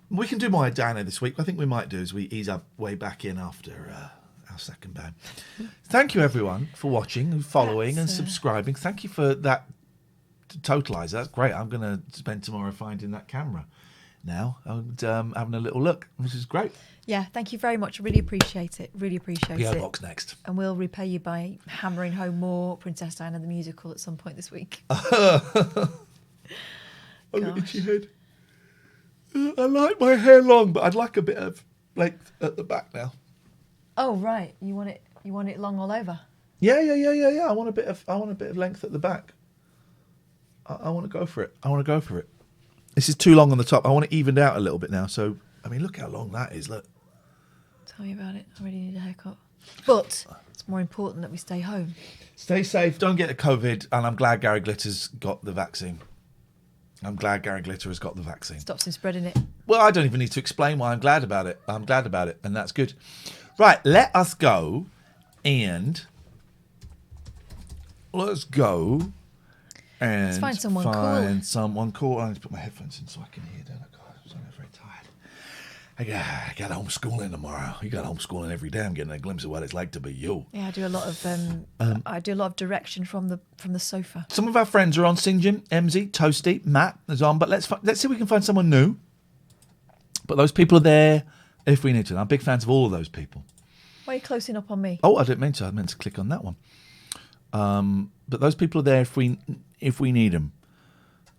A: We can do more Diana this week. I think we might do as we ease our way back in after our second band. Thank you everyone for watching and following and subscribing. Thank you for that totalizer. That's great. I'm going to spend tomorrow finding that camera now and having a little look, which is great.
B: Yeah, thank you very much. Really appreciate it. Really appreciate
A: PO
B: it.
A: Box next.
B: And we'll repay you by hammering home more Princess Diana the musical at some point this week.
A: Oh, itchy head. I like my hair long, but I'd like a bit of length at the back now.
B: Oh right, you want it long all over?
A: Yeah. I want a bit of length at the back. I want to go for it. This is too long on the top. I want it evened out a little bit now. So I mean, look how long that is. Look.
B: Tell me about it. I really need a haircut. But it's more important that we stay home.
A: Stay safe. Don't get the COVID. And I'm glad Gary Glitter's got the vaccine.
B: Stops him spreading it.
A: Well, I don't even need to explain why I'm glad about it. I'm glad about it, and that's good. Right, let's go and let's
B: find someone cool.
A: I need to put my headphones in so I can hear. Don't I? God, I'm very tired. I got homeschooling tomorrow. You got homeschooling every day. I'm getting a glimpse of what it's like to be you.
B: Yeah, I do a lot of direction from the sofa.
A: Some of our friends are on St. Jim, Emsy, Toasty, Matt is on, but let's see if we can find someone new. But those people are there if we need to. I'm big fans of all of those people.
B: Why are you closing up on me?
A: Oh, I didn't mean to. I meant to click on that one. But those people are there if we need them.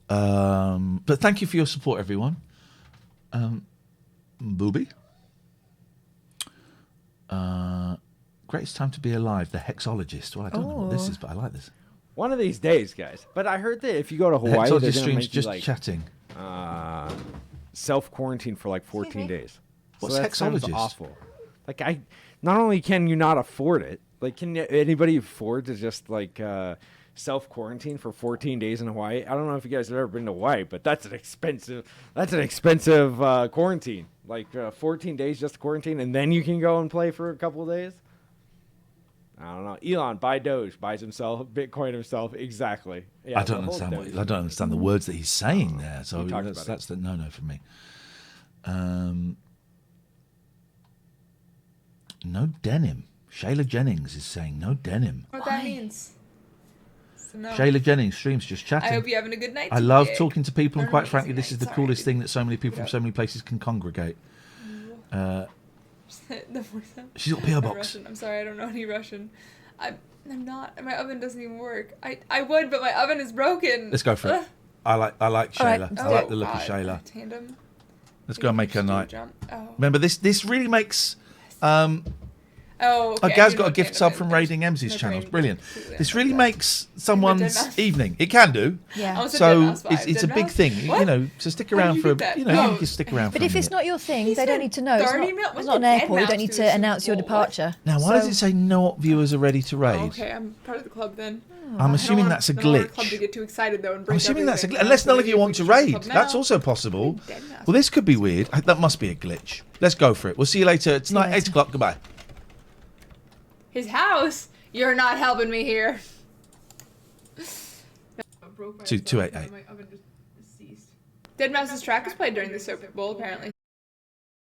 A: But thank you for your support, everyone. Booby. Greatest time to be alive. The Hexologist. Well, I don't know what this is, but I like this.
I: One of these days, guys. But I heard that if you go to Hawaii,
A: Hexologist
I: they're gonna
A: streams
I: make you,
A: just
I: like,
A: chatting.
I: Self-quarantine for like 14 days.
A: What's
I: so that sounds
A: Hexologist?
I: awful. Like not only can you not afford it, like can anybody afford to just like self-quarantine for 14 days in Hawaii? I don't know if you guys have ever been to Hawaii, but that's an expensive quarantine. Like 14 days just to quarantine, and then you can go and play for a couple of days. I don't know. Elon buy Doge, buys himself Bitcoin himself. Exactly. Yeah,
A: I don't understand the words that he's saying there. So that's the no for me. No denim. Shayla Jennings is saying no denim.
J: What that means. So no.
A: Shayla Jennings streams just chatting.
J: I hope you're having a good night.
A: I love talking to people, and quite frankly, this is the coolest thing that so many people from so many places can congregate.
J: The voice out.
A: She's got PO Box.
J: Russian. I'm sorry, I don't know any Russian. I'm not. My oven doesn't even work. I would, but my oven is broken.
A: Let's go for it. I like Shayla.
J: Right.
A: I like the look of Shayla.
J: Tandem.
A: Let's go and make her night.
J: Oh.
A: Remember, this really makes.
J: Oh, okay.
A: Gaz got a gift sub from Raiding Emsy's channel. It's brilliant. This really makes someone's evening. It can do.
B: Yeah.
A: So it's a big thing, you know. So stick around for, you know, you can stick around for.
B: But if it's not your thing, they don't need to know. It's not an airport. You don't need to announce your departure.
A: Now, why does it say not viewers are ready to raid?
J: Okay, I'm part of the club then.
A: I'm assuming that's a glitch.
J: I don't want the club to get too excited though and break
A: I'm assuming that's a
J: everything.
A: glitch. Unless none of you want to raid.
J: Now.
A: That's also possible. Well, this could be weird. That must be a glitch. Let's go for it. We'll see you later. Tonight, 8 o'clock. Goodbye.
J: His house? You're not helping me here.
A: 288.
J: Dead Mouse's track was played during the Super Bowl, apparently.